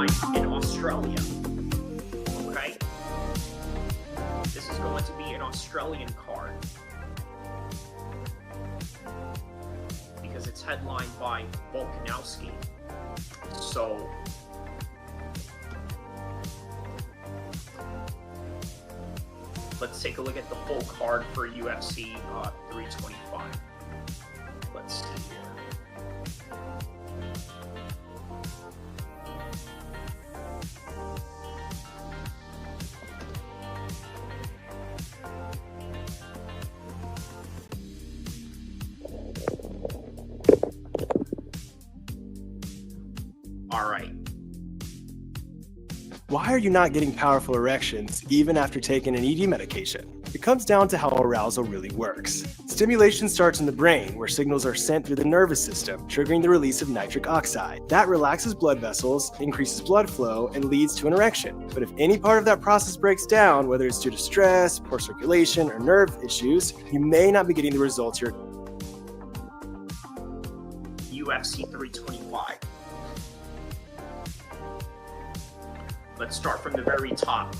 headlined in Australia. Okay? This is going to be an Australian card. Because it's headlined by Volkanovski. So let's take a look at the full card for UFC 325. Let's see here. All right. Why are you not getting powerful erections even after taking an ED medication? It comes down to how arousal really works. Stimulation starts in the brain, where signals are sent through the nervous system, triggering the release of nitric oxide. That relaxes blood vessels, increases blood flow, and leads to an erection. But if any part of that process breaks down, whether it's due to stress, poor circulation, or nerve issues, you may not be getting the results you're UFC 325. Let's start from the very top.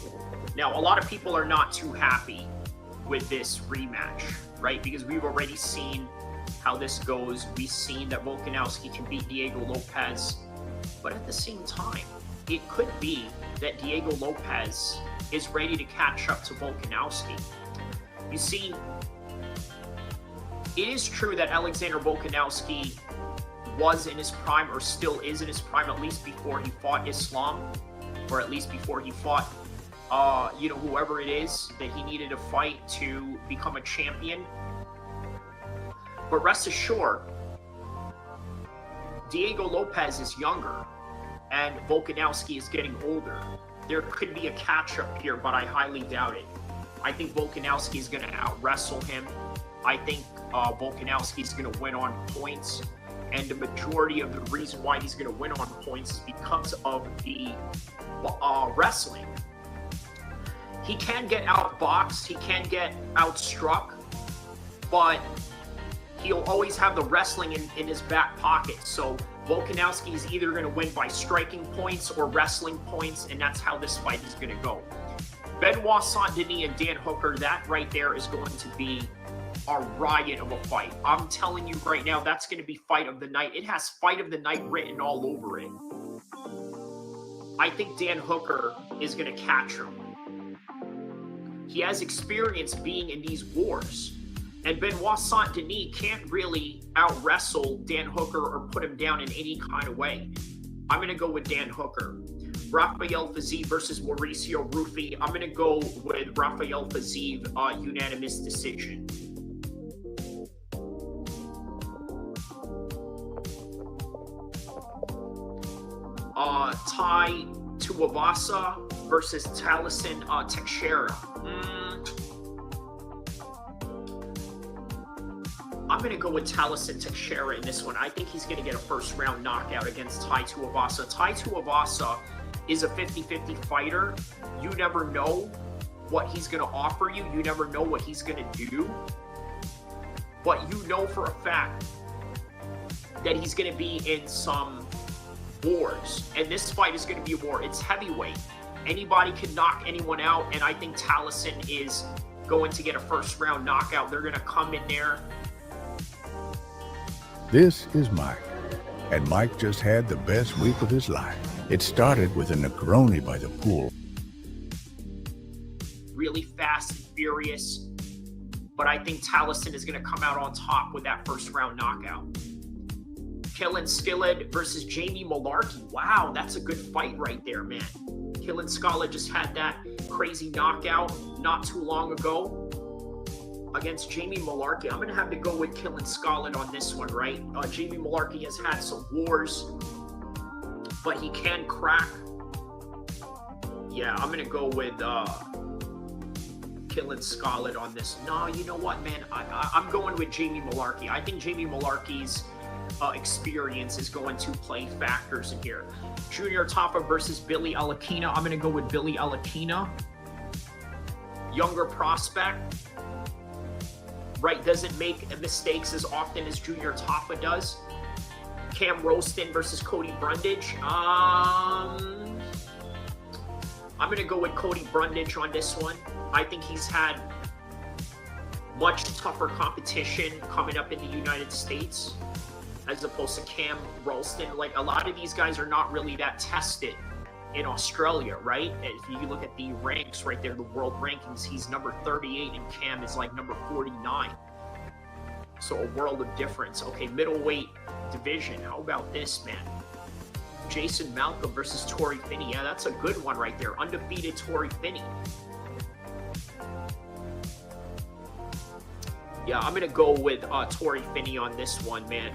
Now, a lot of people are not too happy with this rematch, right? Because we've already seen how this goes. We've seen that Volkanovski can beat Diego Lopes. But at the same time, it could be that Diego Lopes is ready to catch up to Volkanovski. You see, it is true that Alexander Volkanovski was in his prime, or still is in his prime, at least before he fought Islam, or at least before he fought whoever it is that he needed to fight to become a champion. But rest assured, Diego Lopes is younger and Volkanovski is getting older. There could be a catch-up here, but I highly doubt it. I think Volkanovski is going to out-wrestle him. I think Volkanovski is going to win on points. And the majority of the reason why he's going to win on points is because of the wrestling. He can get outboxed, he can get outstruck, but he'll always have the wrestling in his back pocket. So Volkanovski is either going to win by striking points or wrestling points, and that's how this fight is going to go. Benoit Saint-Denis and Dan Hooker, that right there is going to be a riot of a fight. I'm telling you right now, that's going to be fight of the night. It has fight of the night written all over it. I think Dan Hooker is going to catch him. He has experience being in these wars. And Benoit Saint-Denis can't really out-wrestle Dan Hooker or put him down in any kind of way. I'm going to go with Dan Hooker. Rafael Fiziev versus Mauricio Rufy. I'm going to go with Rafael Fiziev, unanimous decision. Tuivasa versus Tallison Teixeira. I'm going to go with Tallison Teixeira in this one. I think he's going to get a first-round knockout against Tuivasa. Tuivasa is a 50-50 fighter. You never know what he's going to offer you. You never know what he's going to do. But you know for a fact that he's going to be in some wars. And this fight is going to be a war. It's heavyweight. Anybody can knock anyone out. And I think Tallison is going to get a first-round knockout. They're going to come in there. This is Mike. And Mike just had the best week of his life. It started with a Negroni by the pool. Really fast and furious. But I think Tallison is going to come out on top with that first-round knockout. Salkilld versus Jamie Mularkey. Wow, that's a good fight right there, man. Salkilld just had that crazy knockout not too long ago against Jamie Mularkey. I'm going to have to go with Salkilld on this one, right? Jamie Mularkey has had some wars, but he can crack. Yeah, I'm going to go with Salkilld on this. No, you know what, man? I'm going with Jamie Mularkey. I think Jamie Mularkey's experience is going to play factors in here. Junior Tafa versus Billy Alakina. I'm going to go with Billy Alakina. Younger prospect, right? Doesn't make mistakes as often as Junior Tafa does. Rowston versus Cody Brundage. I'm going to go with Cody Brundage on this one. I think he's had much tougher competition coming up in the United States as opposed to Cam Rowston. Like, a lot of these guys are not really that tested in Australia, right? If you look at the ranks right there, the world rankings, he's number 38 and Cam is like number 49. So a world of difference. Okay, middleweight division. How about this, man? Jason Malkoun versus Torrey Finney. Yeah, that's a good one right there. Undefeated Torrey Finney. Yeah, I'm going to go with Torrey Finney on this one, man.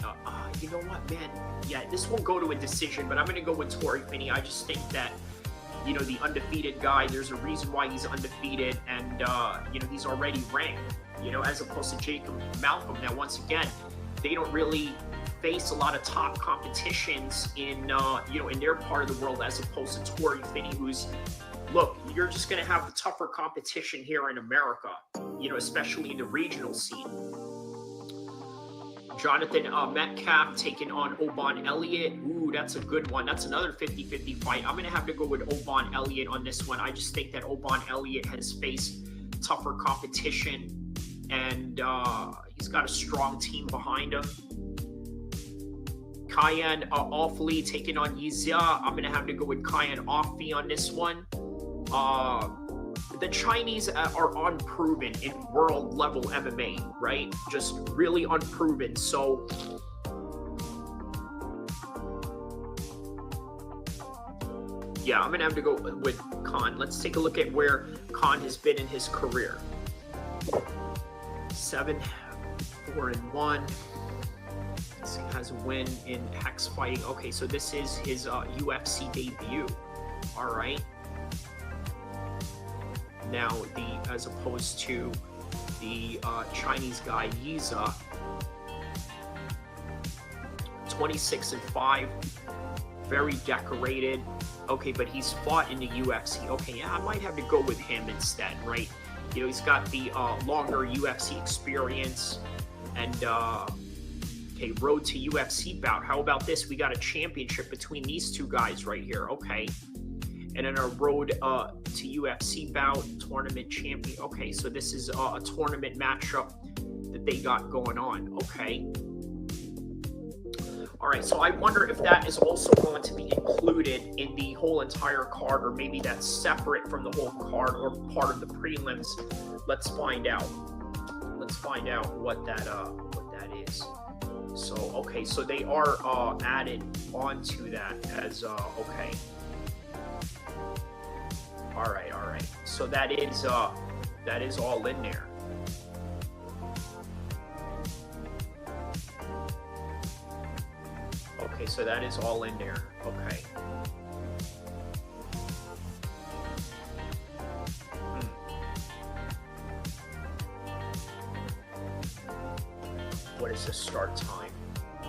You know what, man? Yeah, this won't go to a decision, but I'm going to go with Torrey Finney. I just think that, you know, the undefeated guy, there's a reason why he's undefeated, and, you know, he's already ranked, you know, as opposed to Jacob Malkoun. Now, once again, they don't really face a lot of top competitions in, you know, in their part of the world, as opposed to Torrey Finney, who's, look, you're just going to have the tougher competition here in America, you know, especially in the regional scene. Jonathan Metcalf taking on Oban Elliot. Ooh, that's a good one. That's another 50-50 fight. I'm going to have to go with Oban Elliot on this one. I just think that Oban Elliot has faced tougher competition, and he's got a strong team behind him. Cayenne Ofli taking on Yizia. I'm going to have to go with Cayenne Ofli on this one. The Chinese are unproven in world level MMA, right? Just really unproven. So yeah, I'm gonna have to go with Khan. Let's take a look at where Khan has been in his career. 7-4-1. He has a win in hex fighting. Okay, so this is his UFC debut. All right. Now, as opposed to the Chinese guy Yiza, 26-5, very decorated. Okay, but he's fought in the UFC. Okay, yeah, I might have to go with him instead, right? You know, he's got the longer UFC experience, and okay, road to UFC bout. How about this? We got a championship between these two guys right here. Okay. And then a road to UFC bout, tournament champion. Okay, so this is a tournament matchup that they got going on. Okay. All right, so I wonder if that is also going to be included in the whole entire card, or maybe that's separate from the whole card or part of the prelims. Let's find out. Let's find out what that is. So, okay, so they are added onto that as, okay. All right. So that is all in there. Okay, so that is all in there. Okay. What is the start time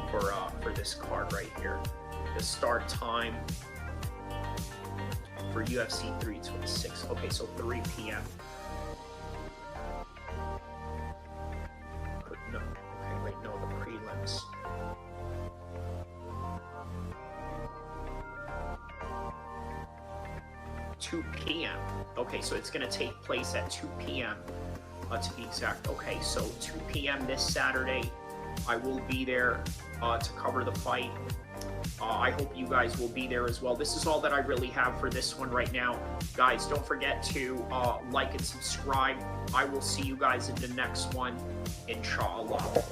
for this card right here? The start time for UFC 326. Okay, so 3 p.m. No, okay, wait, no, the prelims. (2 p.m.) Okay, so it's going to take place at 2 p.m. To be exact. Okay, so 2 p.m. this Saturday. I will be there to cover the fight. I hope you guys will be there as well. This is all that I really have for this one right now. Guys, don't forget to like and subscribe. I will see you guys in the next one, inshallah.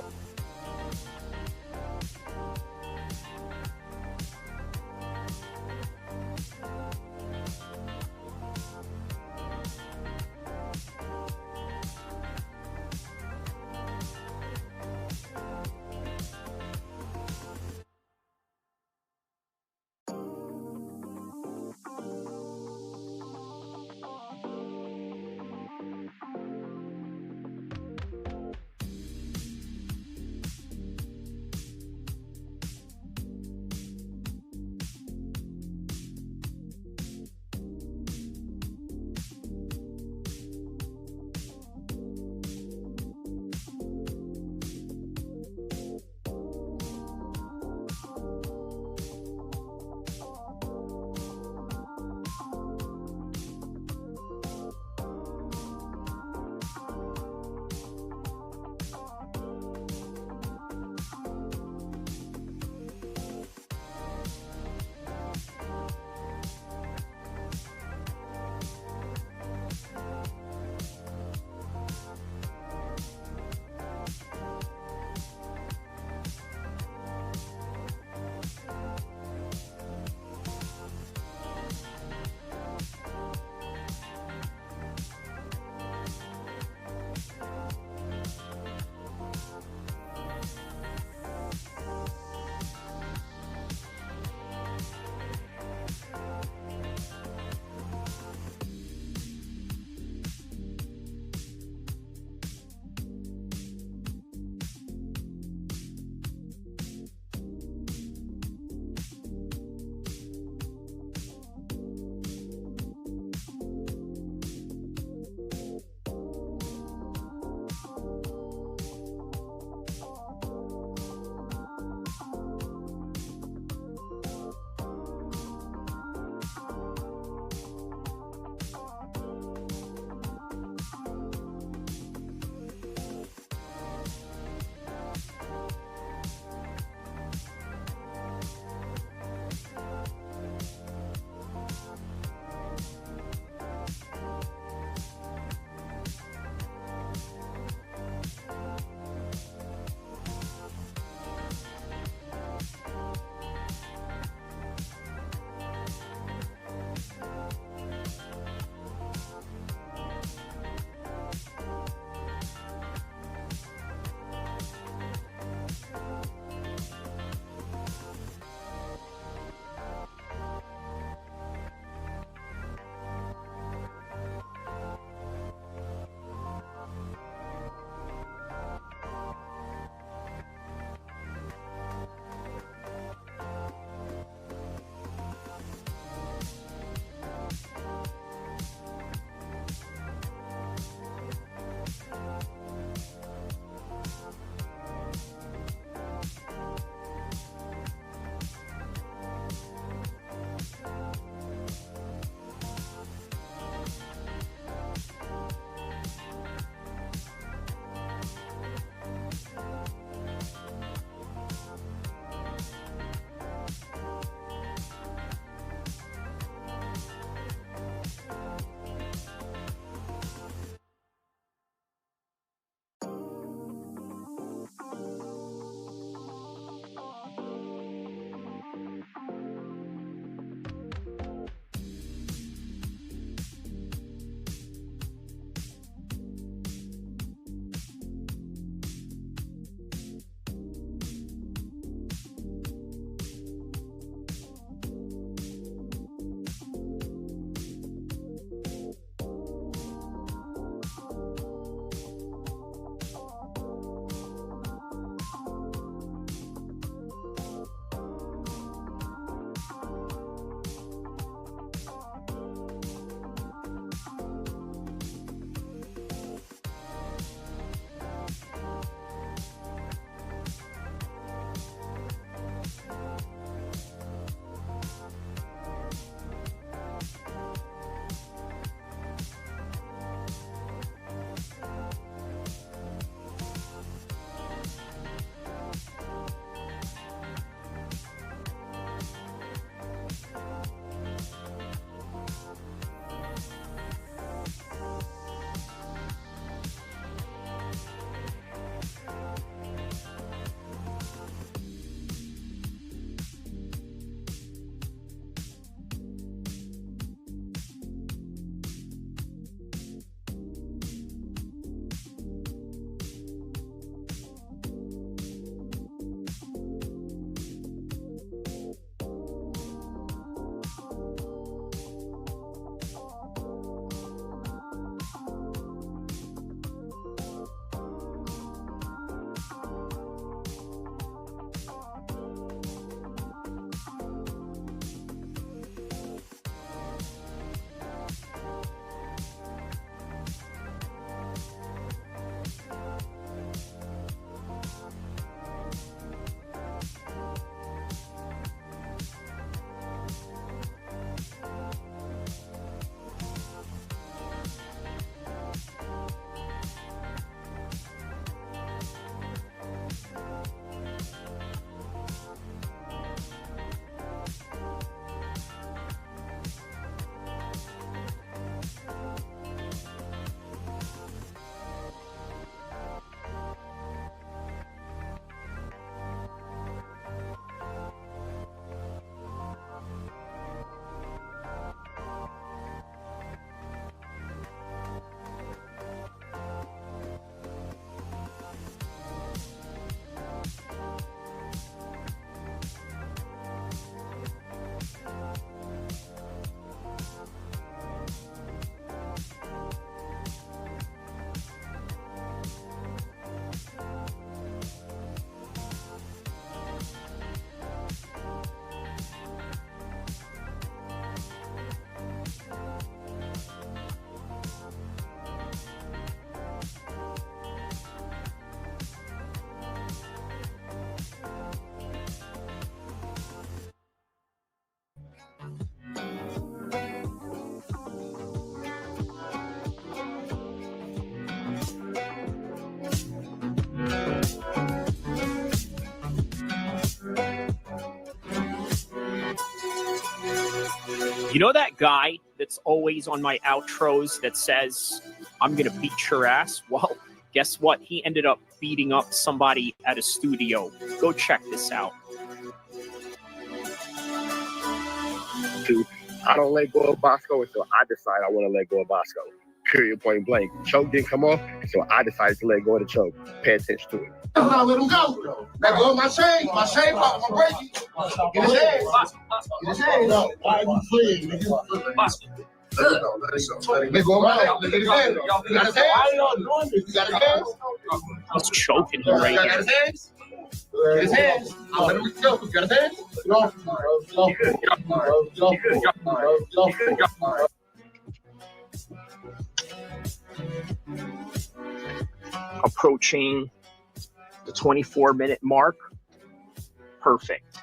You know that guy that's always on my outros that says, I'm going to beat your ass? Well, guess what? He ended up beating up somebody at a studio. Go check this out. I don't let go of Boskoe until I decide I want to let go of Boskoe. Period, point blank. Choke didn't come off, so I decided to let go of the choke. Pay attention to it. Now let him go. Let go of my chain. My chain pop. I'm breaking. Get his hands. Get his hands. Why are you fleeing? Let it go. Let go of my hand. Let his hands. You got his hands? You got his hands? He's choking him right now. here. Get his hands? Get his hands. I'll let him go. You got his hands? Approaching the 24-minute mark. Perfect.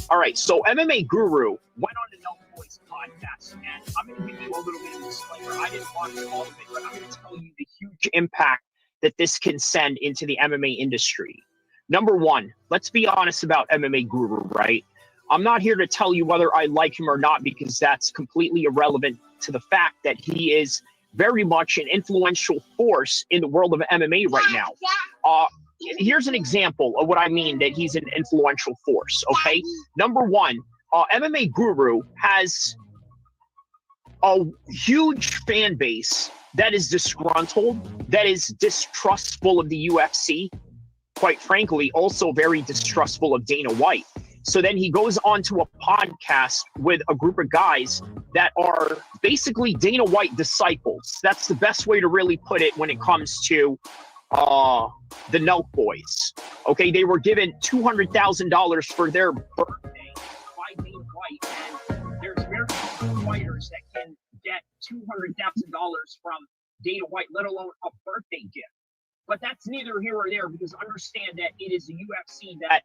All right, so MMA Guru went on the Nelk Boys podcast, and I'm going to give you a little bit of a disclaimer. I didn't watch all of it, but I'm going to tell you the huge impact that this can send into the MMA industry. Number one, let's be honest about MMA Guru, right? I'm not here to tell you whether I like him or not, because that's completely irrelevant to the fact that he is very much an influential force in the world of MMA right now. Here's an example of what I mean that he's an influential force, okay? Number one, MMA Guru has a huge fan base that is disgruntled, that is distrustful of the UFC, quite frankly, also very distrustful of Dana White. So then he goes on to a podcast with a group of guys that are basically Dana White disciples. That's the best way to really put it when it comes to the Nelk Boys. Okay, they were given $200,000 for their birthday by Dana White, and there's very few fighters that can get $200,000 from Dana White, let alone a birthday gift. But that's neither here or there, because understand that it is the UFC that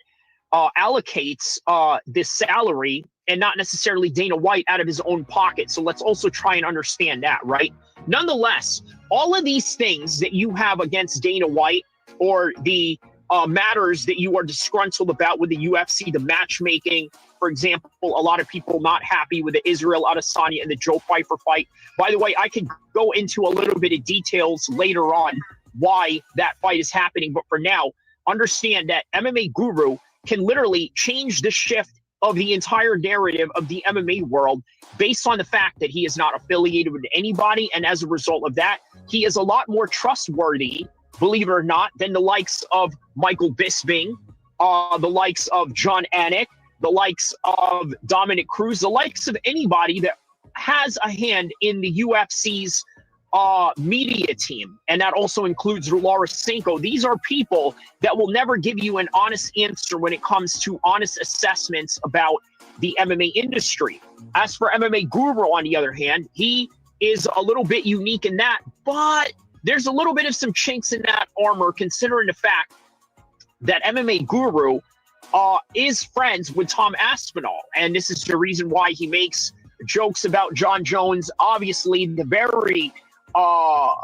allocates this salary, and not necessarily Dana White out of his own pocket. So let's also try and understand that, right? Nonetheless, all of these things that you have against Dana White, or the matters that you are disgruntled about with the UFC, the matchmaking, for example, a lot of people not happy with the Israel Adesanya and the Joe Pfeiffer fight. By the way, I could go into a little bit of details later on why that fight is happening. But for now, understand that MMA Guru can literally change the shift of the entire narrative of the MMA world based on the fact that he is not affiliated with anybody. And as a result of that, he is a lot more trustworthy, believe it or not, than the likes of Michael Bisping, the likes of John Anik, the likes of Dominic Cruz, the likes of anybody that has a hand in the UFC's media team. And that also includes Laura Cinco. These are people that will never give you an honest answer when it comes to honest assessments about the MMA industry. As for MMA Guru, on the other hand, he is a little bit unique in that, but there's a little bit of some chinks in that armor, considering the fact that MMA Guru is friends with Tom Aspinall. And this is the reason why he makes jokes about John Jones. Obviously, the very highlighted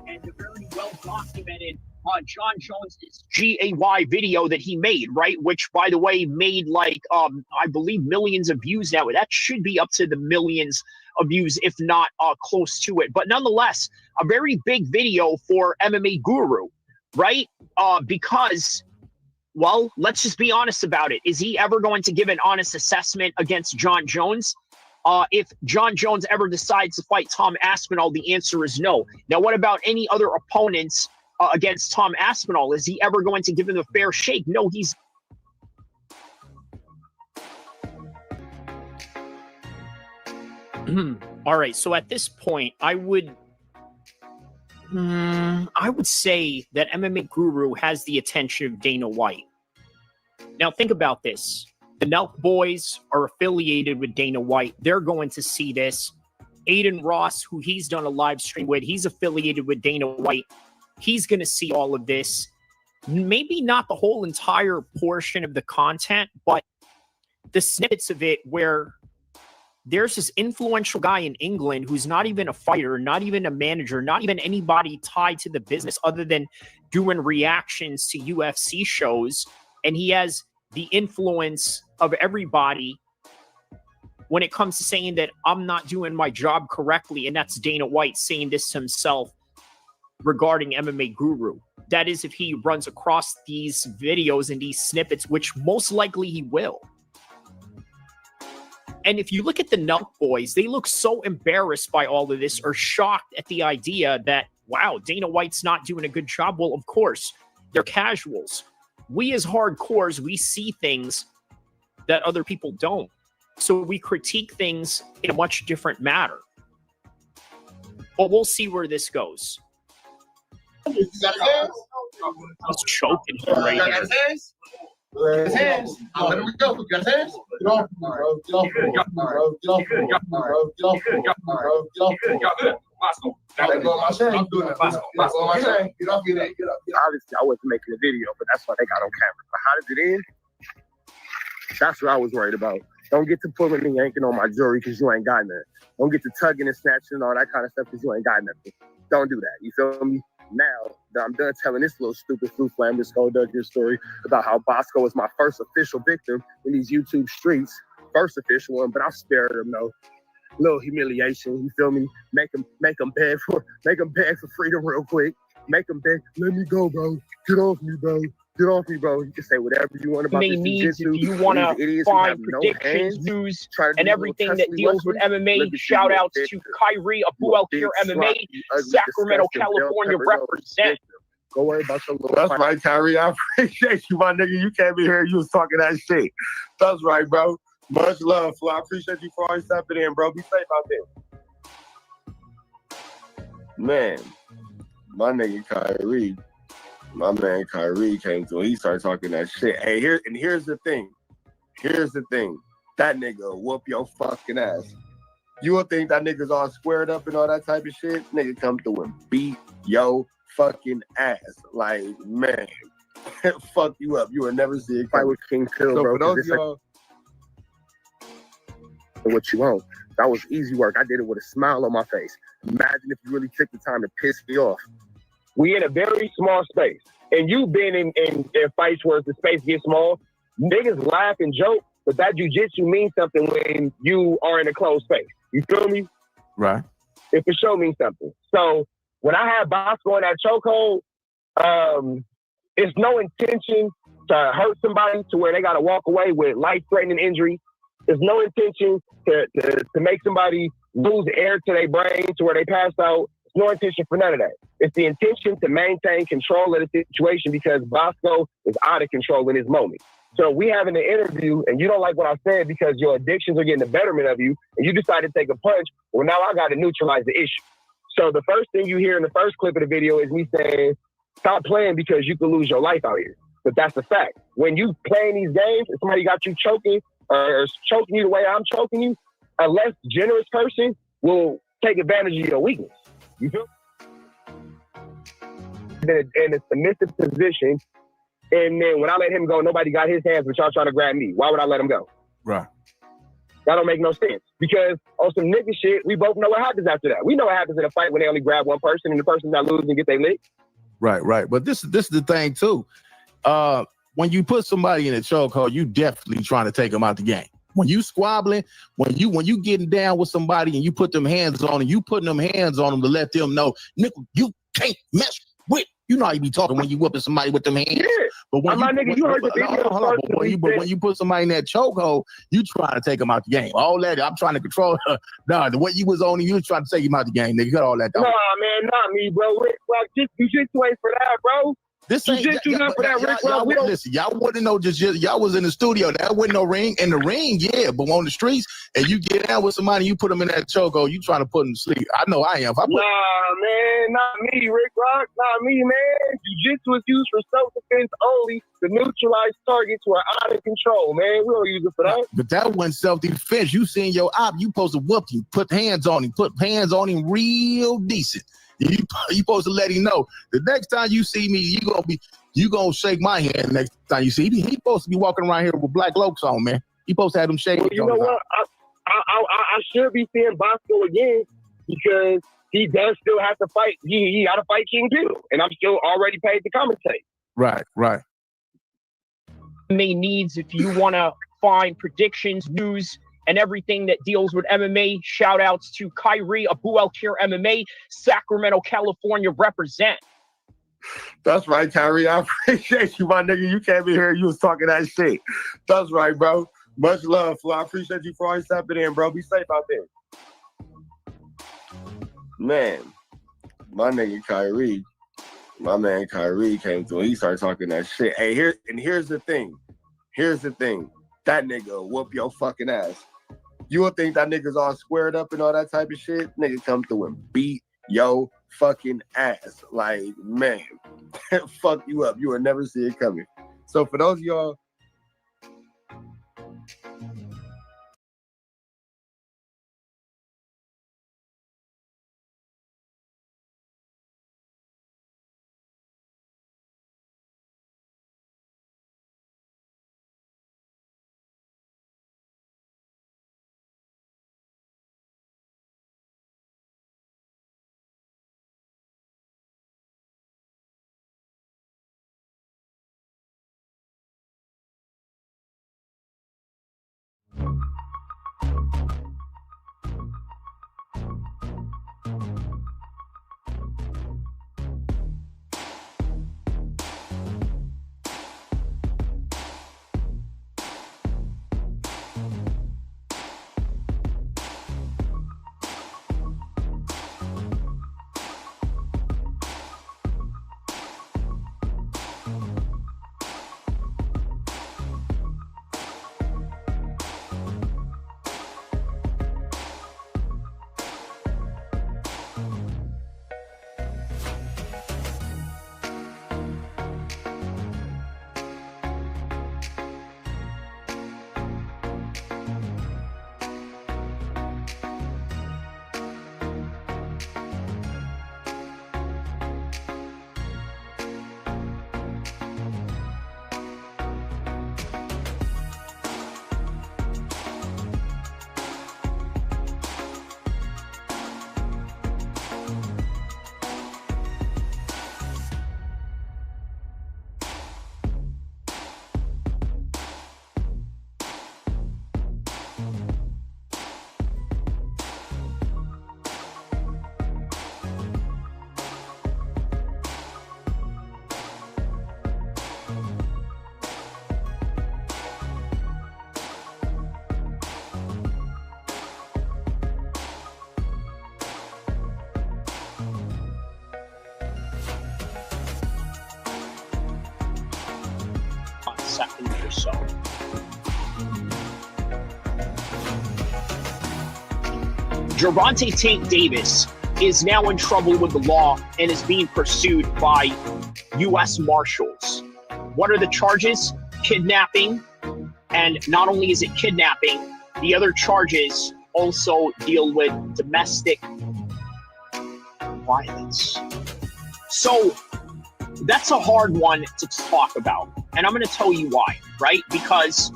and the very well documented John Jones's GAY video that he made, right? Which, by the way, made like I believe millions of views now. That should be up to the millions of views, if not close to it. But nonetheless, a very big video for MMA Guru, right? Because, well, let's just be honest about it. Is he ever going to give an honest assessment against John Jones? If John Jones ever decides to fight Tom Aspinall, the answer is no. Now, what about any other opponents against Tom Aspinall? Is he ever going to give him a fair shake? No, he's... All right, so at this point, I would say that MMA Guru has the attention of Dana White. Now, think about this. The Nelk Boys are affiliated with Dana White. They're going to see this. Aiden Ross, who he's done a live stream with, he's affiliated with Dana White. He's going to see all of this. Maybe not the whole entire portion of the content, but the snippets of it where there's this influential guy in England who's not even a fighter, not even a manager, not even anybody tied to the business other than doing reactions to UFC shows, and he has the influence of everybody when it comes to saying that I'm not doing my job correctly, and that's Dana White saying this himself regarding MMA Guru. That is, if he runs across these videos and these snippets, which most likely he will. And if you look at the Nelk boys, they look so embarrassed by all of this, or shocked at the idea that, wow, Dana White's not doing a good job. Well, of course, they're casuals. We as hardcores, we see things that other people don't. So we critique things in a much different manner. But we'll see where this goes. You got his hands? He's choking him right You here. got his hands? His hands. Let him go. You got his hands? Get off me, bro. Get off me, bro. Get off me, bro. Get off me, bro. Get off me. Let go of my chain. I'm doing that. Let go of my chain. Get off me there. Get up. Obviously, I wasn't making a video, but that's why they got on camera. But how does it end? That's what I was worried about. Don't get to pulling me yanking on my jewelry because you ain't got nothing. Don't get to tugging and snatching and all that kind of stuff because you ain't got nothing. Don't do that. You feel me? Now that I'm done telling this little stupid Flu Flamber Skulldugger story about how Boskoe was my first official victim in these YouTube streets, first official one, but I'll spare him though. Little humiliation, you feel me? Make him beg for freedom real quick. Make him beg, let me go, bro. Get off me, bro. Get off me, bro. You can say whatever you want about They this need, if jiu-jitsu. you want to find no predictions, hands, news, try to do and a everything little that Tesla deals with Westwood. MMA, Look at you, shout outs you to bitch. Kyrie, Abu You El big Kir sloppy, MMA, ugly, Sacramento, disgusting, California bell pepper represent. nose. Go worry about your little That's fight. right, Kyrie. I appreciate you, my nigga. You came in here, you was talking that shit. That's right, bro. Much love, Flo. I appreciate you for always stepping in, bro. Be safe out there. Man, my nigga Kyrie, my man Kyrie came through. He started talking that shit. Hey, here's the thing. Here's the thing. That nigga will whoop your fucking ass. You will think that nigga's all squared up and all that type of shit? Nigga come through and beat your fucking ass. Like, man, fuck you up. You will never see it. Fight with King Pill, So bro. for those 'cause of this y'all, ain't what you want. That was easy work. I did it with a smile on my face. Imagine if you really took the time to piss me off. We in a very small space. And you've been in fights where the space gets small. Niggas laugh and joke, but that jiu-jitsu means something when you are in a closed space. You feel me? right. It for sure means something. So when I had Boskoe in that chokehold, it's no intention to hurt somebody to where they got to walk away with life-threatening injury. There's no intention to make somebody lose air to their brain to where they pass out. There's no intention for none of that. It's the intention to maintain control of the situation because Boskoe is out of control in his moment. So we having an interview and you don't like what I said because your addictions are getting the betterment of you and you decide to take a punch. Well, now I got to neutralize the issue. So the first thing you hear in the first clip of the video is me saying, stop playing because you could lose your life out here. But that's the fact. When you playing these games and somebody got you choking or choking you the way I'm choking you, a less generous person will take advantage of your weakness. You feel? In a submissive position, and then when I let him go, nobody got his hands, but y'all trying to grab me. Why would I let him go? Right. That don't make no sense. Because on some nigga shit, we both know what happens after that. We know what happens in a fight when they only grab one person and the person that loses and get their lick. Right, right. But this is the thing too. When you put somebody in a chokehold, you definitely trying to take them out the game. When you squabbling, when you getting down with somebody and you put them hands on them, you putting them hands on them to let them know, nigga, you can't mess with. You know how you be talking when you whipping somebody with them hands. Yeah. But when My nigga, you heard the video. But when you put somebody in that chokehold, you trying to take them out the game. All that, I'm trying to control her. Nah, the way you was on, you was trying to take him out the game, nigga. Got all that down. Nah, man, not me, bro. Rick, well, you just wait for that, bro. This ain't not for that, Rick. listen, y'all wouldn't know just y'all was in the studio. That wasn't no ring. In the ring, yeah, but on the streets, and you get out with somebody, you put them in that chokehold, you trying to put them to sleep. I know I am. Nah, man, not me, Rick Rock. Not me, man. Jiu-jitsu is used for self-defense only to neutralize targets who are out of control, man. We don't use it for that. But that wasn't self-defense. You seen your op, you supposed to whoop him, put hands on him real decent. You supposed to let him know. The next time you see me, you gonna shake my hand next time you see me. He supposed to be walking around here with black Lopes on, man. He supposed to have them shades. Well, you know what? I should be seeing Boskoe again because he does still have to fight. He got to fight King too, and I'm still already paid to commentate. Right. MMA needs, if you want to find predictions, news, and everything that deals with MMA, shout outs to Kyrie, Abu El Kir MMA, Sacramento, California, represent. That's right, Kyrie. I appreciate you, my nigga. You came in here, you was talking that shit. That's right, bro. Much love, Flo. I appreciate you for always stepping in, bro. Be safe out there. Man, my nigga Kyrie, my man Kyrie came through. He started talking that shit. Hey, here's the thing. That nigga will whoop your fucking ass. You would think that nigga's all squared up and all that type of shit. Nigga come through and beat your fucking ass. Like, man, fuck you up. You will never see it coming. So for those of y'all, second or so. Gervonta Tank Davis is now in trouble with the law and is being pursued by U.S. Marshals. What are the charges? Kidnapping. And not only is it kidnapping, the other charges also deal with domestic violence. So that's a hard one to talk about. And I'm going to tell you why, right? Because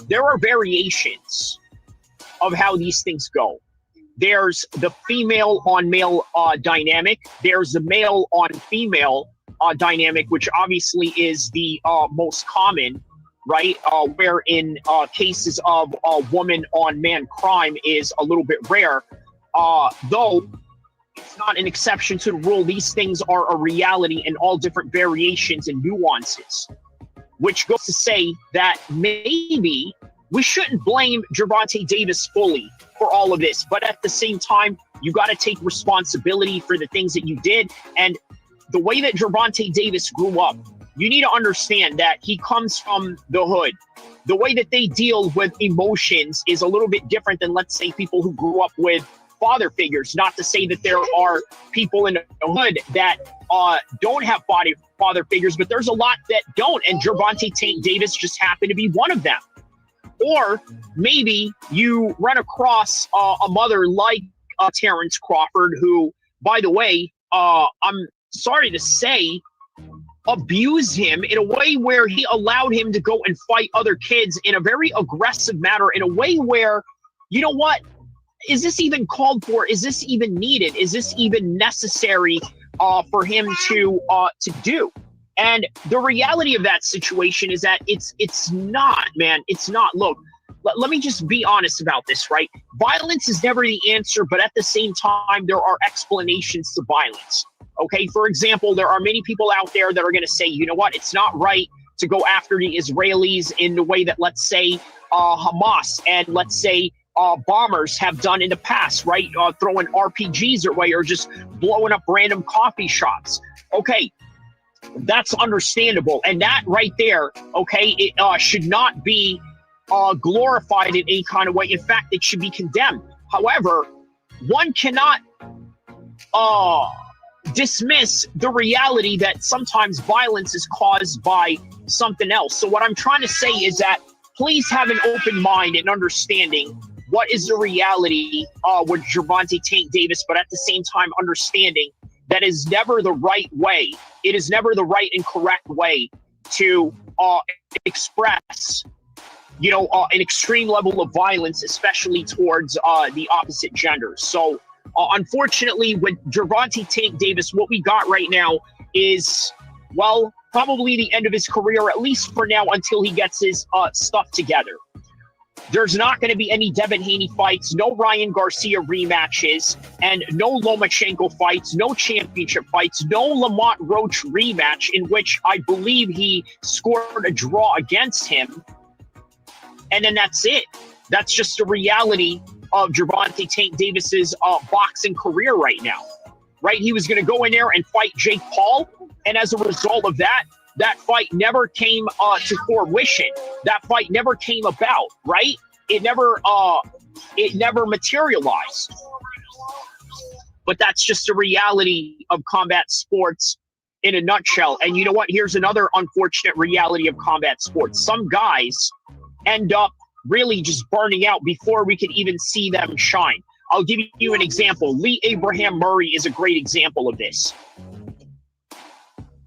there are variations of how these things go. There's the female on male dynamic. There's the male on female dynamic, which obviously is the most common, right? Where in cases of woman on man crime is a little bit rare. Though it's not an exception to the rule. These things are a reality in all different variations and nuances, which goes to say that maybe we shouldn't blame Gervonta Davis fully for all of this. But at the same time, you got to take responsibility for the things that you did. And the way that Gervonta Davis grew up, you need to understand that he comes from the hood. The way that they deal with emotions is a little bit different than, let's say, people who grew up with father figures. Not to say that there are people in the hood that don't have father figures, but there's a lot that don't, and Gervonta Tank Davis just happened to be one of them. Or maybe you run across a mother like Terrence Crawford, who, by the way, I'm sorry to say, abused him in a way where he allowed him to go and fight other kids in a very aggressive manner, in a way where, you know what? is this even called for? Is this even needed? Is this even necessary for him to do? And the reality of that situation is that it's not, man. It's not. Look, let me just be honest about this, right? Violence is never the answer, but at the same time, there are explanations to violence. Okay, for example, there are many people out there that are going to say, you know what, it's not right to go after the Israelis in the way that, let's say, Hamas and let's say bombers have done in the past, right? Throwing RPGs their way or just blowing up random coffee shops. Okay, that's understandable. And that right there, okay, it should not be glorified in any kind of way. In fact, it should be condemned. However, one cannot dismiss the reality that sometimes violence is caused by something else. So what I'm trying to say is that please have an open mind and understanding what is the reality with Gervonta Tank Davis, but at the same time understanding that is never the right way. It is never the right and correct way to express, you know, an extreme level of violence, especially towards the opposite gender. So unfortunately, with Gervonta Tank Davis, what we got right now is, well, probably the end of his career, at least for now, until he gets his stuff together. There's not going to be any Devin Haney fights, no Ryan Garcia rematches, and no Lomachenko fights, no championship fights, no Lamont Roach rematch, in which I believe he scored a draw against him. And then that's it. That's just the reality of Gervonta Tank Davis's boxing career right now, right? He was going to go in there and fight Jake Paul, and as a result of that, that fight never came to fruition. That fight never came about, right? It never materialized. But that's just the reality of combat sports in a nutshell. And you know what? Here's another unfortunate reality of combat sports. Some guys end up really just burning out before we can even see them shine. I'll give you an example. Lee Abraham Murray is a great example of this.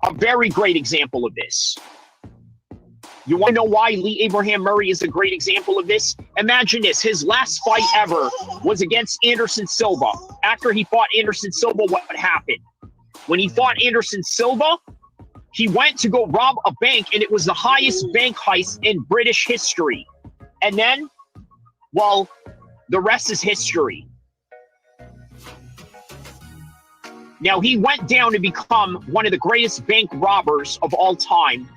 A very great example of this. You want to know why Lee Abraham Murray is a great example of this? Imagine this. His last fight ever was against Anderson Silva. After he fought Anderson Silva, what happened? When he fought Anderson Silva, he went to go rob a bank, and it was the highest bank heist in British history. And then, well, the rest is history. Now, he went down to become one of the greatest bank robbers of all time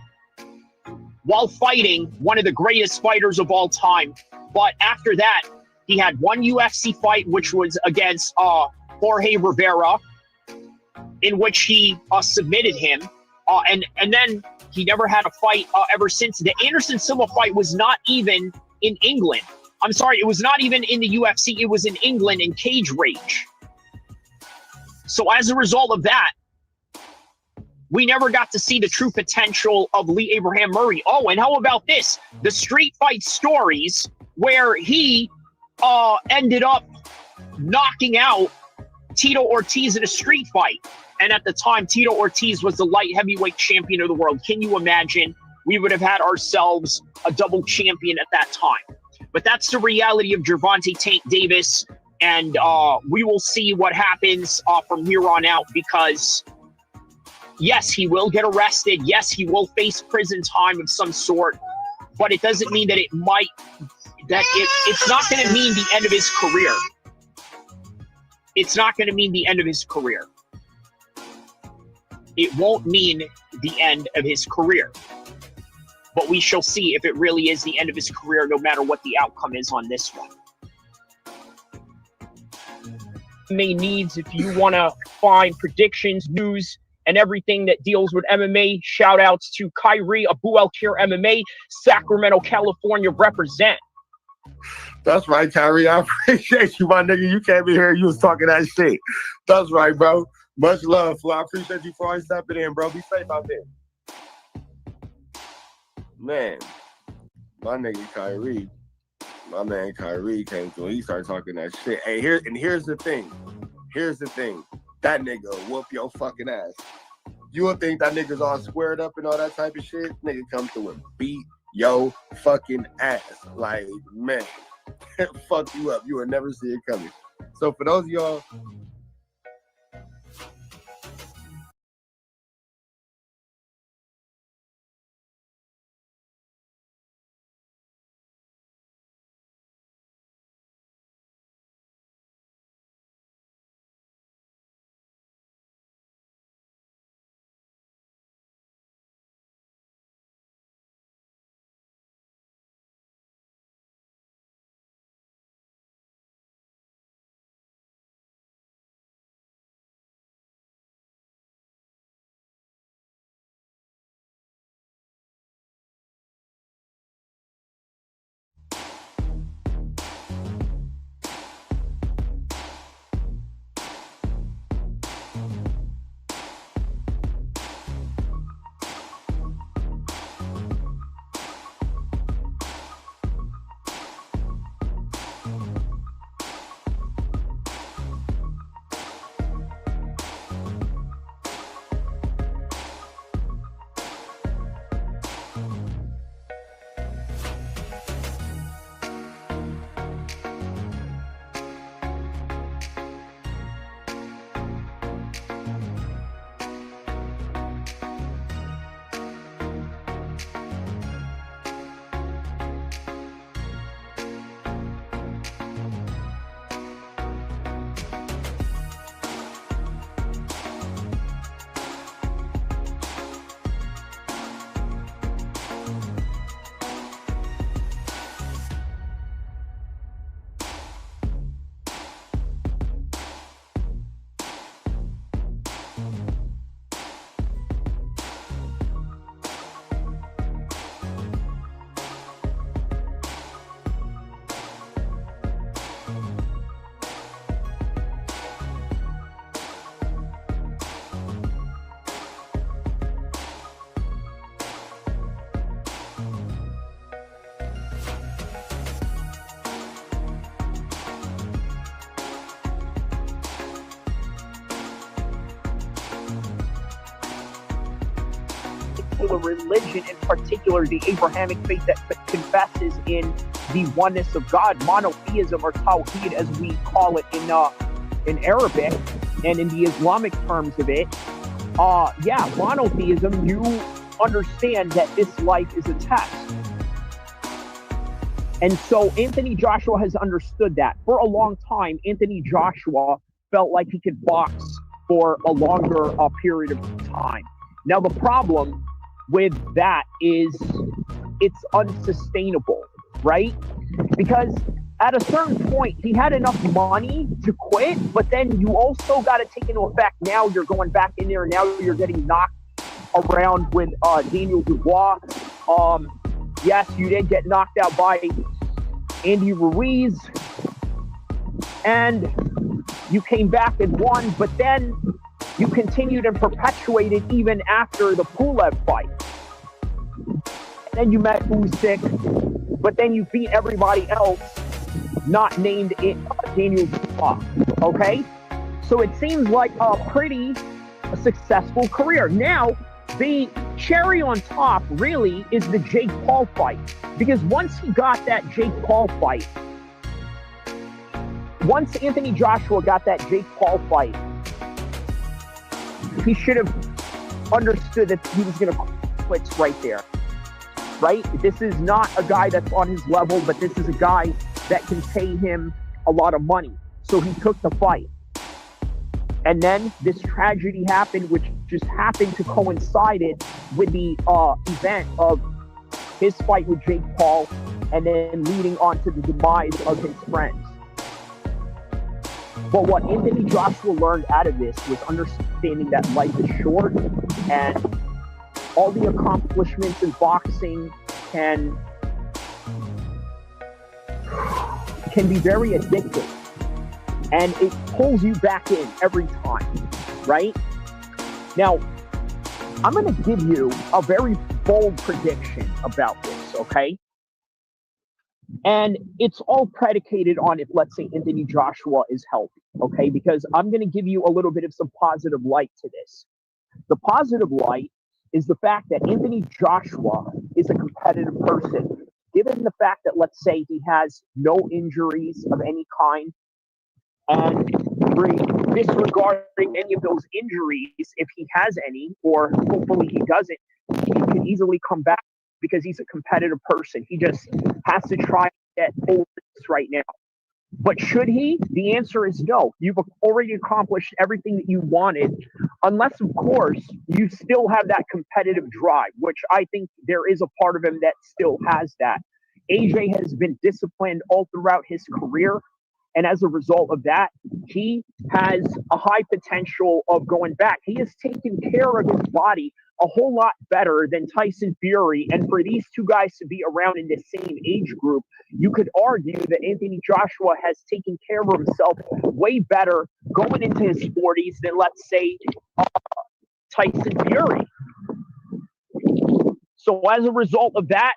while fighting one of the greatest fighters of all time. But after that, he had one UFC fight, which was against Jorge Rivera, in which he submitted him. And then he never had a fight ever since. The Anderson Silva fight was not even in England. I'm sorry, it was not even in the UFC. It was in England in Cage Rage. So as a result of that, we never got to see the true potential of Lee Abraham Murray. Oh, and how about this? The street fight stories where he ended up knocking out Tito Ortiz in a street fight. And at the time, Tito Ortiz was the light heavyweight champion of the world. Can you imagine? We would have had ourselves a double champion at that time. But that's the reality of Gervonta Tank Davis. And we will see what happens from here on out, because yes, he will get arrested. Yes, he will face prison time of some sort, but it doesn't mean that it's not going to mean the end of his career. It's not going to mean the end of his career. It won't mean the end of his career. But we shall see if it really is the end of his career, no matter what the outcome is on this one. MMA needs, if you want to find predictions, news, and everything that deals with MMA, shout outs to Kyrie Abu Al-Kir MMA, Sacramento, California, represent. That's right, Kyrie. I appreciate you, my nigga. You came in here, you was talking that shit. That's right, bro. Much love, Flo. I appreciate you for always stepping in, bro. Be safe out there. Man, my nigga Kyrie. My man Kyrie came through. He started talking that shit. Hey, here's the thing. Here's the thing. That nigga whoop your fucking ass. You would think that nigga's all squared up and all that type of shit. Nigga come through and beat your fucking ass. Like, man. fuck you up. You will never see it coming. So for those of y'all. Religion, in particular the Abrahamic faith that confesses in the oneness of God, monotheism, or Tawhid as we call it in Arabic, and in the Islamic terms of it. Monotheism, you understand that this life is a test. And so Anthony Joshua has understood that. For a long time, Anthony Joshua felt like he could box for a longer period of time. Now, the problem with that is it's unsustainable, right? Because at a certain point, he had enough money to quit, but then you also got to take into effect, now you're going back in there, and now you're getting knocked around with Daniel Dubois. Yes, you did get knocked out by Andy Ruiz, and you came back and won, but then you continued and perpetuated even after the Pulev fight. Then you met Usyk, but then you beat everybody else, not named Daniel Dubois. Okay? So it seems like a pretty successful career. Now, the cherry on top really is the Jake Paul fight. Because once he got that Jake Paul fight, once Anthony Joshua got that Jake Paul fight, he should have understood that he was going to quit right there, right? This is not a guy that's on his level, but this is a guy that can pay him a lot of money. So he took the fight. And then this tragedy happened, which just happened to coincide with the event of his fight with Jake Paul, and then leading on to the demise of his friends. But what Anthony Joshua learned out of this was understanding that life is short, and all the accomplishments in boxing can be very addictive, and it pulls you back in every time, right? Now, I'm going to give you a very bold prediction about this, okay? And it's all predicated on if, let's say, Anthony Joshua is healthy, okay? Because I'm going to give you a little bit of some positive light to this. The positive light is the fact that Anthony Joshua is a competitive person. given the fact that, let's say, he has no injuries of any kind, and disregarding any of those injuries, if he has any, or hopefully he doesn't, he can easily come back because he's a competitive person. He just has to try to get over this right now. But should he? The answer is no. You've already accomplished everything that you wanted, unless, of course, you still have that competitive drive, which I think there is a part of him that still has that. AJ has been disciplined all throughout his career, and as a result of that, he has a high potential of going back. He has taken care of his body a whole lot better than Tyson Fury, and for these two guys to be around in the same age group, you could argue that Anthony Joshua has taken care of himself way better going into his 40s than, let's say, Tyson Fury. So as a result of that,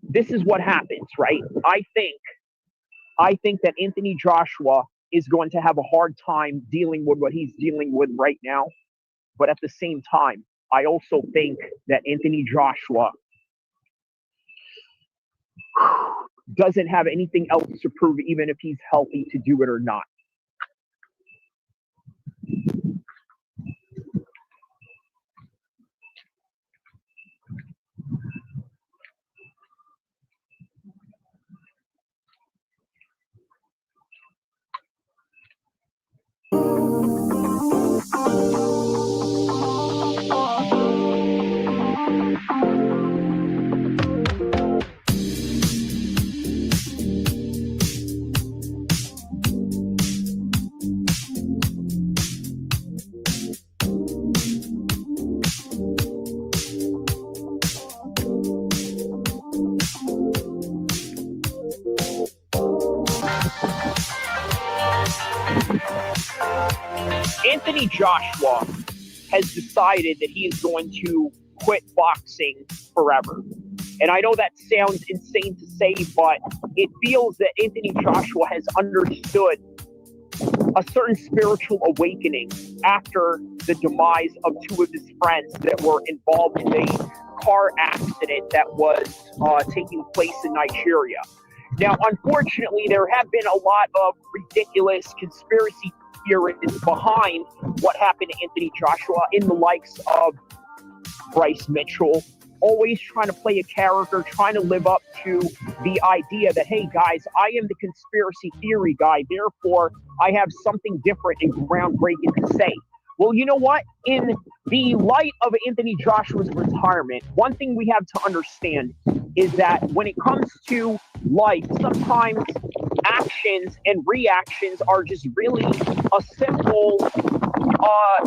this is what happens, right? I think that Anthony Joshua is going to have a hard time dealing with what he's dealing with right now. But at the same time, I also think that Anthony Joshua doesn't have anything else to prove, even if he's healthy to do it or not. Anthony Joshua has decided that he is going to quit boxing forever. And I know that sounds insane to say, but it feels that Anthony Joshua has understood a certain spiritual awakening after the demise of two of his friends that were involved in a car accident that was taking place in Nigeria. Now, unfortunately, there have been a lot of ridiculous conspiracy theories behind what happened to Anthony Joshua, in the likes of Bryce Mitchell, always trying to play a character, trying to live up to the idea that, hey, guys, I am the conspiracy theory guy, therefore I have something different and groundbreaking to say. Well, you know what? In the light of Anthony Joshua's retirement, one thing we have to understand is that when it comes to life, sometimes actions and reactions are just really a simple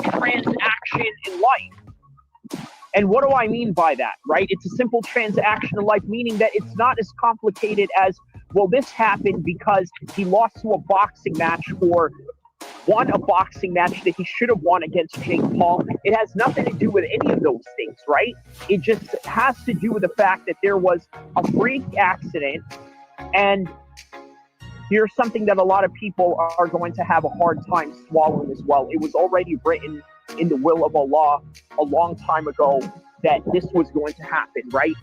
transaction in life. And what do I mean by that, right? It's a simple transaction in life, meaning that it's not as complicated as, well, this happened because he lost to a boxing match or won a boxing match that he should have won against Jake Paul. It has nothing to do with any of those things, right? It just has to do with the fact that there was a freak accident, and here's something that a lot of people are going to have a hard time swallowing as well. It was already written in the will of Allah a long time ago that this was going to happen, right?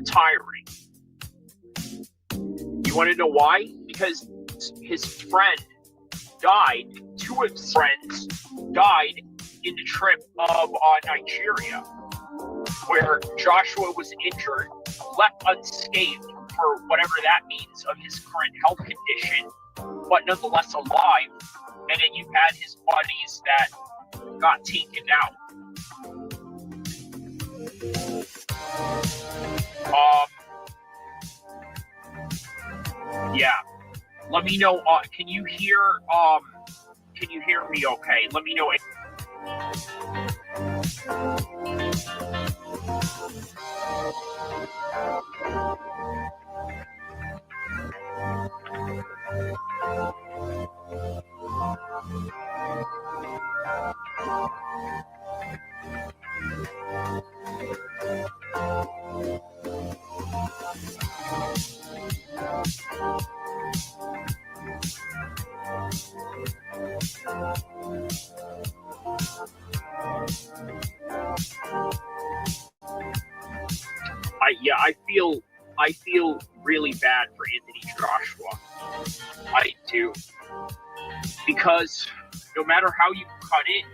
retiring. You want to know why? Because his friend died, two of his friends died in the trip of Nigeria, where Joshua was injured, left unscathed for whatever that means of his current health condition, but nonetheless alive. And then you had his buddies that got taken out. Yeah. Let me know. Can you hear me okay? Let me know. I feel really bad for Anthony Joshua. I do. Because no matter how you cut it,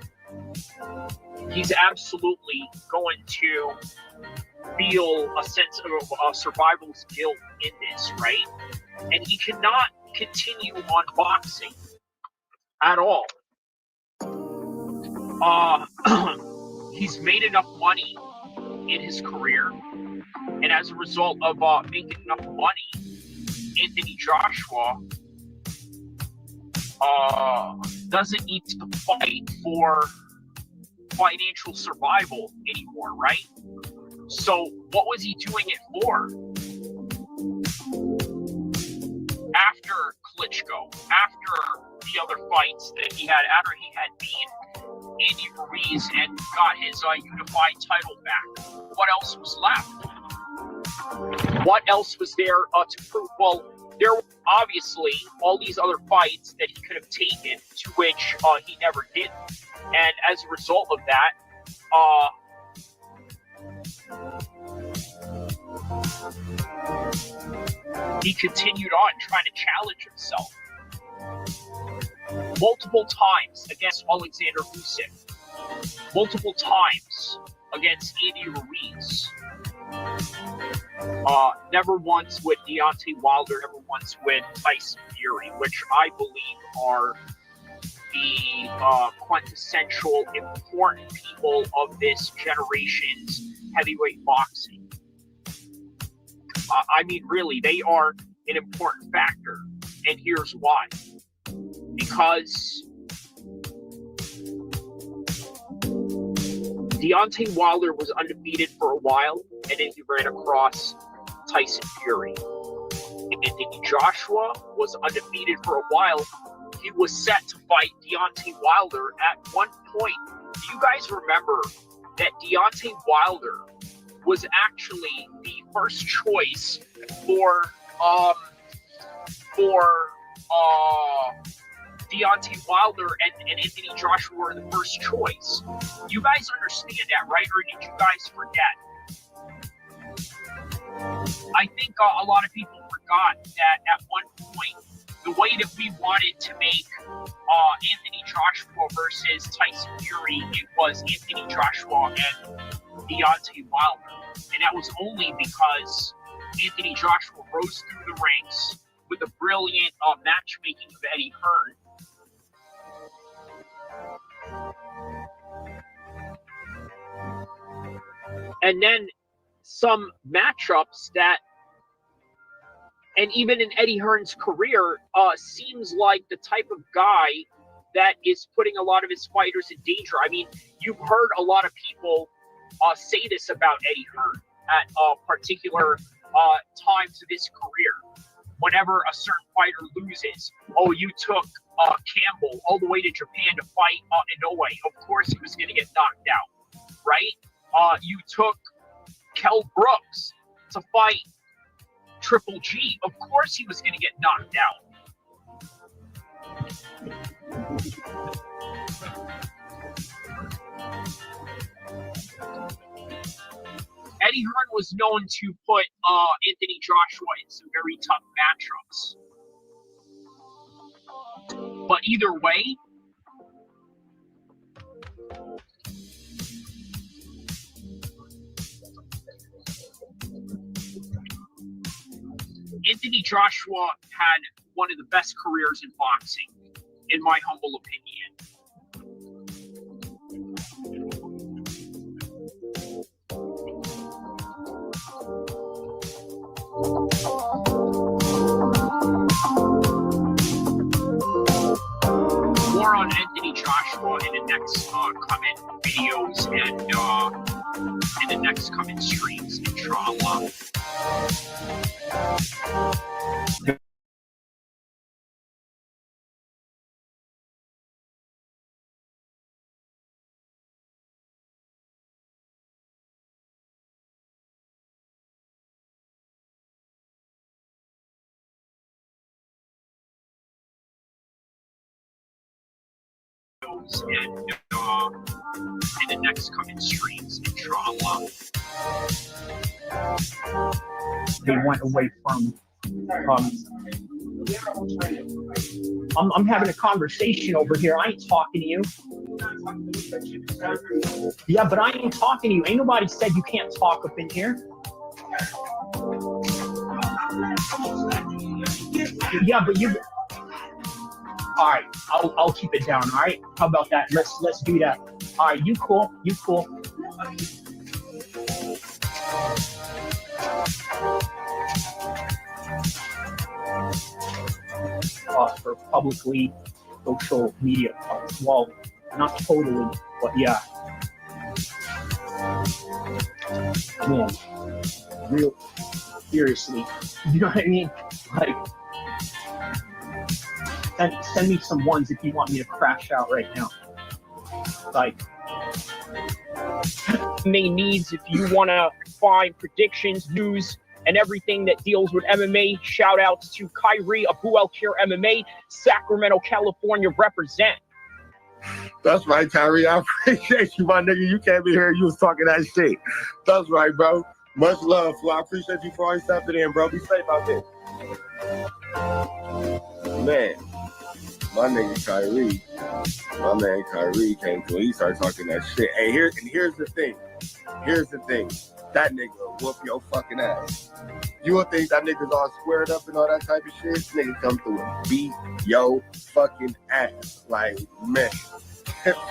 he's absolutely going to feel a sense of survival's guilt in this, right? And he cannot continue on boxing at all. He's made enough money in his career, and as a result of making enough money, Anthony Joshua doesn't need to fight for financial survival anymore, right? So what was he doing it for? After Klitschko, after the other fights that he had, after he had beaten Andy Ruiz and got his unified title back, what else was left? What else was there to prove? Well, there were obviously all these other fights that he could have taken, to which he never did. And as a result of that, he continued on trying to challenge himself multiple times against Alexander Usyk, multiple times against Andy Ruiz. Never once with Deontay Wilder, never once with Tyson Fury, which I believe are the quintessential important people of this generation's heavyweight boxing. I mean, really, they are an important factor, and here's why. Because Deontay Wilder was undefeated for a while, and then he ran across Tyson Fury. Anthony Joshua was undefeated for a while. He was set to fight Deontay Wilder at one point. Do you guys remember that Deontay Wilder was actually the first choice for Deontay Wilder and Anthony Joshua were the first choice? You guys understand that, right? Or did you guys forget? I think a lot of people forgot that at one point, the way that we wanted to make Anthony Joshua versus Tyson Fury, it was Anthony Joshua and Deontay Wilder. And that was only because Anthony Joshua rose through the ranks with the brilliant matchmaking of Eddie Hearn. And then some matchups that, and even in Eddie Hearn's career, seems like the type of guy that is putting a lot of his fighters in danger. I mean, you've heard a lot of people say this about Eddie Hearn at particular times of his career. Whenever a certain fighter loses, oh, you took Campbell all the way to Japan to fight Inoue. Of course he was going to get knocked out, right? You took Kell Brooks to fight Triple G. Of course he was going to get knocked out. Eddie Hearn was known to put Anthony Joshua in some very tough matchups. But either way, Anthony Joshua had one of the best careers in boxing, in my humble opinion. More on Anthony Joshua in the next coming videos and in the next coming streams, inshallah. And in the next coming streams, inshallah. They went away from. I'm having a conversation over here. I ain't talking to you. Yeah, but I ain't talking to you. Ain't nobody said you can't talk up in here. Yeah, but you. All right, I'll keep it down. All right, how about that? Let's do that. All right, you cool. For publicly social media, well, not totally, but yeah. Man, real seriously, you know what I mean? Like. Send me some ones if you want me to crash out right now. Like, MMA needs, if you want to find predictions, news, and everything that deals with MMA, shout outs to Kyrie, Abu El-Kir MMA, Sacramento, California, represent. That's right, Kyrie. I appreciate you, my nigga. You can't be here. You was talking that shit. That's right, bro. Much love, Flo. I appreciate you for always stepping in, bro. Be safe out there. Man. My nigga Kyrie, my man Kyrie came to, he started talking that shit. Hey, here's the thing. That nigga whoop your fucking ass. You would think that nigga's all squared up and all that type of shit. This nigga come through and beat your fucking ass. Like, man,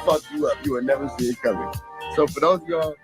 fuck you up. You would never see it coming. So for those of y'all.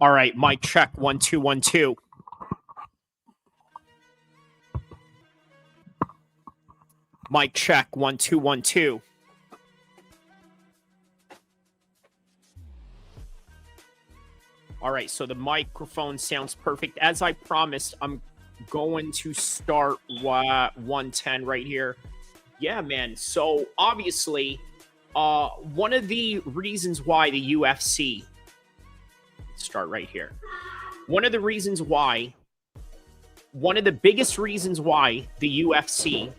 All right, mic check, 1 2 1 2. Mic check, 1 2 1 2. All right, so the microphone sounds perfect. As I promised, I'm going to start 110 right here. Yeah, man. So obviously, one of the reasons why the UFC, let's start right here. One of the biggest reasons why the UFC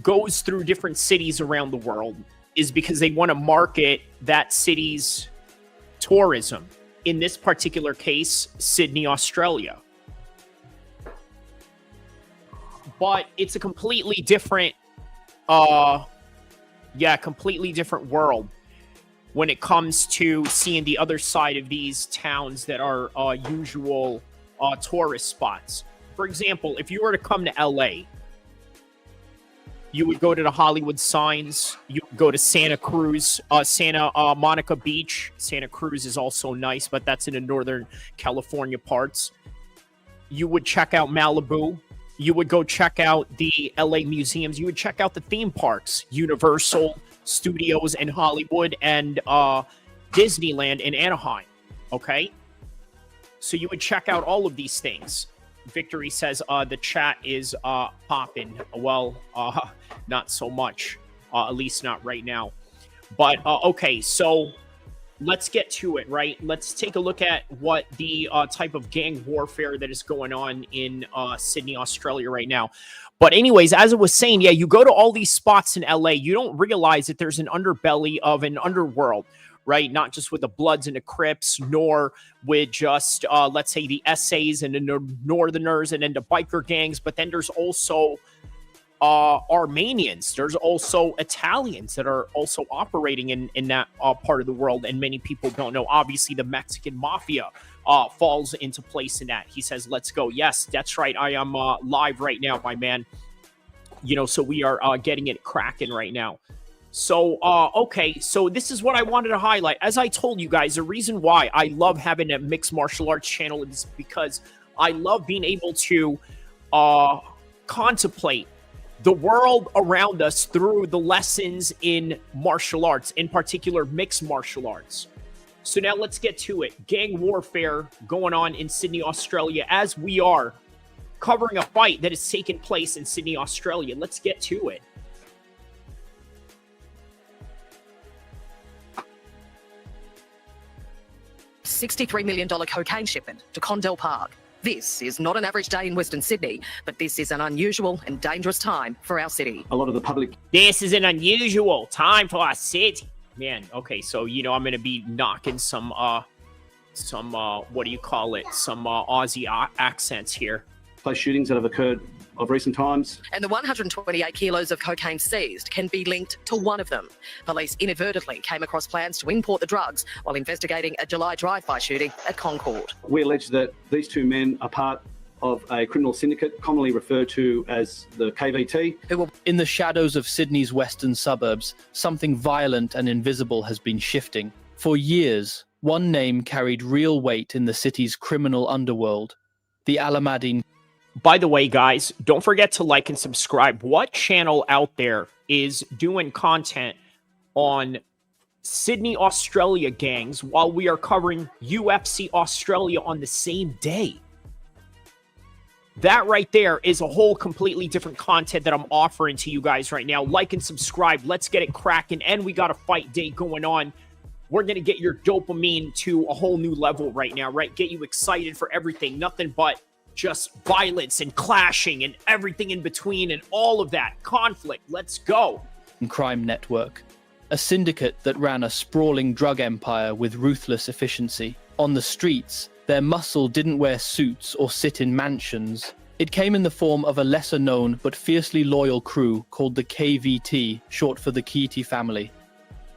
goes through different cities around the world is because they want to market that city's tourism. In this particular case, Sydney, Australia. But it's a completely different, completely different world when it comes to seeing the other side of these towns that are usual tourist spots. For example, if you were to come to LA, you would go to the Hollywood signs. You would go to Santa Cruz, Santa Monica Beach. Santa Cruz is also nice, but that's in the Northern California parts. You would check out Malibu. You would go check out the LA museums. You would check out the theme parks, Universal Studios in Hollywood and Disneyland in Anaheim. Okay? So you would check out all of these things. Victory says the chat is popping. Well, not so much, at least not right now. But okay, so let's get to it, right? Let's take a look at what the type of gang warfare that is going on in Sydney, Australia right now. But anyways, as I was saying, yeah, you go to all these spots in LA, you don't realize that there's an underbelly of an underworld, right? Not just with the Bloods and the Crips, nor with just, let's say, the SAs and the Northerners and then the biker gangs. But then there's also Armenians. There's also Italians that are also operating in that part of the world. And many people don't know. Obviously, the Mexican mafia falls into place in that. He says, let's go. Yes, that's right. I am live right now, my man. You know, so we are getting it cracking right now. So, okay, so this is what I wanted to highlight. As I told you guys, the reason why I love having a mixed martial arts channel is because I love being able to contemplate the world around us through the lessons in martial arts, in particular mixed martial arts. So now let's get to it. Gang warfare going on in Sydney, Australia, as we are covering a fight that is taking place in Sydney, Australia. Let's get to it. $63 million cocaine shipment to Condell Park. This is not an average day in Western Sydney, but this is an unusual and dangerous time for our city. A lot of the public... This is an unusual time for our city. Man, okay, so, you know, I'm going to be knocking some some what do you call it? Some Aussie accents here. Close shootings that have occurred of recent times. And the 128 kilos of cocaine seized can be linked to one of them. Police inadvertently came across plans to import the drugs while investigating a July drive-by shooting at Concord. We allege that these two men are part of a criminal syndicate commonly referred to as the KVT. In the shadows of Sydney's western suburbs, something violent and invisible has been shifting. For years, one name carried real weight in the city's criminal underworld, the Alameddine. By the way, guys, don't forget to like and subscribe. What channel out there is doing content on Sydney, Australia gangs while we are covering UFC Australia on the same day? That right there is a whole completely different content that I'm offering to you guys right now. Like and subscribe. Let's get it cracking. And we got a fight day going on. We're going to get your dopamine to a whole new level right now, right? Get you excited for everything. Nothing but just violence and clashing and everything in between and all of that conflict. Let's go. Crime network, a syndicate that ran a sprawling drug empire with ruthless efficiency. On the streets, their muscle didn't wear suits or sit in mansions. It came in the form of a lesser-known but fiercely loyal crew called the KVT, short for the Keaty family.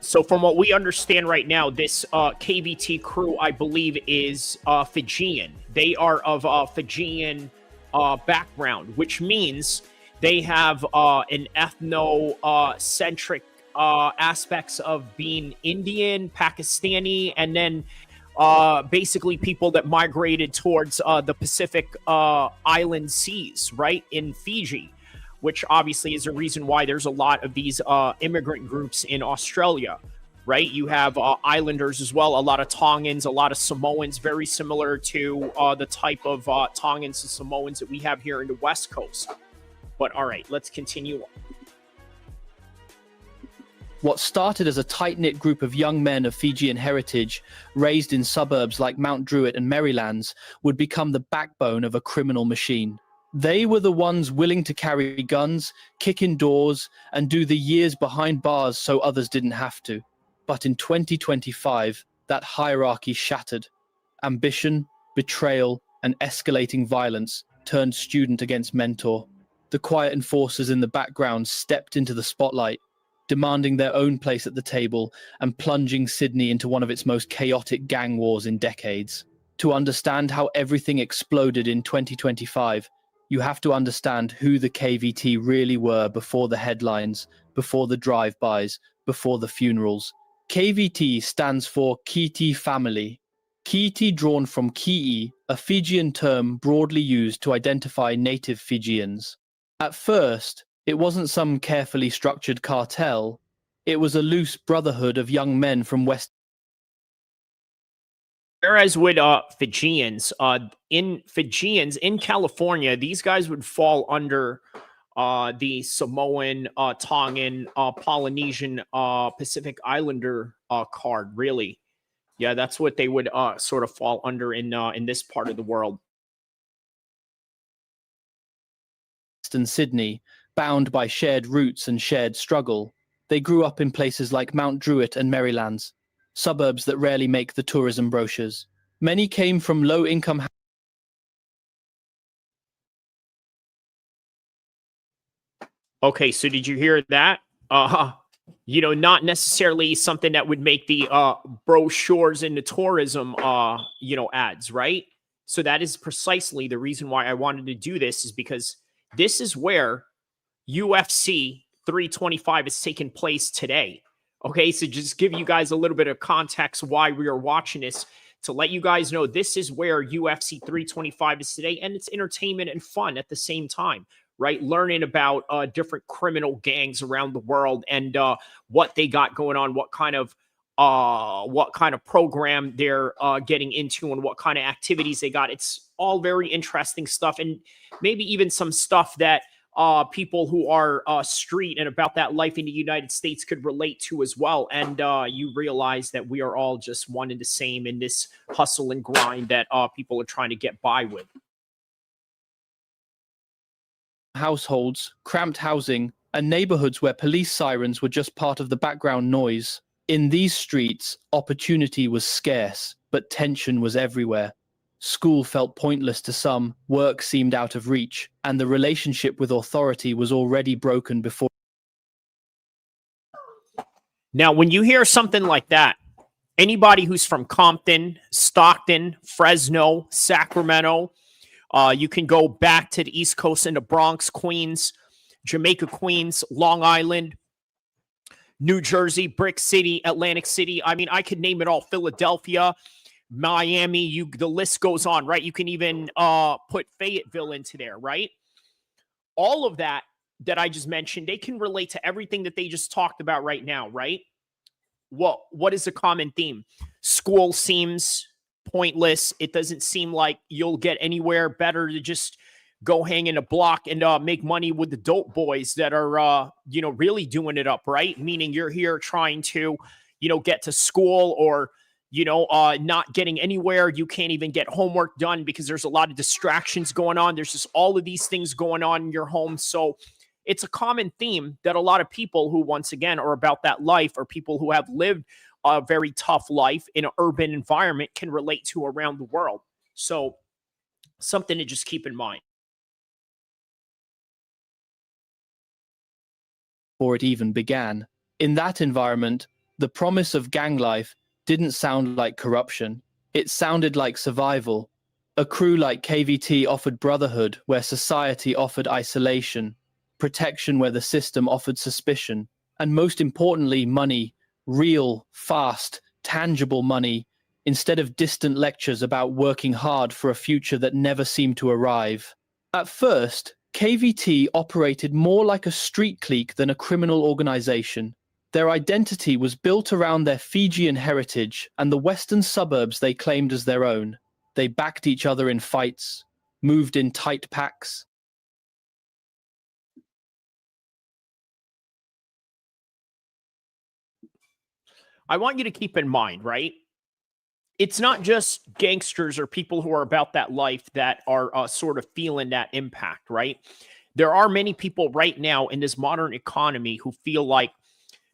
So from what we understand right now, this KVT crew, I believe, is Fijian. They are of Fijian background, which means they have an ethno-centric aspects of being Indian, Pakistani, and then basically people that migrated towards the Pacific island seas, right, in Fiji, which obviously is a reason why there's a lot of these immigrant groups in Australia, right? You have islanders as well, a lot of Tongans, a lot of Samoans, very similar to the type of Tongans and Samoans that we have here in the West Coast. But all right, let's continue on. What started as a tight-knit group of young men of Fijian heritage, raised in suburbs like Mount Druitt and Marylands, would become the backbone of a criminal machine. They were the ones willing to carry guns, kick in doors, and do the years behind bars so others didn't have to. But in 2025, that hierarchy shattered. Ambition, betrayal, and escalating violence turned student against mentor. The quiet enforcers in the background stepped into the spotlight, demanding their own place at the table and plunging Sydney into one of its most chaotic gang wars in decades. To understand how everything exploded in 2025, you have to understand who the KVT really were before the headlines, before the drive-bys, before the funerals. KVT stands for Keaty family. Keaty drawn from Ki'i, a Fijian term broadly used to identify native Fijians. At first, it wasn't some carefully structured cartel. It was a loose brotherhood of young men from West. Whereas with Fijians in California, these guys would fall under the Samoan, Tongan, Polynesian, Pacific Islander card, really. Yeah, that's what they would sort of fall under in this part of the world. In Sydney, bound by shared roots and shared struggle, they grew up in places like Mount Druitt and Marylands, suburbs that rarely make the tourism brochures. Many came from low-income. Okay, so did you hear that? You know, not necessarily something that would make the brochures in the tourism, you know, ads, right? So that is precisely the reason why I wanted to do this, is because this is where UFC 325 is taking place today. Okay, so just give you guys a little bit of context why we are watching this, to let you guys know this is where UFC 325 is today, and it's entertainment and fun at the same time, right? Learning about different criminal gangs around the world and what they got going on, what kind of program they're getting into, and what kind of activities they got. It's all very interesting stuff, and maybe even some stuff that people who are street and about that life in the United States could relate to as well. And you realize that we are all just one and the same in this hustle and grind that people are trying to get by with. Households, cramped housing, and neighborhoods where police sirens were just part of the background noise. In these streets, opportunity was scarce, but tension was everywhere. School felt pointless to some, work seemed out of reach, and the relationship with authority was already broken before. Now, when you hear something like that, anybody who's from Compton, Stockton, Fresno, Sacramento, you can go back to the East Coast into Bronx, Queens, Jamaica, Queens, Long Island, New Jersey, Brick City, Atlantic City. I mean, I could name it all. Philadelphia, Miami, the list goes on, right? You can even put Fayetteville into there, right? All of that I just mentioned, they can relate to everything that they just talked about right now, right? What is a common theme? School seems pointless. It doesn't seem like you'll get anywhere. Better to just go hang in a block and make money with the dope boys that are, really doing it up, right? Meaning you're here trying to, get to school or, not getting anywhere. You can't even get homework done because there's a lot of distractions going on. There's just all of these things going on in your home. So it's a common theme that a lot of people who, once again, are about that life or people who have lived a very tough life in an urban environment can relate to around the world. So something to just keep in mind. Before it even began. In that environment, the promise of gang life didn't sound like corruption. It sounded like survival. A crew like KVT offered brotherhood where society offered isolation, protection where the system offered suspicion, and most importantly, money, real, fast, tangible money, instead of distant lectures about working hard for a future that never seemed to arrive. At first, KVT operated more like a street clique than a criminal organization. Their identity was built around their Fijian heritage and the western suburbs they claimed as their own. They backed each other in fights, moved in tight packs. I want you to keep in mind, right? It's not just gangsters or people who are about that life that are sort of feeling that impact, right? There are many people right now in this modern economy who feel like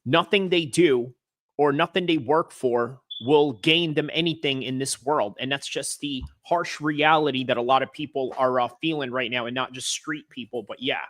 nothing they do or nothing they work for will gain them anything in this world. And that's just the harsh reality that a lot of people are feeling right now, and not just street people, but yeah.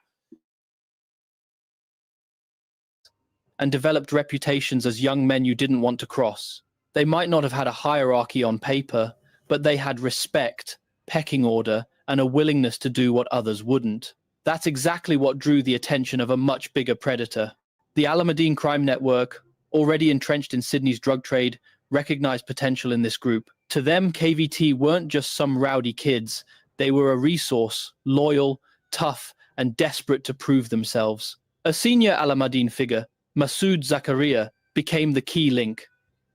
And developed reputations as young men you didn't want to cross. They might not have had a hierarchy on paper, but they had respect, pecking order, and a willingness to do what others wouldn't. That's exactly what drew the attention of a much bigger predator. The Alameddine crime network, already entrenched in Sydney's drug trade, recognized potential in this group. To them, KVT weren't just some rowdy kids. They were a resource, loyal, tough, and desperate to prove themselves. A senior Alameddine figure, Masood Zakaria, became the key link.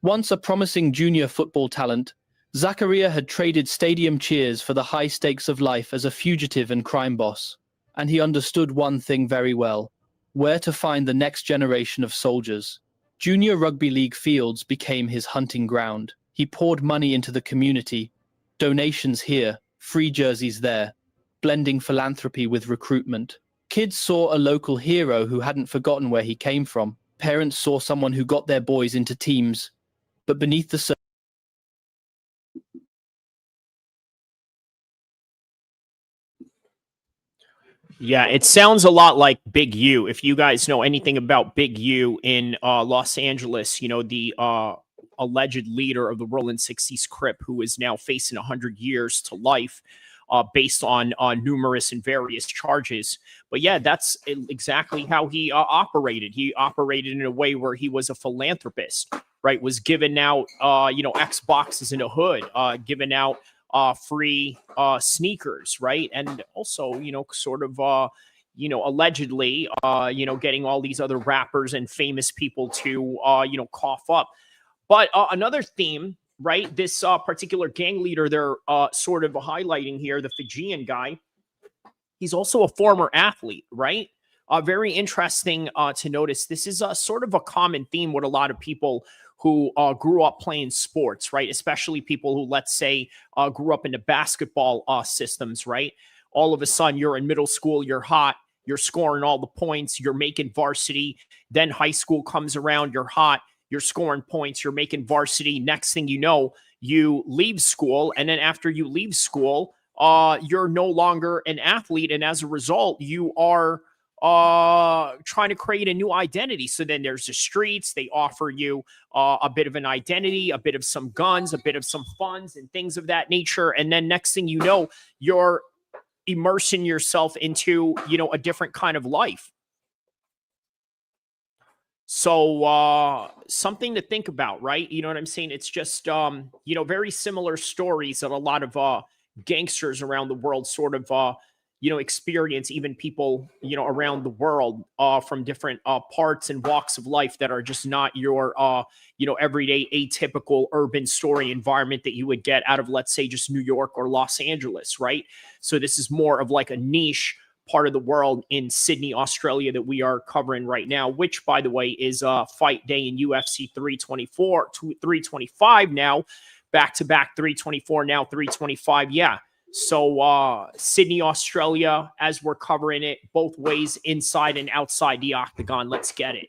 Once a promising junior football talent, Zakaria had traded stadium cheers for the high stakes of life as a fugitive and crime boss. And he understood one thing very well: where to find the next generation of soldiers. Junior rugby league fields became his hunting ground. He poured money into the community, donations here, free jerseys there, blending philanthropy with recruitment. Kids saw a local hero who hadn't forgotten where he came from. Parents saw someone who got their boys into teams. But beneath the surface, Yeah, it sounds a lot like Big U. If you guys know anything about Big U in Los Angeles, the alleged leader of the Rolling 60s Crip, who is now facing 100 years to life based on numerous and various charges. But yeah, that's exactly how he operated. He operated in a way where he was a philanthropist, right? Was giving out, Xboxes in the hood, giving out free sneakers, right? And also, allegedly, getting all these other rappers and famous people to, cough up. But another theme, right? This particular gang leader they're sort of highlighting here, the Fijian guy, he's also a former athlete, right? Very interesting to notice. This is sort of a common theme with a lot of people who grew up playing sports, right? Especially people who, let's say, grew up in the basketball systems, right? All of a sudden, you're in middle school, you're hot, you're scoring all the points, you're making varsity. Then high school comes around, you're hot, you're scoring points, you're making varsity. Next thing you know, you leave school. And then after you leave school, you're no longer an athlete. And as a result, you are trying to create a new identity. So then there's the streets. They offer you a bit of an identity, a bit of some guns, a bit of some funds and things of that nature. And then next thing you know, you're immersing yourself into, you know, a different kind of life. So something to think about, right? You know what I'm saying? It's just, you know, very similar stories that a lot of gangsters around the world sort of, you know, experience, even people, you know, around the world from different parts and walks of life that are just not your, you know, everyday atypical urban story environment that you would get out of, let's say, just New York or Los Angeles, right? So this is more of like a niche part of the world in Sydney, Australia that we are covering right now, which, by the way, is fight day in UFC 325 now, back-to-back 324, now 325, yeah. So Sydney, Australia, as we're covering it both ways, inside and outside the octagon. Let's get it.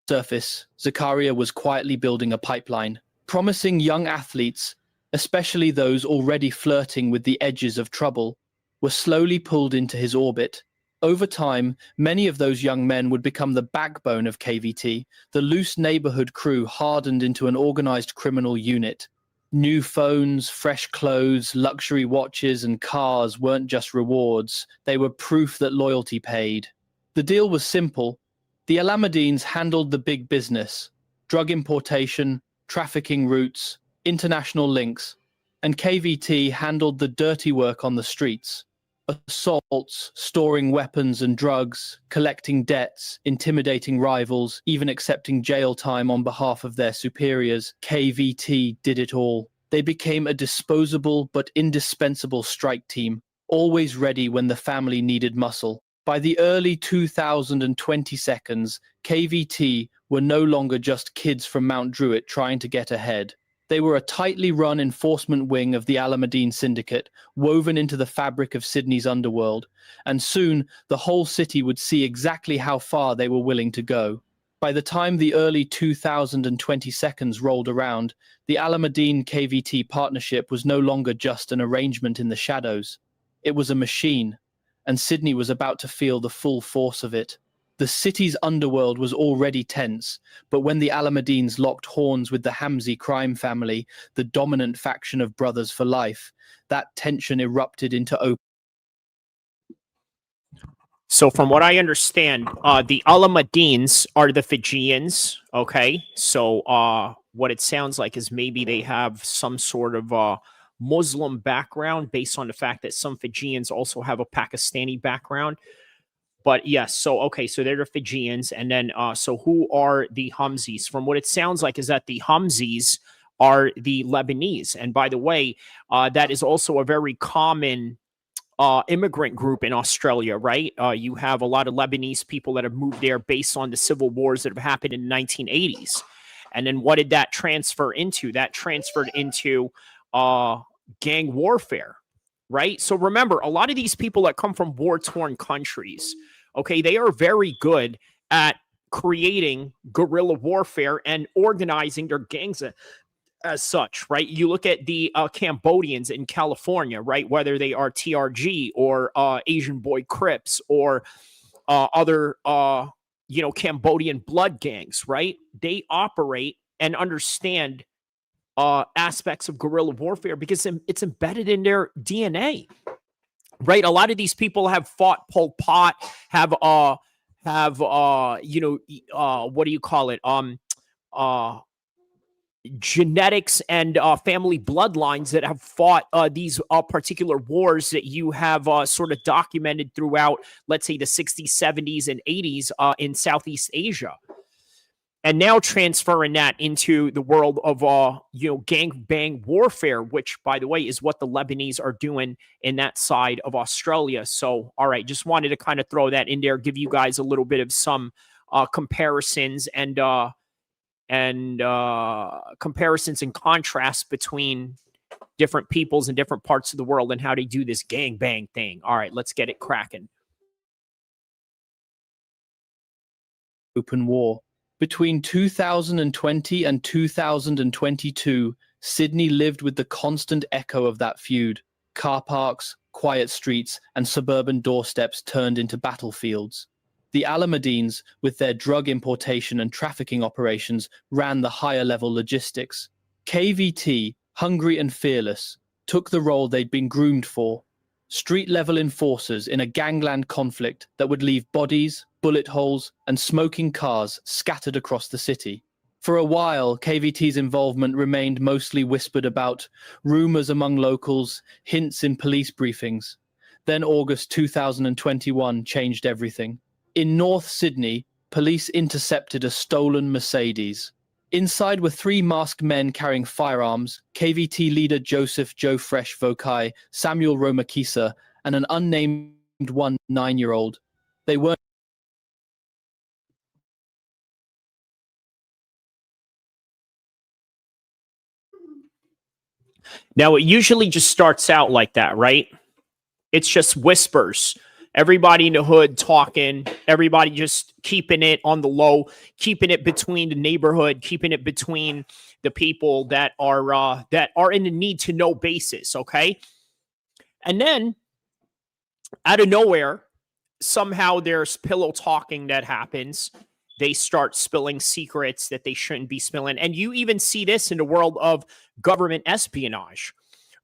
Surface, Zakaria was quietly building a pipeline, promising young athletes, especially those already flirting with the edges of trouble, were slowly pulled into his orbit. Over time, many of those young men would become the backbone of KVT. The loose neighborhood crew hardened into an organized criminal unit. New phones, fresh clothes, luxury watches, and cars weren't just rewards. They were proof that loyalty paid. The deal was simple. The Alameddines handled the big business: drug importation, trafficking routes, international links, and KVT handled the dirty work on the streets. Assaults, storing weapons and drugs, collecting debts, intimidating rivals, even accepting jail time on behalf of their superiors. KVT did it all. They became a disposable but indispensable strike team, always ready when the family needed muscle. By the early 2020s, KVT were no longer just kids from Mount Druitt trying to get ahead. They were a tightly run enforcement wing of the Alameddine syndicate, woven into the fabric of Sydney's underworld, and soon the whole city would see exactly how far they were willing to go. By the time the early 2020s rolled around, the Alameddine KVT partnership was no longer just an arrangement in the shadows. It was a machine, and Sydney was about to feel the full force of it. The city's underworld was already tense, but when the Alameddines locked horns with the Hamzi crime family, the dominant faction of Brothers for Life, that tension erupted into open. So from what I understand, the Alameddines are the Fijians, okay? So what it sounds like is maybe they have some sort of Muslim background based on the fact that some Fijians also have a Pakistani background. But yes, so okay, so they're the Fijians, and then so who are the Hamzis? From what it sounds like is that the Hamzis are the Lebanese, and by the way, that is also a very common immigrant group in Australia, right? You have a lot of Lebanese people that have moved there based on the civil wars that have happened in the 1980s, and then what did that transfer into? That transferred into gang warfare. Right? So remember, a lot of these people that come from war-torn countries, okay, they are very good at creating guerrilla warfare and organizing their gangs as such, right? You look at the Cambodians in California, right? Whether they are TRG or Asian Boy Crips or other, you know, Cambodian blood gangs, right? They operate and understand aspects of guerrilla warfare because it's embedded in their DNA, right? A lot of these people have fought Pol Pot, have you know, what do you call it? Genetics and family bloodlines that have fought these particular wars that you have sort of documented throughout, let's say, the 60s, 70s, and 80s in Southeast Asia. And now transferring that into the world of, you know, gangbang warfare, which, by the way, is what the Lebanese are doing in that side of Australia. So, all right, just wanted to kind of throw that in there, give you guys a little bit of some comparisons and comparisons and contrasts between different peoples in different parts of the world and how they do this gangbang thing. All right, let's get it cracking. open war. Between 2020 and 2022, Sydney lived with the constant echo of that feud. Car parks, quiet streets, and suburban doorsteps turned into battlefields. The Alameddines, with their drug importation and trafficking operations, ran the higher-level logistics. KVT, hungry and fearless, took the role they'd been groomed for. Street-level enforcers in a gangland conflict that would leave bodies, bullet holes, and smoking cars scattered across the city. For a while, KVT's involvement remained mostly whispered about, rumors among locals, hints in police briefings. Then August 2021 changed everything. In North Sydney, police intercepted a stolen Mercedes. Inside were 3 masked men carrying firearms, KVT leader Joseph Joe Fresh Vokai, Samuel Romakisa, and an unnamed 9-year-old. They weren't Now, it usually just starts out like that, right? It's just whispers. Everybody in the hood talking, everybody just keeping it on the low, keeping it between the neighborhood, keeping it between the people that are in the need to know basis, okay? And then out of nowhere, somehow there's pillow talking that happens. They start spilling secrets that they shouldn't be spilling. And you even see this in the world of government espionage,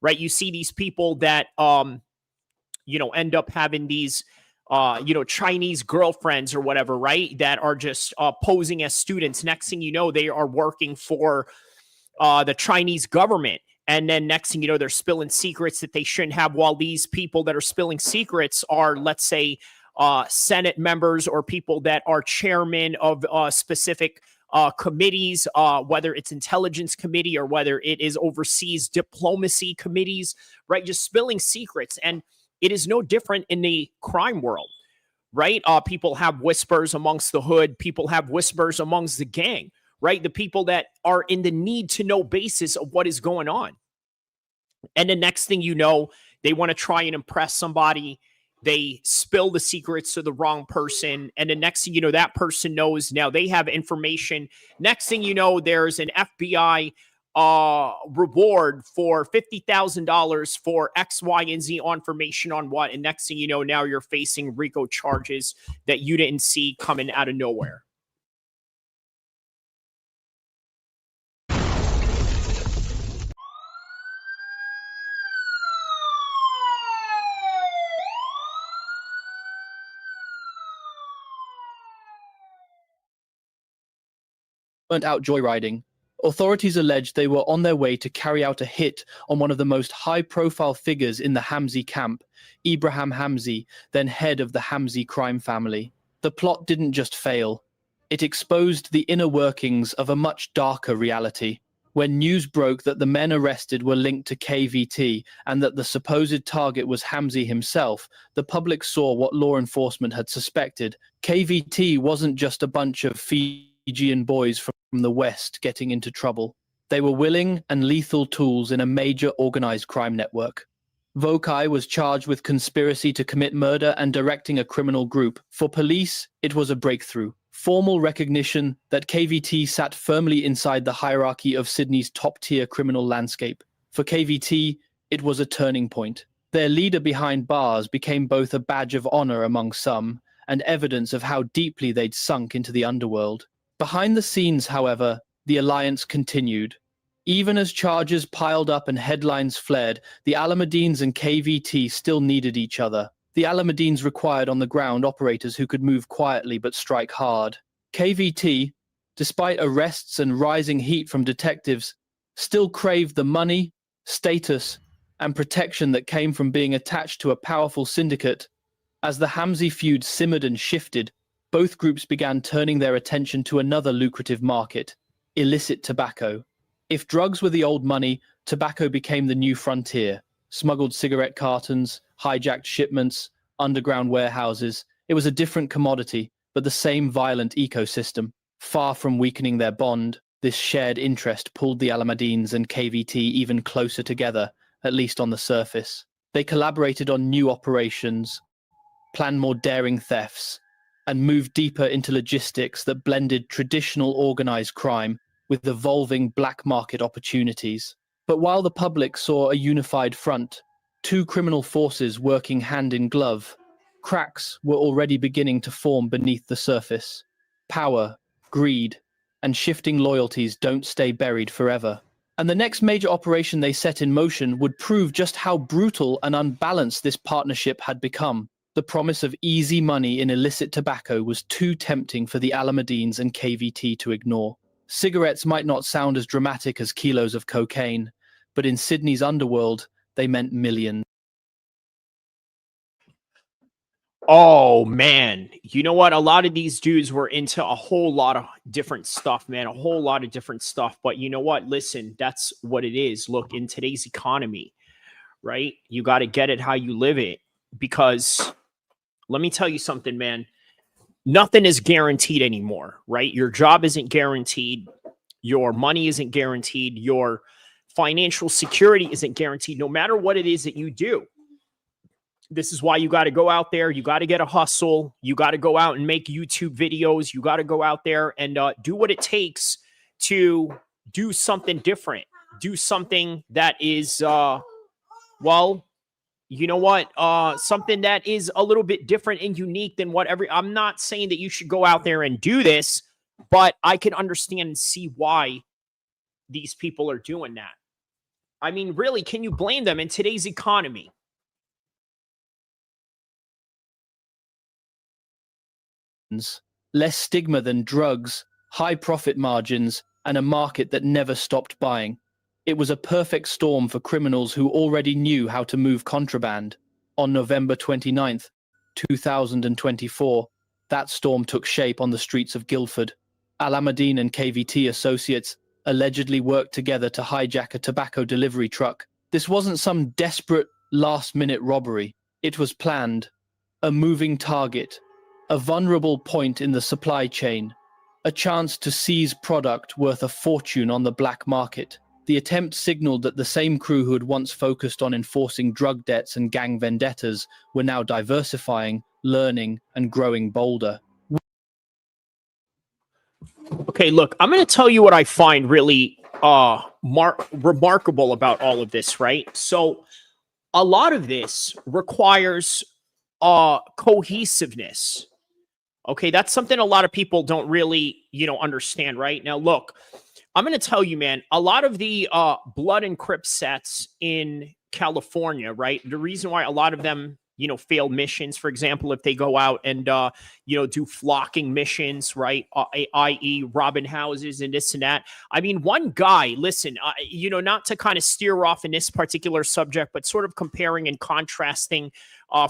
right? You see these people that, end up having these, Chinese girlfriends or whatever, right? That are just posing as students. Next thing you know, they are working for the Chinese government. And then next thing you know, they're spilling secrets that they shouldn't have, while these people that are spilling secrets are, let's say, Senate members or people that are chairmen of specific committees, whether it's intelligence committee or whether it is overseas diplomacy committees, right? Just spilling secrets. And it is no different in the crime world, right? People have whispers amongst the hood. People have whispers amongst the gang, right? The people that are in the need to know basis of what is going on. And the next thing you know, they want to try and impress somebody. They spill the secrets to the wrong person. And the next thing you know, that person knows now they have information. Next thing you know, there's an FBI reward for $50,000 for X, Y, and Z information on what. And next thing you know, now you're facing RICO charges that you didn't see coming out of nowhere. Weren't out joyriding. Authorities alleged they were on their way to carry out a hit on one of the most high-profile figures in the Hamzy camp, Ibrahim Hamzy, then head of the Hamzy crime family. The plot didn't just fail. It exposed the inner workings of a much darker reality. When news broke that the men arrested were linked to KVT and that the supposed target was Hamzy himself, the public saw what law enforcement had suspected. KVT wasn't just a bunch of Fijian boys from the West getting into trouble. They were willing and lethal tools in a major organized crime network. Vokai was charged with conspiracy to commit murder and directing a criminal group. For police, it was a breakthrough. Formal recognition that KVT sat firmly inside the hierarchy of Sydney's top-tier criminal landscape. For KVT, it was a turning point. Their leader behind bars became both a badge of honor among some and evidence of how deeply they'd sunk into the underworld. Behind the scenes, however, the alliance continued. Even as charges piled up and headlines flared, the Alameddines and KVT still needed each other. The Alameddines required on-the-ground operators who could move quietly but strike hard. KVT, despite arrests and rising heat from detectives, still craved the money, status, and protection that came from being attached to a powerful syndicate. As the Hamzy feud simmered and shifted, both groups began turning their attention to another lucrative market, illicit tobacco. If drugs were the old money, tobacco became the new frontier. Smuggled cigarette cartons, hijacked shipments, underground warehouses. It was a different commodity, but the same violent ecosystem. Far from weakening their bond, this shared interest pulled the Alameddines and KVT even closer together, at least on the surface. They collaborated on new operations, planned more daring thefts, and moved deeper into logistics that blended traditional organized crime with evolving black market opportunities. But while the public saw a unified front, two criminal forces working hand in glove, cracks were already beginning to form beneath the surface. Power, greed, and shifting loyalties don't stay buried forever. And the next major operation they set in motion would prove just how brutal and unbalanced this partnership had become. The promise of easy money in illicit tobacco was too tempting for the Alameddines and KVT to ignore. Cigarettes might not sound as dramatic as kilos of cocaine, but in Sydney's underworld, they meant millions. Oh man, you know what? A lot of these dudes were into a whole lot of different stuff, man. A whole lot of different stuff. But you know what? Listen, that's what it is. Look, in today's economy, right? You got to get it how you live it. Because let me tell you something, man. Nothing is guaranteed anymore, right? Your job isn't guaranteed. Your money isn't guaranteed. Your financial security isn't guaranteed, no matter what it is that you do. This is why you got to go out there. You got to get a hustle. You got to go out and make YouTube videos. You got to go out there and do what it takes to do something different. Do something that is, well, you know what? Something that is a little bit different and unique than what I'm not saying that you should go out there and do this, but I can understand and see why these people are doing that. I mean, really, can you blame them in today's economy? Less stigma than drugs, high profit margins, and a market that never stopped buying. It was a perfect storm for criminals who already knew how to move contraband. On November 29th, 2024, that storm took shape on the streets of Guildford. Alameddine and KVT associates allegedly worked together to hijack a tobacco delivery truck. This wasn't some desperate last-minute robbery. It was planned, a moving target, a vulnerable point in the supply chain, a chance to seize product worth a fortune on the black market. The attempt signaled that the same crew who had once focused on enforcing drug debts and gang vendettas were now diversifying, learning, and growing bolder. Okay, look, I'm going to tell you what I find really remarkable about all of this, right? So a lot of this requires cohesiveness. Okay, that's something a lot of people don't really, understand, right? Now, look, I'm going to tell you, man, a lot of the Blood and Crip sets in California, right? The reason why a lot of them, fail missions, for example, if they go out and, do flocking missions, right? I.e. robbing houses and this and that. I mean, one guy, listen, not to kind of steer off in this particular subject, but sort of comparing and contrasting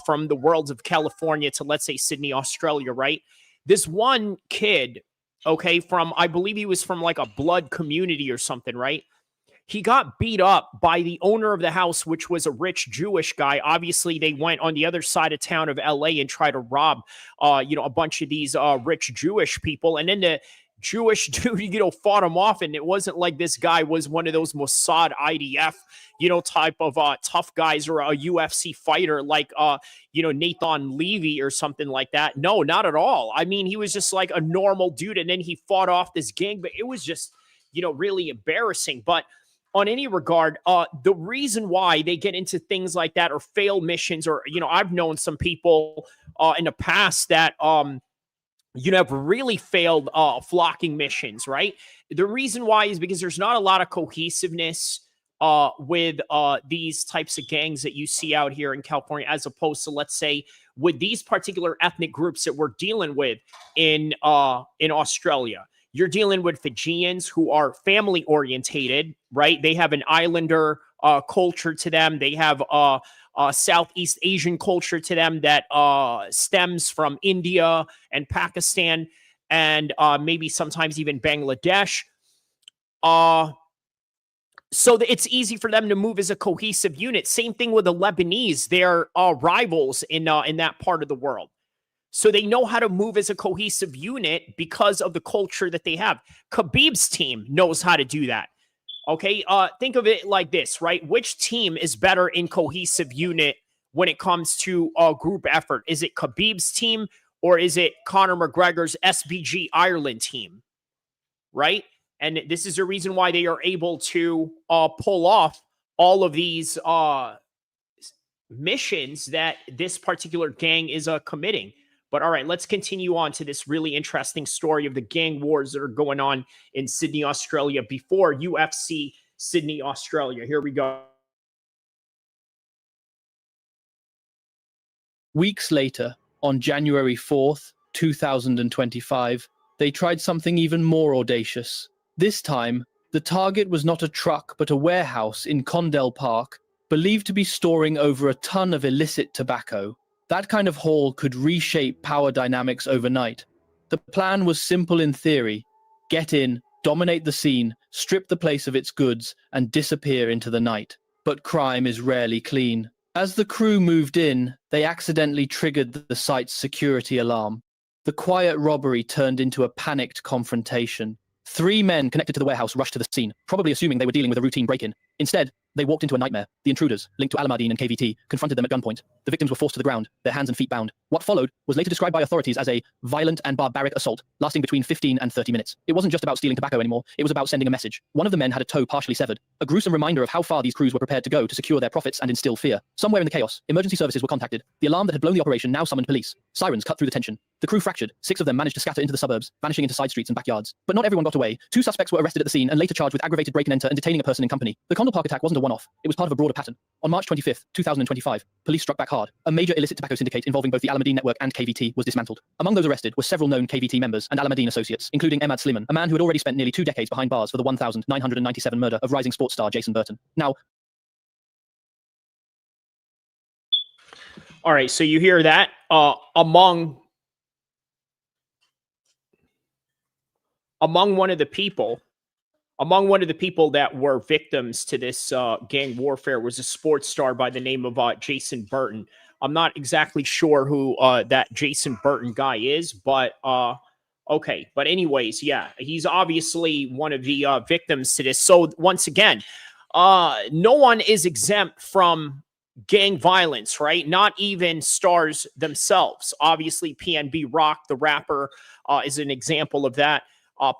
from the worlds of California to, let's say, Sydney, Australia, right? This one kid, okay, I believe he was from like a blood community or something, right? He got beat up by the owner of the house, which was a rich Jewish guy. Obviously, they went on the other side of town of LA and tried to rob, a bunch of these rich Jewish people. And then the Jewish dude, fought him off. And it wasn't like this guy was one of those Mossad IDF, type of tough guys or a UFC fighter like, Nathan Levy or something like that. No, not at all. I mean, he was just like a normal dude. And then he fought off this gang, but it was just, really embarrassing. But on any regard, the reason why they get into things like that or fail missions, or, I've known some people in the past that, have really failed flocking missions, right? The reason why is because there's not a lot of cohesiveness with these types of gangs that you see out here in California, as opposed to, let's say, with these particular ethnic groups that we're dealing with in Australia. You're dealing with Fijians who are family orientated, right? They have an islander culture to them. They have Southeast Asian culture to them that stems from India and Pakistan and maybe sometimes even Bangladesh. So it's easy for them to move as a cohesive unit. Same thing with the Lebanese. They're rivals in that part of the world. So they know how to move as a cohesive unit because of the culture that they have. Khabib's team knows how to do that. Okay, think of it like this, right? Which team is better in cohesive unit when it comes to group effort? Is it Khabib's team or is it Conor McGregor's SBG Ireland team, right? And this is the reason why they are able to pull off all of these missions that this particular gang is committing. But all right, let's continue on to this really interesting story of the gang wars that are going on in Sydney, Australia before UFC Sydney, Australia. Here we go. Weeks later, on January 4th, 2025, they tried something even more audacious. This time, the target was not a truck but a warehouse in Condell Park, believed to be storing over a ton of illicit tobacco. That kind of haul could reshape power dynamics overnight. The plan was simple in theory: get in, dominate the scene, strip the place of its goods, and disappear into the night. But crime is rarely clean. As the crew moved in, they accidentally triggered the site's security alarm. The quiet robbery turned into a panicked confrontation. 3 men connected to the warehouse rushed to the scene, probably assuming they were dealing with a routine break-in. Instead, they walked into a nightmare. The intruders, linked to Alameddine and KVT, confronted them at gunpoint. The victims were forced to the ground, their hands and feet bound. What followed was later described by authorities as a violent and barbaric assault, lasting between 15 and 30 minutes. It wasn't just about stealing tobacco anymore, it was about sending a message. One of the men had a toe partially severed, a gruesome reminder of how far these crews were prepared to go to secure their profits and instill fear. Somewhere in the chaos, emergency services were contacted. The alarm that had blown the operation now summoned police. Sirens cut through the tension. The crew fractured. 6 of them managed to scatter into the suburbs, vanishing into side streets and backyards. But not everyone got away. 2 suspects were arrested at the scene and later charged with aggravated break-and-enter and detaining a person in company. The Condell Park attack wasn't a one-off. It was part of a broader pattern. On March 25th, 2025, police struck back hard. A major illicit tobacco syndicate involving both the Alameddine network and KVT was dismantled. Among those arrested were several known KVT members and Alameddine associates, including Emad Sliman, a man who had already spent nearly 2 decades behind bars for the 1,997 murder of rising sports star Jason Burton. Now, all right, so you hear that among one of the people that were victims to this gang warfare was a sports star by the name of Jason Burton. I'm not exactly sure who that Jason Burton guy is, but okay. But anyways, yeah, he's obviously one of the victims to this. So once again, no one is exempt from gang violence, right? Not even stars themselves. Obviously, PNB Rock, the rapper, is an example of that.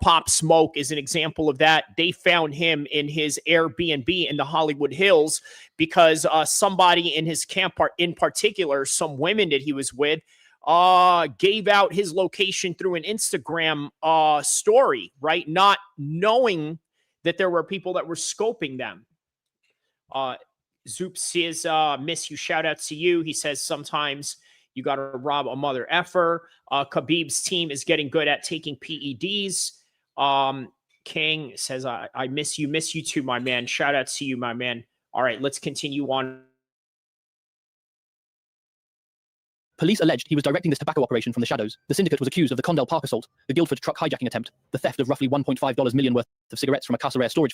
Pop Smoke is an example of that. They found him in his Airbnb in the Hollywood Hills because somebody in his camp, in particular, some women that he was with, gave out his location through an Instagram story, right? Not knowing that there were people that were scoping them. Zoop says, miss you, shout out to you. He says, sometimes you got to rob a mother effer. Khabib's team is getting good at taking PEDs. King says, I miss you too, my man. Shout out to you, my man. All right, let's continue on. police alleged he was directing this tobacco operation from the shadows. The syndicate was accused of the Condell Park assault, the Guildford truck hijacking attempt, the theft of roughly $1.5 million worth of cigarettes from a Casa Rare storage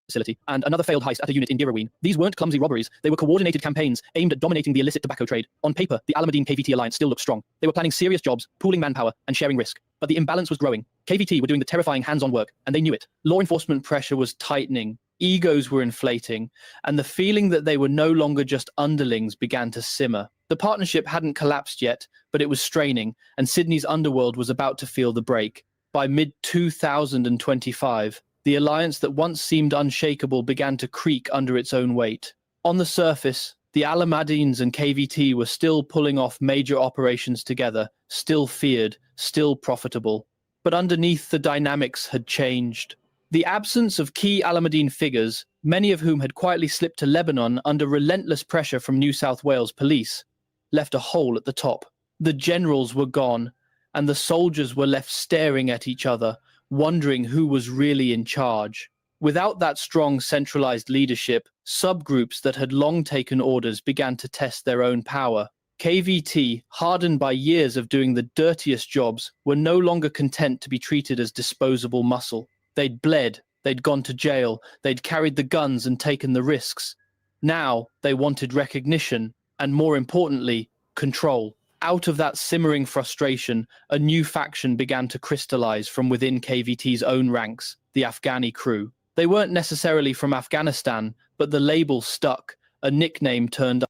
facility, and another failed heist at a unit in Girraween. These weren't clumsy robberies. They were coordinated campaigns aimed at dominating the illicit tobacco trade. On paper, the Alameddine KVT alliance still looked strong. They were planning serious jobs, pooling manpower, and sharing risk. But the imbalance was growing. KVT were doing the terrifying hands-on work, and they knew it. Law enforcement pressure was tightening. Egos were inflating, and the feeling that they were no longer just underlings began to simmer. The partnership hadn't collapsed yet, but it was straining, and Sydney's underworld was about to feel the break. By mid-2025, the alliance that once seemed unshakable began to creak under its own weight. On the surface, the Alameddines and KVT were still pulling off major operations together, still feared, still profitable. But underneath, the dynamics had changed. The absence of key Alameddine figures, many of whom had quietly slipped to Lebanon under relentless pressure from New South Wales police, left a hole at the top. The generals were gone, and the soldiers were left staring at each other, wondering who was really in charge. Without that strong centralized leadership, subgroups that had long taken orders began to test their own power. KVT, hardened by years of doing the dirtiest jobs, were no longer content to be treated as disposable muscle. They'd bled, they'd gone to jail, they'd carried the guns and taken the risks. Now they wanted recognition, and more importantly, control. Out of that simmering frustration, a new faction began to crystallize from within KVT's own ranks, the Afghani crew. They weren't necessarily from Afghanistan, but the label stuck, a nickname turned up.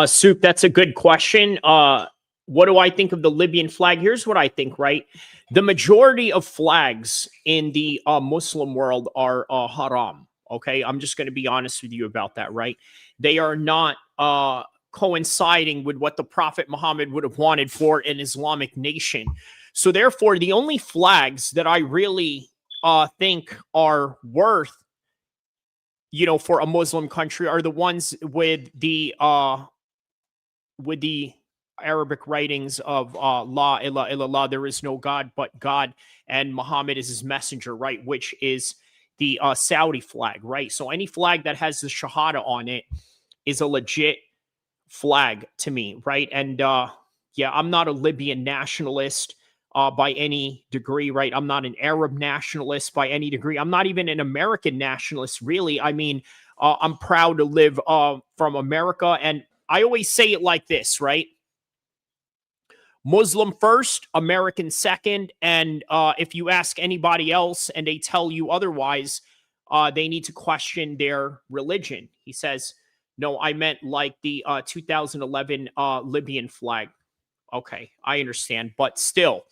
Soup, that's a good question. What do I think of the Libyan flag? Here's what I think, right? The majority of flags in the Muslim world are haram. Okay, I'm just going to be honest with you about that, right? They are not coinciding with what the Prophet Muhammad would have wanted for an Islamic nation. So therefore, the only flags that I really think are worth, for a Muslim country are the ones with the Arabic writings of La ilaha illallah, there is no God but God, and Muhammad is his messenger, right? Which is the Saudi flag, right? So any flag that has the Shahada on it is a legit flag to me, right? And yeah, I'm not a Libyan nationalist by any degree, right? I'm not an Arab nationalist by any degree. I'm not even an American nationalist, really. I mean, I'm proud to live from America, and I always say it like this, right? Muslim first, American second, and if you ask anybody else and they tell you otherwise, they need to question their religion. He says, no, I meant like the 2011 Libyan flag. Okay, I understand, but still,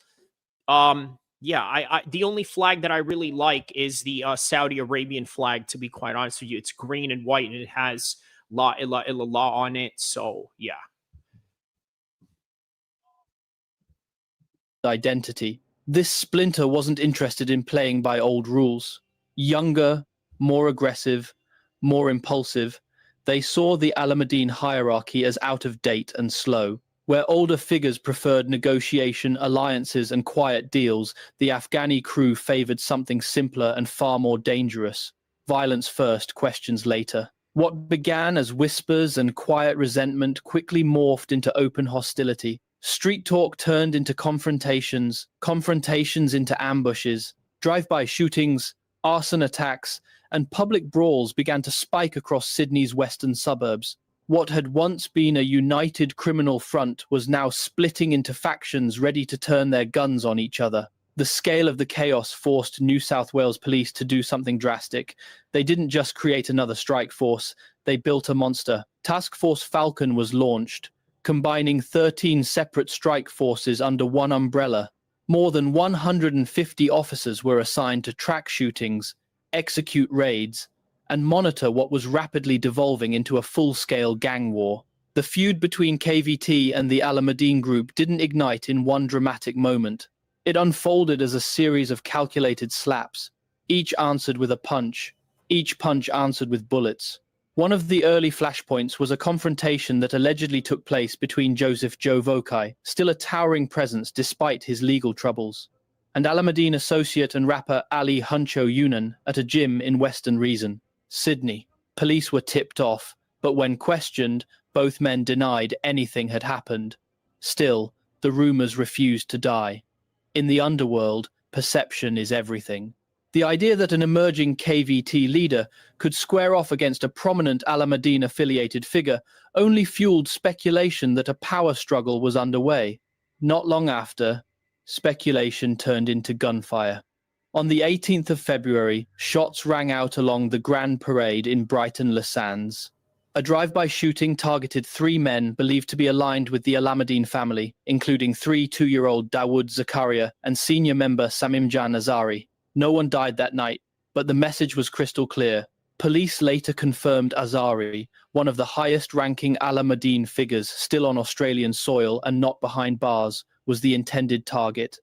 yeah, I the only flag that I really like is the Saudi Arabian flag, to be quite honest with you. It's green and white, and it has La ilaha illallah on it, so yeah. Identity. This splinter wasn't interested in playing by old rules. Younger, more aggressive, more impulsive, they saw the Alameddine hierarchy as out of date and slow. Where older figures preferred negotiation, alliances, and quiet deals, the Afghani crew favored something simpler and far more dangerous. Violence first, questions later. What began as whispers and quiet resentment quickly morphed into open hostility. Street talk turned into confrontations, confrontations into ambushes. Drive-by shootings, arson attacks, and public brawls began to spike across Sydney's western suburbs. What had once been a united criminal front was now splitting into factions ready to turn their guns on each other. The scale of the chaos forced New South Wales police to do something drastic. They didn't just create another strike force, they built a monster. Task Force Falcon was launched, combining 13 separate strike forces under one umbrella. More than 150 officers were assigned to track shootings, execute raids, and monitor what was rapidly devolving into a full-scale gang war. The feud between KVT and the Alameddine group didn't ignite in one dramatic moment. It unfolded as a series of calculated slaps, each answered with a punch, each punch answered with bullets. One of the early flashpoints was a confrontation that allegedly took place between Joseph Joe Vokai, still a towering presence despite his legal troubles, and Alameddine associate and rapper Ali Huncho Yunan at a gym in Western Reason, Sydney. Police were tipped off, but when questioned, both men denied anything had happened. Still, the rumors refused to die. In the underworld, perception is everything. The idea that an emerging KVT leader could square off against a prominent Alameddine-affiliated figure only fueled speculation that a power struggle was underway. Not long after, speculation turned into gunfire. On the 18th of February, shots rang out along the Grand Parade in Brighton-Les Sands. A drive-by shooting targeted 3 men believed to be aligned with the Alameddine family, including 3 two-year-old Dawood Zakaria and senior member Samimjan Azari. No one died that night, but the message was crystal clear. Police later confirmed Azari, one of the highest-ranking Alameddine figures still on Australian soil and not behind bars, was the intended target.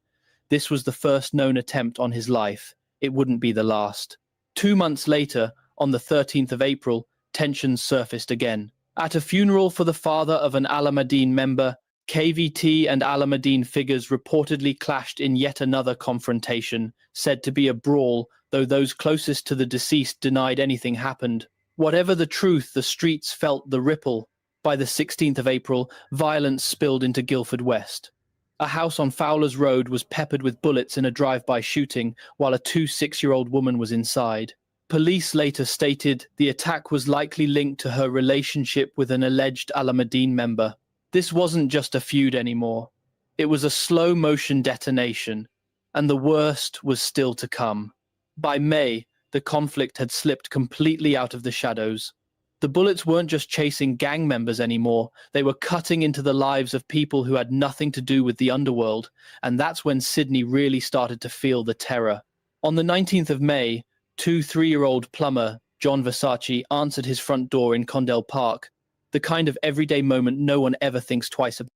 This was the first known attempt on his life. It wouldn't be the last. 2 months later, on the 13th of April, tensions surfaced again. At a funeral for the father of an Alameddine member, KVT and Alameddine figures reportedly clashed in yet another confrontation, said to be a brawl, though those closest to the deceased denied anything happened. Whatever the truth, the streets felt the ripple. By the 16th of April, violence spilled into Guildford West. A house on Fowler's Road was peppered with bullets in a drive-by shooting, while a 6-year-old woman was inside. Police later stated the attack was likely linked to her relationship with an alleged Alameddine member. This wasn't just a feud anymore. It was a slow-motion detonation, and the worst was still to come. By May, the conflict had slipped completely out of the shadows. The bullets weren't just chasing gang members anymore. They were cutting into the lives of people who had nothing to do with the underworld. And that's when Sydney really started to feel the terror. On the 19th of May, 3-year-old plumber John Versace answered his front door in Condell Park, the kind of everyday moment no one ever thinks twice about.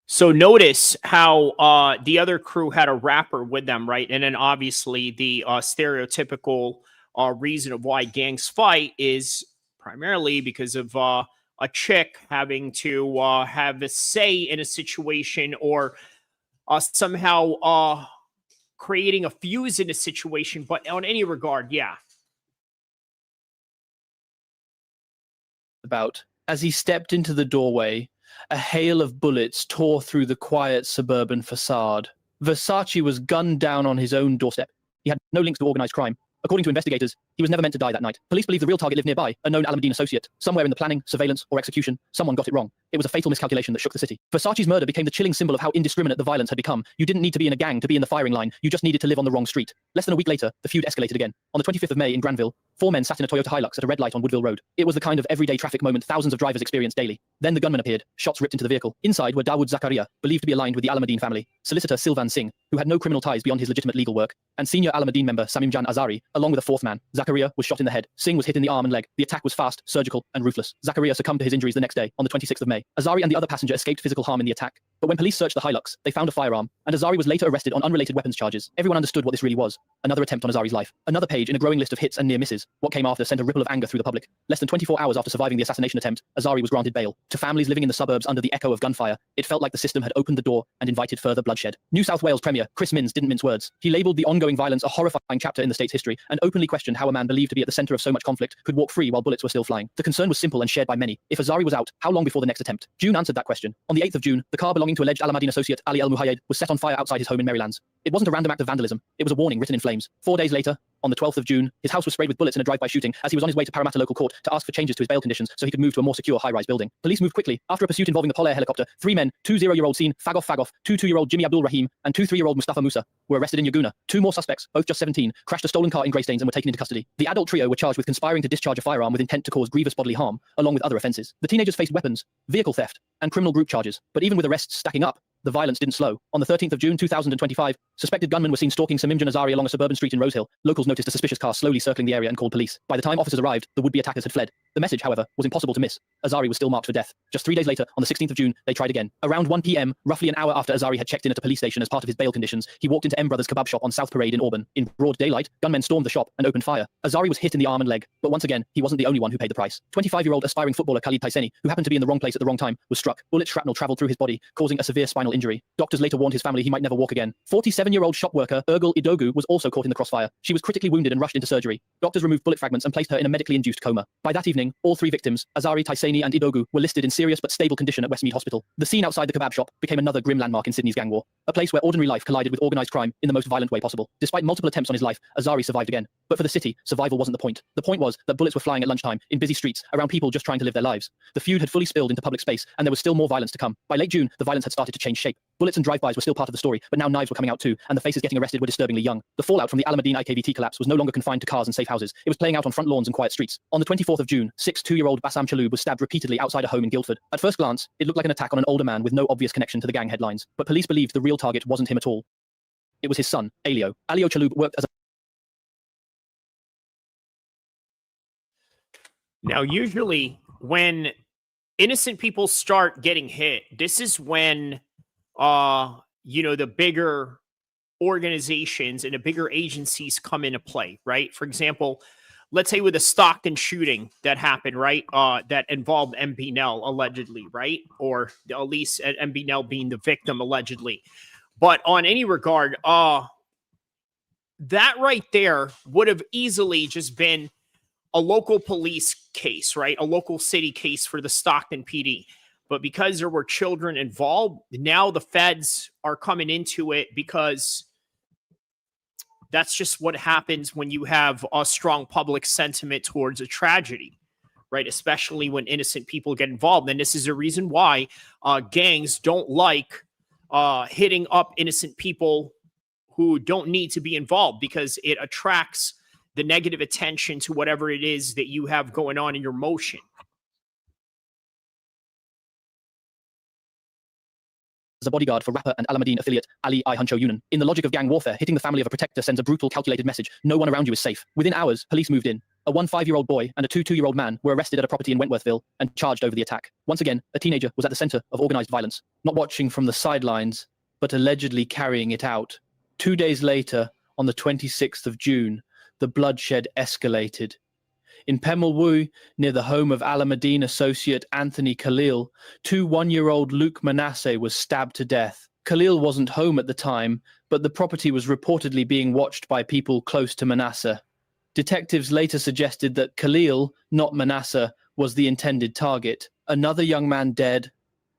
So notice how the other crew had a rapper with them, right? And then obviously the stereotypical reason of why gangs fight is primarily because of a chick having to have a say in a situation, or somehow creating a fuse in a situation. But on any regard, yeah. About as he stepped into the doorway, a hail of bullets tore through the quiet suburban facade. Versace was gunned down on his own doorstep. He had no links to organized crime. According to investigators, he was never meant to die that night. Police believe the real target lived nearby, a known Alameddine associate. Somewhere in the planning, surveillance, or execution, someone got it wrong. It was a fatal miscalculation that shook the city. Versace's murder became the chilling symbol of how indiscriminate the violence had become. You didn't need to be in a gang to be in the firing line. You just needed to live on the wrong street. Less than a week later, the feud escalated again. On the 25th of May in Granville, 4 men sat in a Toyota Hilux at a red light on Woodville Road. It was the kind of everyday traffic moment thousands of drivers experience daily. Then the gunman appeared. Shots ripped into the vehicle. Inside were Dawood Zakaria, believed to be aligned with the Alameddine family, solicitor Sylvan Singh, who had no criminal ties beyond his legitimate legal work, and senior Alameddine member Samimjan Azari, along with a fourth man. Zakaria was shot in the head. Singh was hit in the arm and leg. The attack was fast, surgical, and ruthless. Zakaria succumbed to his injuries the next day, on the 26th of May. Azari and the other passenger escaped physical harm in the attack. But when police searched the Hilux, they found a firearm, and Azari was later arrested on unrelated weapons charges. Everyone understood what this really was. Another attempt on Azari's life. Another page in a growing list of hits and near misses. What came after sent a ripple of anger through the public. Less than 24 hours after surviving the assassination attempt, Azari was granted bail. To families living in the suburbs under the echo of gunfire, it felt like the system had opened the door and invited further bloodshed. New South Wales Premier Chris Minns didn't mince words. He labelled the ongoing violence a horrifying chapter in the state's history, and openly questioned how a man believed to be at the centre of so much conflict could walk free while bullets were still flying. The concern was simple and shared by many. If Azari was out, how long before the next attempt? June answered that question. On the 8th of June, the car belonging to alleged Alameddine associate Ali El Muhayyed was set on fire outside his home in Marylands. It wasn't a random act of vandalism. It was a warning written in flames. 4 days later, on the 12th of June, his house was sprayed with bullets in a drive-by shooting as he was on his way to Parramatta local court to ask for changes to his bail conditions so he could move to a more secure high-rise building. Police moved quickly. After a pursuit involving the Polair helicopter, 3 men, 2-0-year-old Seen Fagoff, 2-2-year-old Jimmy Abdul Rahim, and 2-3-year-old Mustafa Musa, were arrested in Yaguna. 2 more suspects, both just 17, crashed a stolen car in Greystanes and were taken into custody. The adult trio were charged with conspiring to discharge a firearm with intent to cause grievous bodily harm, along with other offences. The teenagers faced weapons, vehicle theft, and criminal group charges. But even with arrests stacking up, the violence didn't slow. On the 13th of June 2025, suspected gunmen were seen stalking Samimjan Azari along a suburban street in Rosehill. Locals noticed a suspicious car slowly circling the area and called police. By the time officers arrived, the would-be attackers had fled. The message, however, was impossible to miss. Azari was still marked for death. Just 3 days later, on the 16th of June, they tried again. Around 1 p.m., roughly an hour after Azari had checked in at a police station as part of his bail conditions, he walked into M Brothers Kebab shop on South Parade in Auburn. In broad daylight, gunmen stormed the shop and opened fire. Azari was hit in the arm and leg, but once again, he wasn't the only one who paid the price. 25-year-old aspiring footballer Khalid Taiseni, who happened to be in the wrong place at the wrong time, was struck. Bullet shrapnel traveled through his body, causing a severe spinal injury. Doctors later warned his family he might never walk again. 47-year-old shop worker Ergul Idogu was also caught in the crossfire. She was critically wounded and rushed into surgery. Doctors removed bullet fragments and placed her in a medically induced coma. By that evening, all 3 victims, Azari, Taiseni, and Idogu, were listed in serious but stable condition at Westmead Hospital. The scene outside the kebab shop became another grim landmark in Sydney's gang war, a place where ordinary life collided with organised crime in the most violent way possible. Despite multiple attempts on his life, Azari survived again. But for the city, survival wasn't the point. The point was that bullets were flying at lunchtime, in busy streets, around people just trying to live their lives. The feud had fully spilled into public space, and there was still more violence to come. By late June, the violence had started to change shape. Bullets and drive-bys were still part of the story, but now knives were coming out too, and the faces getting arrested were disturbingly young. The fallout from the Alameddine IKVT collapse was no longer confined to cars and safe houses. It was playing out on front lawns and quiet streets. On the 24th of June, 2-year-old Bassam Chaloub was stabbed repeatedly outside a home in Guildford. At first glance, it looked like an attack on an older man with no obvious connection to the gang headlines, but police believed the real target wasn't him at all. It was his son, Elliot. Elliot Chaloub worked as a... Now, usually when innocent people start getting hit, this is when, the bigger organizations and the bigger agencies come into play, right? For example, let's say with a Stockton shooting that happened, right? That involved MB Nell allegedly, right? Or at least MB Nell being the victim allegedly. But on any regard, that right there would have easily just been a local police case, right? A local city case for the Stockton PD. But because there were children involved, now the feds are coming into it because that's just what happens when you have a strong public sentiment towards a tragedy, right? Especially when innocent people get involved. And this is a reason why gangs don't like hitting up innocent people who don't need to be involved because it attracts the negative attention to whatever it is that you have going on in your motion. As a bodyguard for rapper and Alameddine affiliate Ali I Huncho Yunan. In the logic of gang warfare, hitting the family of a protector sends a brutal, calculated message. No one around you is safe. Within hours, police moved in. A 5-year-old boy and a 2-year-old man were arrested at a property in Wentworthville and charged over the attack. Once again, a teenager was at the center of organized violence, not watching from the sidelines, but allegedly carrying it out. 2 days later, on the 26th of June, the bloodshed escalated. In Pemulwuy, near the home of Alameddine associate Anthony Khalil, 1-year-old Luke Manasseh was stabbed to death. Khalil wasn't home at the time, but the property was reportedly being watched by people close to Manasseh. Detectives later suggested that Khalil, not Manasseh, was the intended target. Another young man dead,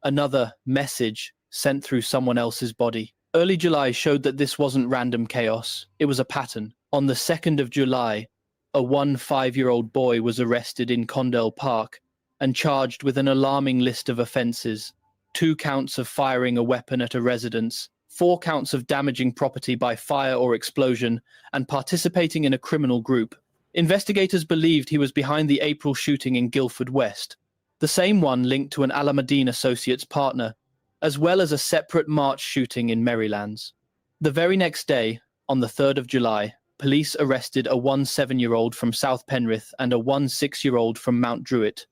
another message sent through someone else's body. Early July showed that this wasn't random chaos. It was a pattern. On the 2nd of July, a 5-year-old boy was arrested in Condell Park and charged with an alarming list of offences. 2 counts of firing a weapon at a residence, 4 counts of damaging property by fire or explosion, and participating in a criminal group. Investigators believed he was behind the April shooting in Guildford West, the same one linked to an Alameddine associate's partner, as well as a separate March shooting in Marylands. The very next day, on the 3rd of July, police arrested a 7-year-old from South Penrith and a 6-year-old from Mount Druitt.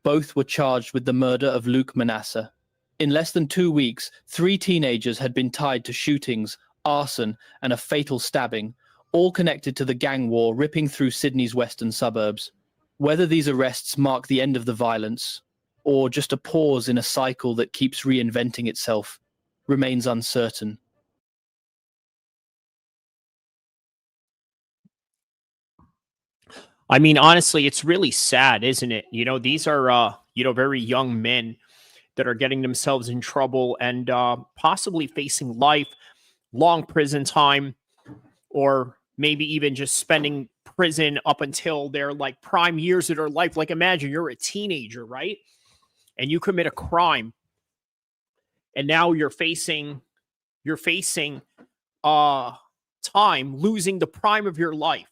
Both were charged with the murder of Luke Manasseh. In less than 2 weeks, 3 teenagers had been tied to shootings, arson, and a fatal stabbing, all connected to the gang war ripping through Sydney's western suburbs. Whether these arrests mark the end of the violence, or just a pause in a cycle that keeps reinventing itself, remains uncertain. I mean, honestly, it's really sad, isn't it? You know, these are, very young men that are getting themselves in trouble and possibly facing life, long prison time, or maybe even just spending prison up until their like prime years of their life. Like imagine you're a teenager, right? And you commit a crime and now you're facing time losing the prime of your life.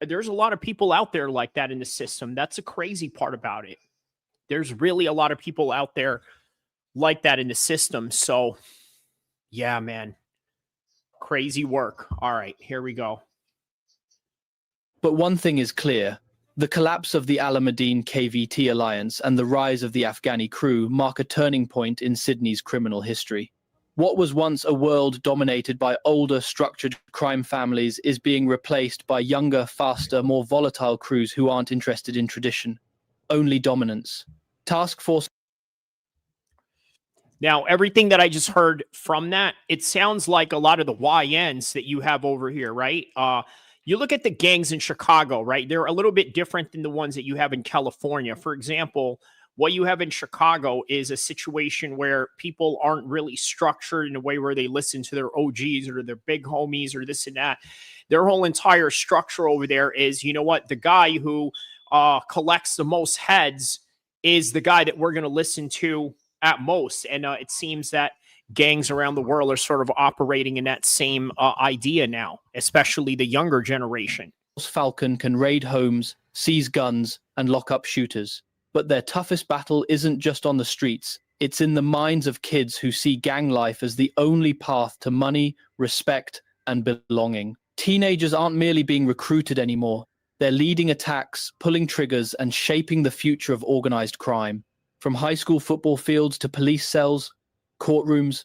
There's a lot of people out there like that in the system. That's the crazy part about it. There's really a lot of people out there like that in the system. So, yeah, man. Crazy work. All right, here we go. But one thing is clear. The collapse of the Alameddine KVT alliance and the rise of the Afghani crew mark a turning point in Sydney's criminal history. What was once a world dominated by older, structured crime families is being replaced by younger, faster, more volatile crews who aren't interested in tradition, only dominance. Task Force. Now, everything that I just heard from that, it sounds like a lot of the YNs that you have over here, right? You look at the gangs in Chicago, right? They're a little bit different than the ones that you have in California. For example, what you have in Chicago is a situation where people aren't really structured in a way where they listen to their OGs or their big homies or this and that. Their whole entire structure over there is, you know what, the guy who collects the most heads is the guy that we're going to listen to at most. And it seems that gangs around the world are sort of operating in that same idea now, especially the younger generation. Falcon can raid homes, seize guns, and lock up shooters. But their toughest battle isn't just on the streets. It's in the minds of kids who see gang life as the only path to money, respect, and belonging. Teenagers aren't merely being recruited anymore. They're leading attacks, pulling triggers, and shaping the future of organized crime. From high school football fields to police cells, courtrooms,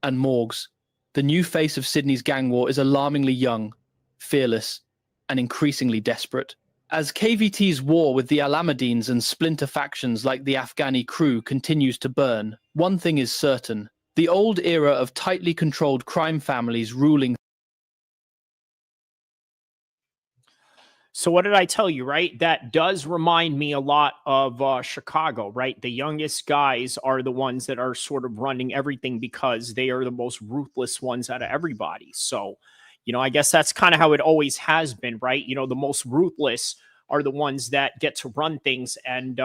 and morgues, the new face of Sydney's gang war is alarmingly young, fearless, and increasingly desperate. As KVT's war with the Alameddines and splinter factions like the Afghani crew continues to burn, one thing is certain: the old era of tightly controlled crime families ruling. So what did I tell you, right? That does remind me a lot of Chicago, right? The youngest guys are the ones that are sort of running everything because they are the most ruthless ones out of everybody. So, I guess that's kind of how it always has been, right? The most ruthless are the ones that get to run things. And,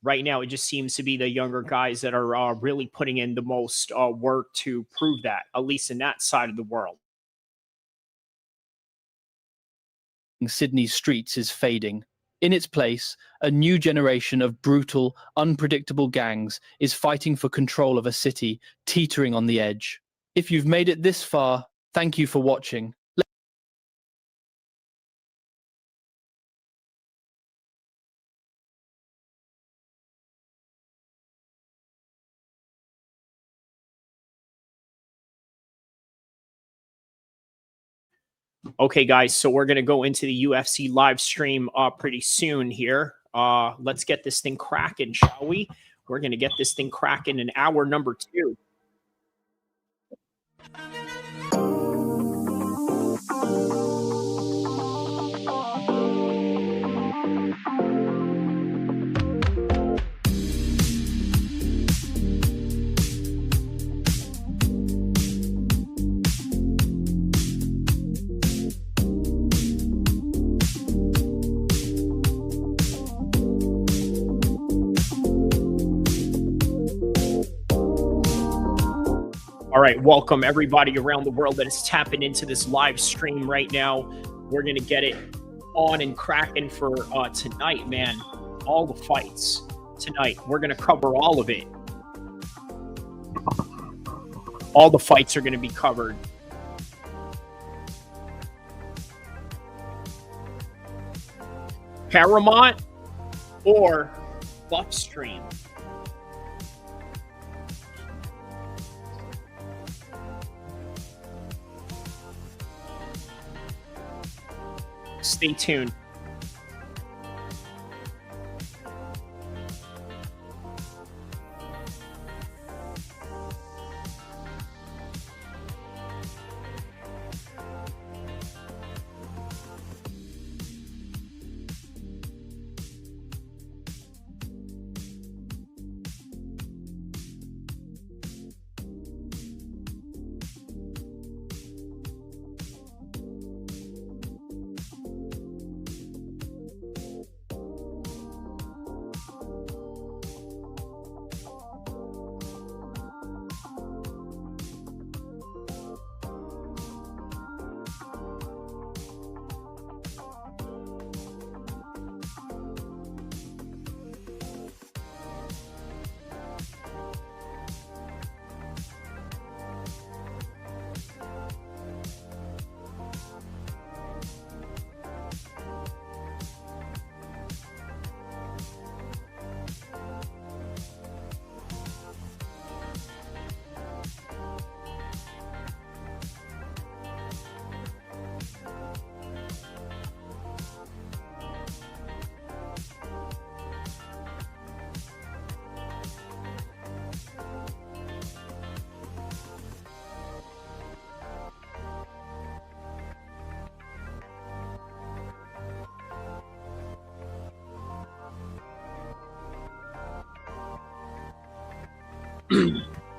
right now, it just seems to be the younger guys that are really putting in the most work to prove that, at least in that side of the world. Sydney's streets is fading. In its place, a new generation of brutal, unpredictable gangs is fighting for control of a city teetering on the edge. If you've made it this far, thank you for watching. Okay, guys, so we're going to go into the UFC live stream pretty soon here. Let's get this thing cracking, shall we? We're going to get this thing cracking in hour number 2. All right, welcome everybody around the world that is tapping into this live stream right now. We're going to get it on and cracking for tonight, man. All the fights tonight. We're going to cover all of it. All the fights are going to be covered. Paramount or Buffstream? Stay tuned.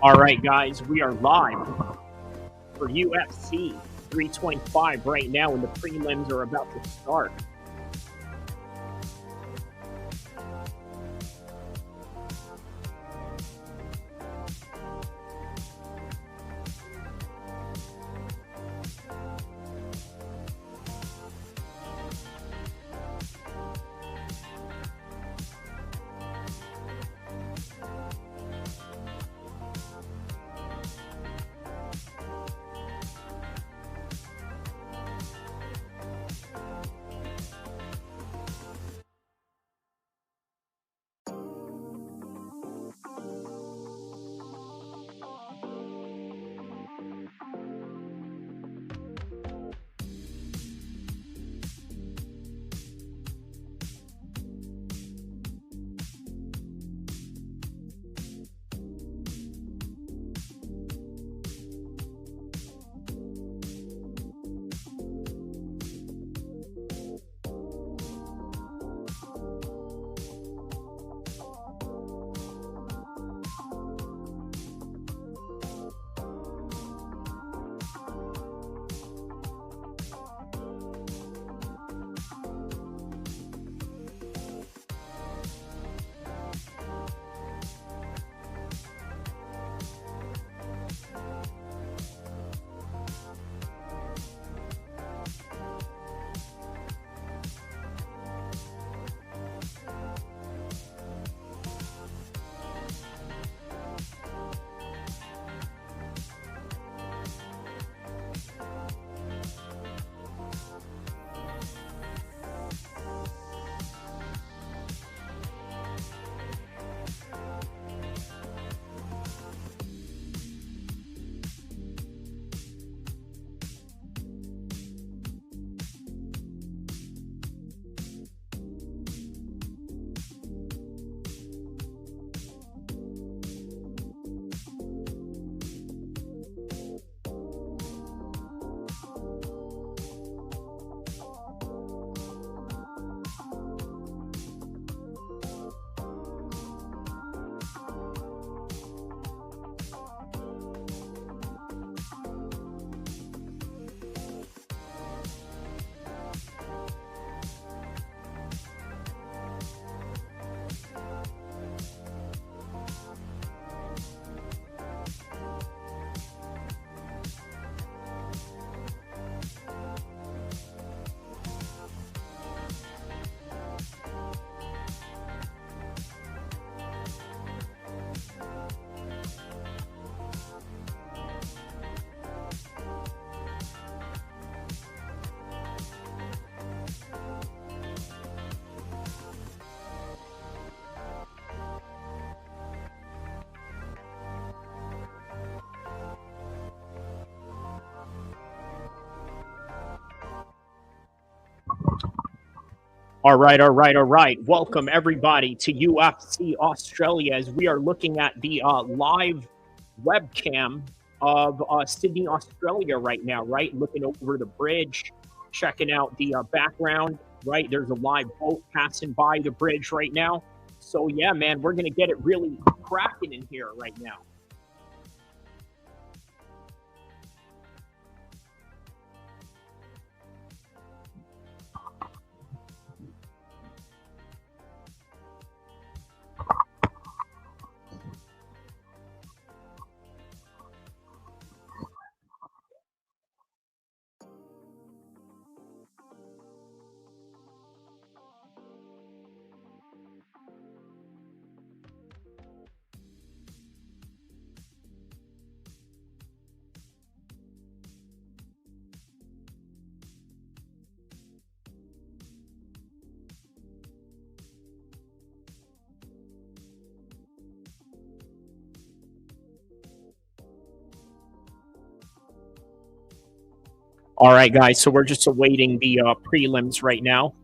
All right, guys, we are live for UFC 325 right now, and the prelims are about to start. All right. Welcome everybody to UFC Australia as we are looking at the live webcam of Sydney, Australia right now, right? Looking over the bridge, checking out the background, right? There's a live boat passing by the bridge right now. So yeah, man, we're going to get it really cracking in here right now. All right, guys, so we're just awaiting the prelims right now.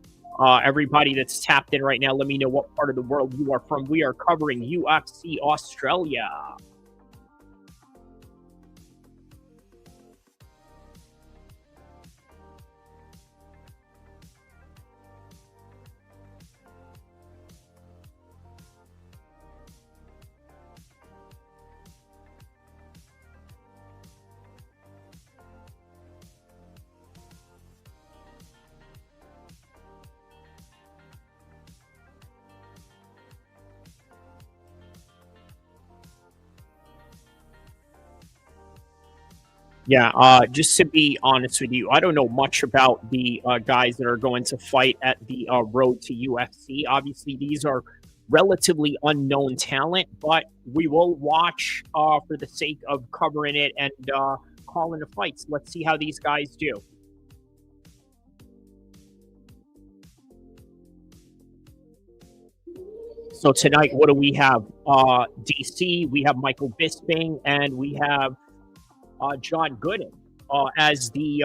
Everybody that's tapped in right now, let me know what part of the world you are from. We are covering UFC Australia. Yeah, just to be honest with you, I don't know much about the guys that are going to fight at the road to UFC. Obviously, these are relatively unknown talent, but we will watch for the sake of covering it and calling the fights. Let's see how these guys do. So tonight, what do we have? DC, we have Michael Bisping, and we have John Gooden as the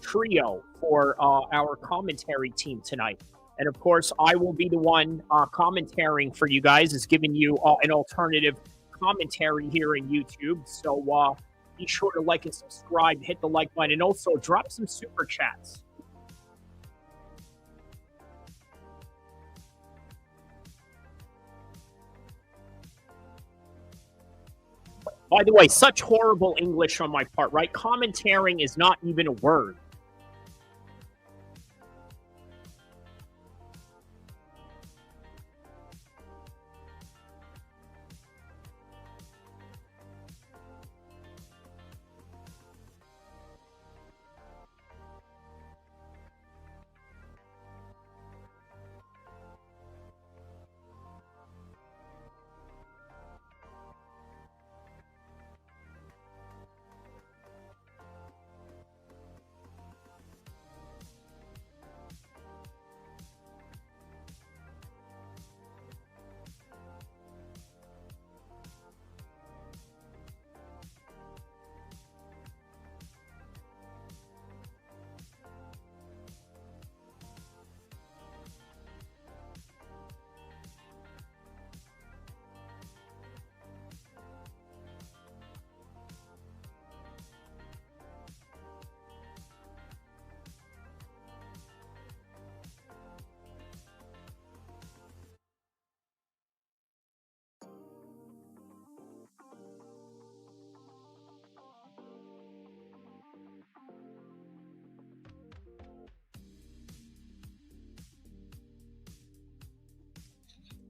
trio for our commentary team tonight. And of course, I will be the one commentating for you guys, is giving you an alternative commentary here in YouTube. So be sure to like and subscribe, hit the like button, and also drop some super chats. By the way, such horrible English on my part, right? Commentating is not even a word.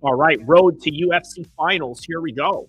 All right, road to UFC Finals. Here we go.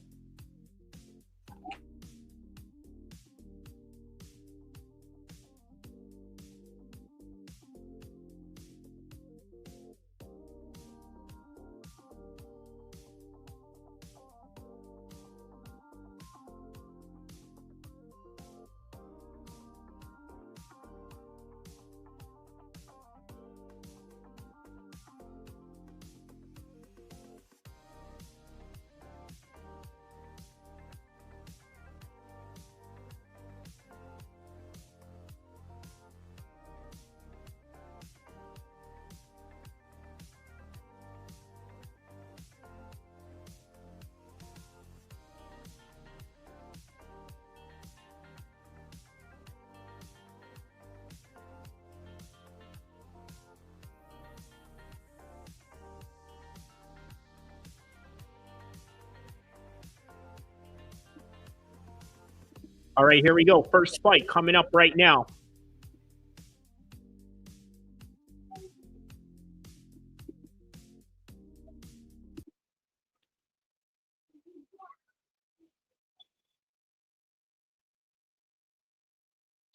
All right, here we go. First fight coming up right now.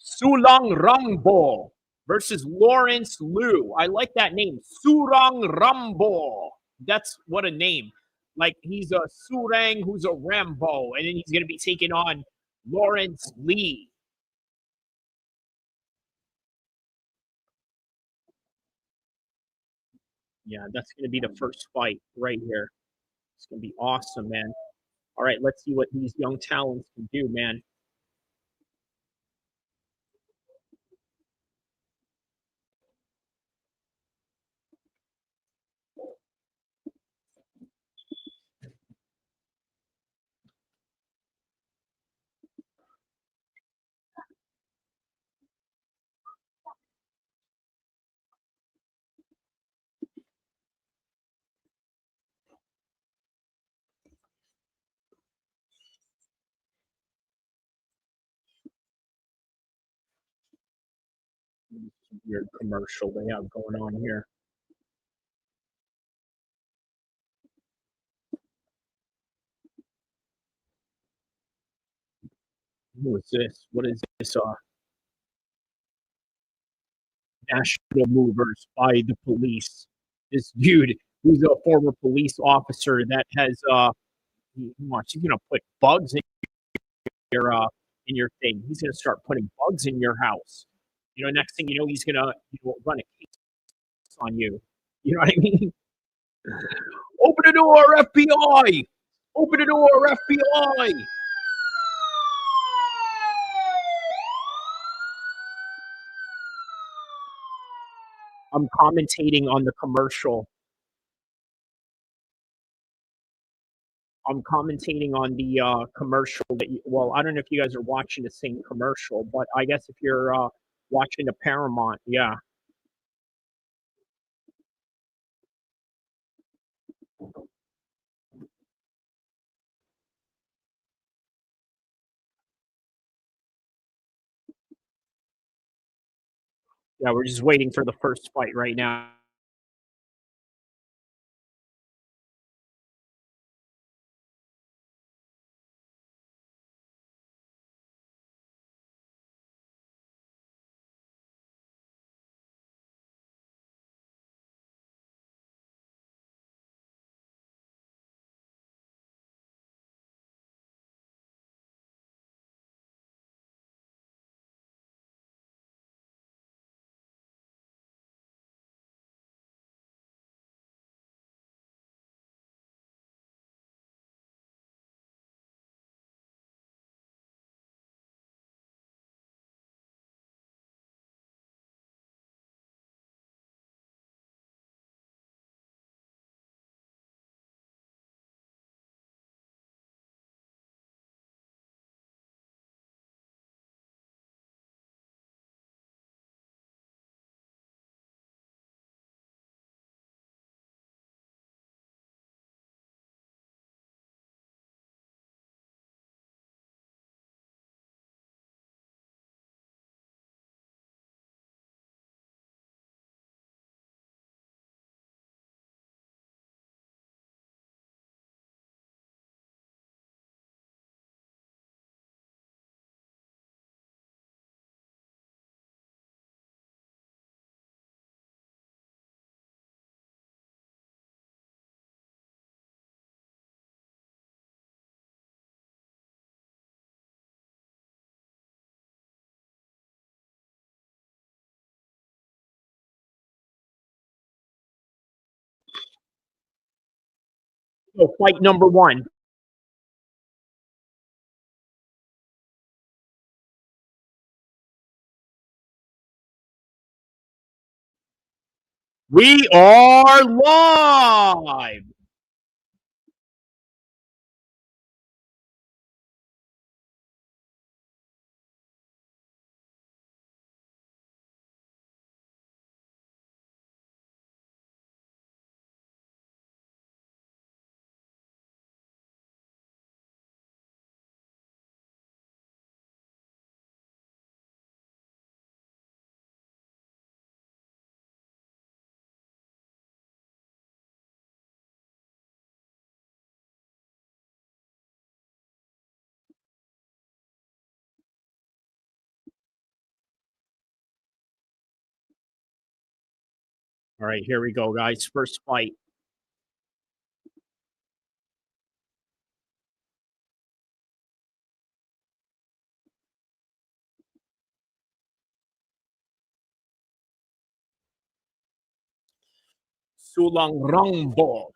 Sulang Rambo versus Lawrence Liu. I like that name. Surang Rambo. That's what a name. Like he's a Surang who's a Rambo, and then he's going to be taking on Lawrence Lee. Yeah, that's going to be the first fight right here. It's going to be awesome, man. All right, let's see what these young talents can do, man. Weird commercial they have going on here. Who is this? What is this? National movers by the police. This dude, who's a former police officer that has he's gonna put bugs in your thing. He's gonna start putting bugs in your house. You know, next thing you know, he's gonna run a case on you. You know what I mean? Open the door, FBI! Open the door, FBI! I'm commentating on the commercial. I'm commentating on the commercial that well, I don't know if you guys are watching the same commercial, but I guess if you're watching the Paramount, yeah. Yeah, we're just waiting for the first fight right now. So fight number one. We are live. All right, here we go, guys. First fight. Sulangrongbo.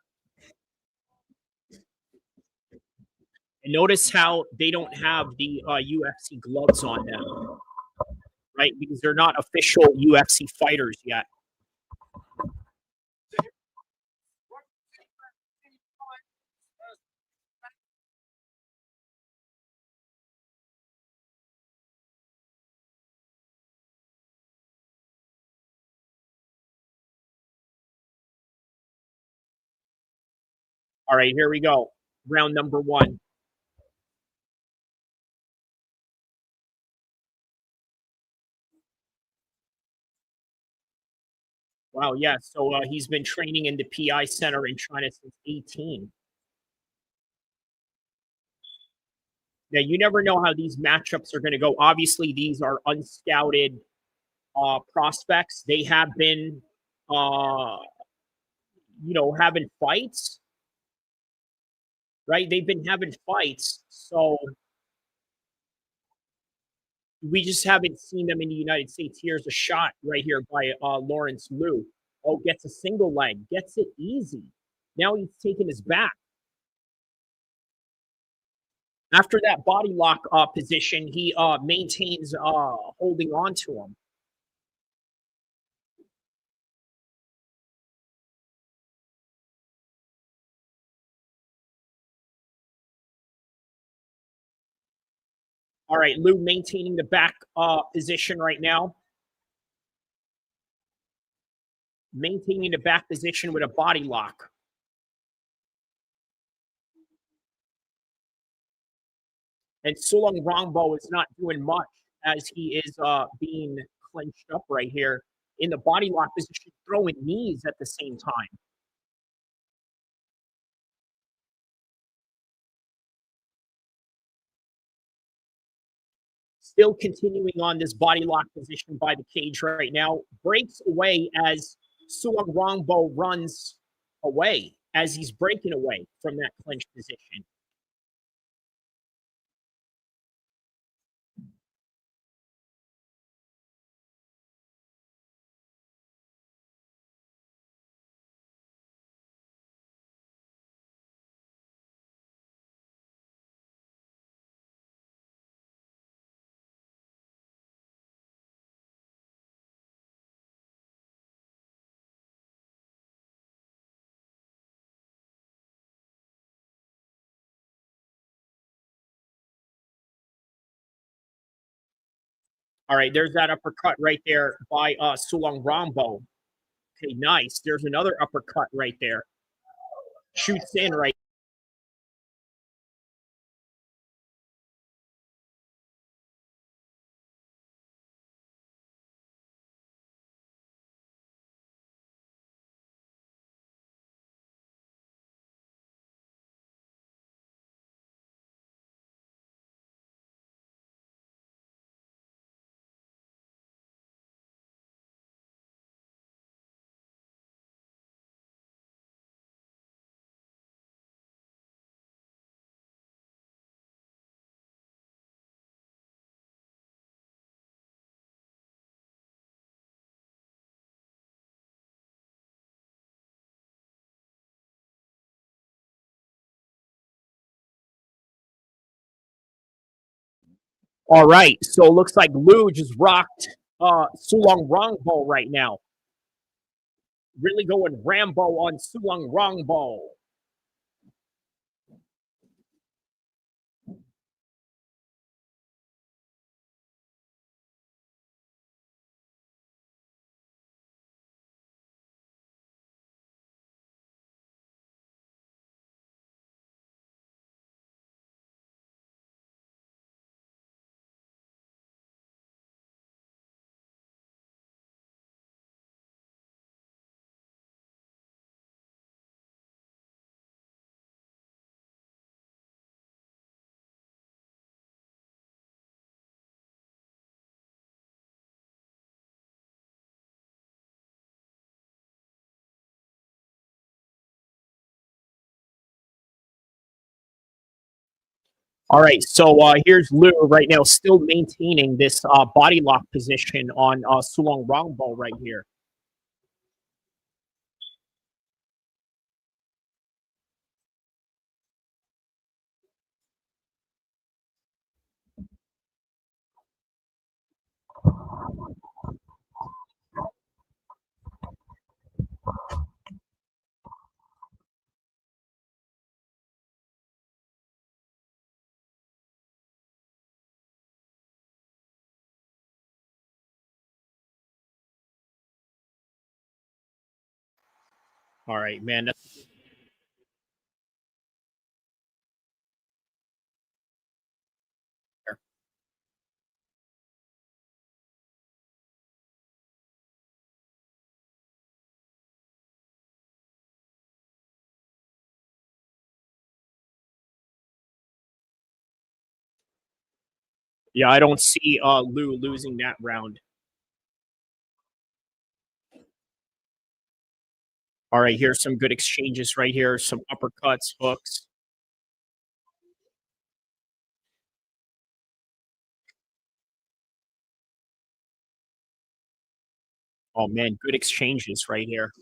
And notice how they don't have the UFC gloves on now, right? Because they're not official UFC fighters yet. All right, here we go. Round number 1. Wow, yeah. So he's been training in the PI Center in China since 18. Now, you never know how these matchups are going to go. Obviously, these are unscouted prospects. They have been, having fights, right? They've been having fights. So we just haven't seen them in the United States. Here's a shot right here by Lawrence Liu. Oh, gets a single leg. Gets it easy. Now he's taking his back. After that body lock position, he maintains holding on to him. All right, Liu maintaining the back position right now. Maintaining the back position with a body lock. And Sulangrongbo is not doing much as he is being clenched up right here in the body lock position, throwing knees at the same time. Still continuing on this body lock position by the cage right now. Breaks away as Sulangrongbo runs away as he's breaking away from that clenched position. All right, there's that uppercut right there by Sulangrongbo. Okay, nice. There's another uppercut right there. Shoots in right. All right, so it looks like Liu just rocked Sulangrongbo right now. Really going Rambo on Sulangrongbo. All right, so here's Lou right now, still maintaining this body lock position on Sulong Rongbo right here. All right, man. Yeah, I don't see Lou losing that round. All right, here's some good exchanges right here. Some uppercuts, hooks. Oh, man, good exchanges right here.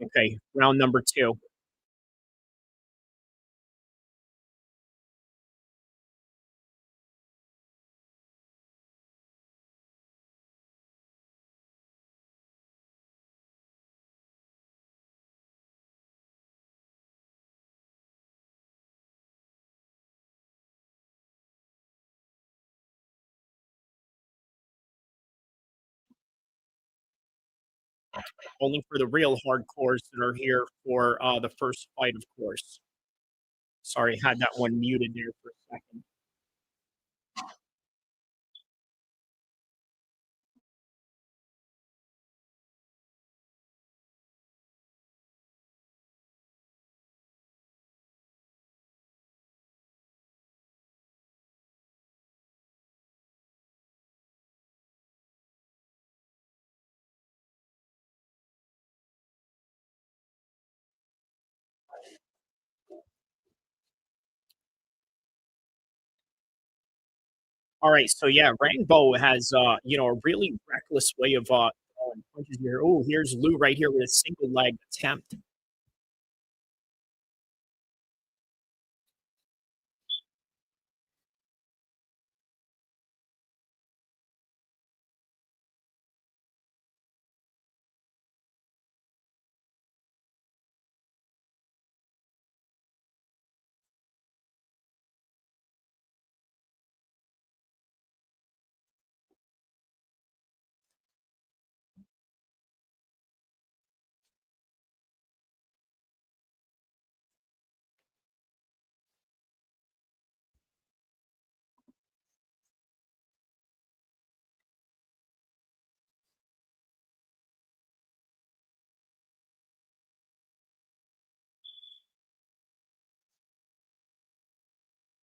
Okay, round number 2. Only for the real hardcores that are here for the first fight, of course. Sorry, had that one muted there for a second. All right, so yeah, Rainbow has a really reckless way of throwing punches here. Oh, here's Lou right here with a single leg attempt.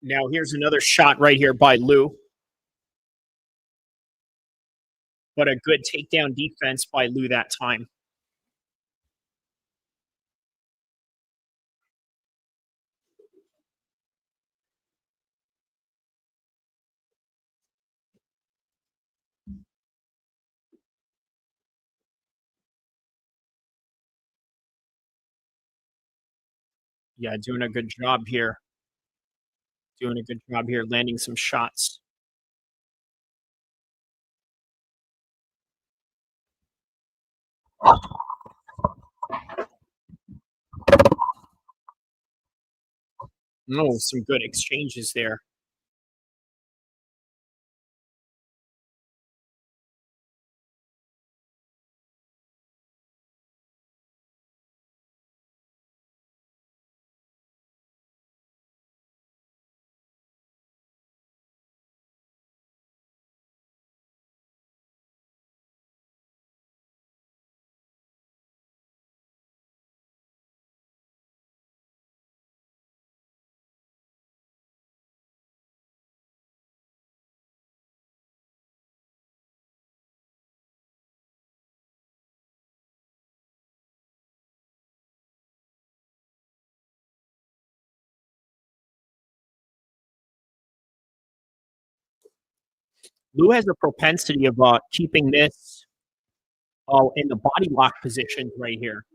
Now here's another shot right here by Lou. But a good takedown defense by Lou that time. Yeah, doing a good job here. Doing a good job here, landing some shots. Oh, some good exchanges there. Lou has a propensity of keeping this in the body lock positions right here.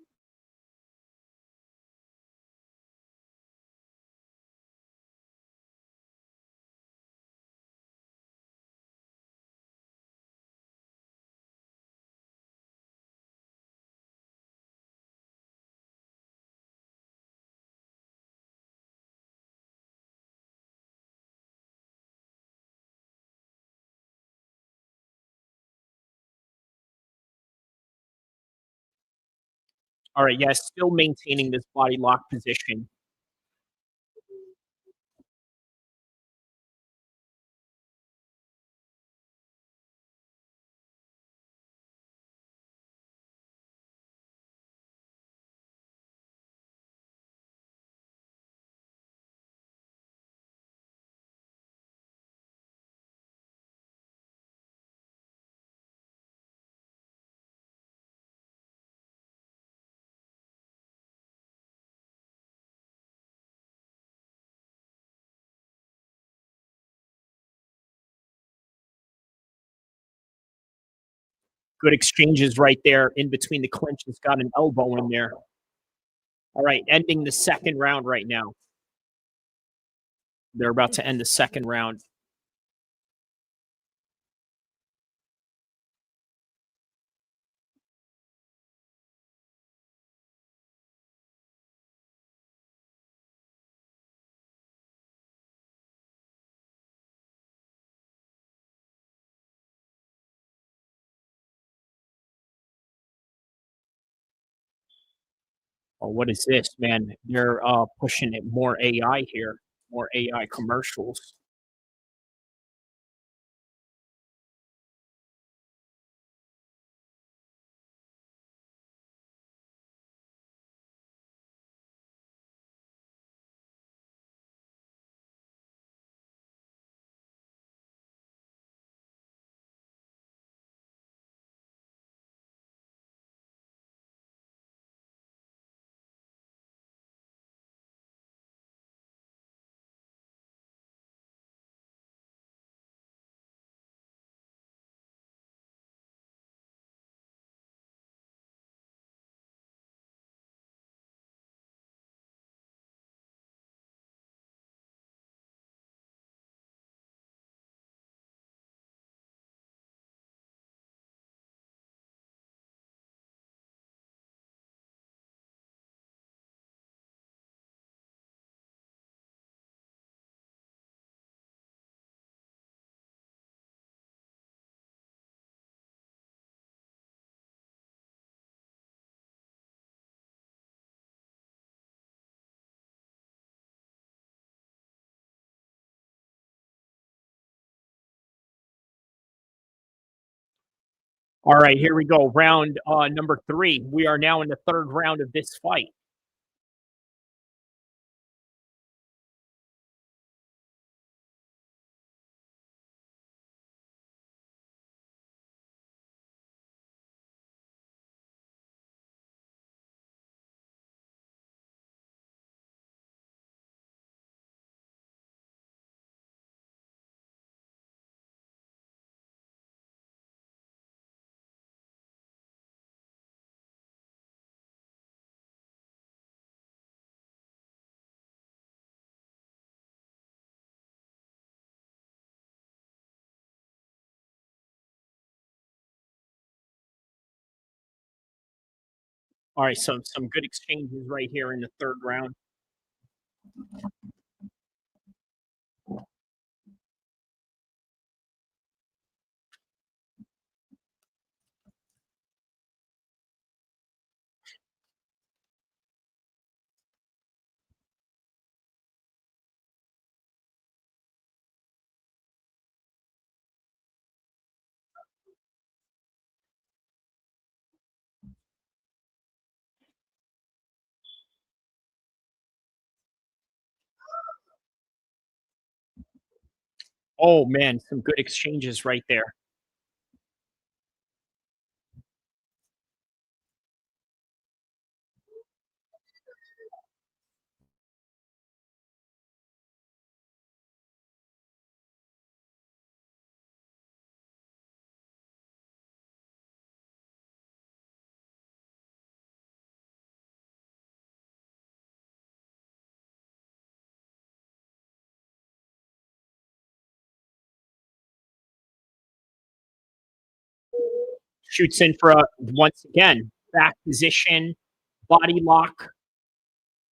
All right, yeah, still maintaining this body lock position. Good exchanges right there in between the clinches. Got an elbow in there. All right, ending the second round right now. They're about to end the second round. Oh, what is this, man? They're pushing it more AI here, more AI commercials. All right, here we go. Round number 3. We are now in the third round of this fight. All right, so some good exchanges right here in the third round. Oh man, some good exchanges right there. Shoots in for a, once again, back position, body lock,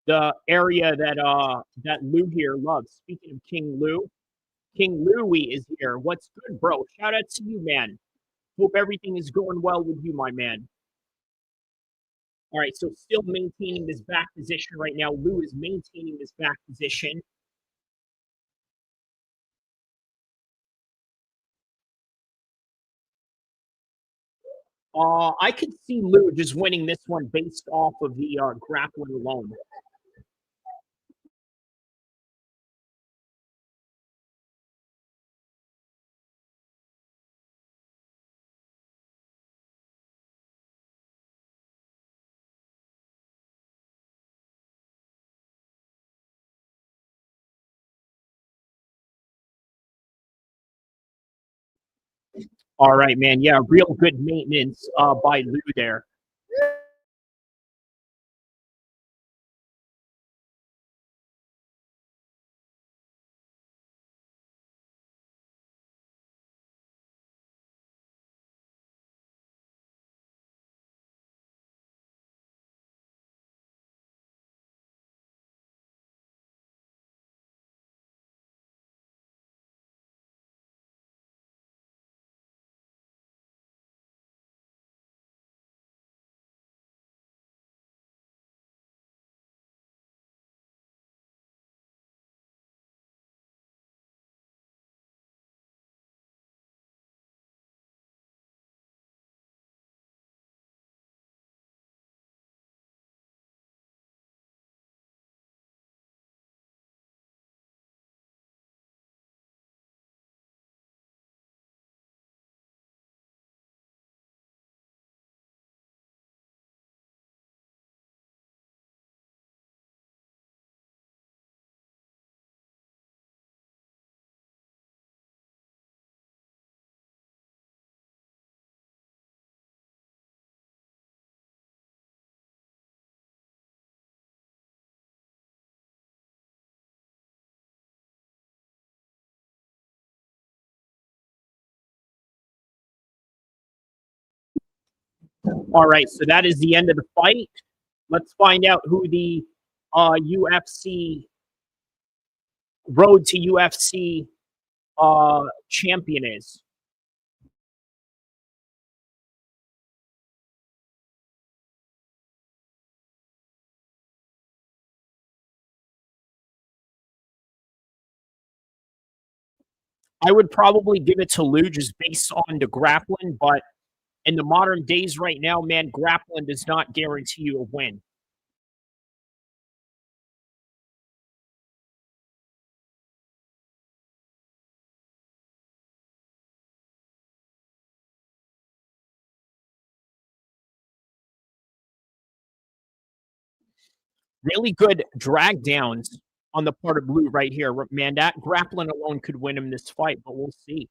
the area that Lou here loves. Speaking of King Louie is here. What's good, bro? Shout out to you, man. Hope everything is going well with you, my man. All right, so still maintaining this back position right now. Lou is maintaining this back position. I could see Lou just winning this one based off of the grappling alone. All right, man. Yeah, real good maintenance by Lou there. All right, so that is the end of the fight. Let's find out who the UFC road to UFC champion is. I would probably give it to Lou just based on the grappling, but in the modern days right now, man, grappling does not guarantee you a win. Really good drag downs on the part of Blue right here. Man, that grappling alone could win him this fight, but we'll see.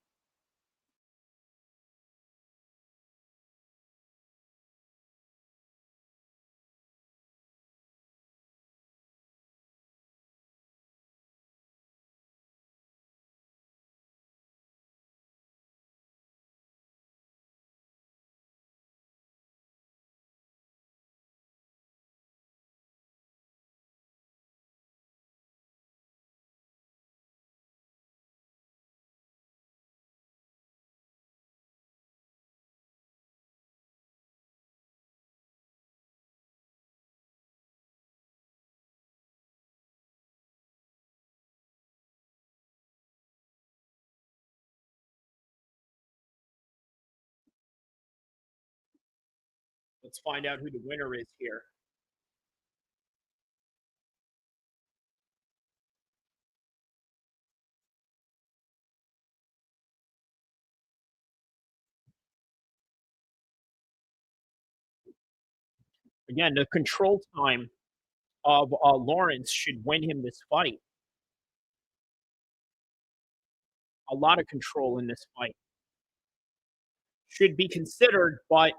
Let's find out who the winner is here. Again, the control time of Lawrence should win him this fight. A lot of control in this fight. Should be considered, but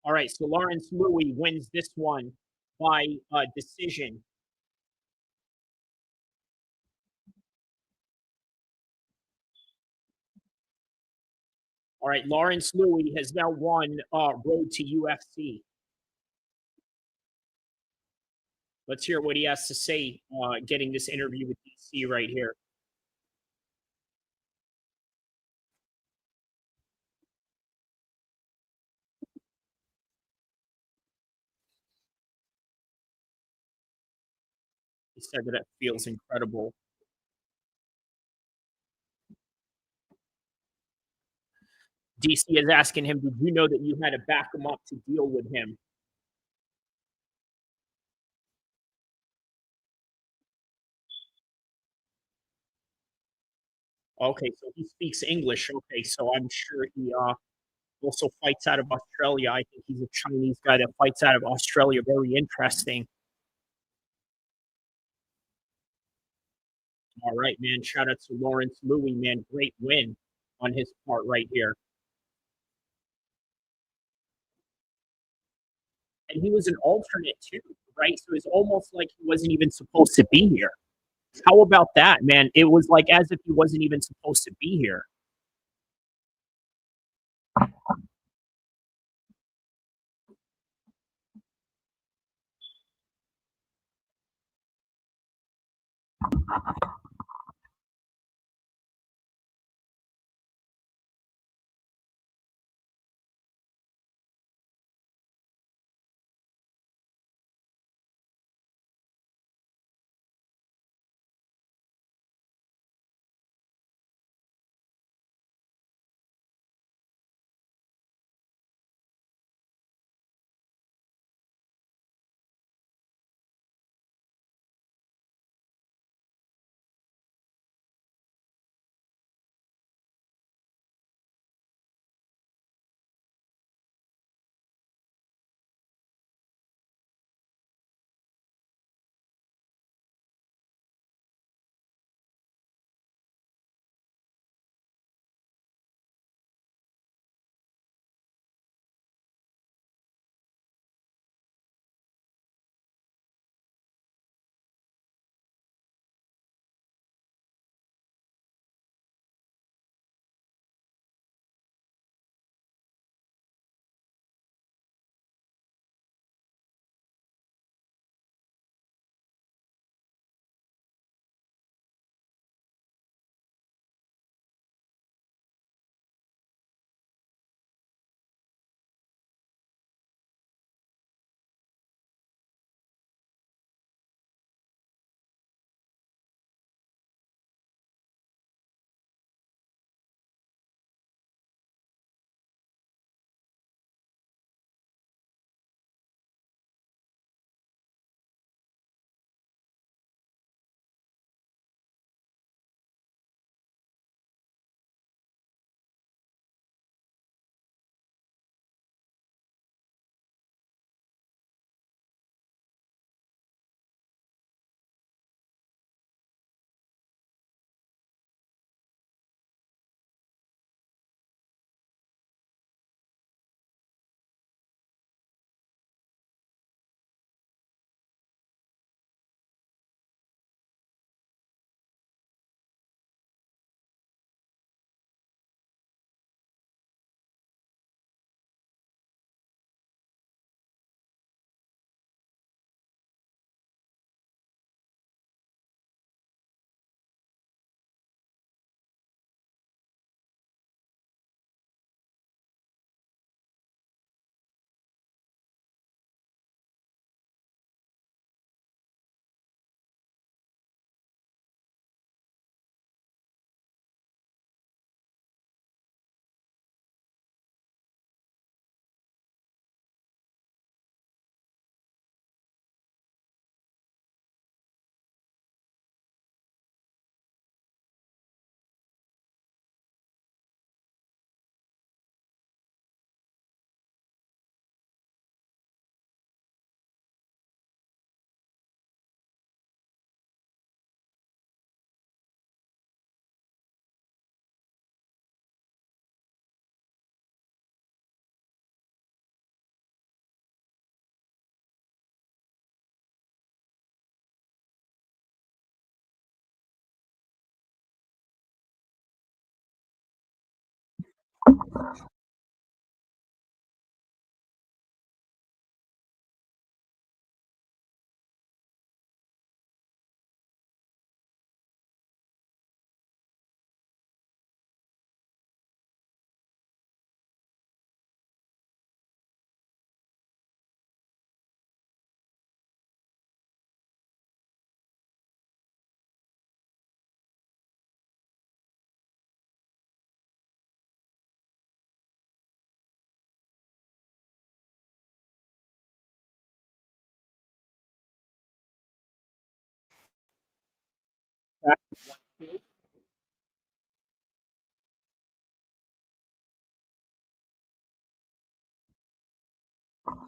All right, so Lawrence Louis wins this one by decision. All right, Lawrence Louis has now won Road to UFC. Let's hear what he has to say getting this interview with DC right here. He said that it feels incredible. DC is asking him, did you know that you had to back him up to deal with him? Okay, so he speaks English. Okay, so I'm sure he also fights out of Australia. I think he's a Chinese guy that fights out of Australia. Very interesting. All right, man. Shout out to Lawrence Louis, man. Great win on his part right here. And he was an alternate too, right? So it's almost like he wasn't even supposed to be here. How about that, man? It was like as if he wasn't even supposed to be here.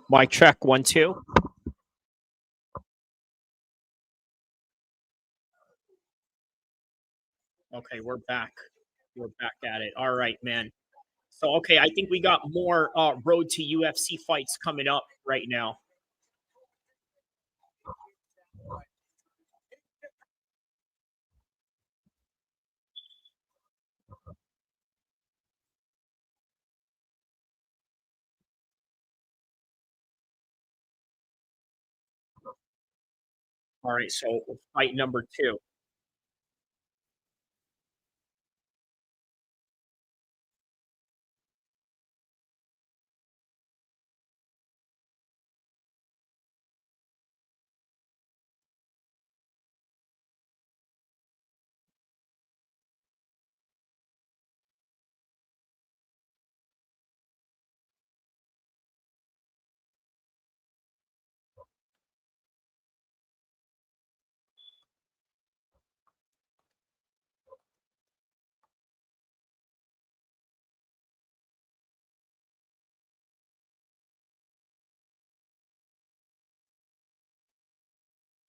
Mic check 1 2. Okay, we're back. We're back at it. All right, man. So okay, I think we got more road to UFC fights coming up right now. All right, so fight number 2.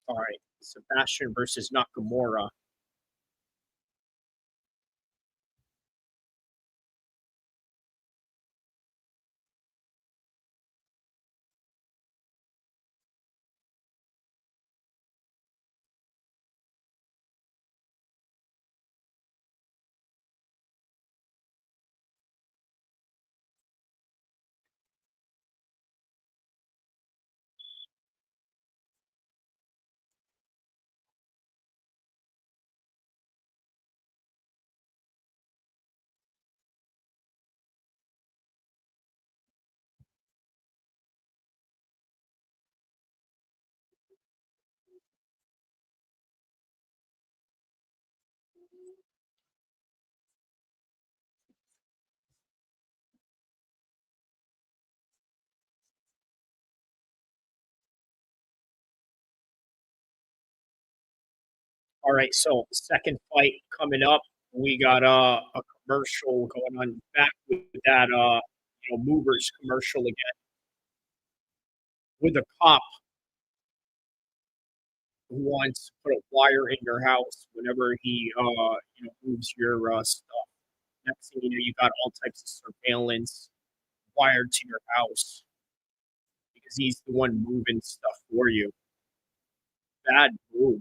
All right, Sebastian versus Nakamura. All right, so second fight coming up. We got a commercial going on back with that movers commercial again with a cop who wants to put a wire in your house whenever he moves your stuff. Next thing you know, you got all types of surveillance wired to your house because he's the one moving stuff for you. Bad move.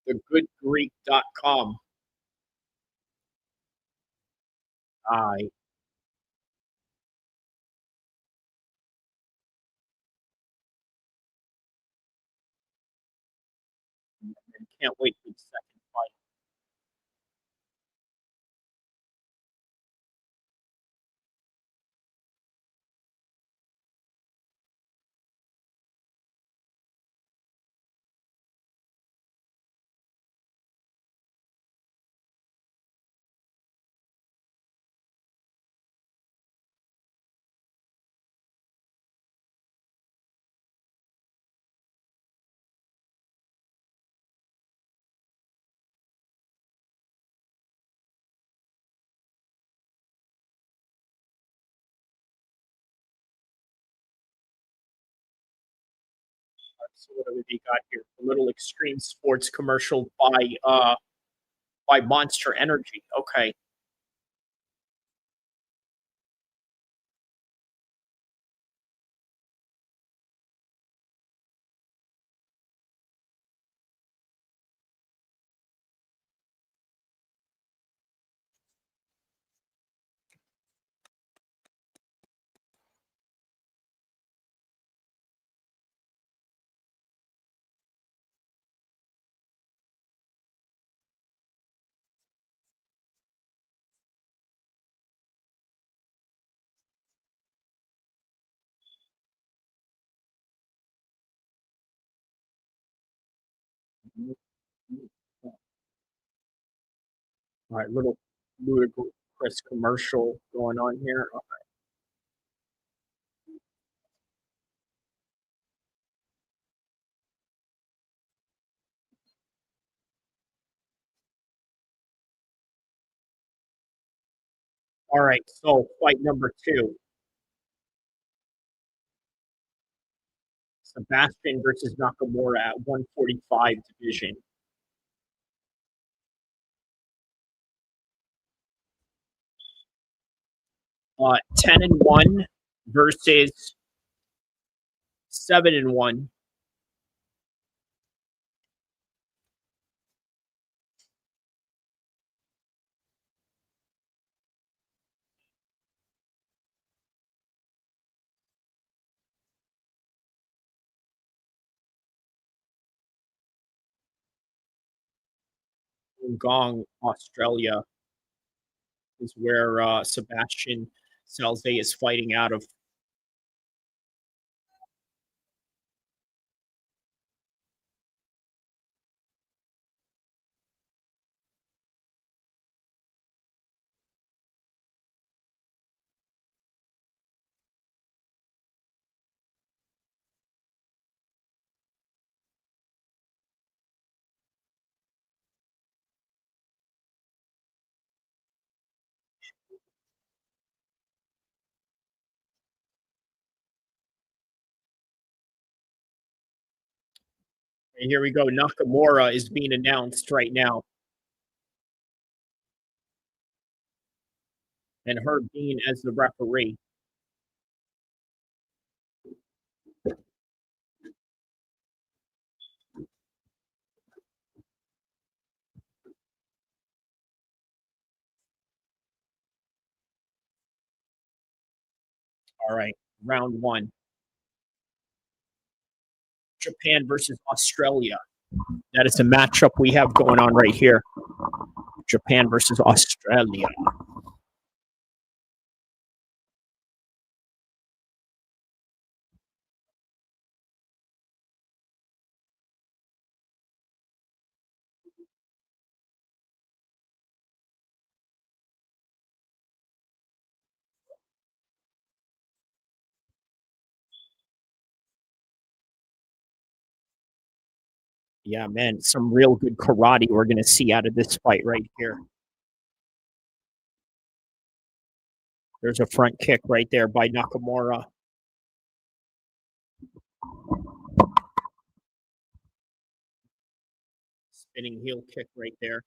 TheGoodGreek.com. I can't wait for the second fight. So what do we got here? A little extreme sports commercial by Monster Energy. Okay. All right, little ludicrous commercial going on here. All right. All right, so fight number 2. Sebastian versus Nakamura at 145 division. 10-1 versus 7-1. Gong, Australia is where Sebastian Salze is fighting out of. And here we go. Nakamura is being announced right now. And Herb Dean as the referee. All right, round 1. Japan versus Australia. That is the matchup we have going on right here. Japan versus Australia. Yeah, man, some real good karate we're going to see out of this fight right here. There's a front kick right there by Nakamura. Spinning heel kick right there.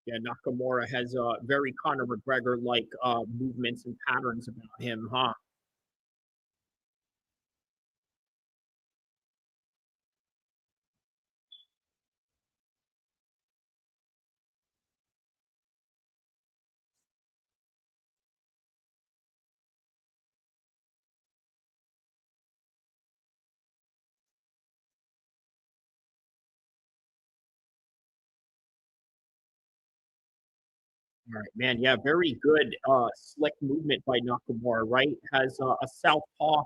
Yeah, Nakamura has very Conor McGregor-like movements and patterns about him, huh? All right, man. Yeah, very good, slick movement by Nakamura, right? Has a southpaw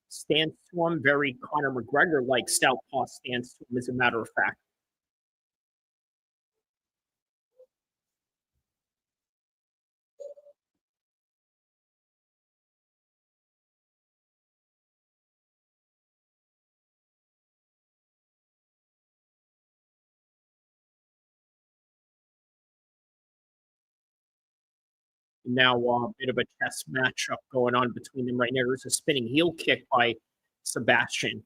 stance to him, very Conor McGregor-like southpaw stance to him, as a matter of fact. Now, a bit of a chess matchup going on between them right now. There's a spinning heel kick by Sebastian.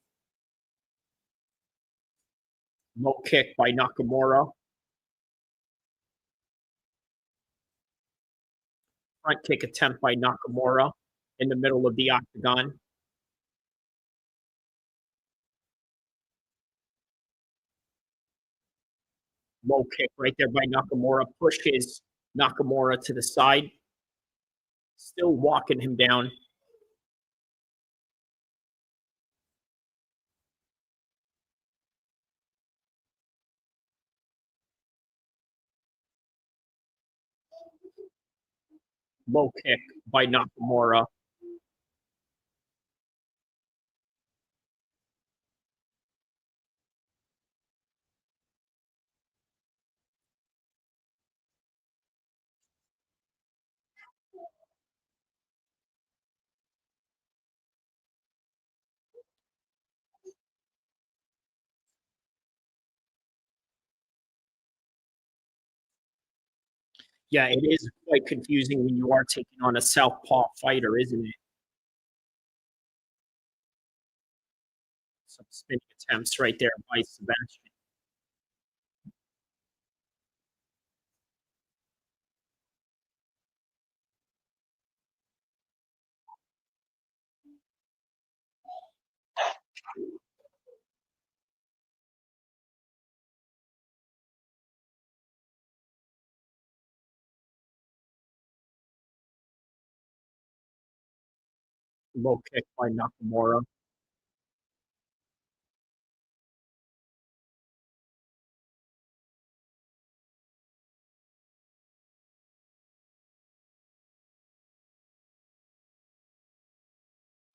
Low kick by Nakamura. Front kick attempt by Nakamura in the middle of the octagon. Low kick right there by Nakamura. Pushes Nakamura to the side. Still walking him down. Low kick by Nakamura. Yeah, it is quite confusing when you are taking on a southpaw fighter, isn't it? Some spinning attempts right there by Sebastian. Low kick by Nakamura.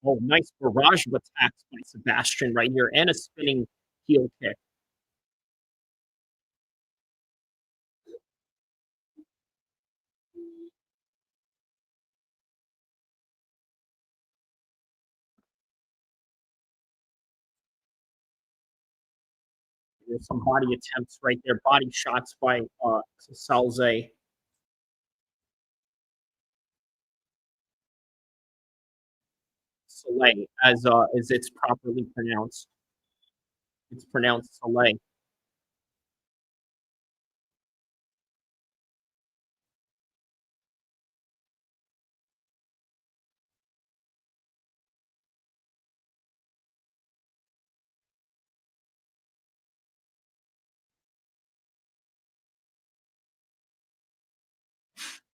Oh, nice barrage of attacks by Sebastian right here, and a spinning heel kick. There's some body attempts right there, body shots by Salze. Soleil, as it's properly pronounced. It's pronounced Soleil.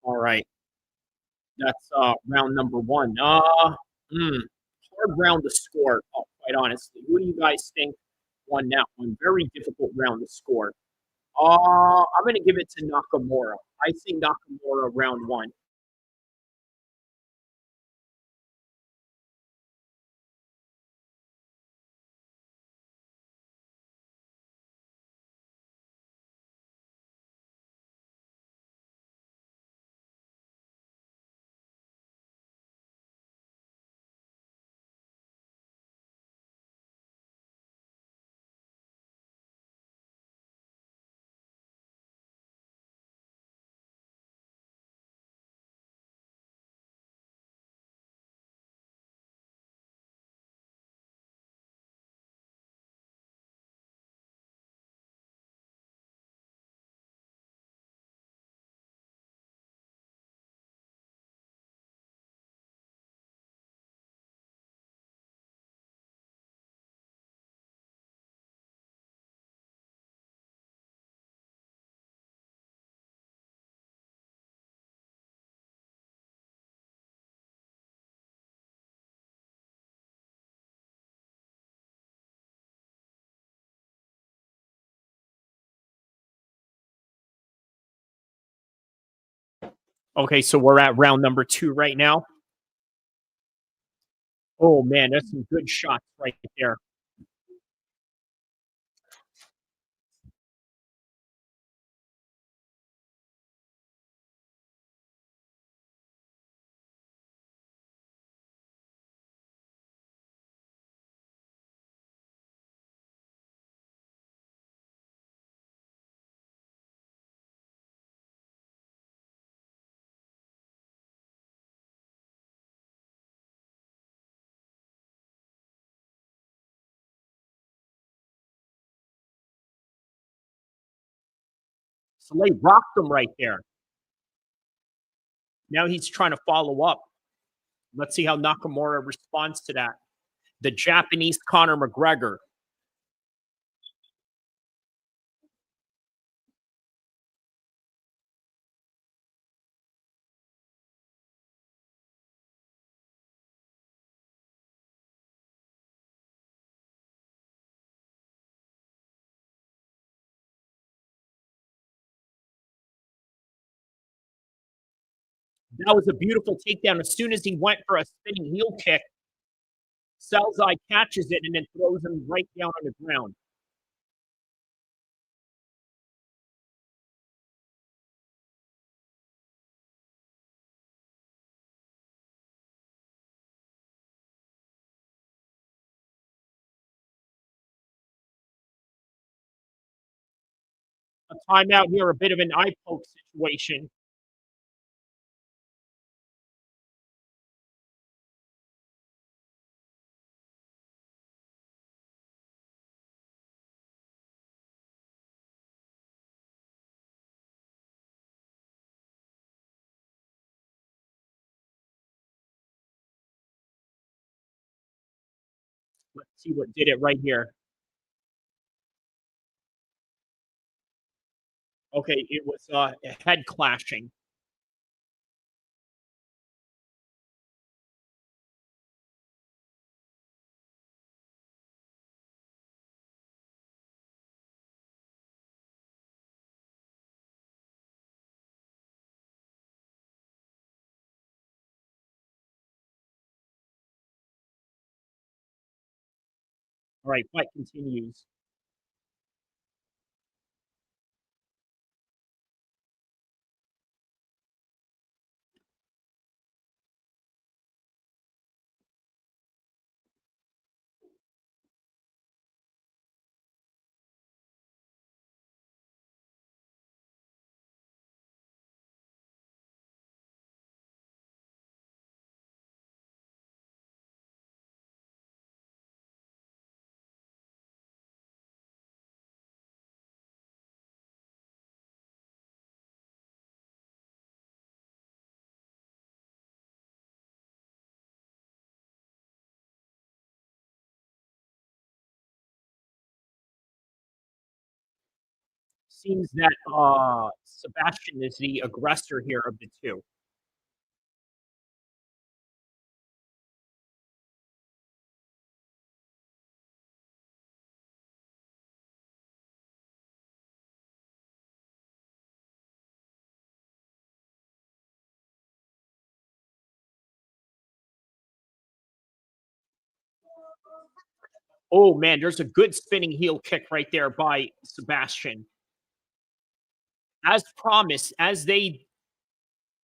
All right. That's round number one. Hard round to score, quite honestly. Who do you guys think won that one? Very difficult round to score. I'm going to give it to Nakamura. I say Nakamura round one. Okay, so we're at round number two right now. Oh, man, that's some good shots right there. Soleil rocked him right there. Now he's trying to follow up. Let's see how Nakamura responds to that. The Japanese Conor McGregor. That was a beautiful takedown. As soon as he went for a spinning heel kick, Salzai catches it and then throws him right down on the ground. A timeout here, a bit of an eye poke situation. Let's see what did it right here. Okay, it was a head clashing. All right, fight continues. Seems that Sebastian is the aggressor here of the two. Oh man, there's a good spinning heel kick right there by Sebastian. As promised, as they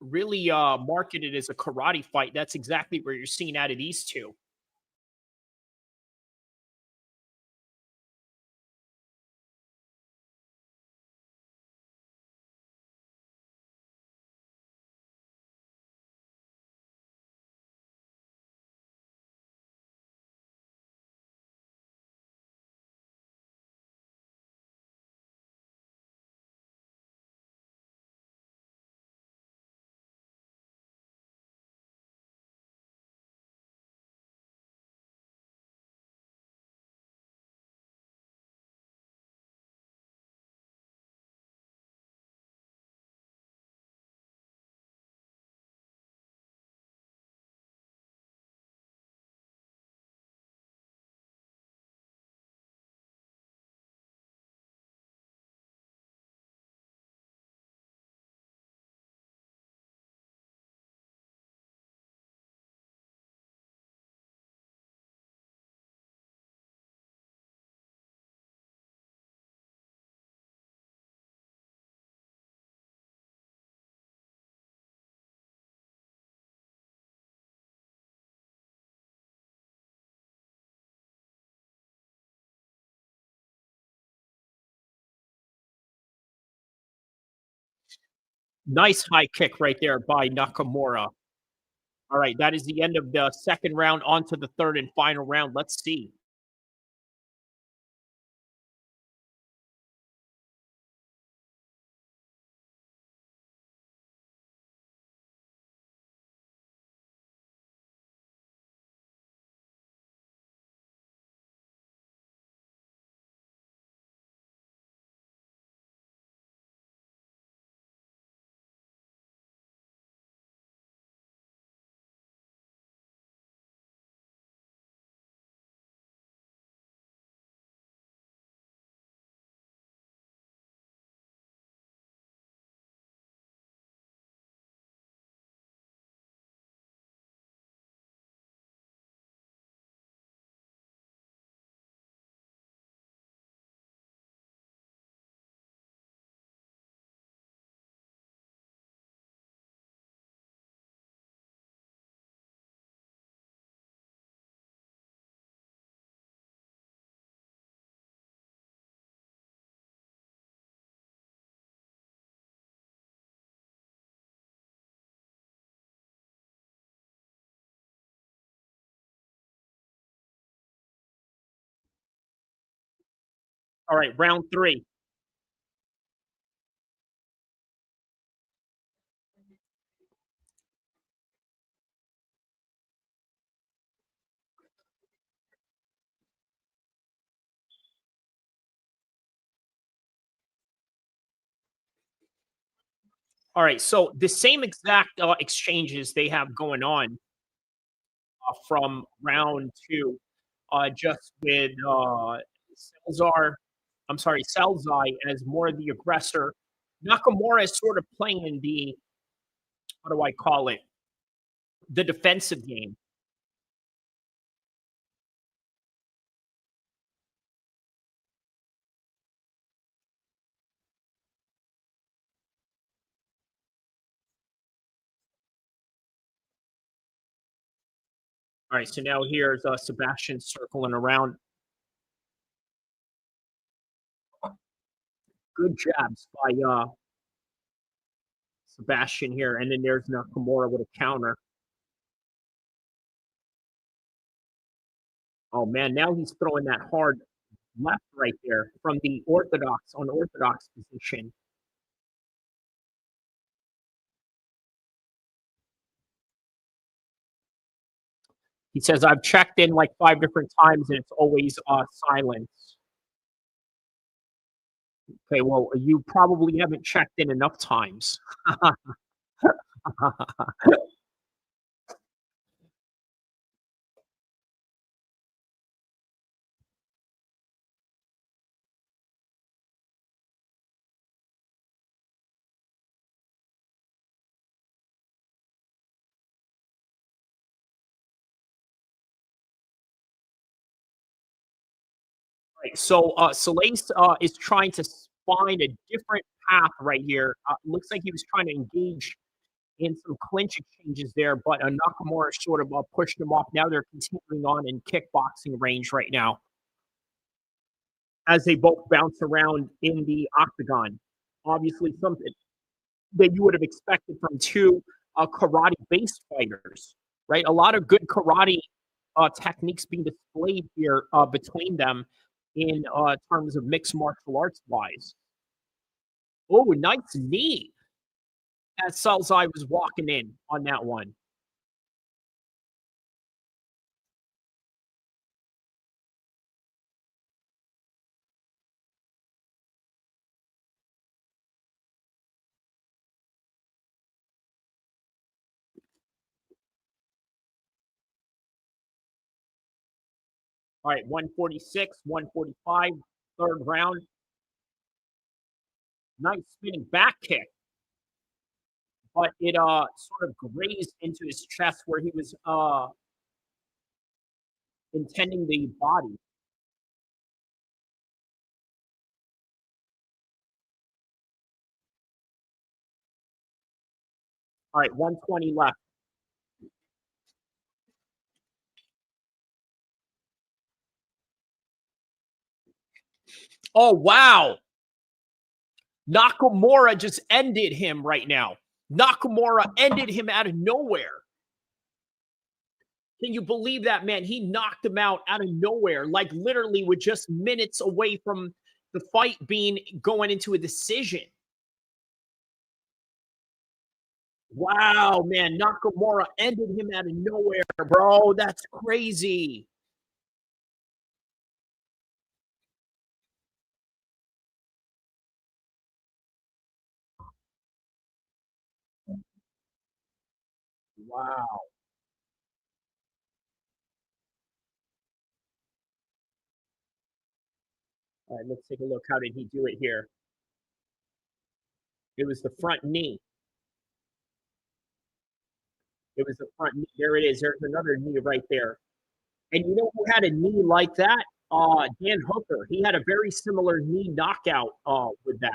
really marketed as a karate fight, that's exactly where you're seeing out of these two. Nice high kick right there by Nakamura. All right, that is the end of the second round. On to the third and final round. Let's see. All right, round three. All right, so the same exact exchanges they have going on from round 2, just with Salzai as more of the aggressor. Nakamura is sort of playing in the, what do I call it, the defensive game. All right, so now here's Sebastian circling around. Good jabs by Sebastian here, and then there's Nakamura with a counter. Oh man, now he's throwing that hard left right there from the unorthodox position. He says, I've checked in like 5 different times and it's always silence. Okay, well, you probably haven't checked in enough times. Right, so Soleil is trying to find a different path right here. Looks like he was trying to engage in some clinch exchanges there, but Nakamura sort of pushed him off. Now they're continuing on in kickboxing range right now, as they both bounce around in the octagon. Obviously, something that you would have expected from two karate-based fighters, right? A lot of good karate techniques being displayed here between them in terms of mixed martial arts wise. Oh, nice knee as Salzai was walking in on that one. All right, 146, 145, third round. Nice spinning back kick. But it sort of grazed into his chest where he was intending the body. All right, 120 left. Oh, wow. Nakamura just ended him right now. Nakamura ended him out of nowhere. Can you believe that, man? He knocked him out of nowhere, like literally with just minutes away from the fight going into a decision. Wow, man. Nakamura ended him out of nowhere, bro. That's crazy. Wow. All right, let's take a look. How did he do it here? It was the front knee. It was the front knee. There it is. There's another knee right there. And you know who had a knee like that? Dan Hooker. He had a very similar knee knockout with that.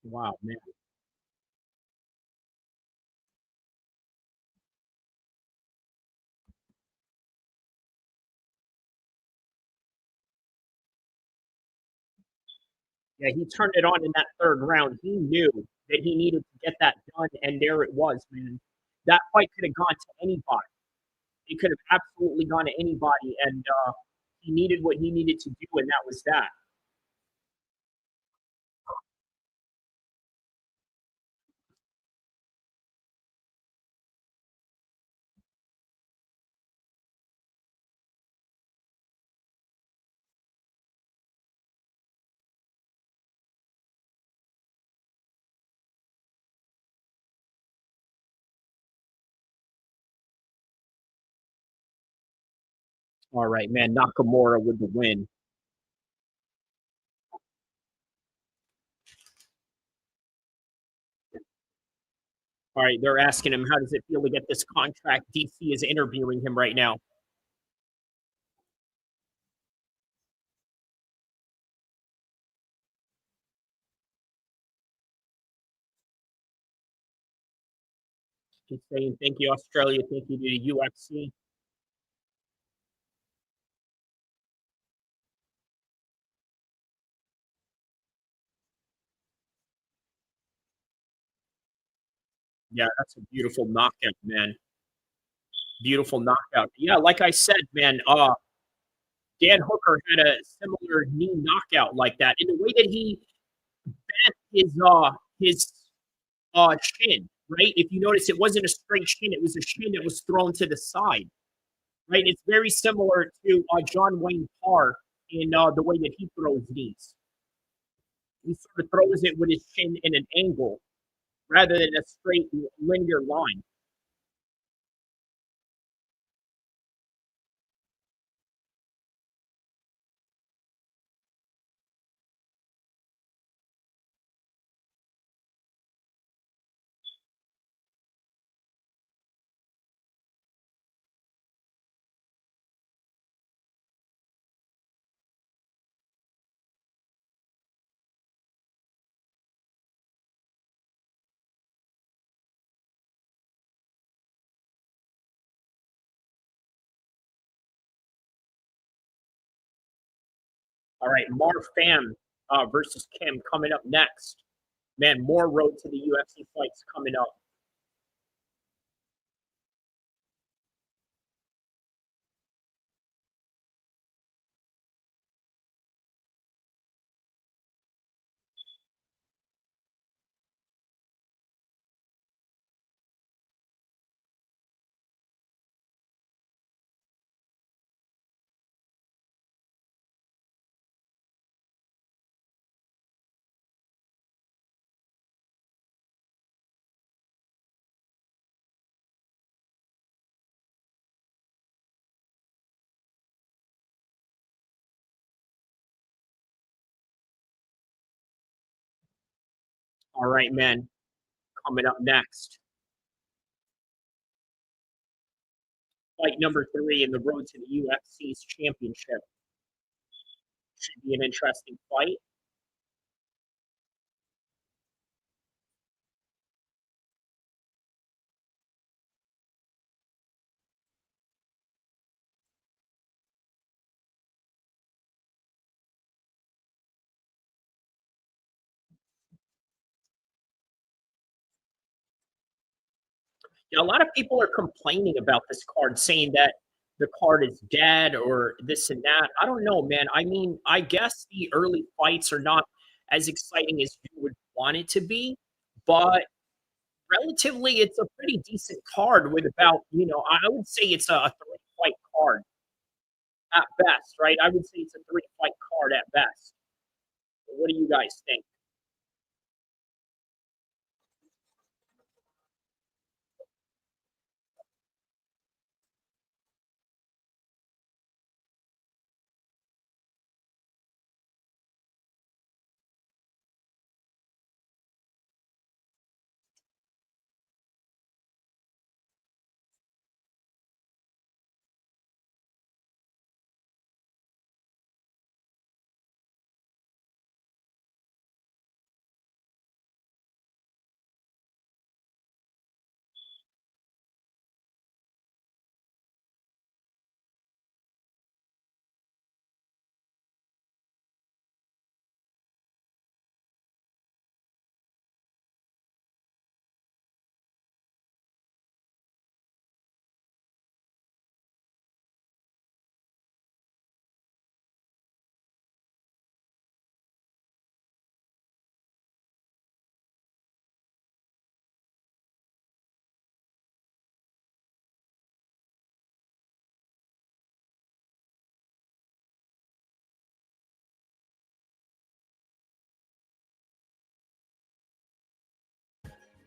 Wow, man. Yeah, he turned it on in that third round. He knew that he needed to get that done, and there it was, man. That fight could have gone to anybody. It could have absolutely gone to anybody, and he needed what he needed to do, and that was that. All right, man. Nakamura with the win. All right, they're asking him, how does it feel to get this contract? DC is interviewing him right now. He's saying, thank you, Australia. Thank you to the UFC. Yeah, that's a beautiful knockout, man. Beautiful knockout. Yeah, like I said, man, Dan Hooker had a similar knee knockout like that. In the way that he bent his chin, right? If you notice, it wasn't a straight chin, it was a chin that was thrown to the side. Right? It's very similar to John Wayne Parr in the way that he throws knees. He sort of throws it with his chin in an angle rather than a straight linear line. All right, Mar Pham versus Kim coming up next. Man, more road to the UFC fights coming up. All right, man, coming up next. Fight number 3 in the road to the UFC's championship. Should be an interesting fight. You know, a lot of people are complaining about this card, saying that the card is dead or this and that. I don't know, man. I mean, I guess the early fights are not as exciting as you would want it to be, but relatively, it's a pretty decent card with about, I would say it's a 3-fight card at best, right? I would say it's a 3-fight card at best. What do you guys think?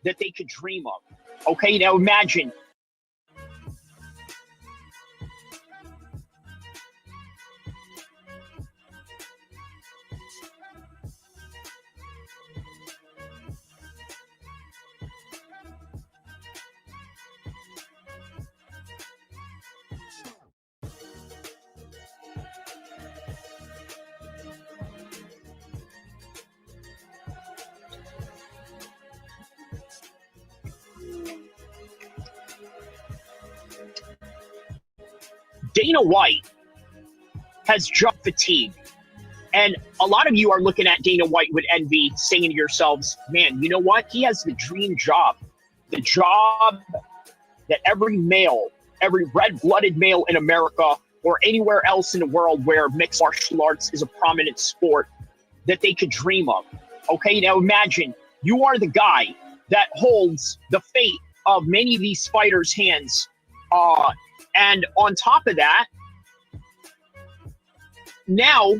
That they could dream of. Okay, now imagine Dana White has job fatigue. And a lot of you are looking at Dana White with envy, saying to yourselves, man, you know what? He has the dream job. The job that every male, every red-blooded male in America or anywhere else in the world where mixed martial arts is a prominent sport, that they could dream of. Okay, now imagine you are the guy that holds the fate of many of these fighters' hands. And on top of that, now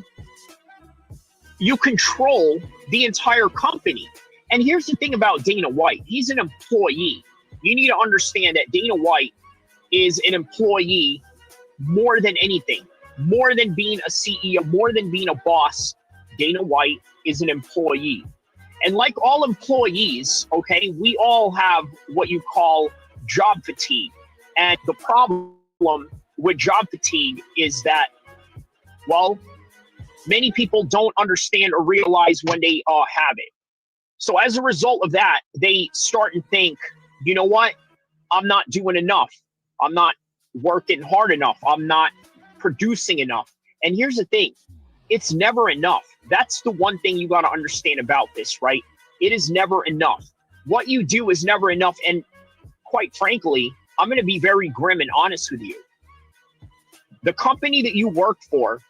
you control the entire company. And here's the thing about Dana White. He's an employee. You need to understand that Dana White is an employee more than anything, more than being a CEO, more than being a boss. Dana White is an employee. And like all employees, okay, we all have what you call job fatigue. And the problem with job fatigue is that, well, many people don't understand or realize when they have it. So as a result of that, they start and think, you know what? I'm not doing enough. I'm not working hard enough. I'm not producing enough. And here's the thing. It's never enough. That's the one thing you got to understand about this, right? It is never enough. What you do is never enough. And quite frankly, I'm going to be very grim and honest with you. The company that you work for,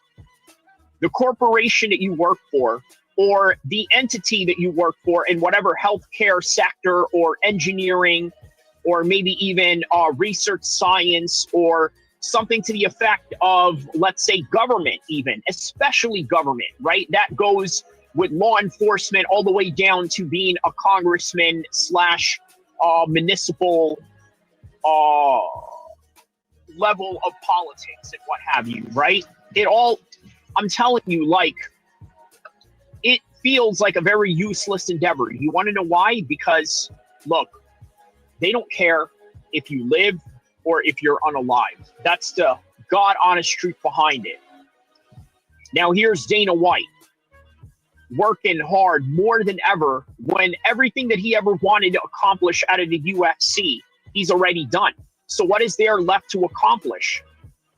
the corporation that you work for, or the entity that you work for in whatever healthcare sector or engineering, or maybe even research science, or something to the effect of, let's say, government even, especially government, right? That goes with law enforcement all the way down to being a congressman slash municipal level of politics and what have you, right? It all, I'm telling you, like, it feels like a very useless endeavor. You want to know why? Because, look, they don't care if you live or if you're unalive. That's the God honest truth behind it. Now here's Dana White working hard more than ever when everything that he ever wanted to accomplish out of the UFC, he's already done. So what is there left to accomplish?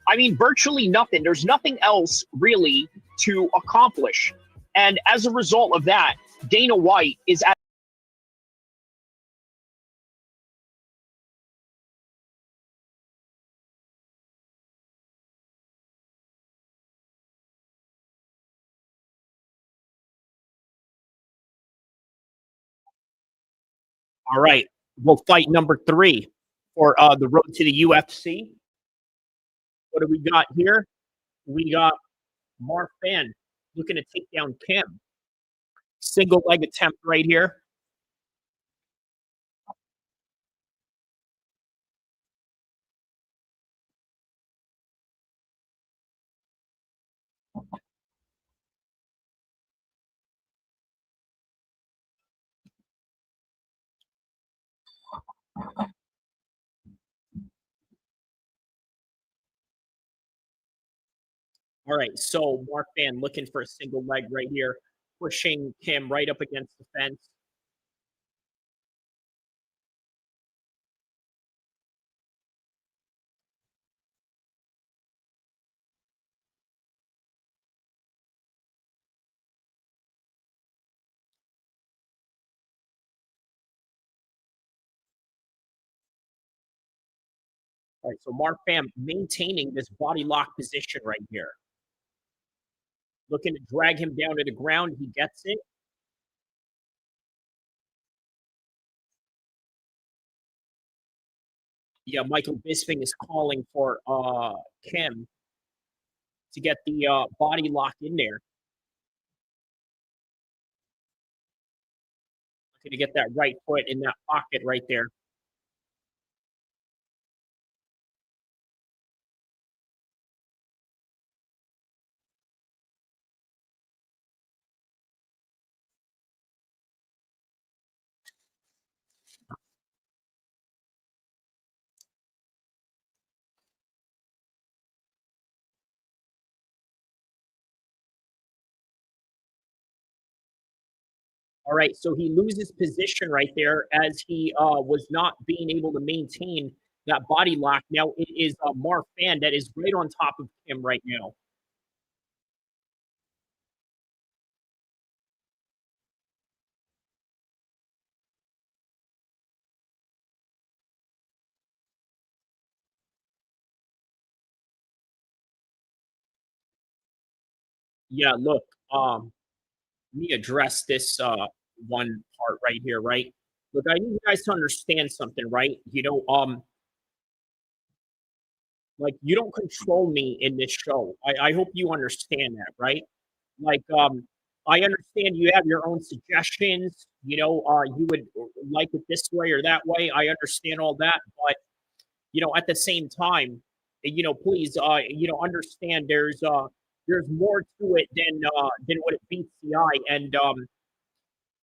I mean, virtually nothing. There's nothing else really to accomplish. And as a result of that, Dana White is at all right. We'll fight number 3 for the road to the UFC. What do we got here? We got Mark Fan looking to take down Kim. Single leg attempt right here. All right, so Mark Fan looking for a single leg right here, pushing Kim right up against the fence. All right, so Mark Pham maintaining this body lock position right here. Looking to drag him down to the ground. He gets it. Yeah, Michael Bisping is calling for Kim to get the body lock in there. Looking to get that right foot in that pocket right there. All right, so he loses position right there as he was not being able to maintain that body lock. Now it is Marfan that is right on top of him right now. Yeah, look, let me address this one part right here, right? Look, I need you guys to understand something, right? Like you don't control me in this show. I hope you understand that, right? Like, I understand you have your own suggestions. You would like it this way or that way. I understand all that, but at the same time, please, understand there's more to it than what it meets the eye, and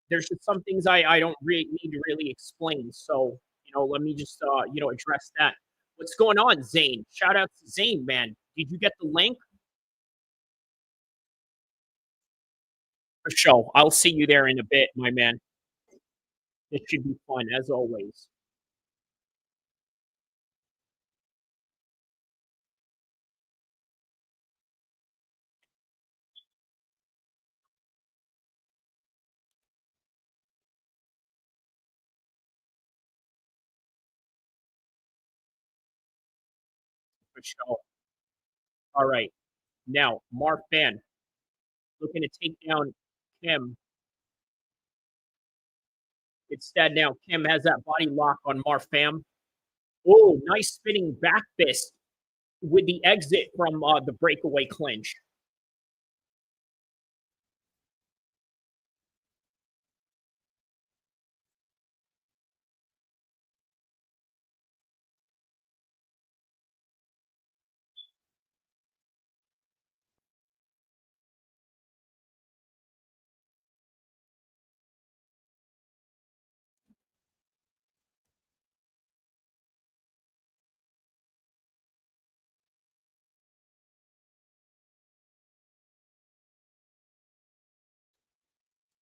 there's just some things I don't really need to really explain. So, let me just address that. What's going on, Zane? Shout out to Zane, man. Did you get the link? For sure. I'll see you there in a bit, my man. It should be fun as always. For sure. All right. Now, Marfan looking to take down Kim. Instead, now Kim has that body lock on Marfam. Oh, nice spinning back fist with the exit from the breakaway clinch.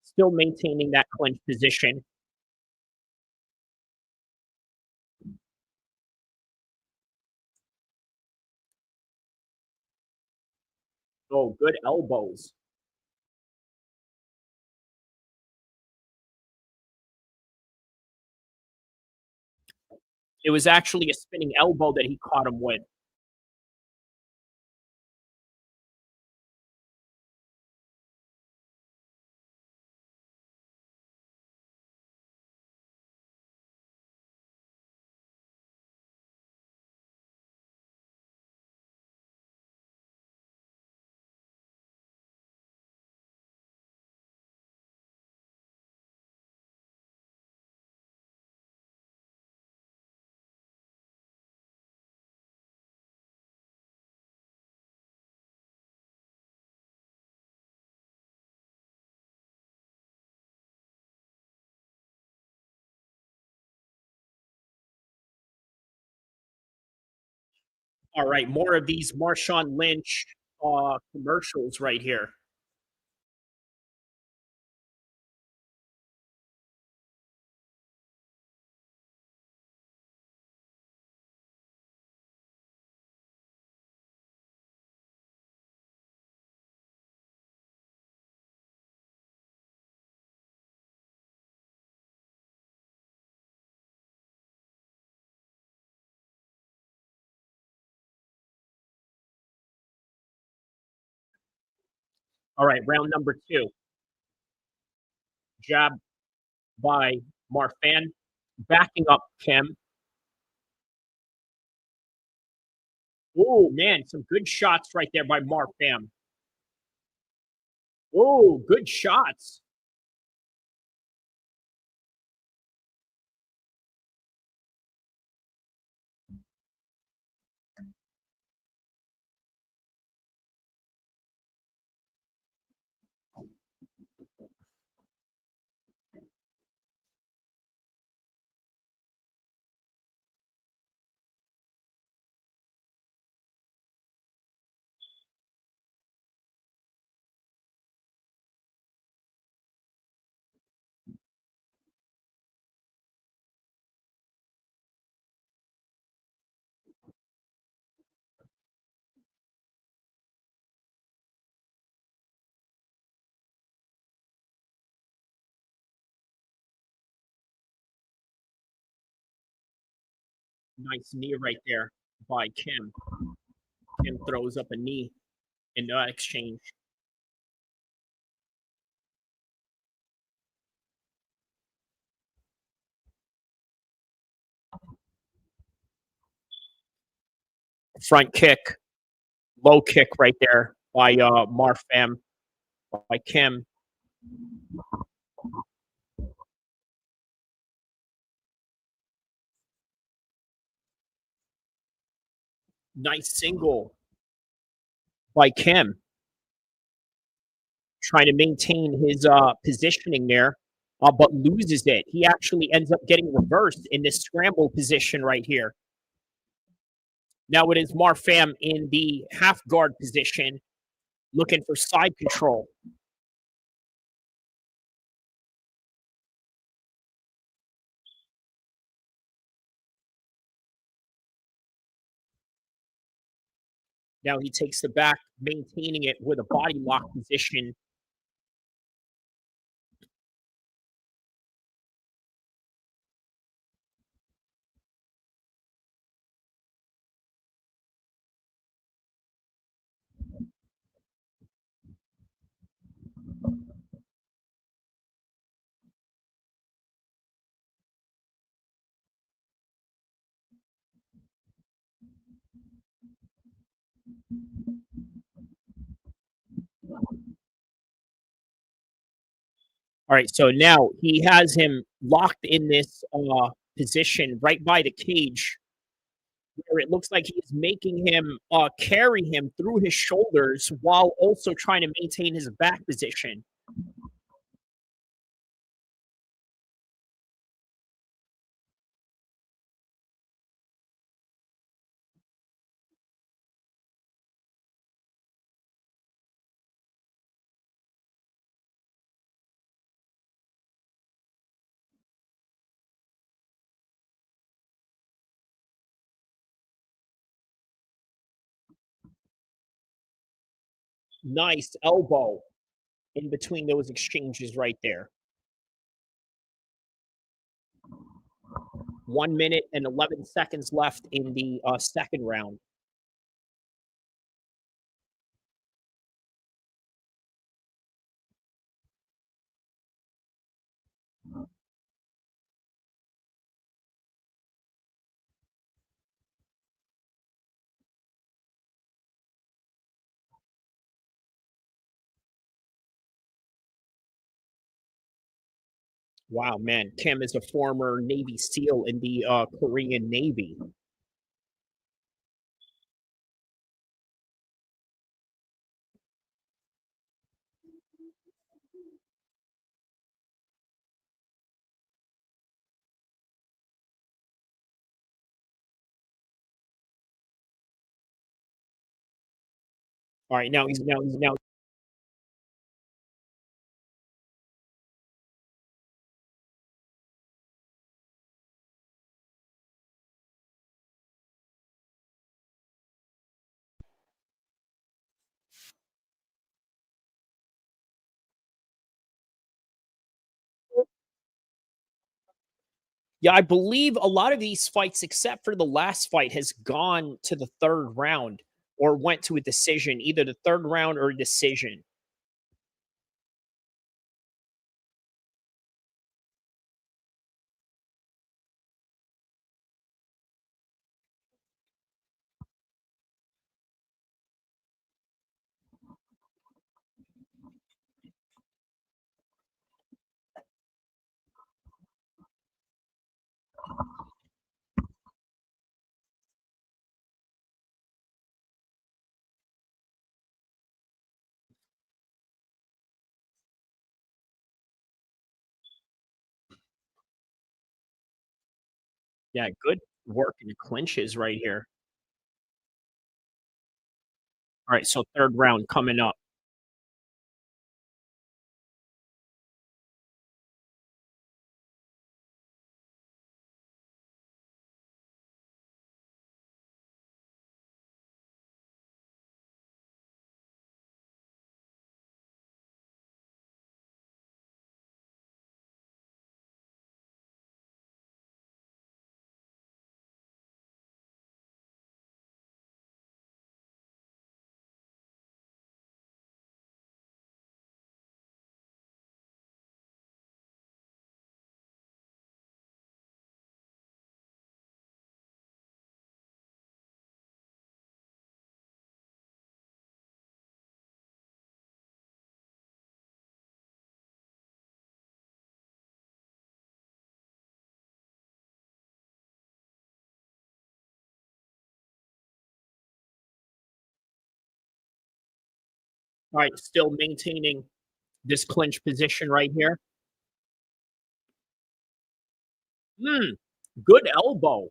Still maintaining that clinch position. Oh, good elbows. It was actually a spinning elbow that he caught him with. All right, more of these Marshawn Lynch commercials right here. All right, round number 2. Jab by Marfan, backing up Kim. Oh, man, some good shots right there by Marfan. Oh, good shots. Nice knee right there by Kim. Kim throws up a knee in the exchange. Front kick, low kick right there by Marfam, by Kim. Nice single by Kim. Trying to maintain his positioning there, but loses it. He actually ends up getting reversed in this scramble position right here. Now it is Marfam in the half guard position, looking for side control. Now he takes the back, maintaining it with a body lock position. All right, so now he has him locked in this position right by the cage, where it looks like he's making him carry him through his shoulders while also trying to maintain his back position. Nice elbow in between those exchanges right there. 1 minute and 11 seconds left in the second round. Wow, man. Kim is a former Navy SEAL in the Korean Navy. All right, now he's now. Yeah, I believe a lot of these fights, except for the last fight, has gone to the third round or went to a decision, either the third round or a decision. Yeah, good work in the clinches right here. All right, so third round coming up. All right, still maintaining this clinch position right here. Good elbow.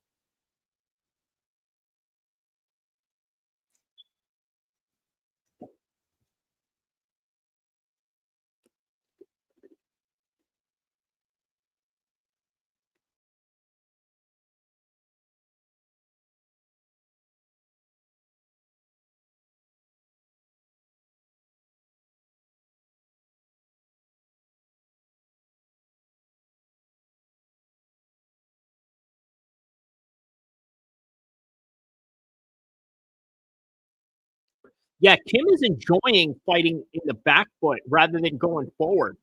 Yeah, Kim is enjoying fighting in the back foot rather than going forward,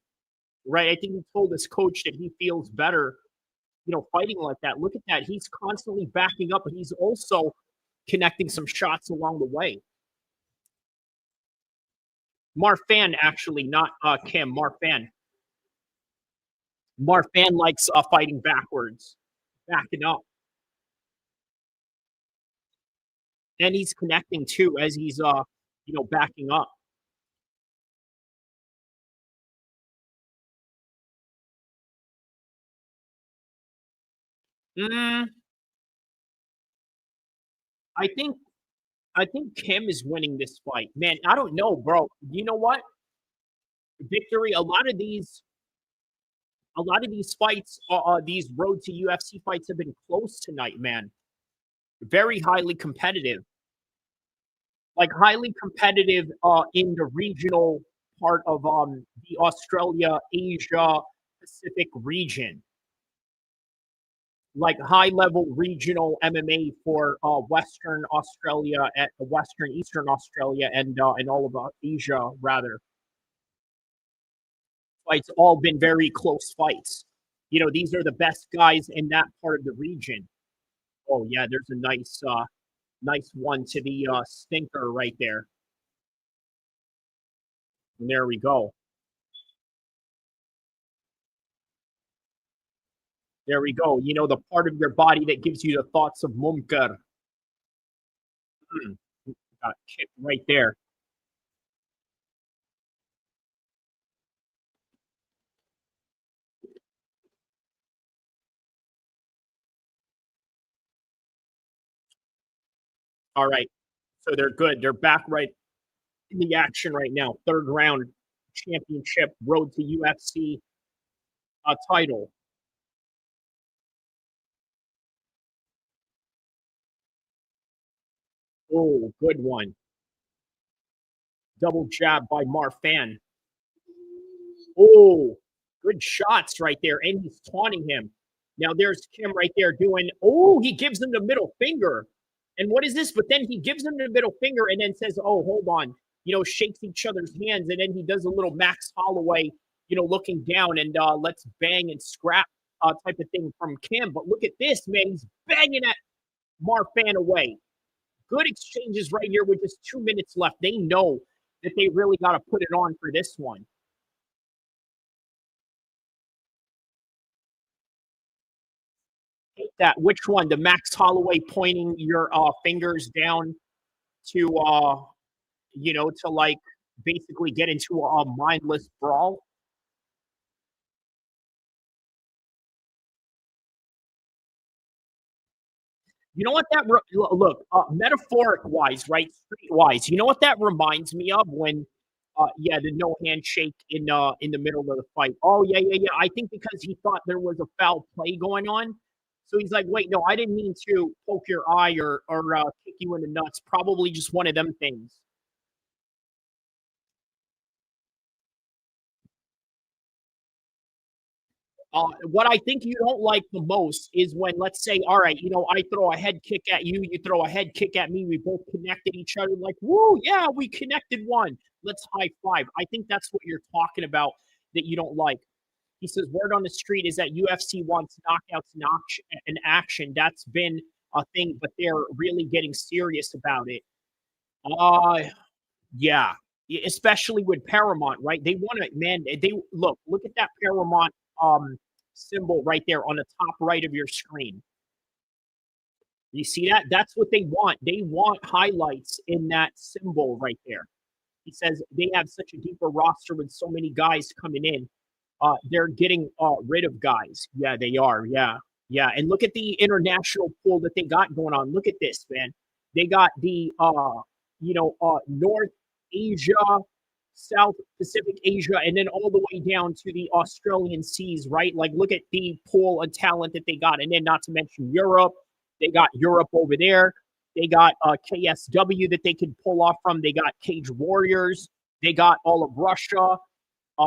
right? I think he told his coach that he feels better, fighting like that. Look at that. He's constantly backing up, but he's also connecting some shots along the way. Marfan, actually, not Kim. Marfan. Marfan likes fighting backwards, backing up. And he's connecting, too, as he's, backing up. I think Kim is winning this fight. Man, I don't know, bro. You know what? Victory, a lot of these fights, these road to UFC fights have been close tonight, man. Very highly competitive. Like highly competitive in the regional part of the Australia, Asia, Pacific region. Like high-level regional MMA for Western Australia, Eastern Australia, and all of Asia, rather. Fights all been very close fights. These are the best guys in that part of the region. Oh yeah, there's a nice one to the stinker right there. And there we go. There we go. The part of your body that gives you the thoughts of munkar. Got kicked right there. All right. So they're good. They're back right in the action right now. Third round championship, road to UFC title. Oh, good one. Double jab by Marfan. Oh, good shots right there. And he's taunting him. Now there's Kim right there doing, he gives him the middle finger. And what is this? But then he gives him the middle finger and then says, oh, hold on. Shakes each other's hands. And then he does a little Max Holloway, looking down and let's bang and scrap type of thing from Kim. But look at this, man. He's banging at Marfan away. Good exchanges right here with just 2 minutes left. They know that they really got to put it on for this one. Take that. Which one? The Max Holloway pointing your fingers down to, to like basically get into a mindless brawl? You know what that look metaphoric wise, right? Street wise. You know what that reminds me of when the no handshake in the middle of the fight. Oh yeah. I think because he thought there was a foul play going on. So he's like, wait, no, I didn't mean to poke your eye or kick you in the nuts. Probably just one of them things. What I think you don't like the most is when, let's say, all right, I throw a head kick at you, you throw a head kick at me, we both connected each other, like, whoa, yeah, we connected one. Let's high five. I think that's what you're talking about that you don't like. He says, word on the street is that UFC wants knockouts and action. That's been a thing, but they're really getting serious about it. Yeah, especially with Paramount, right? They want to, man, they look at that Paramount symbol right there on the top right of your screen. You see that? That's what they want. They want highlights in that symbol right there. He says they have such a deeper roster with so many guys coming in. They're getting rid of guys. Yeah, they are. Yeah. Yeah. And look at the international pool that they got going on. Look at this, man. They got the, North Asia, South Pacific Asia, and then all the way down to the Australian seas, right? Like, look at the pool of talent that they got. And then not to mention Europe. They got Europe over there. They got KSW that they can pull off from. They got Cage Warriors. They got all of Russia.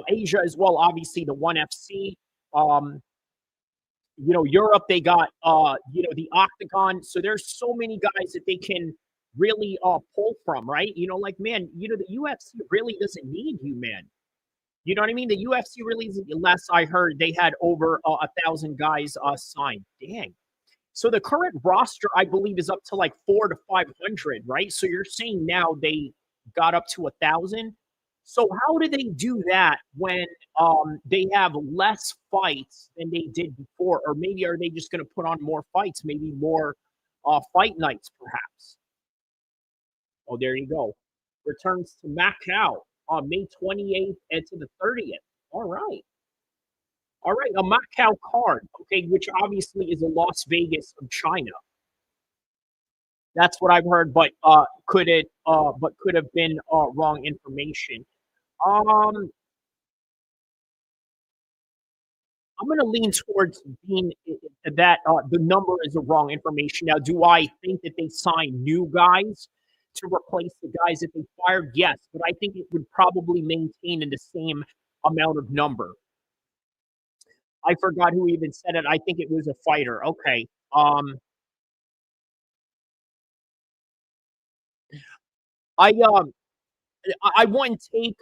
Asia as well, obviously the ONE FC. Europe, they got, the Octagon. So there's so many guys that they can really pull from, right? Man, the UFC really doesn't need you, man. You know what I mean? The UFC really isn't, last I heard, they had over 1,000 guys signed. Dang. So the current roster, I believe, is up to like 400 to 500, right? So you're saying now they got up to 1,000. So how do they do that when they have less fights than they did before? Or maybe are they just going to put on more fights, maybe more fight nights, perhaps? Oh, there you go. Returns to Macau on May 28th and to the 30th. All right. All right, a Macau card, okay, which obviously is a Las Vegas of China. That's what I've heard, but could have been wrong information. I'm going to lean towards being that the number is the wrong information. Now, do I think that they sign new guys to replace the guys that they fired? Yes, but I think it would probably maintain in the same amount of number. I forgot who even said it. I think it was a fighter. Okay. I wouldn't take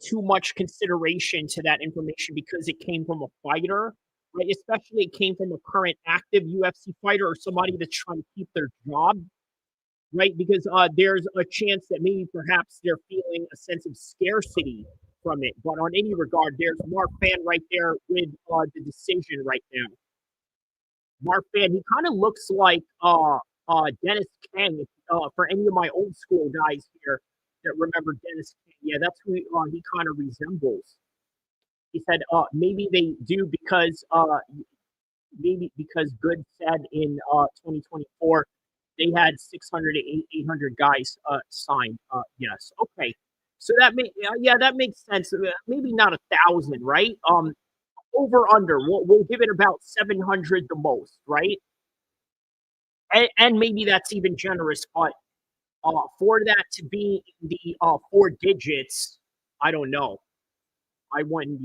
too much consideration to that information because it came from a fighter, right? Especially it came from a current active UFC fighter or somebody that's trying to keep their job, right? Because there's a chance that maybe perhaps they're feeling a sense of scarcity from it. But on any regard, there's Mark Fan right there with the decision right now. Mark Fan, he kind of looks like Dennis Kang. For any of my old school guys here that remember Dennis Kang, yeah, that's who he kind of resembles. He said maybe they do because Good said in 2024 they had 600 to 800 guys signed. Yes, okay. So that makes sense. Maybe not 1,000, right? Over under, we'll give it about 700 the most, right? And maybe that's even generous, but for that to be the 4 digits, I don't know. I wouldn't,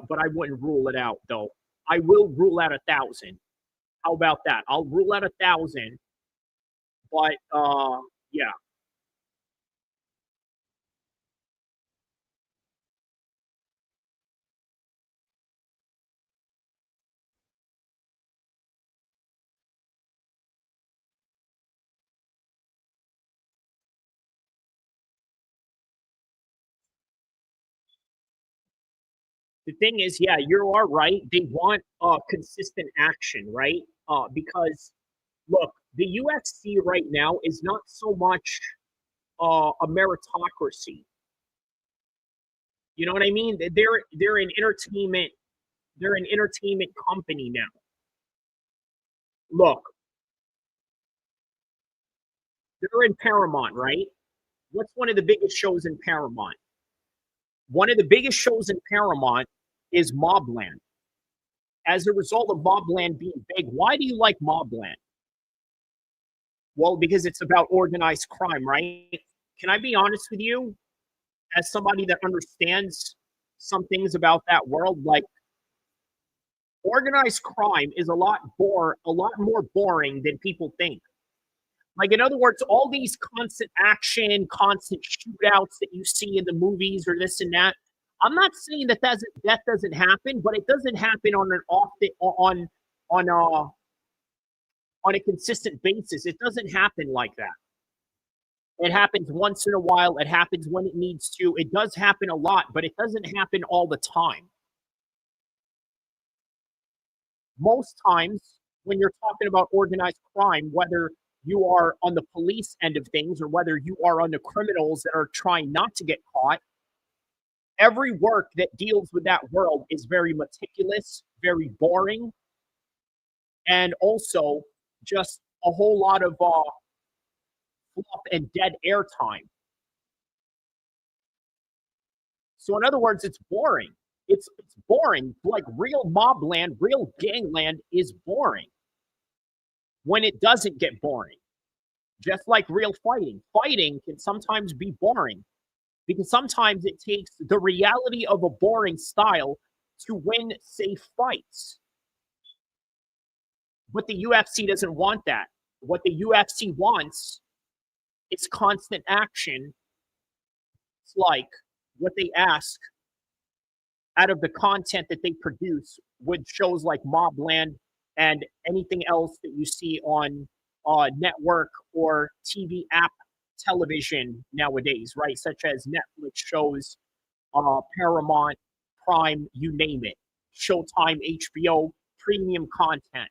but I wouldn't rule it out though. I will rule out 1,000. How about that? I'll rule out 1,000, but yeah. The thing is, yeah, you are right. They want consistent action, right? Because look, the UFC right now is not so much a meritocracy. You know what I mean? They're an entertainment. They're an entertainment company now. Look, they're in Paramount, right? What's one of the biggest shows in Paramount? One of the biggest shows in Paramount is Mobland. As a result of Mobland being big, why do you like Mobland? Well, because it's about organized crime, right? Can I be honest with you? As somebody that understands some things about that world, like organized crime is a lot more boring than people think. Like, in other words, all these constant action, constant shootouts that you see in the movies or this and that. I'm not saying that doesn't happen, but it doesn't happen on a consistent basis. It doesn't happen like that. It happens once in a while. It happens when it needs to. It does happen a lot, but it doesn't happen all the time. Most times when you're talking about organized crime, whether you are on the police end of things or whether you are on the criminals that are trying not to get caught, every work that deals with that world is very meticulous, very boring, and also just a whole lot of fluff and dead air time. So in other words, it's boring. It's boring. Like real mobland, real gangland is boring when it doesn't get boring. Just like real fighting. Fighting can sometimes be boring because sometimes it takes the reality of a boring style to win safe fights. But the UFC doesn't want that. What the UFC wants is constant action. It's like what they ask out of the content that they produce with shows like Mobland and anything else that you see on network or TV app television nowadays, right? Such as Netflix shows, Paramount, Prime, you name it. Showtime, HBO, premium content.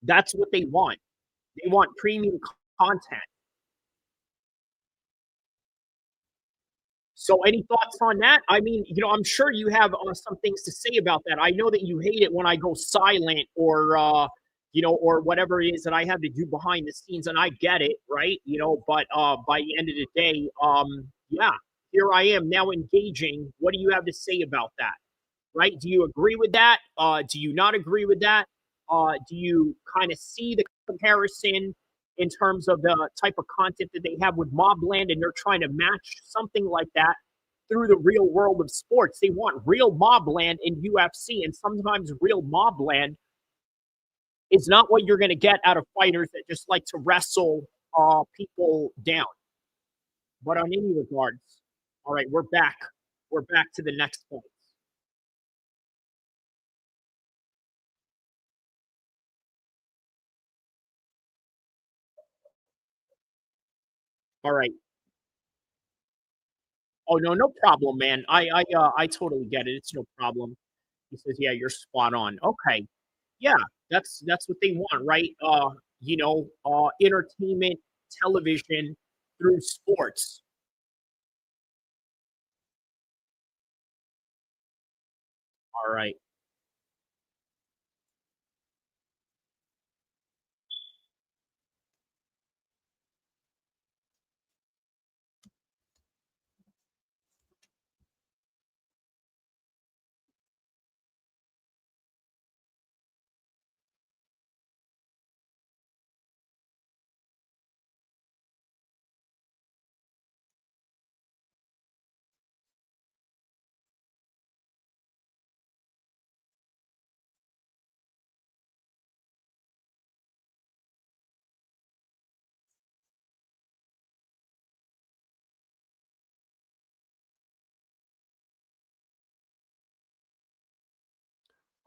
That's what they want. They want premium content. So any thoughts on that? I mean, I'm sure you have some things to say about that. I know that you hate it when I go silent or, or whatever it is that I have to do behind the scenes, and I get it, right? But by the end of the day, yeah, here I am now engaging. What do you have to say about that, right? Do you agree with that? Do you not agree with that? Do you kind of see the comparison in terms of the type of content that they have with Mobland, and they're trying to match something like that through the real world of sports? They want real Mobland in UFC, and sometimes real Mobland is not what you're going to get out of fighters that just like to wrestle people down. But on any regards, all right, we're back. We're back to the next point. All right. Oh no problem, man. I totally get it. It's no problem. He says, "Yeah, you're spot on." Okay, yeah, that's what they want, right? Entertainment, television through sports. All right.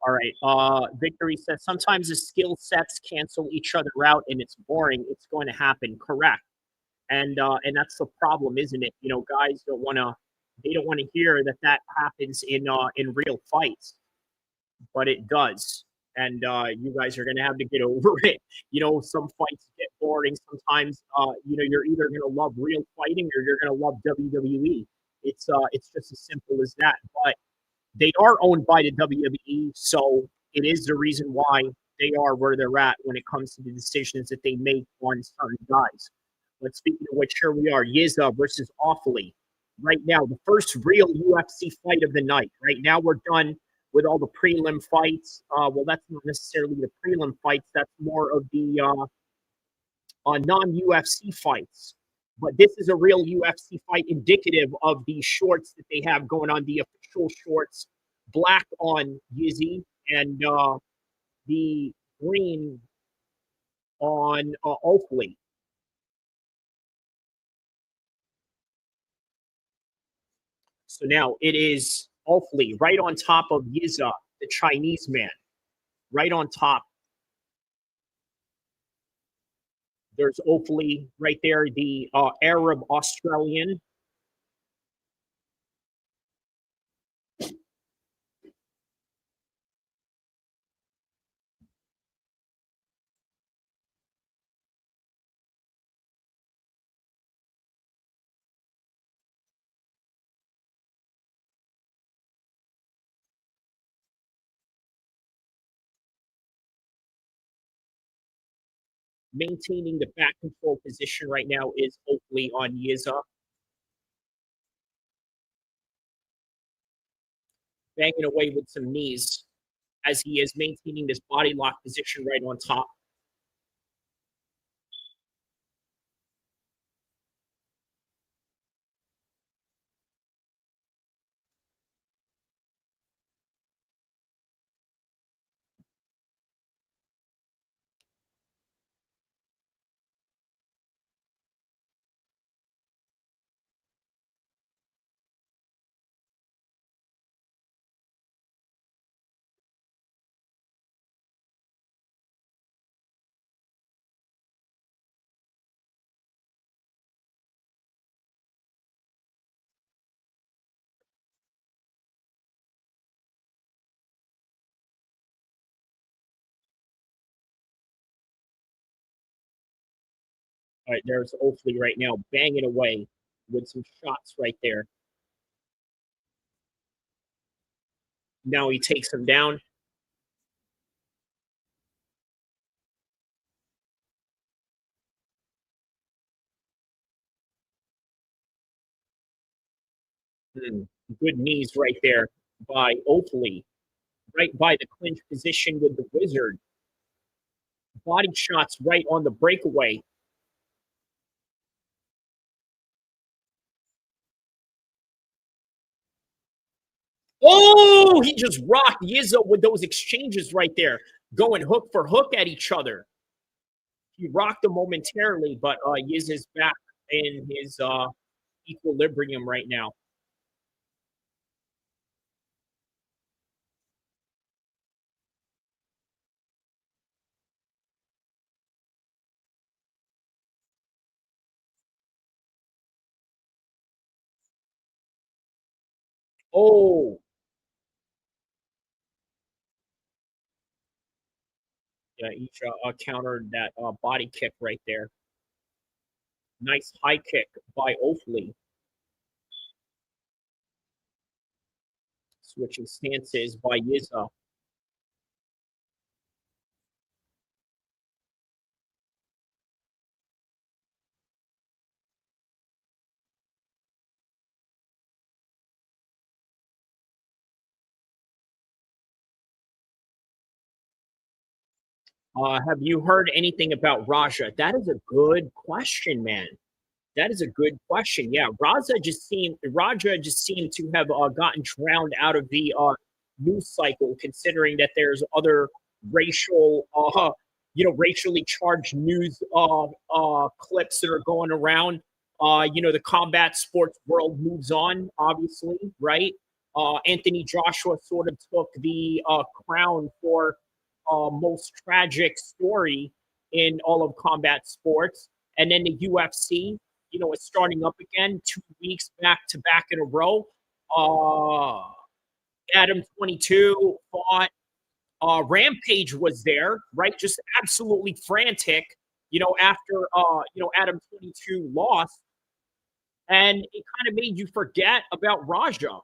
All right. Victory says sometimes the skill sets cancel each other out and it's boring. It's going to happen. Correct. And that's the problem, isn't it? Guys they don't want to hear that happens in real fights, but it does. And you guys are going to have to get over it. Some fights get boring. Sometimes, you're either going to love real fighting or you're going to love WWE. It's just as simple as that. But they are owned by the WWE, so it is the reason why they are where they're at when it comes to the decisions that they make on certain guys. But speaking of which, here we are, Yiza versus Ofli. Right now, the first real UFC fight of the night. Right now, we're done with all the prelim fights. Well, that's not necessarily the prelim fights. That's more of the non-UFC fights. But this is a real UFC fight indicative of the shorts that they have going on, the official shorts, black on Yizzy and the green on Ofli. So now it is Ofli right on top of Yiza, the Chinese man, right on top. There's Ofli right there, the Arab Australian. Maintaining the back control position right now is Ofli on Yiza. Banging away with some knees as he is maintaining this body lock position right on top. All right, there's Ofli right now banging away with some shots right there. Now he takes him down. Good knees right there by Ofli. Right by the clinch position with the Wizard. Body shots right on the breakaway. Oh, he just rocked Yizzo with those exchanges right there, going hook for hook at each other. He rocked him momentarily, but Yiz is back in his equilibrium right now. Oh. Yeah, each countered that body kick right there. Nice high kick by Ofli. Switching stances by Yiza. Have you heard anything about Raja? That is a good question, man. That is a good question. Yeah, Raja just seemed to have gotten drowned out of the news cycle, considering that there's other racial, racially charged news clips that are going around. The combat sports world moves on, obviously, right? Anthony Joshua sort of took the crown for most tragic story in all of combat sports. And then the UFC, is starting up again 2 weeks back to back in a row. Adam 22 fought. Rampage was there, right? Just absolutely frantic, after, Adam 22 lost. And it kind of made you forget about Raja.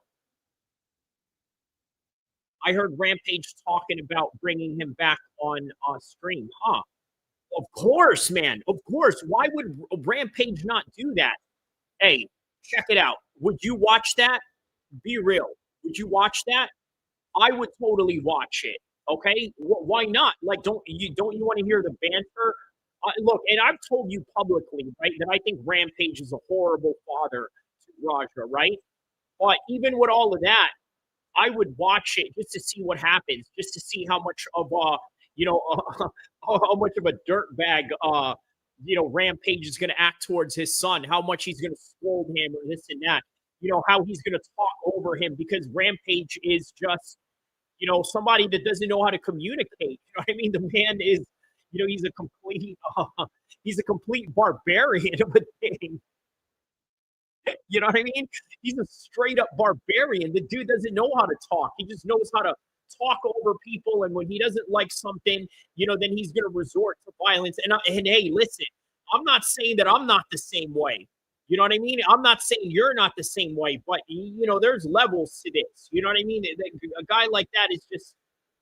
I heard Rampage talking about bringing him back on stream. Huh? Of course, man. Of course. Why would Rampage not do that? Hey, check it out. Would you watch that? Be real. Would you watch that? I would totally watch it. Okay, why not? Like, don't you want to hear the banter? Look, and I've told you publicly, right, that I think Rampage is a horrible father to Raja, right? But even with all of that, I would watch it just to see what happens, just to see how much of how much of a dirtbag Rampage is going to act towards his son, how much he's going to scold him or this and that, how he's going to talk over him, because Rampage is just, somebody that doesn't know how to communicate. You know what I mean? The man is, he's a complete barbarian of a thing. You know what I mean? He's a straight up barbarian. The dude doesn't know how to talk. He just knows how to talk over people. And when he doesn't like something, then he's going to resort to violence. And hey, listen, I'm not saying that I'm not the same way. You know what I mean? I'm not saying you're not the same way, but there's levels to this. You know what I mean? A guy like that is just,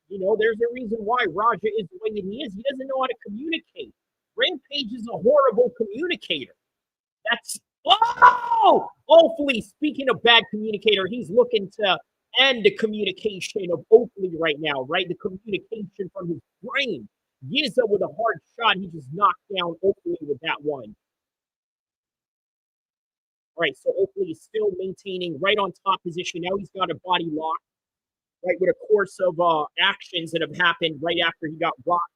there's a reason why Raja is the way that he is. He doesn't know how to communicate. Rampage is a horrible communicator. That's Ofli, speaking of bad communicator, he's looking to end the communication of Ofli right now, right? The communication from his brain. Yiza with a hard shot, he just knocked down Ofli with that one. All right, so Ofli is still maintaining right on top position. Now he's got a body lock, right, with a course of actions that have happened right after he got rocked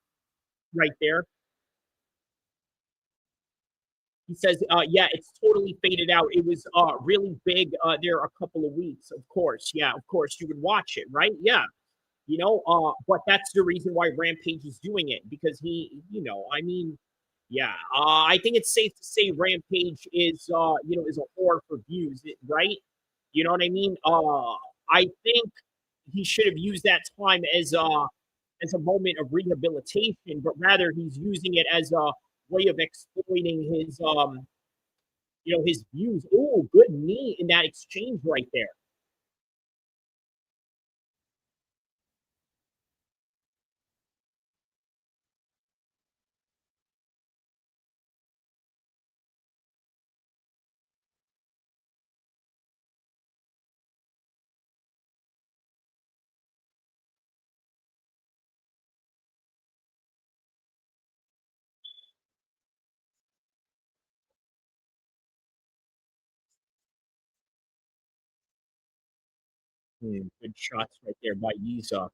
right there. He says, yeah, it's totally faded out. It was really big there a couple of weeks, of course. Yeah, of course, you would watch it, right? Yeah. You know, but that's the reason why Rampage is doing it, because he, you know, I mean, yeah, I think it's safe to say Rampage is, you know, is a whore for views, right? You know what I mean? I think he should have used that time as a moment of rehabilitation, but rather he's using it as a way of exploiting his, you know, his views. Oh, good knee in that exchange right there. Good shots right there by Yiza.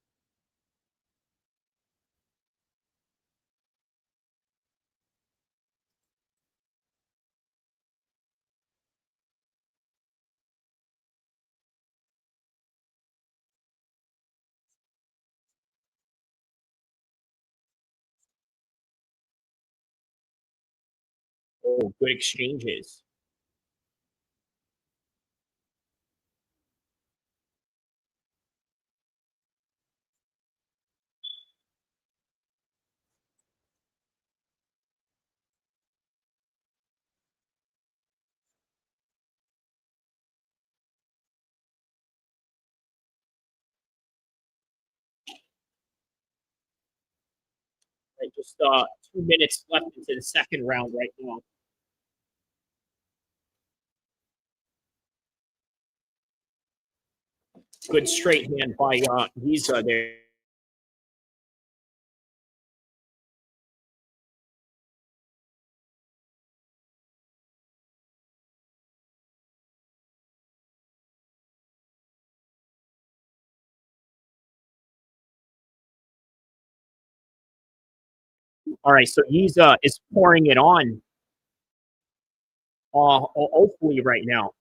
Oh, good exchanges. Right, just 2 minutes left into the second round right now. Good straight hand by Yiza there. All right, so Yiza is pouring it on Ofli right now.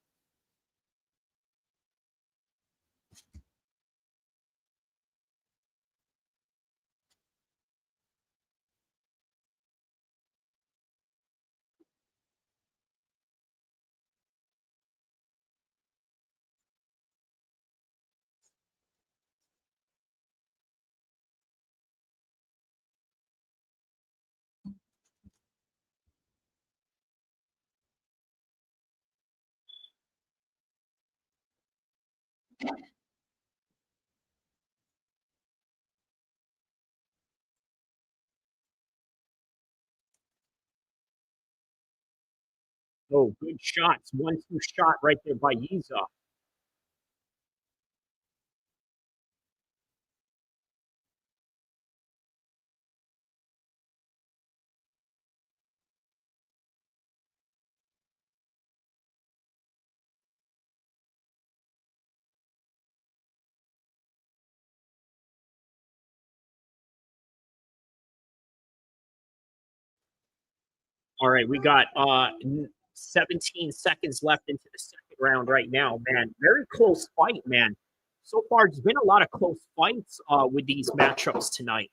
Oh, good shots. 1-2 shot right there by Yiza. All right, we got 17 seconds left into the second round right now, man. Very close fight, man. So far, there's been a lot of close fights with these matchups tonight.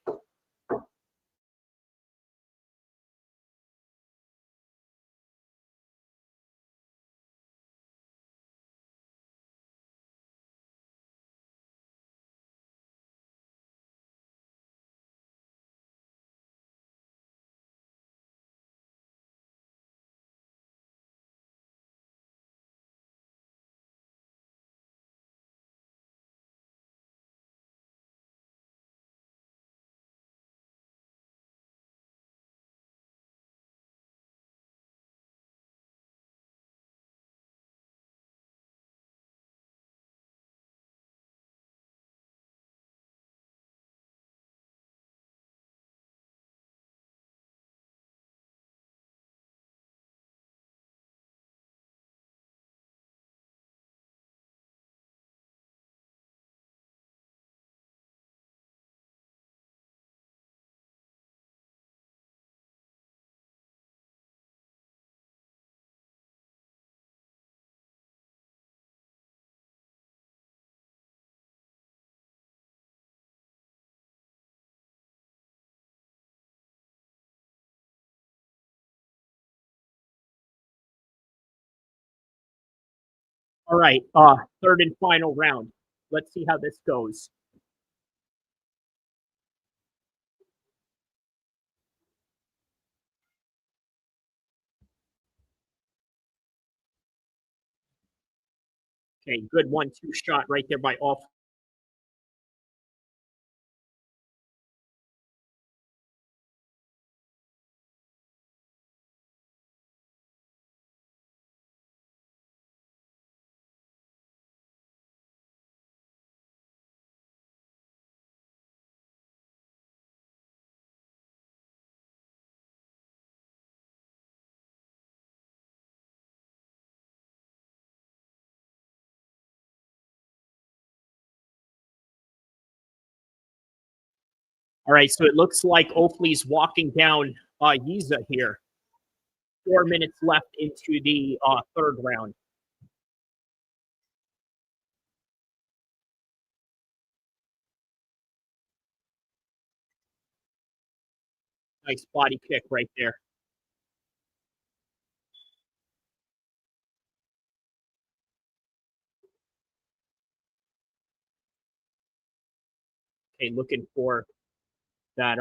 All right, third and final round. Let's see how this goes. Okay, good 1-2 shot right there by Ofli. All right, so it looks like Ofli's walking down Yiza here. 4 minutes left into the third round. Nice body kick right there. Okay, looking for that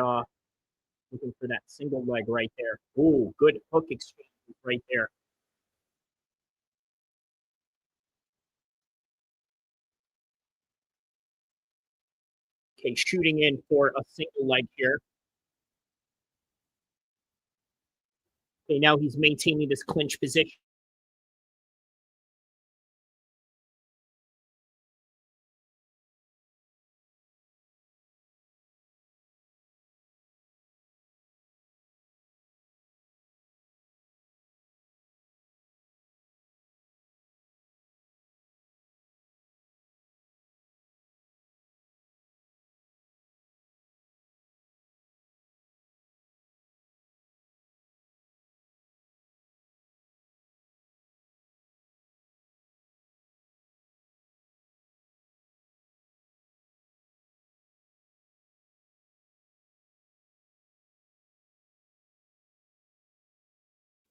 single leg right there. Ooh, good hook exchange right there. Okay, shooting in for a single leg here. Okay, now he's maintaining this clinch position.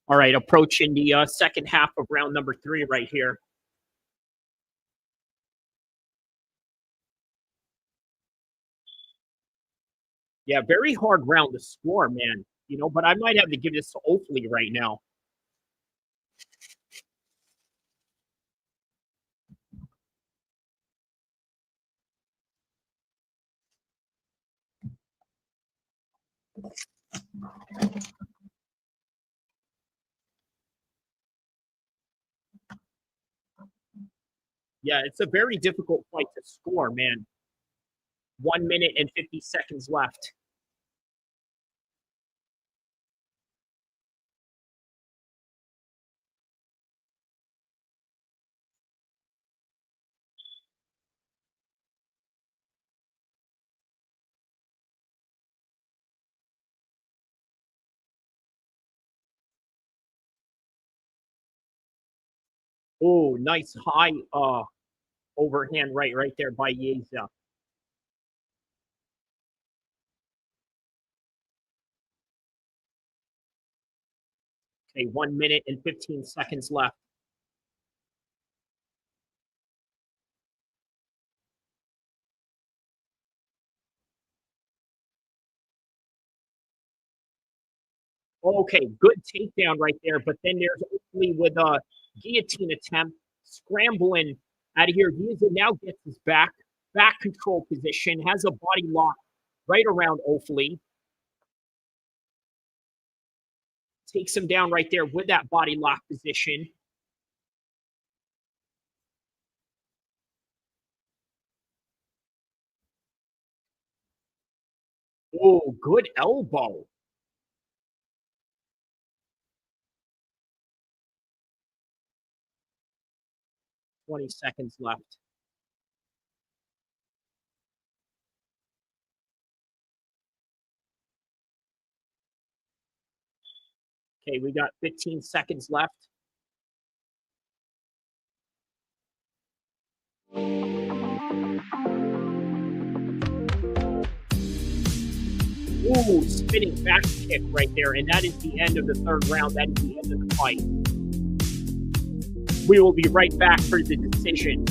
All right, approaching the second half of round number 3 right here. Yeah, very hard round to score, man. You know, but I might have to give this to Ofli right now. Yeah, it's a very difficult fight to score, man. 1 minute and 50 seconds left. Oh, nice high overhand right there by Yiza. Okay, 1 minute and 15 seconds left. Okay, good takedown right there, but then there's Ofli with a guillotine attempt, scrambling out of here. Yiza now gets his back control position, has a body lock right around Ofli. Takes him down right there with that body lock position. Oh, good elbow. $20 seconds left. Okay, we got 15 seconds left. Ooh, spinning back kick right there, and that is the end of the third round. That is the end of the fight. We will be right back for the decision.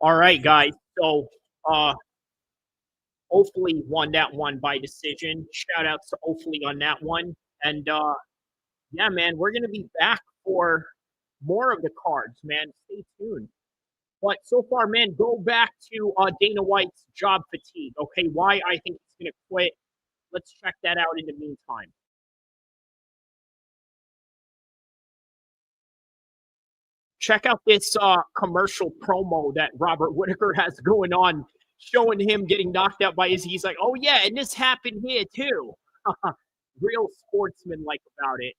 All right, guys. So, Ofli won that one by decision. Shout outs to Ofli on that one. And yeah, man, we're gonna be back for more of the cards, man. Stay tuned. But so far, man, go back to Dana White's job fatigue. Okay, why I think he's gonna quit. Let's check that out in the meantime. Check out this commercial promo that Robert Whitaker has going on, showing him getting knocked out by Izzy. He's like, oh, yeah, and this happened here, too. Real sportsman-like about it.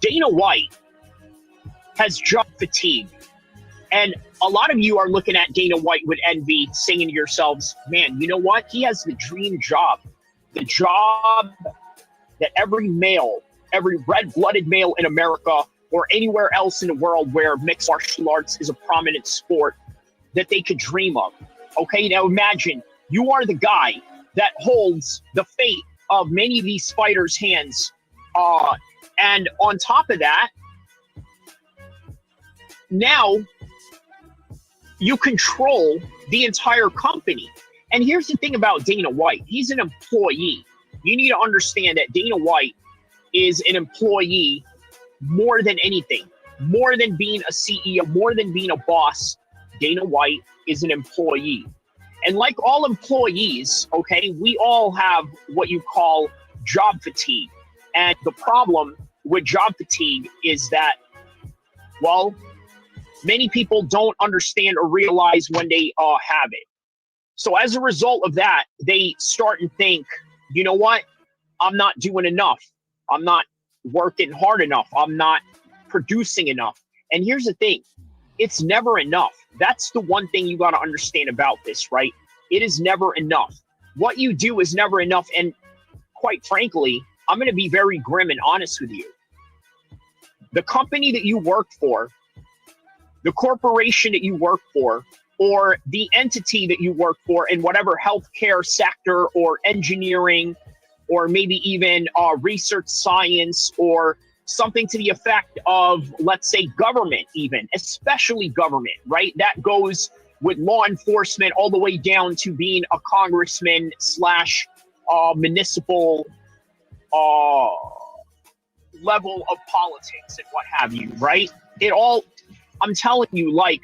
Dana White has job fatigue. And a lot of you are looking at Dana White with envy, saying to yourselves, man, you know what? He has the dream job. The job that every male, every red-blooded male in America or anywhere else in the world where mixed martial arts is a prominent sport, that they could dream of. Okay, now imagine you are the guy that holds the fate of many of these fighters' hands. And on top of that, now you control the entire company. And here's the thing about Dana White. He's an employee. You need to understand that Dana White is an employee more than anything, more than being a CEO, more than being a boss. Dana White is an employee. And like all employees, okay, we all have what you call job fatigue. And the problem with job fatigue is that, well, many people don't understand or realize when they have it. So as a result of that, they start and think, you know what? I'm not doing enough. I'm not working hard enough. I'm not producing enough. And here's the thing. It's never enough. That's the one thing you got to understand about this, right? It is never enough. What you do is never enough. And quite frankly, I'm going to be very grim and honest with you. The company that you work for, the corporation that you work for, or the entity that you work for in whatever healthcare sector or engineering, or maybe even research science, or something to the effect of, let's say, government even, especially government, right? That goes with law enforcement all the way down to being a congressman slash municipal level of politics and what have you, right? It all, I'm telling you, like,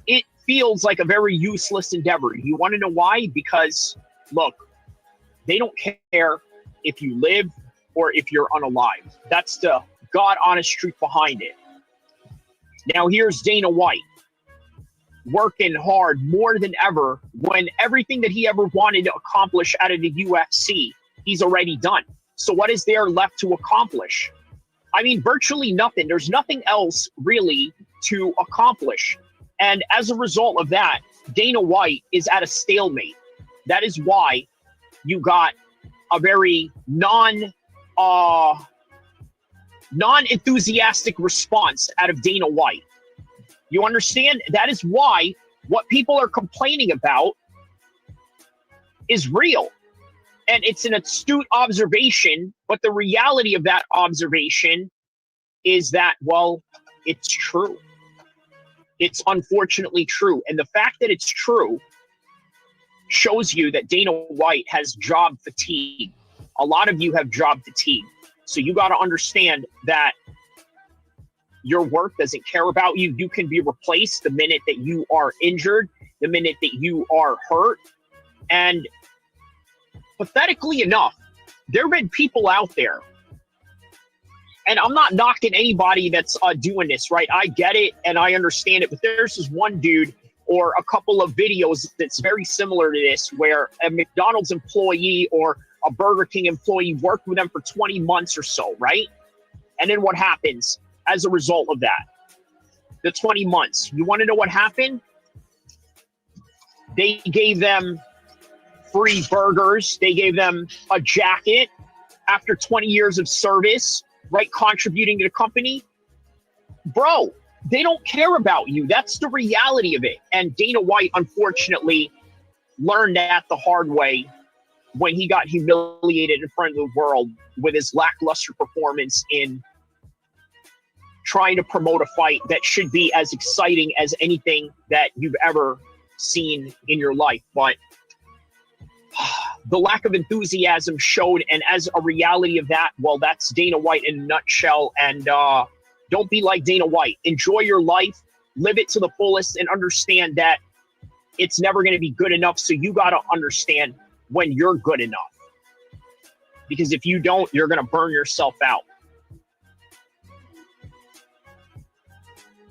it feels like a very useless endeavor. You want to know why? Because, look, they don't care if you live or if you're unalive. That's the God-honest truth behind it. Now, here's Dana White working hard more than ever when everything that he ever wanted to accomplish out of the UFC, he's already done. So what is there left to accomplish? I mean, virtually nothing. There's nothing else really to accomplish. And as a result of that, Dana White is at a stalemate. That is why you got a very non-enthusiastic response out of Dana White. You understand? That is why what people are complaining about is real. And it's an astute observation, but the reality of that observation is that, well, it's true. It's unfortunately true. And the fact that it's true shows you that Dana White has job fatigue. A lot of you have job fatigue. So you got to understand that your work doesn't care about you. You can be replaced the minute that you are injured, the minute that you are hurt. And pathetically enough, there have been people out there, and I'm not knocking anybody that's doing this, right? I get it and I understand it, but there's this one dude or a couple of videos that's very similar to this, where a McDonald's employee or a Burger King employee worked with them for 20 months or so, right? And then what happens as a result of that? The 20 months. You want to know what happened? They gave them free burgers. They gave them a jacket after 20 years of service, right? Contributing to the company. Bro, they don't care about you. That's the reality of it. And Dana White, unfortunately, learned that the hard way when he got humiliated in front of the world with his lackluster performance in trying to promote a fight that should be as exciting as anything that you've ever seen in your life. But the lack of enthusiasm showed, and as a reality of that, well, that's Dana White in a nutshell. And don't be like Dana White. Enjoy your life, live it to the fullest, and understand that it's never going to be good enough. So you got to understand when you're good enough. Because if you don't, you're going to burn yourself out.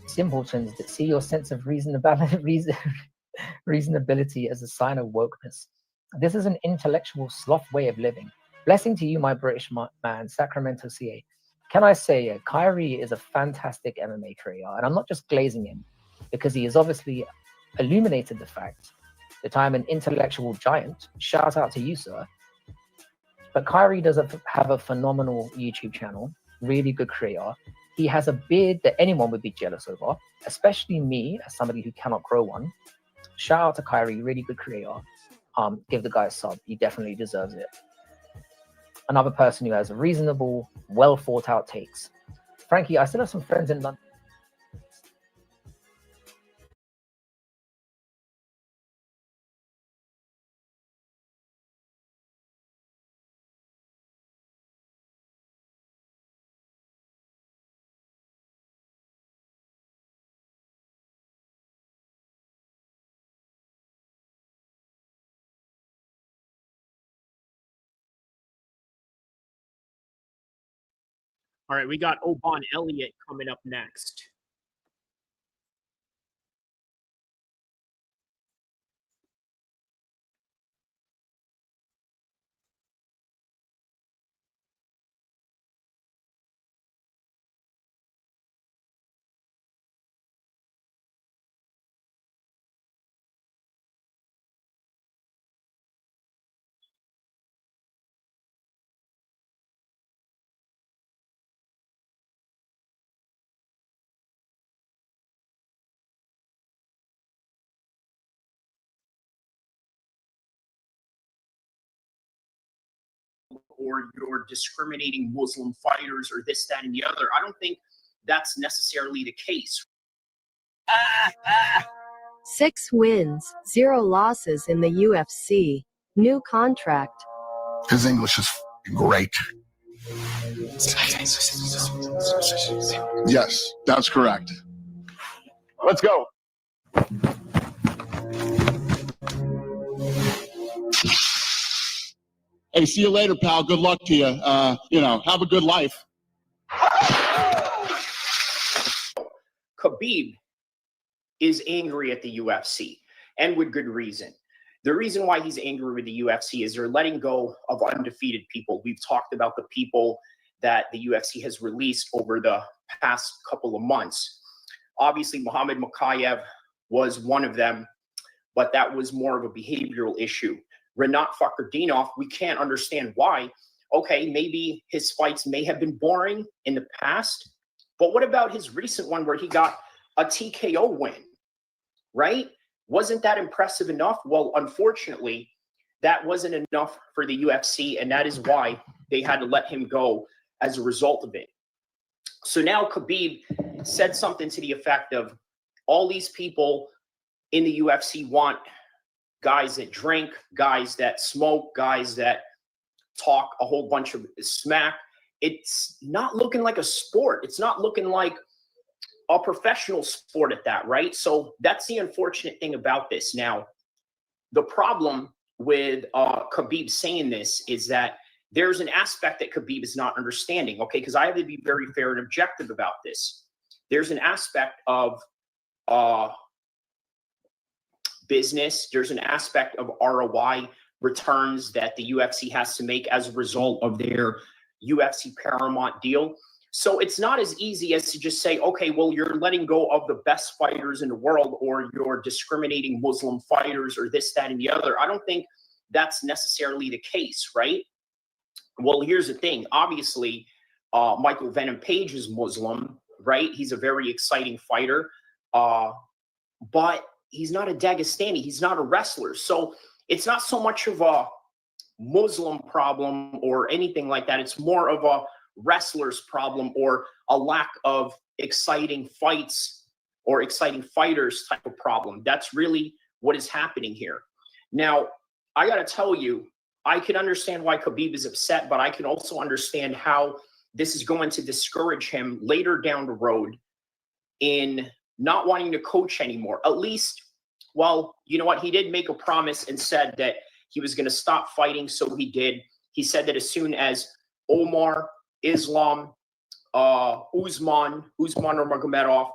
Simpletons that see your sense of reasonability as a sign of wokeness. This is an intellectual sloth way of living. Blessing to you, my British man, Sacramento, CA. Can I say, Kyrie is a fantastic MMA creator, and I'm not just glazing him, because he has obviously illuminated the fact that I'm an intellectual giant. Shout out to you, sir. But Kyrie does have a phenomenal YouTube channel, really good creator. He has a beard that anyone would be jealous over, especially me, as somebody who cannot grow one. Shout out to Kyrie, really good creator. Give the guy a sub. He definitely deserves it. Another person who has reasonable, well thought out takes. Frankie, I still have some friends in London. All right, we got Oban Elliot coming up next. Or you're discriminating Muslim fighters or this, that, and the other. I don't think that's necessarily the case. 6 wins, 0 losses in the UFC. New contract. His English is great. Yes, that's correct. Let's go. Hey, see you later, pal. Good luck to you. Have a good life. Khabib is angry at the UFC, and with good reason. The reason why he's angry with the UFC is they're letting go of undefeated people. We've talked about the people that the UFC has released over the past couple of months. Obviously, Muhammad Micallef was one of them, but that was more of a behavioral issue. Renat Fakhretdinov, we can't understand why. Okay, maybe his fights may have been boring in the past, but what about his recent one where he got a TKO win, right? Wasn't that impressive enough? Well, unfortunately, that wasn't enough for the UFC, and that is why they had to let him go as a result of it. So now Khabib said something to the effect of, all these people in the UFC want guys that drink, guys that smoke, guys that talk a whole bunch of smack. It's not looking like a sport. It's not looking like a professional sport at that, right? So that's the unfortunate thing about this. Now, the problem with Khabib saying this is that there's an aspect that Khabib is not understanding, okay? Because I have to be very fair and objective about this. There's an aspect of business. There's an aspect of ROI returns that the UFC has to make as a result of their UFC Paramount deal. So it's not as easy as to just say, okay, well, you're letting go of the best fighters in the world, or you're discriminating Muslim fighters, or this, that, and the other. I don't think that's necessarily the case, right? Well, here's the thing. Obviously, Michael Venom Page is Muslim, right? He's a very exciting fighter, but he's not a Dagestani. He's not a wrestler. So it's not so much of a Muslim problem or anything like that. It's more of a wrestler's problem, or a lack of exciting fights or exciting fighters type of problem. That's really what is happening here. Now, I got to tell you, I can understand why Khabib is upset, but I can also understand how this is going to discourage him later down the road in not wanting to coach anymore. At least, well, you know what? He did make a promise and said that he was going to stop fighting, so he did. He said that as soon as Omar, Islam, Usman Nurmagomedov,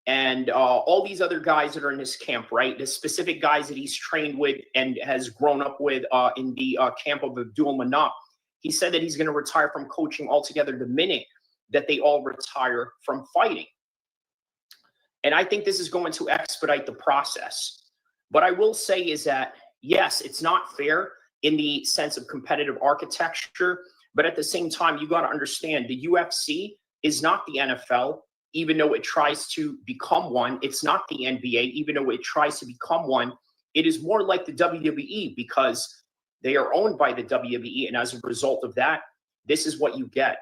and all these other guys that are in his camp, right? The specific guys that he's trained with and has grown up with in the camp of Abdul Manap. He said that he's going to retire from coaching altogether the minute that they all retire from fighting. And I think this is going to expedite the process. What I will say is that, yes, it's not fair in the sense of competitive architecture, but at the same time, you got to understand the UFC is not the NFL, even though it tries to become one. It's not the NBA, even though it tries to become one. It is more like the WWE because they are owned by the WWE. And as a result of that, this is what you get.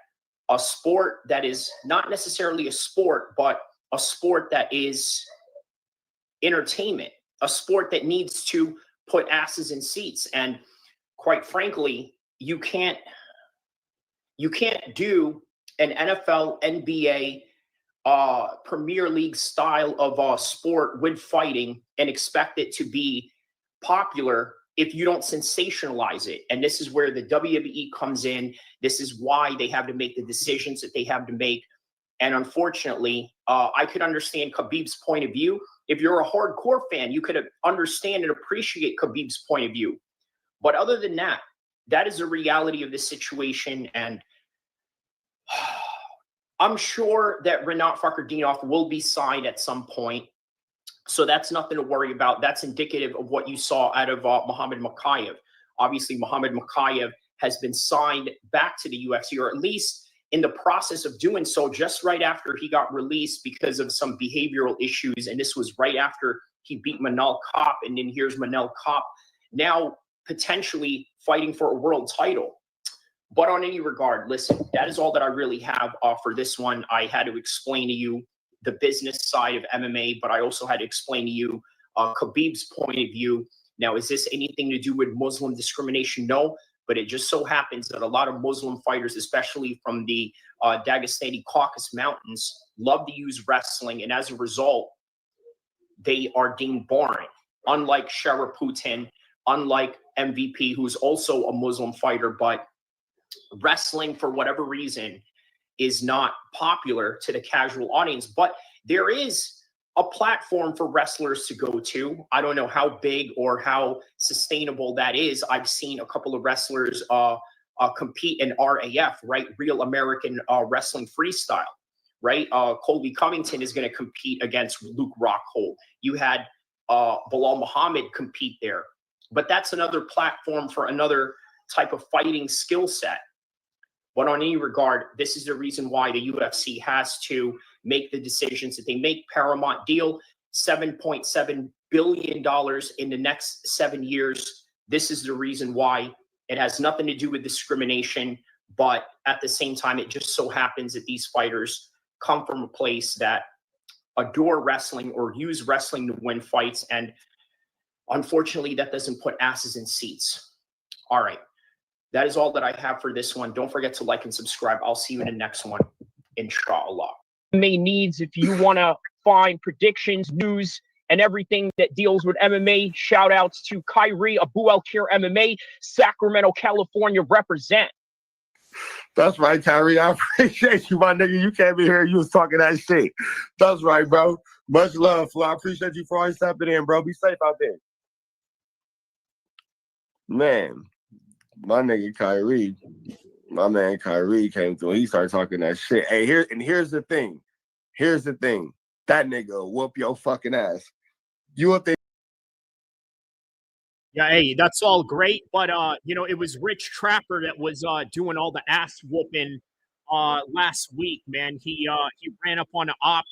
A sport that is not necessarily a sport, but a sport that is entertainment, a sport that needs to put asses in seats. And quite frankly, you can't do an NFL, NBA, Premier League style of sport with fighting and expect it to be popular if you don't sensationalize it. And this is where the WWE comes in. This is why they have to make the decisions that they have to make. And unfortunately, I could understand Khabib's point of view. If you're a hardcore fan, you could understand and appreciate Khabib's point of view. But other than that, that is the reality of the situation. And I'm sure that Rinat Fakhretdinov will be signed at some point. So that's nothing to worry about. That's indicative of what you saw out of Muhammad Micallef. Obviously, Muhammad Micallef has been signed back to the UFC, or at least in the process of doing so, just right after he got released because of some behavioral issues. And this was right after he beat Manel Kape. And then here's Manel Kape now potentially fighting for a world title. But on any regard, listen, that is all that I really have for this one. I had to explain to you the business side of MMA, but I also had to explain to you Khabib's point of view. Now, is this anything to do with Muslim discrimination? No, but it just so happens that a lot of Muslim fighters, especially from the Dagestani Caucasus Mountains, love to use wrestling, and as a result, they are deemed boring. Unlike Sharaputin, unlike MVP, who's also a Muslim fighter, but wrestling, for whatever reason, is not popular to the casual audience. But there is a platform for wrestlers to go to. I don't know how big or how sustainable that is. I've seen a couple of wrestlers compete in RAF, right? Real American Wrestling Freestyle, right? Colby Covington is going to compete against Luke Rockhold. You had Bilal Muhammad compete there. But that's another platform for another type of fighting skill set. But on any regard, this is the reason why the UFC has to make the decisions that they make. Paramount deal, $7.7 billion in the next 7 years. This is the reason why. It has nothing to do with discrimination, but at the same time, it just so happens that these fighters come from a place that adore wrestling or use wrestling to win fights. And unfortunately, that doesn't put asses in seats. All right. That is all that I have for this one. Don't forget to like and subscribe. I'll see you in the next one, inshallah. MMA needs, if you want to find predictions, news, and everything that deals with MMA, shout outs to Kyrie, Abu Al-Kir MMA, Sacramento, California, represent. That's right, Kyrie. I appreciate you, my nigga. You came in here, you was talking that shit. That's right, bro. Much love, Flo. I appreciate you for always stepping in, bro. Be safe out there. Man. My nigga Kyrie, my man Kyrie came through. He started talking that shit. Hey, here's the thing. Here's the thing. That nigga will whoop your fucking ass. You up there? Yeah, hey, that's all great, but you know, it was Rich Trapper that was doing all the ass whooping last week, man. He ran up on an op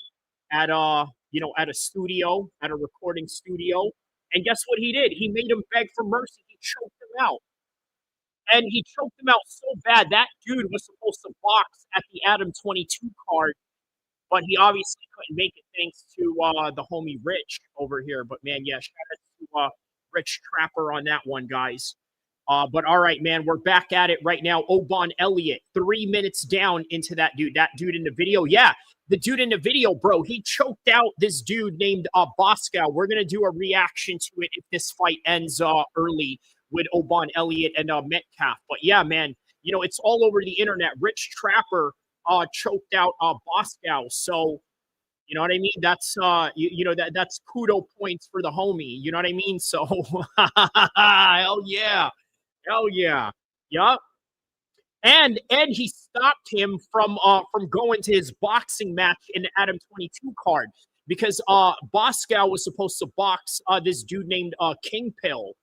at at a studio, at a recording studio, and guess what he did? He made him beg for mercy. He choked him out. And he choked him out so bad. That dude was supposed to box at the Adam 22 card, but he obviously couldn't make it thanks to the homie Rich over here. But, man, yeah, shout out to Rich Trapper on that one, guys. But, all right, man, we're back at it right now. Oban Elliot, 3 minutes down into that dude. That dude in the video, yeah, the dude in the video, bro, he choked out this dude named Boskoe. We're going to do a reaction to it if this fight ends early with Oban Elliot and Metcalf. But yeah, man, you know, it's all over the internet. Rich Trapper choked out Boskoe. So, you know what I mean? That's that's kudo points for the homie. You know what I mean? So hell yeah. Hell yeah. Yup. And he stopped him from going to his boxing match in the Adam 22 card because Boskoe was supposed to box this dude named King Pill.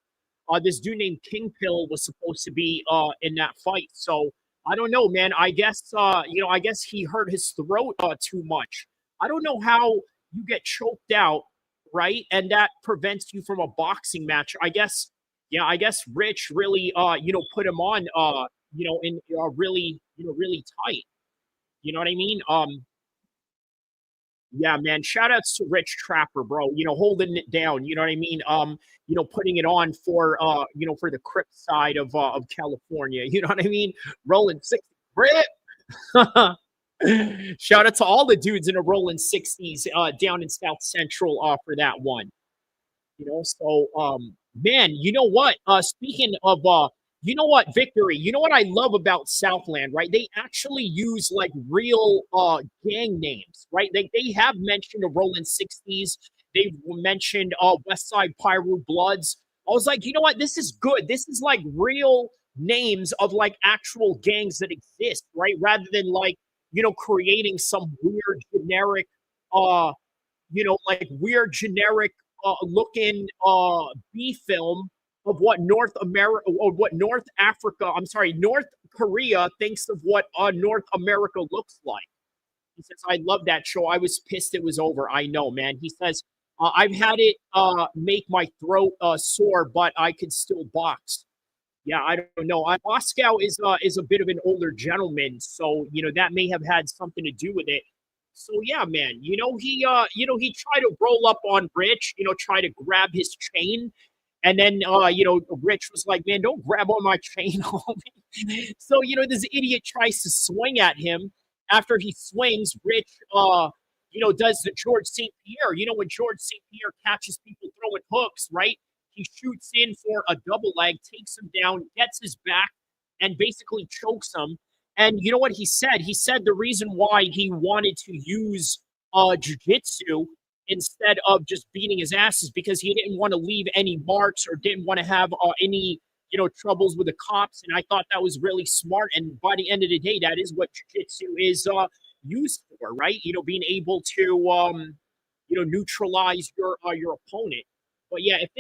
This dude named King Pill was supposed to be in that fight. So I don't know, man. I guess I guess he hurt his throat too much. I don't know how you get choked out, right? And that prevents you from a boxing match. I guess, yeah, I guess Rich really put him on in really, really tight. You know what I mean? Yeah, man. Shout outs to Rich Trapper, bro. Holding it down. You know what I mean? Putting it on for for the Crip side of California. You know what I mean? Rolling 60 Rip. Shout out to all the dudes in the rolling 60s down in South Central for that one. So man, you know what? Speaking of Victory, you know what I love about Southland, right? They actually use like real gang names, right? They have mentioned the Rolling 60s. They've mentioned West Side Pyro Bloods. I was like, you know what? This is good. This is like real names of like actual gangs that exist, right? Rather than like, creating some weird generic like weird generic looking B film of what North America or what North Africa, I'm sorry, North Korea thinks of what North America looks like. He says, I love that show. I was pissed it was over. I know, man. He says, I've had it make my throat sore, but I could still box. Yeah, I don't know. Boskoe is a bit of an older gentleman, so that may have had something to do with it. So yeah, man, he tried to roll up on Rich, try to grab his chain, and then Rich was like, "Man, don't grab on my chain, homie." So this idiot tries to swing at him. After he swings, Rich does the George St. Pierre. When George St. Pierre catches people throwing hooks, right? He shoots in for a double leg, takes him down, gets his back, and basically chokes him. And you know what he said? He said the reason why he wanted to use jiu-jitsu instead of just beating his ass is because he didn't want to leave any marks or didn't want to have any troubles with the cops. And I thought that was really smart. And by the end of the day, that is what jiu-jitsu is used for, right? Being able to neutralize your opponent. But yeah, if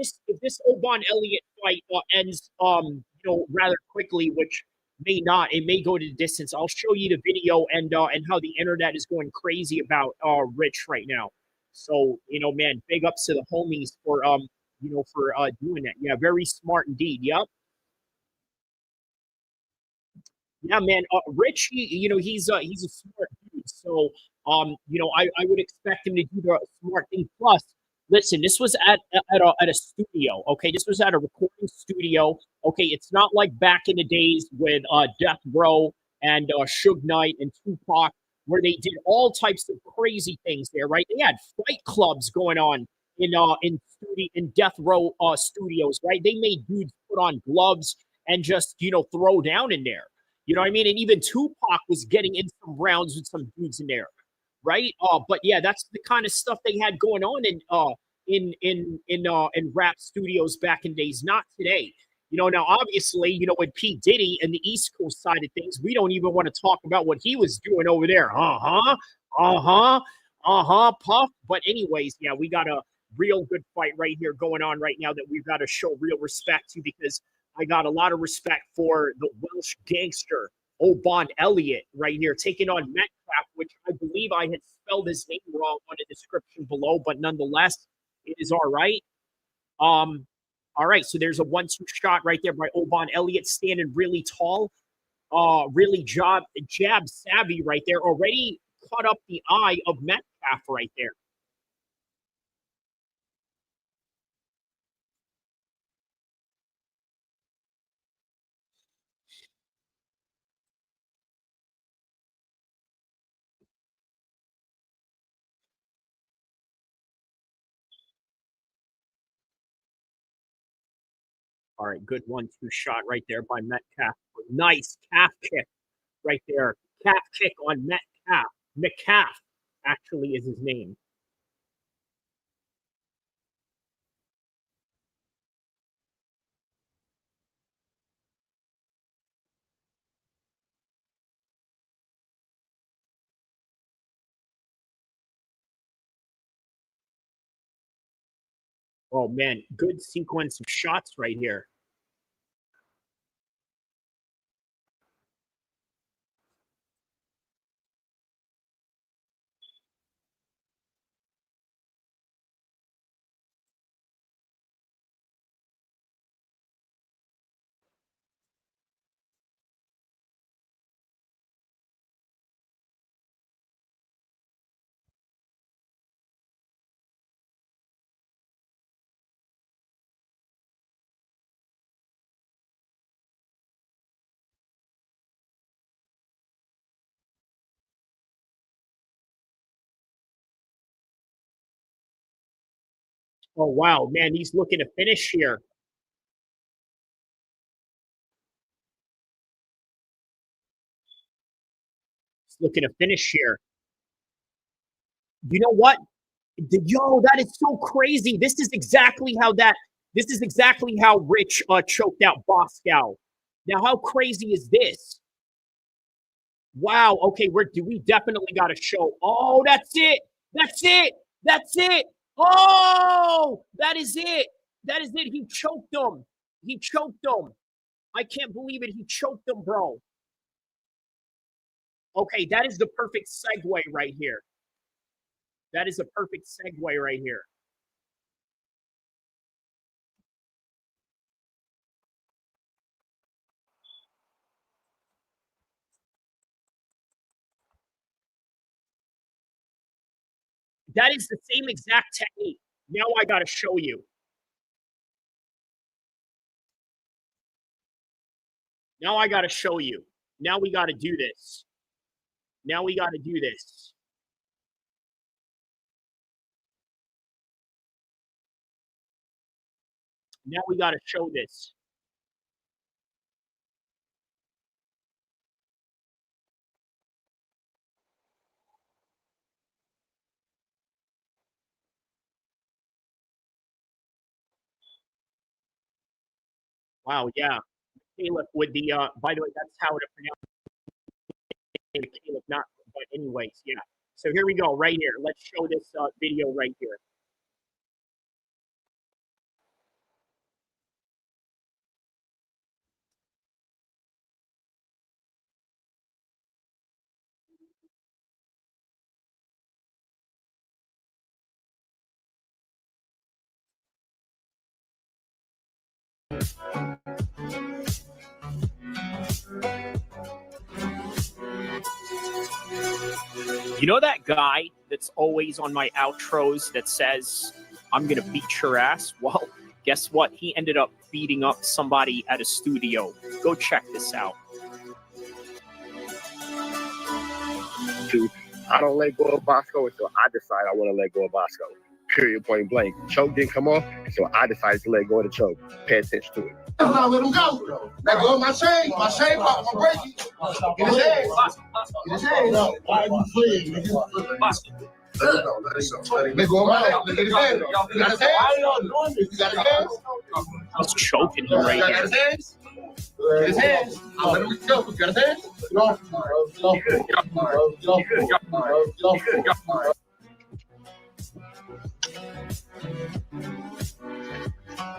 this Oban Elliot fight ends rather quickly, which may not, it may go to the distance. I'll show you the video and how the internet is going crazy about Rich right now. So man, big ups to the homies for doing that. Yeah, very smart indeed. Yep. Yeah, man. Rich, he's a smart dude. So, I would expect him to do the smart thing. Plus, listen, this was at a studio. Okay, this was at a recording studio. Okay, it's not like back in the days with Death Row and Suge Knight and Tupac, where they did all types of crazy things there. Right? They had fight clubs going on in Death Row studios. Right? They made dudes put on gloves and just throw down in there. You know what I mean? And even Tupac was getting in some rounds with some dudes in there, right? But yeah, that's the kind of stuff they had going on in rap studios back in days. Not today. Now obviously, with P. Diddy and the East Coast side of things, we don't even want to talk about what he was doing over there. Puff. But anyways, yeah, we got a real good fight right here going on right now that we've got to show real respect to because I got a lot of respect for the Welsh gangster, Oban Elliot, right here, taking on Metcalf, which I believe I had spelled his name wrong on the description below, but nonetheless, it is all right. All right, so there's a 1-2 shot right there by Oban Elliot, standing really tall, really jab savvy right there, already caught up the eye of Metcalf right there. All right, good 1-2 shot right there by Metcalf. Nice calf kick right there. Calf kick on Metcalf. McCalf actually is his name. Oh, man, good sequence of shots right here. Oh, wow, man, he's looking to finish here. He's looking to finish here. You know what? Yo, that is so crazy. This is exactly how Rich choked out Boskoe. Now, how crazy is this? Wow. Okay, we definitely got to show. Oh, that's it. That's it. That's it. Oh, that is it. That is it. He choked him. He choked him. I can't believe it. He choked him, bro. Okay, that is the perfect segue right here. That is a perfect segue right here. That is the same exact technique. Now I got to show you. Now I got to show you. Now we got to do this. Now we got to do this. Now we got to show this. Wow, yeah. Micallef with the, by the way, that's how to pronounce Micallef, not, but anyways, yeah. So here we go, right here. Let's show this video right here. You know that guy that's always on my outros that says, I'm going to beat your ass? Well, guess what? He ended up beating up somebody at a studio. Go check this out. I don't let go of Boskoe until I decide I want to let go of Boskoe. Period, point blank. Choke didn't come off, so I decided to let go of the choke. Pay attention to it. I let him go. Let go of my chain. My chain pop, I'm breaking. Get his hands. Get his hands. Why are you fleeing? Let go of my hand. You got his hands? You got his hands? He's choking him right here. here. Get his hands? Get his hands. I'll let him go. You got his hands? Get off.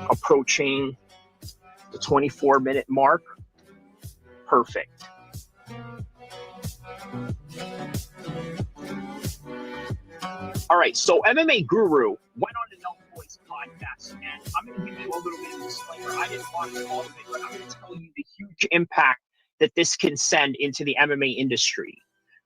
Approaching the 24-minute mark. Perfect. All right, so MMA Guru went on the Nelk Boys podcast, and I'm going to give you a little bit of a disclaimer. I didn't watch all of it, but I'm going to tell you the huge impact that this can send into the MMA industry.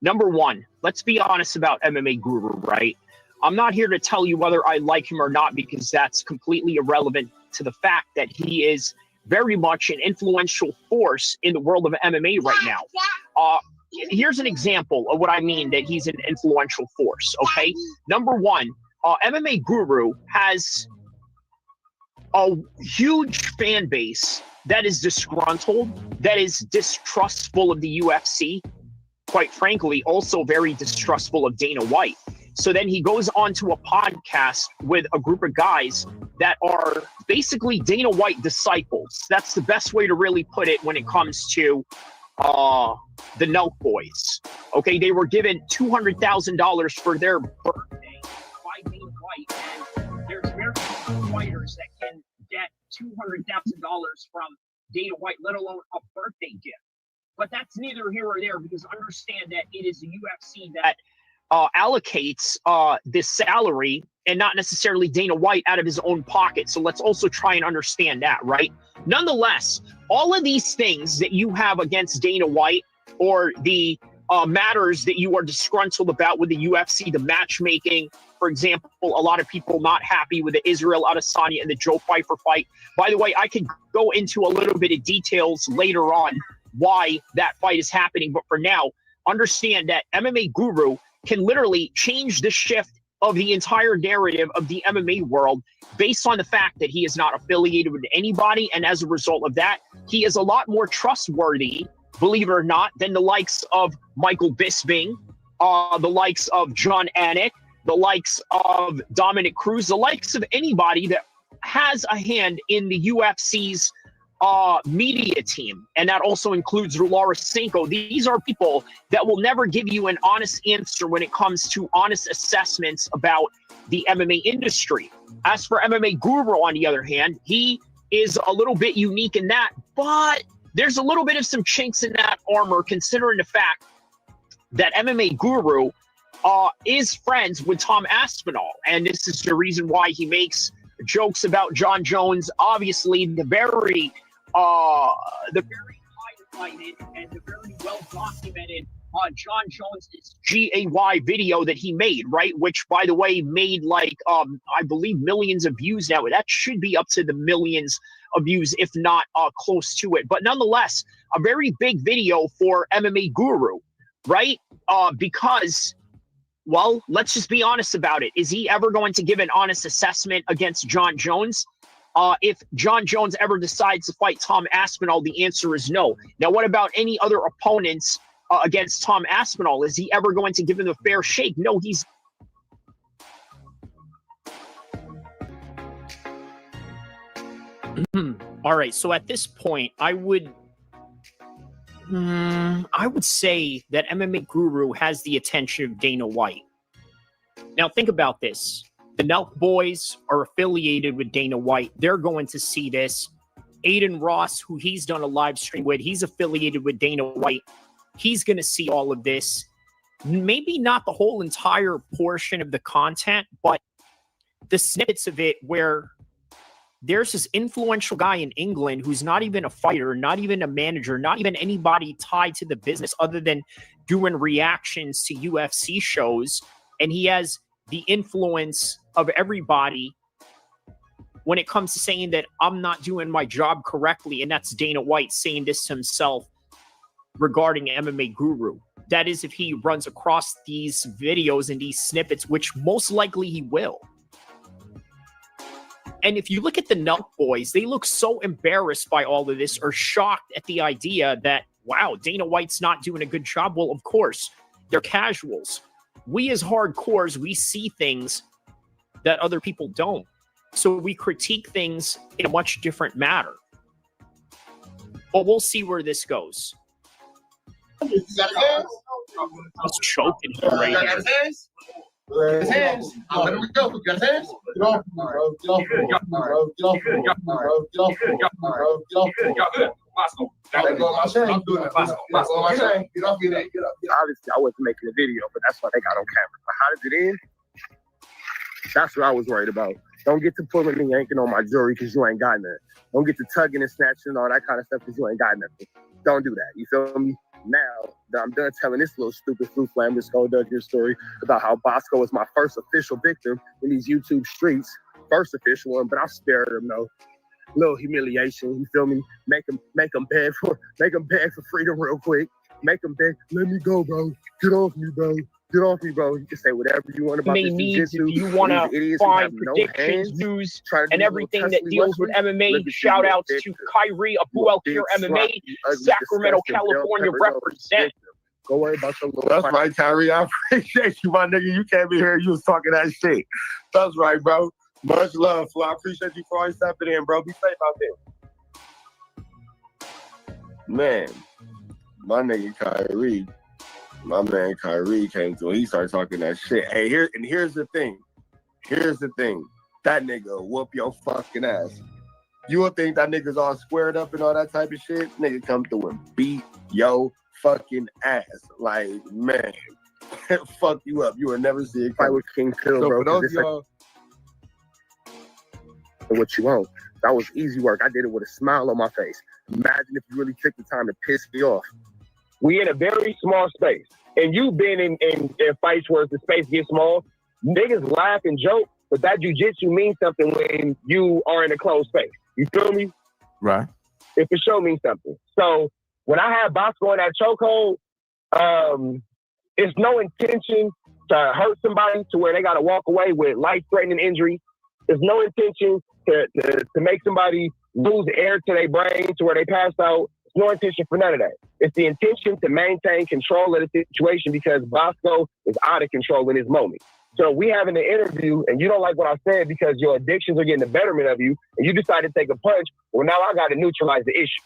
Number one, let's be honest about MMA Guru, right? I'm not here to tell you whether I like him or not, because that's completely irrelevant to the fact that he is very much an influential force in the world of MMA right now. Here's an example of what I mean that he's an influential force, okay? Number one, MMA Guru has a huge fan base that is disgruntled, that is distrustful of the UFC, quite frankly, also very distrustful of Dana White. So then he goes on to a podcast with a group of guys that are basically Dana White disciples. That's the best way to really put it when it comes to the Nelk Boys. Okay, they were given $200,000 for their birthday by Dana White, and there's very few fighters fighters that can get $200,000 from Dana White, let alone a birthday gift. But that's neither here or there, because understand that it is the UFC that allocates this salary and not necessarily Dana White out of his own pocket. So let's also try and understand that, right? Nonetheless, all of these things that you have against Dana White, or the matters that you are disgruntled about with the UFC, the matchmaking, for example, a lot of people not happy with the Israel Adesanya and the Joe Pfeiffer fight. By the way, I could go into a little bit of details later on why that fight is happening. But for now, understand that MMA Guru can literally change the shift of the entire narrative of the MMA world based on the fact that he is not affiliated with anybody. And as a result of that, he is a lot more trustworthy, believe it or not, than the likes of Michael Bisping, the likes of John Anik, the likes of Dominic Cruz, the likes of anybody that has a hand in the UFC's media team. And that also includes Rularosenko. These are people that will never give you an honest answer when it comes to honest assessments about the MMA industry. As for MMA Guru, on the other hand, he is a little bit unique in that, but there's a little bit of some chinks in that armor, considering the fact that MMA Guru is friends with Tom Aspinall. And this is the reason why he makes jokes about John Jones. Obviously, the very highlighted and the very well documented John Jones's GAY video that he made, right? Which, by the way, made like I believe millions of views now. That should be up to the millions of views, if not close to it. But nonetheless, a very big video for MMA Guru, right? Because, well, let's just be honest about it. Is he ever going to give an honest assessment against John Jones? If John Jones ever decides to fight Tom Aspinall, the answer is no. Now, what about any other opponents against Tom Aspinall? Is he ever going to give him a fair shake? No, he's... All right, so at this point, I would say that MMA Guru has the attention of Dana White. Now, think about this. The Nelk boys are affiliated with Dana White. They're going to see this. Aiden Ross, who he's done a live stream with, he's affiliated with Dana White. He's going to see all of this. Maybe not the whole entire portion of the content, but the snippets of it where there's this influential guy in England who's not even a fighter, not even a manager, not even anybody tied to the business other than doing reactions to UFC shows. And he has the influence of everybody when it comes to saying that I'm not doing my job correctly. And that's Dana White saying this to himself regarding MMA Guru. That is, if he runs across these videos and these snippets, which most likely he will. And if you look at the Nelk boys, they look so embarrassed by all of this, or shocked at the idea that, wow, Dana White's not doing a good job. Well, of course, they're casuals. We as hardcores, we see things that other people don't. So we critique things in a much different manner. But we'll see where this goes. He's choking him right here. His hands. Let him go. You got his hands? Get off me, bro. Get off me, bro. Get off me, bro. Get off me, bro. Get off me. I'm doing it. Get off me. Obviously, I wasn't making a video, but that's why they got on camera. But how does it end? That's what I was worried about. Don't get to pulling me yanking on my jewelry because you ain't got nothing. Don't get to tugging and snatching and all that kind of stuff because you ain't got nothing. Don't do that. You feel me? Now that I'm done telling this little stupid Flu Flamber Skulldugger story about how Boskoe was my first official victim in these YouTube streets, first official one, but I spared him though. Little humiliation, you feel me? Make him beg for freedom real quick. Make him beg, let me go, bro. Get off me, bro. Get off me, bro. You can say whatever you want about this jiu-jitsu. If you want to find predictions, news, and everything that deals with MMA, shout outs to Kyrie Abu-Elkir MMA, Sacramento, California represent. Go worry about your little That's right, Kyrie. I appreciate you, my nigga. You came in here, you was talking that shit. That's right, bro. Much love, Flo. I appreciate you for always stepping in, bro. Be safe out there. Man, my nigga Kyrie. My man Kyrie came through. He started talking that shit. Hey, here's the thing. that nigga will whoop your fucking ass. You would think that nigga's all squared up and all that type of shit. Nigga come through and beat your fucking ass. Like, man, fuck you up. You will never see it Fight with King Phil, so bro. for those y'all, what you want. That was easy work. I did it with a smile on my face. Imagine if you really took the time to piss me off. We in a very small space. And you've been in fights where the space gets small. Niggas laugh and joke, but that jiu-jitsu means something when you are in a closed space. You feel me? Right. It for sure means something. So when I had Boskoe in that chokehold, it's no intention to hurt somebody to where they got to walk away with life-threatening injury. There's no intention to make somebody lose air to their brain to where they pass out. There's no intention for none of that. It's the intention to maintain control of the situation because Boskoe is out of control in this moment. So we having an interview and you don't like what I said because your addictions are getting the betterment of you and you decide to take a punch. Well, now I got to neutralize the issue.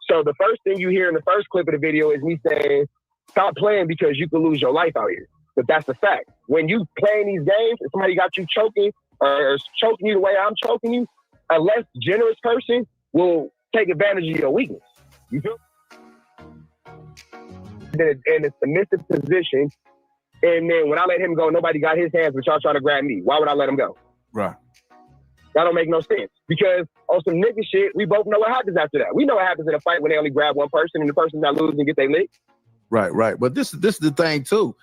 So the first thing you hear in the first clip of the video is me saying, stop playing because you could lose your life out here. But that's the fact. When you playing these games, if somebody got you choking or choking you the way I'm choking you, a less generous person will take advantage of your weakness. You feel? In a submissive position. And then when I let him go, nobody got his hands, but y'all trying to grab me. Why would I let him go? Right. That don't make no sense. Because on some nigga shit, we both know what happens after that. We know what happens in a fight when they only grab one person and the person's not losing and get their lick. Right, right. But this is the thing too.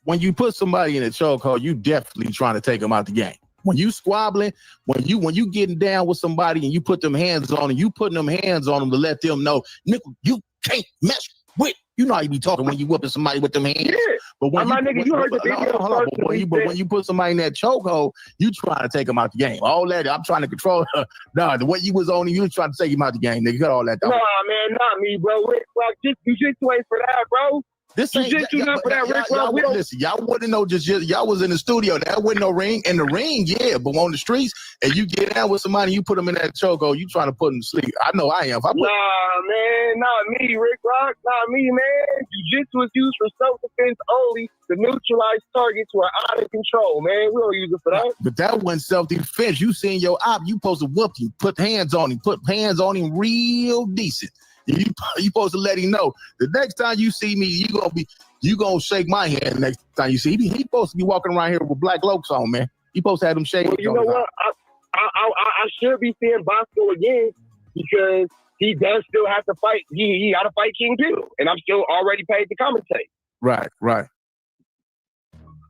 When you put somebody in a chokehold, you definitely trying to take them out the game. When you squabbling, when you getting down with somebody and you put them hands on them, you putting them hands on them to let them know, nigga, you can't mess with. You know how you be talking when you whooping somebody with them hands. Yeah. But when you heard the video. But when you put somebody in that chokehold, you trying to take them out the game. All that I'm trying to control. Nah, the way you was on, you was trying to take him out the game. Nigga, got all that. Nah, man, not me, bro. Rick Rock, you just wait for that, bro. This ain't for that, Rick Rock. We don't listen. Y'all wouldn't know. Just y'all was in the studio. That wasn't no ring. In the ring, yeah, but on the streets, and you get down with somebody, you put them in that chokehold. You trying to put them to sleep. I know I am. If I put, nah, man, not me, Rick Rock. Not me, man. Jiu-jitsu is used for self-defense only to neutralize targets who are out of control, man. We don't use it for that. But that wasn't self-defense. You seen your op. You supposed to whoop him. Put hands on him. Put hands on him real decent. You supposed to let him know the next time you see me, you gonna shake my hand. Next time you see me, he supposed to be walking around here with black Lopes on, man. He supposed to have them shades. Well, you know what? I should be seeing Boskoe again because he does still have to fight. He got to fight King Bill, and I'm still already paid to commentate. Right, right.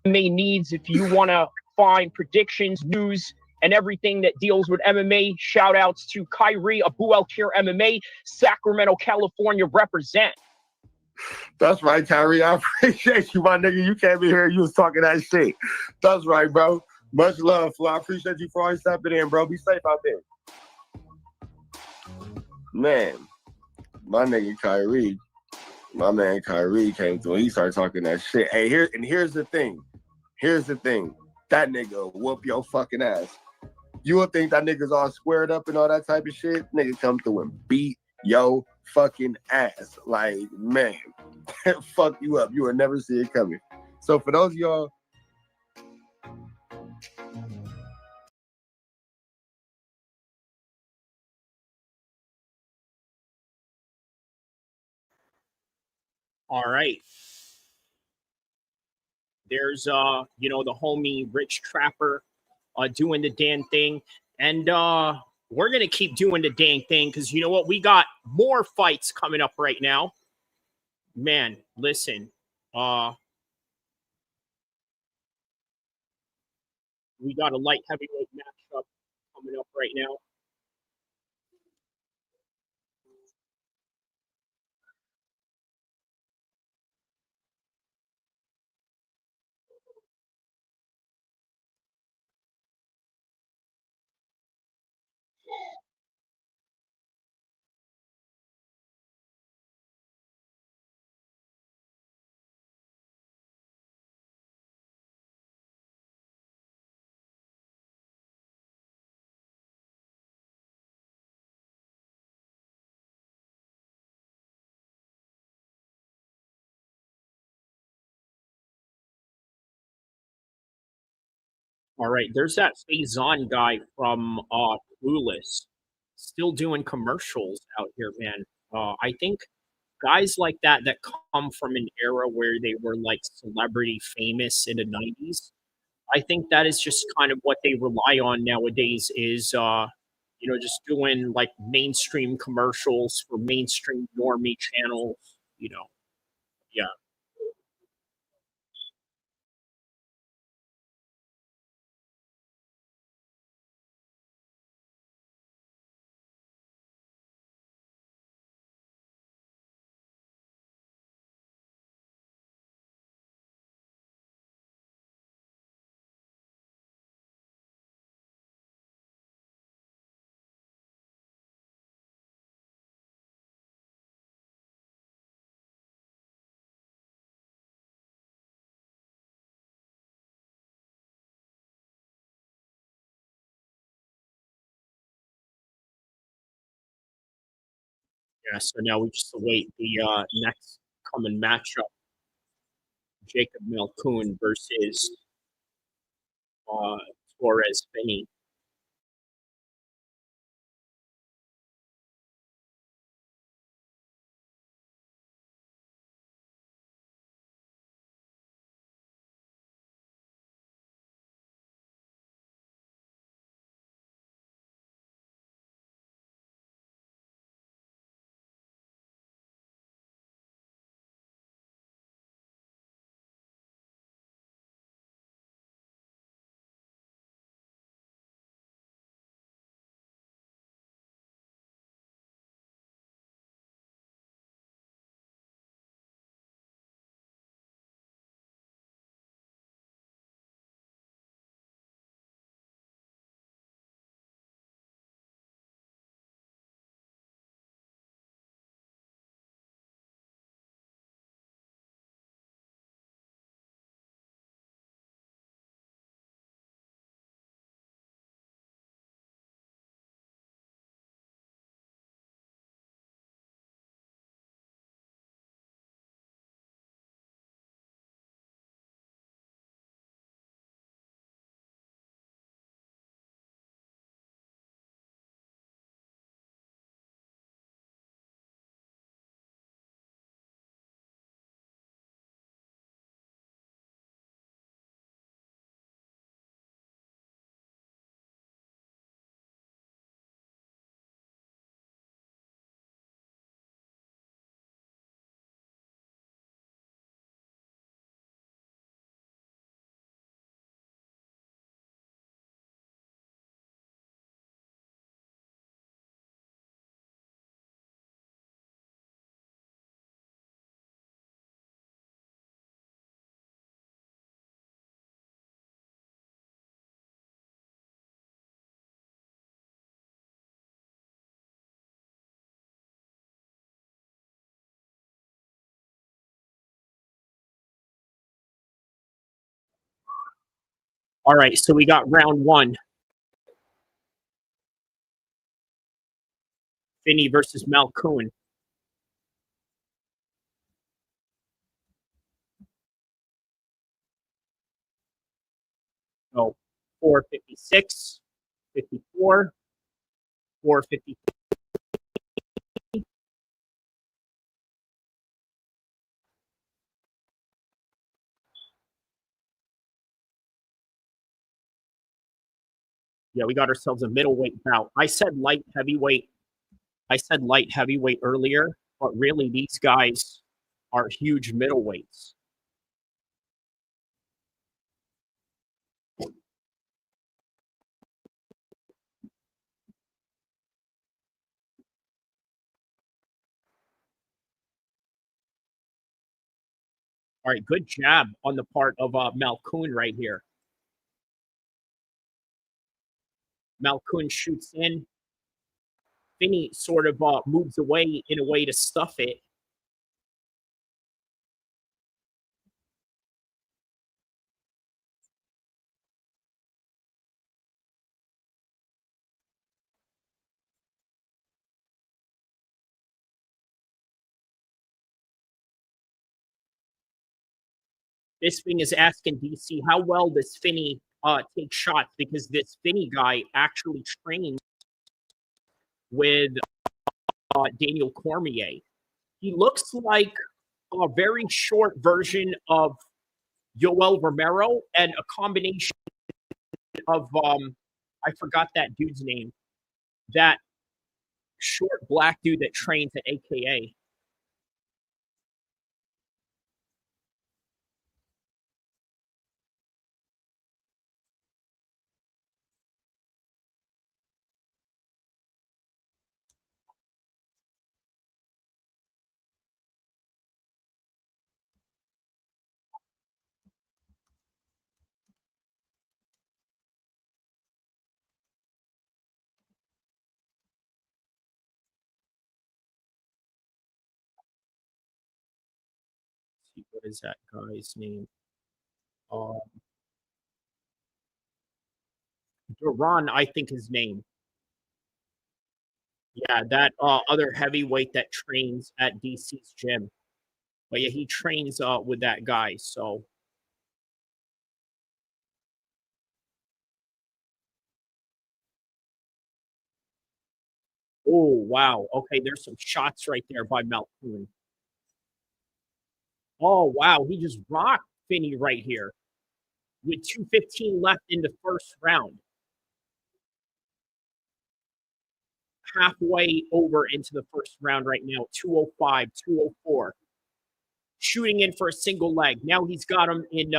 MMA needs if you want to find predictions, news, and everything that deals with MMA. Shout outs to Kyrie, Abu Al-Kir MMA, Sacramento, California represent. That's right, Kyrie. I appreciate you, my nigga. You came in here, you was talking that shit. That's right, bro. Much love, Flo. I appreciate you for always stepping in, bro. Be safe out there. Man, my nigga Kyrie, my man Kyrie came through. He started talking that shit. Hey, here's the thing. Here's the thing. That nigga will whoop your fucking ass. You would think that nigga's all squared up and all that type of shit. Nigga come through and beat your fucking ass. Like, man, fuck you up. You will never see it coming. So for those of y'all, all right. There's the homie Rich Trapper doing the damn thing. And we're gonna keep doing the dang thing because you know what? We got more fights coming up right now. Man, listen. We got a light heavyweight matchup coming up right now. All right, there's that Faison guy from Clueless, still doing commercials out here, man. I think guys like that that come from an era where they were like celebrity famous in the 90s, I think that is just kind of what they rely on nowadays is just doing like mainstream commercials for mainstream normie channels, you know. Yeah. Yeah, so now we just await the next coming matchup. Jacob Malkoun versus uh, Torres Finney. All right, so we got round one. Finney versus Malkoun. So 456, 54, 450. Yeah, we got ourselves a middleweight bout. I said light heavyweight. I said light heavyweight earlier, but really these guys are huge middleweights. All right, good jab on the part of Malkoun right here. Malkoun shoots in. Finney sort of moves away in a way to stuff it. This thing is asking DC, how well does Finney take shots because this Finney guy actually trains with Daniel Cormier. He looks like a very short version of Yoel Romero and a combination of I forgot that dude's name. That short black dude that trains at AKA. What is that guy's name? Duran, I think his name. Yeah, that other heavyweight that trains at DC's gym. But yeah, he trains with that guy. So oh wow. Okay, there's some shots right there by Malkoun. Oh wow, he just rocked Finney right here with 2:15 left in the first round. Halfway over into the first round right now, 205, 204. Shooting in for a single leg. Now he's got him in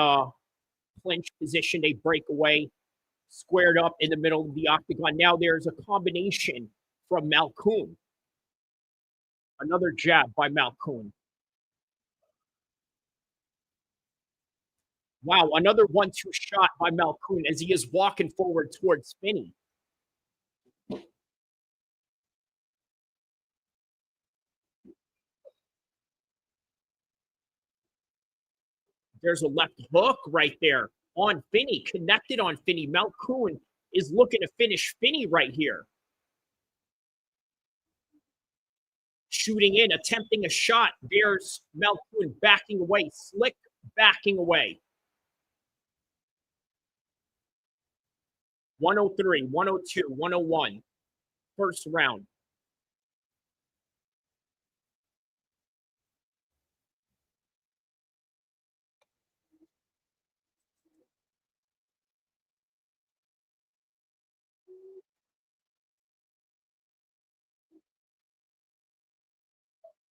clinch position. They break away, squared up in the middle of the octagon. Now there's a combination from Malkoun. Another jab by Malkoun. Wow, another 1-2 shot by Malkoun as he is walking forward towards Finney. There's a left hook right there on Finney, connected on Finney. Malkoun is looking to finish Finney right here. Shooting in, attempting a shot. There's Malkoun backing away, slick backing away. 103, 102, 101. First round.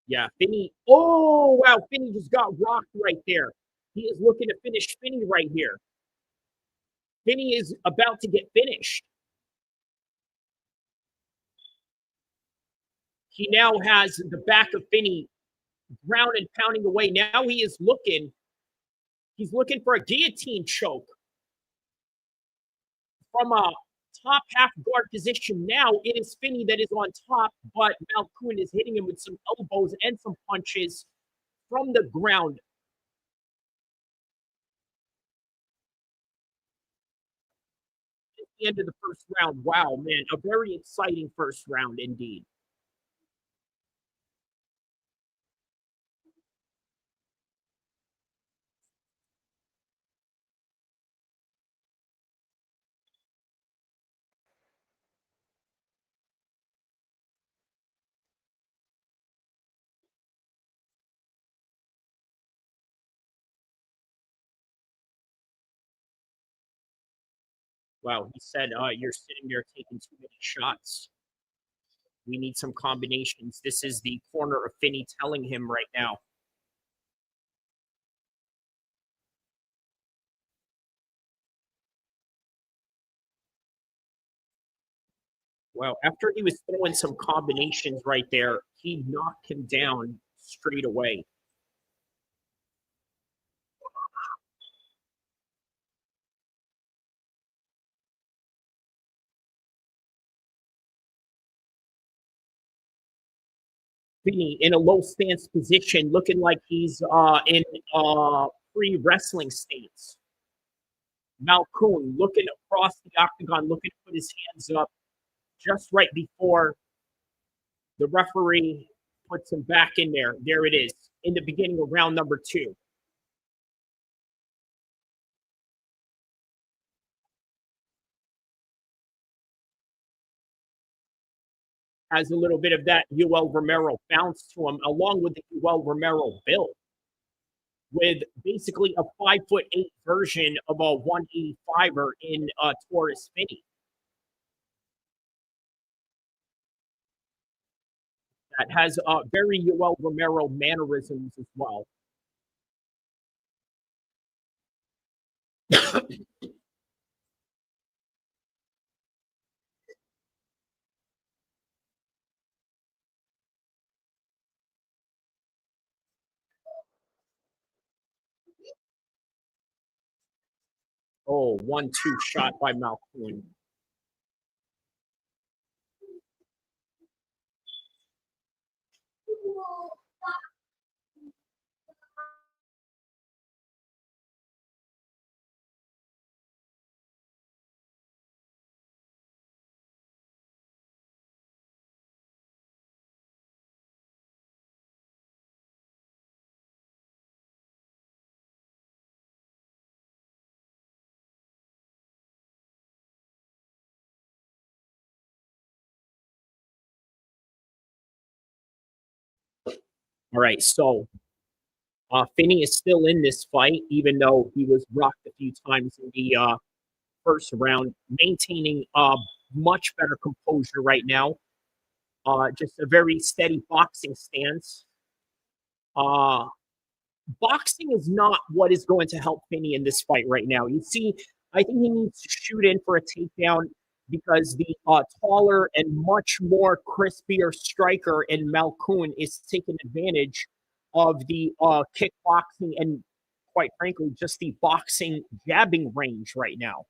Yeah, Finney. Oh, wow. Finney just got rocked right there. He is looking to finish Finney right here. Finney is about to get finished. He now has the back of Finney ground and pounding away. Now he is looking. He's looking for a guillotine choke from a top half guard position. Now it is Finney that is on top, but Malkoun is hitting him with some elbows and some punches from the ground. At the end of the first round. Wow, man, a very exciting first round indeed. Wow, he said, you're sitting there taking too many shots. We need some combinations. This is the corner of Finney telling him right now. Well, after he was throwing some combinations right there, he knocked him down straight away. Finney in a low stance position, looking like he's in pre-wrestling states. Malkoun looking across the octagon, looking to put his hands up just right before the referee puts him back in there. There it is, in the beginning of round number 2. has a little bit of that Yoel Romero bounce to him, along with the Yoel Romero build, with basically a 5'8" version of a 185er in Taurus Finney. That has very Yoel Romero mannerisms as well. Oh, 1-2 shot by Malkoun. All right, so Finney is still in this fight, even though he was rocked a few times in the first round, maintaining much better composure right now. Just a very steady boxing stance. Boxing is not what is going to help Finney in this fight right now. You see, I think he needs to shoot in for a takedown because the taller and much more crispier striker in Malkoun is taking advantage of the kickboxing and, quite frankly, just the boxing jabbing range right now.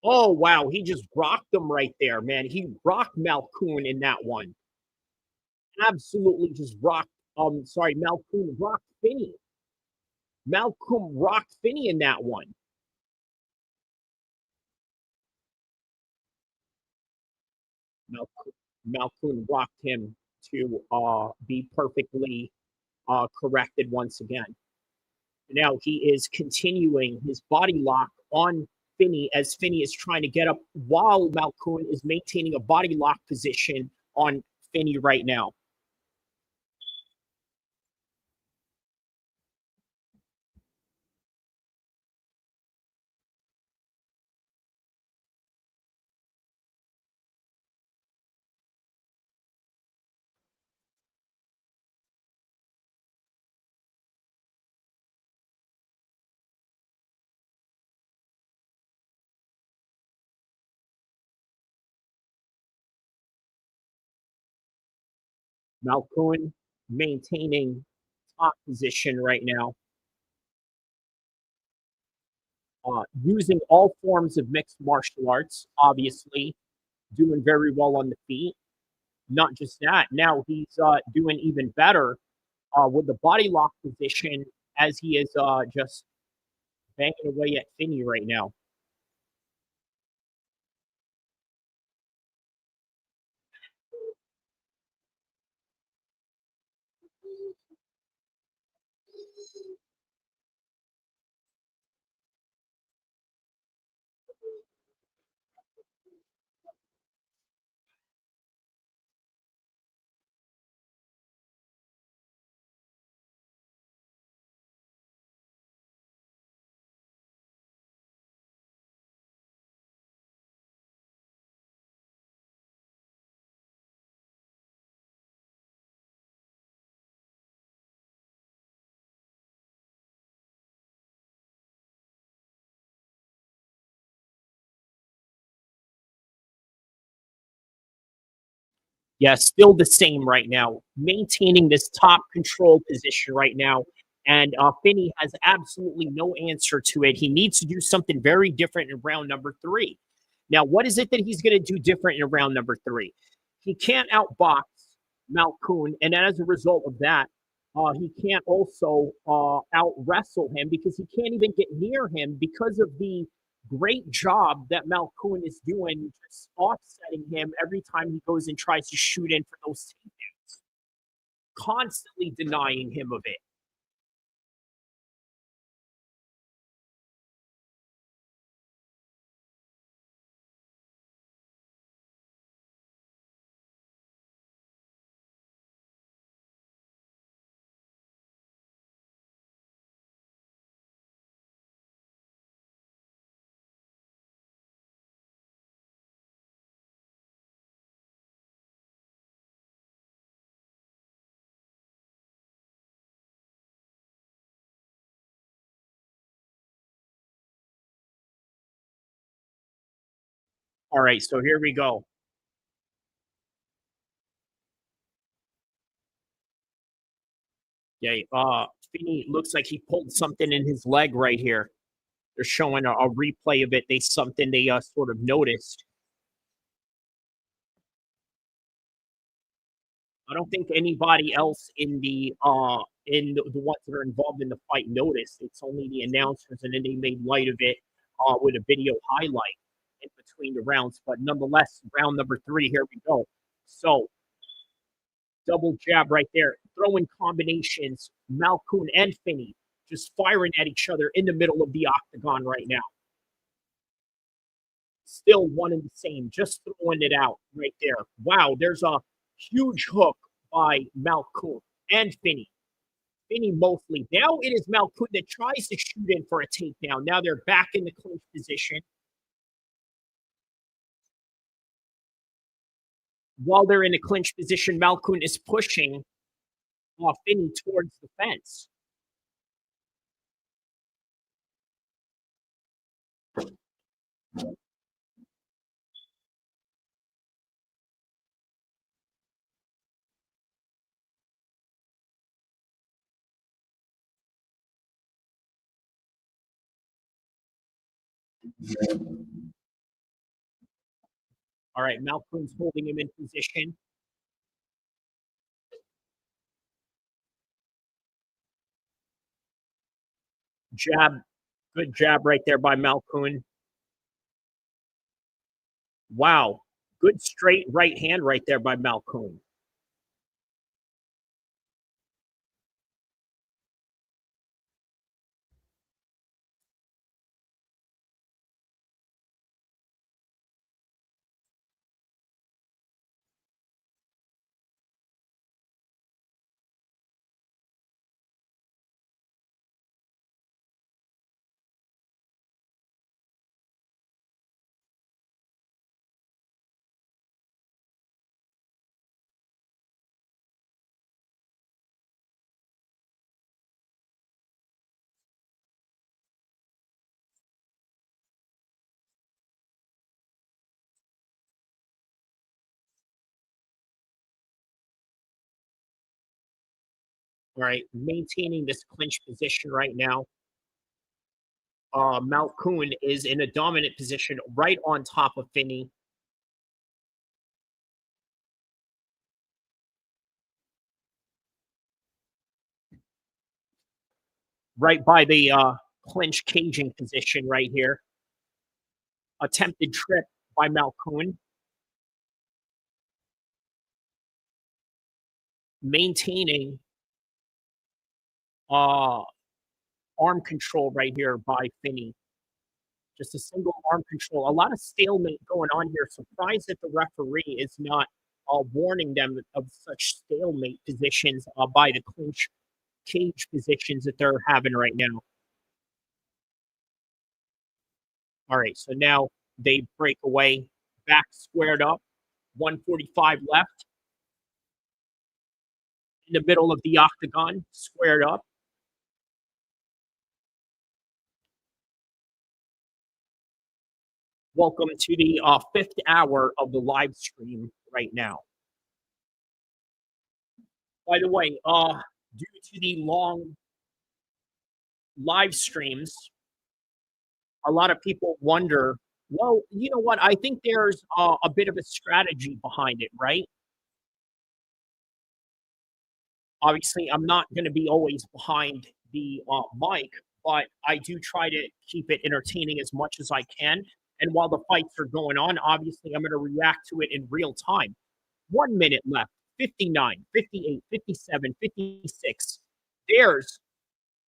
Oh, wow. He just rocked him right there, man. He rocked Malkoun in that one. Absolutely just rocked. Malkoun rocked Finney. Malkoun rocked Finney in that one. Malkoun rocked him to be perfectly corrected once again. Now he is continuing his body lock on Finney as Finney is trying to get up while Malkoun is maintaining a body lock position on Finney right now. Malkoun maintaining top position right now. Using all forms of mixed martial arts, obviously, doing very well on the feet. Not just that, now he's doing even better with the body lock position as he is just banging away at Finney right now. Yeah, still the same right now, maintaining this top control position right now. And Finney has absolutely no answer to it. He needs to do something very different in round number 3. Now, what is it that he's going to do different in round number 3? He can't outbox Malkoun, and as a result of that, he can't also out wrestle him because he can't even get near him because of the Great job that Malkoun is doing, just offsetting him every time he goes and tries to shoot in for those takedowns. Constantly denying him of it. All right, so here we go. Yeah, Finney looks like he pulled something in his leg right here. They're showing a replay of it. Something they sort of noticed. I don't think anybody else in the ones that are involved in the fight noticed. It's only the announcers, and then they made light of it with a video highlight in between the rounds. But nonetheless, round number 3, here we go. So, double jab right there, throwing combinations, Malkoun and Finney just firing at each other in the middle of the octagon right now. Still one and the same, just throwing it out right there. Wow, there's a huge hook by Malkoun and Finney. Finney mostly. Now it is Malkoun that tries to shoot in for a takedown. Now they're back in the clinch position. While they're in the clinch position, Malkoun is pushing Finney towards the fence. All right, Malkoun's holding him in position. Jab. Good jab right there by Malkoun. Wow. Good straight right hand right there by Malkoun. All right, maintaining this clinch position right now. Malkoun is in a dominant position right on top of Finney. Right by the clinch caging position right here. Attempted trip by Malkoun. Maintaining arm control right here by Finney. Just a single arm control. A lot of stalemate going on here. Surprised that the referee is not warning them of such stalemate positions by the clinch cage positions that they're having right now. All right, so now they break away, back squared up, 145 left. In the middle of the octagon, squared up. Welcome to the 5th hour of the live stream right now. By the way, due to the long live streams, a lot of people wonder, well, you know what? I think there's a bit of a strategy behind it, right? Obviously, I'm not going to be always behind the mic, but I do try to keep it entertaining as much as I can. And while the fights are going on, obviously I'm going to react to it in real time. 1 minute left, 59, 58, 57, 56. There's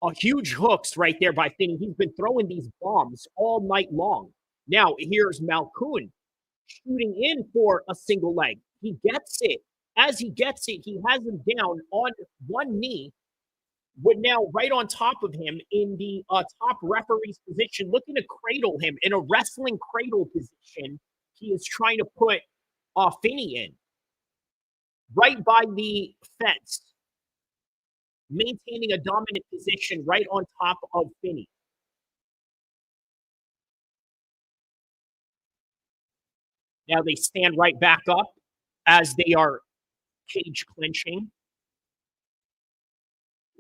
a huge hooks right there by Finney. He's been throwing these bombs all night long. Now, here's Malkoun shooting in for a single leg. He gets it. As he gets it, he has him down on one knee, with now right on top of him in the top referee's position, looking to cradle him in a wrestling cradle position. He is trying to put Finney in right by the fence, maintaining a dominant position right on top of Finney. Now they stand right back up as they are cage clinching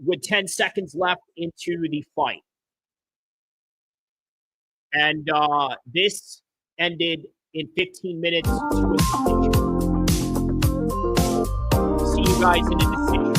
with 10 seconds left into the fight. And this ended in 15 minutes to a decision. See you guys in a decision.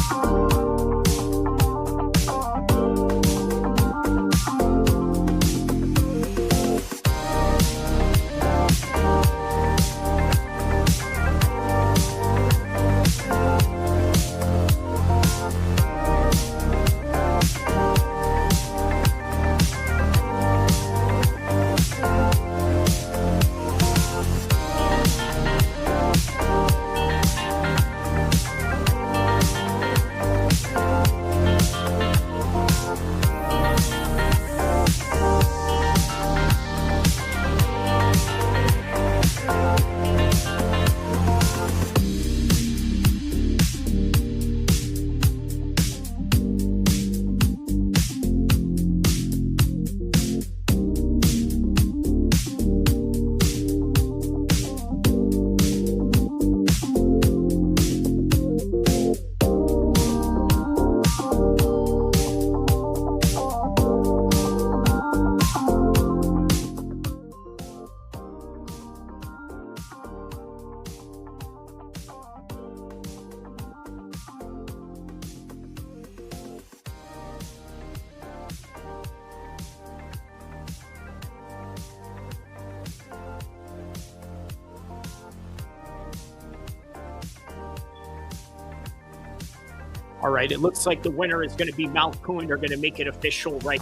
All right, it looks like the winner is going to be Malkoun. They're going to make it official right.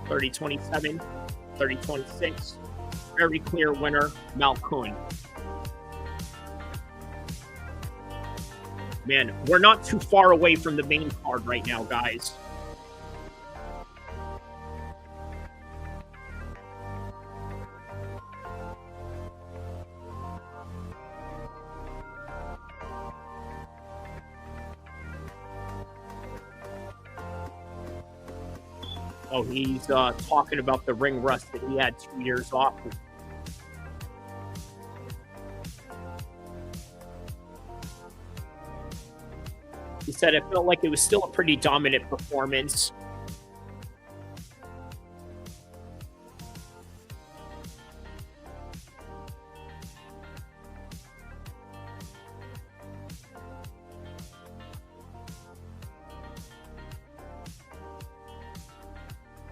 $30-27, $30-26. Very clear winner, Malkoun. Man, we're not too far away from the main card right now, guys. Oh, he's talking about the ring rust that he had 2 years off. He said it felt like it was still a pretty dominant performance.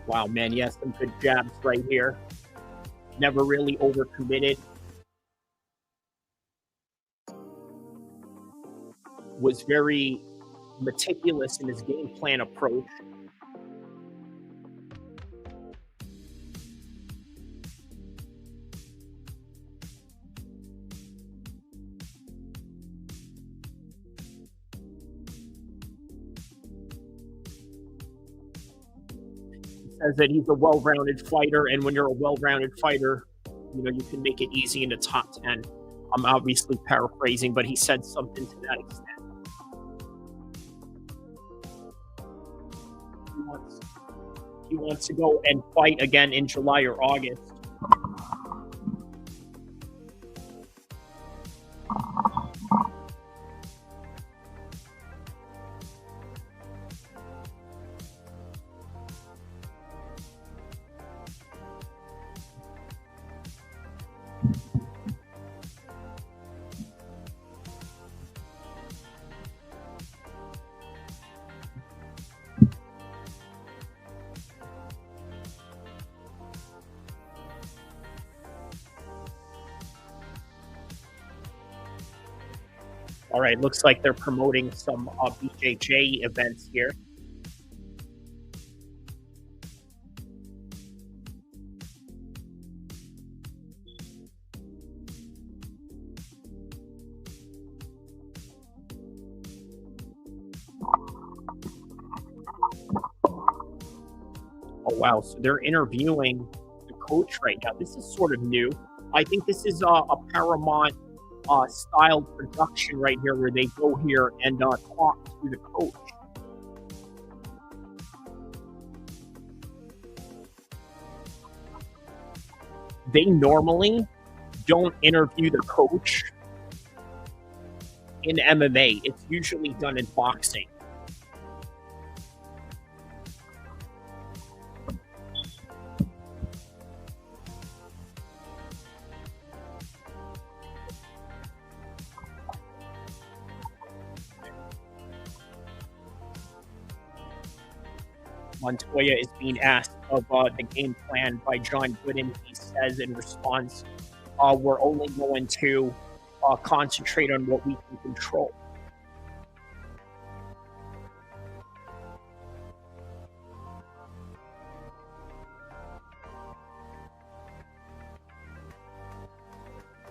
Wow, man, he has some good jabs right here. Never really overcommitted. Was very meticulous in his game plan approach. Says that he's a well-rounded fighter, and when you're a well-rounded fighter, you know, you can make it easy in the top 10. I'm obviously paraphrasing, but he said something to that extent. He wants to go and fight again in July or August. All right, looks like they're promoting some BJJ events here. Oh, wow. So they're interviewing the coach right now. This is sort of new. I think this is a Paramount style production right here where they go here and talk to the coach. They normally don't interview the coach in MMA. It's usually done in boxing. Montoya is being asked of the game plan by John Gooden. He says in response, we're only going to concentrate on what we can control.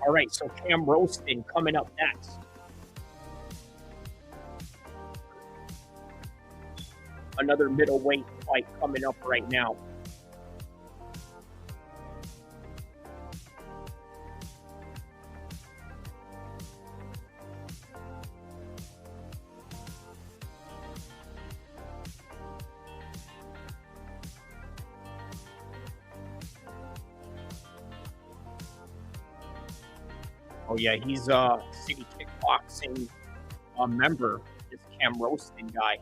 All right, so Cam Rowston coming up next. Another middleweight fight coming up right now. Oh yeah, he's a City Kickboxing member, this Cam Rowston guy.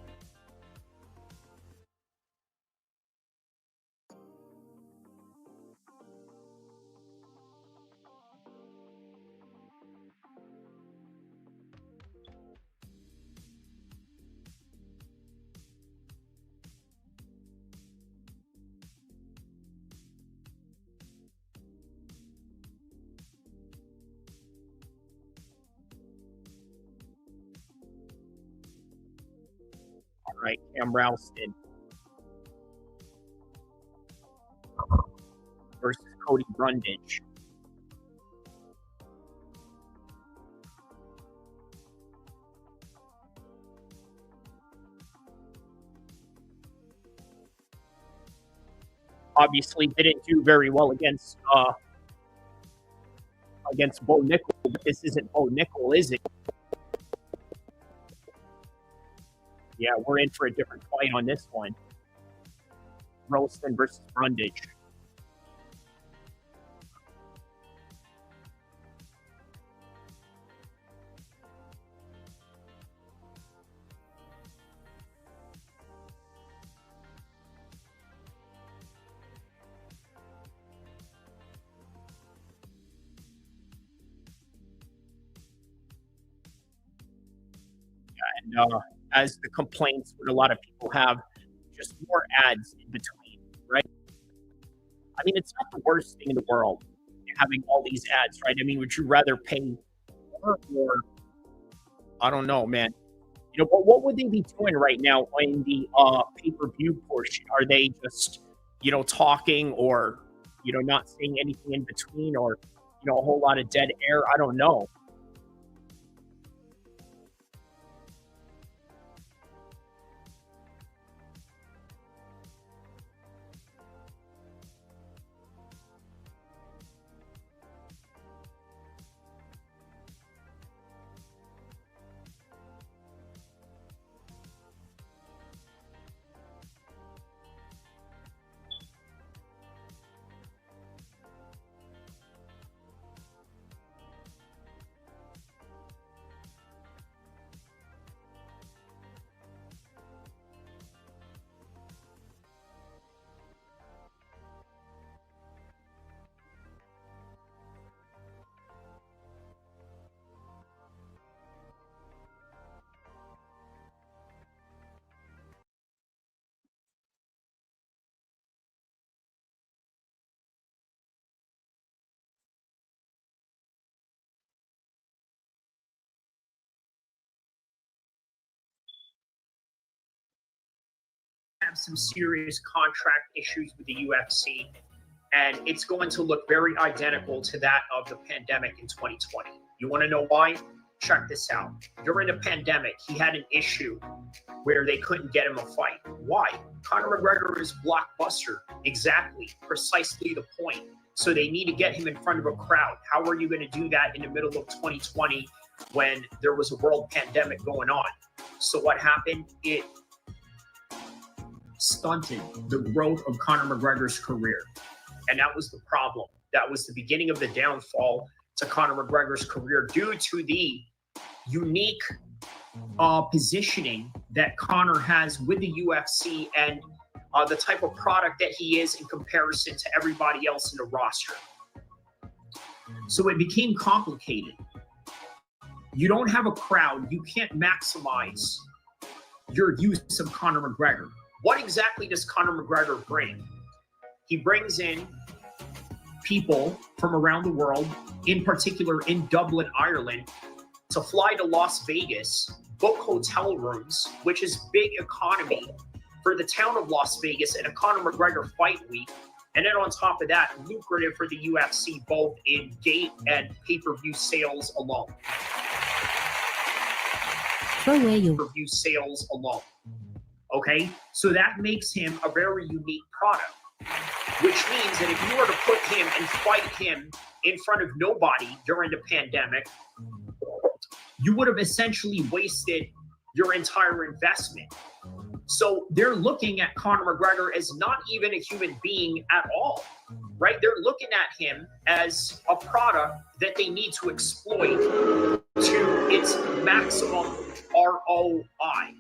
Right, Cam Rowston versus Cody Brundage. Obviously didn't do very well against Bo Nickel, but this isn't Bo Nickel, is it? Yeah, we're in for a different fight on this one. Rowston versus Brundage. Yeah, and as the complaints that a lot of people have, just more ads in between, right? I mean, it's not the worst thing in the world having all these ads, right? I mean, would you rather pay more or I don't know, man. You know, but what would they be doing right now in the pay-per-view portion? Are they just, you know, talking or, you know, not saying anything in between or, you know, a whole lot of dead air? I don't know. have some serious contract issues with the UFC, and it's going to look very identical to that of the pandemic in 2020. You want to know why? Check this out. During the pandemic, he had an issue where they couldn't get him a fight. Why? Conor McGregor is blockbuster. Exactly. Precisely the point. So they need to get him in front of a crowd. How are you going to do that in the middle of 2020 when there was a world pandemic going on? So what happened? It stunted the growth of Conor McGregor's career. And that was the problem. That was the beginning of the downfall to Conor McGregor's career due to the unique positioning that Conor has with the UFC and the type of product that he is in comparison to everybody else in the roster. So it became complicated. You don't have a crowd. You can't maximize your use of Conor McGregor. What exactly does Conor McGregor bring? He brings in people from around the world, in particular in Dublin, Ireland, to fly to Las Vegas, book hotel rooms, which is big economy for the town of Las Vegas and a Conor McGregor fight week. And then on top of that, lucrative for the UFC, both in gate and pay-per-view sales alone. Pay-per-view sales alone. Okay? So that makes him a very unique product. Which means that if you were to put him and fight him in front of nobody during the pandemic, you would have essentially wasted your entire investment. So they're looking at Conor McGregor as not even a human being at all, right? They're looking at him as a product that they need to exploit to its maximum ROI,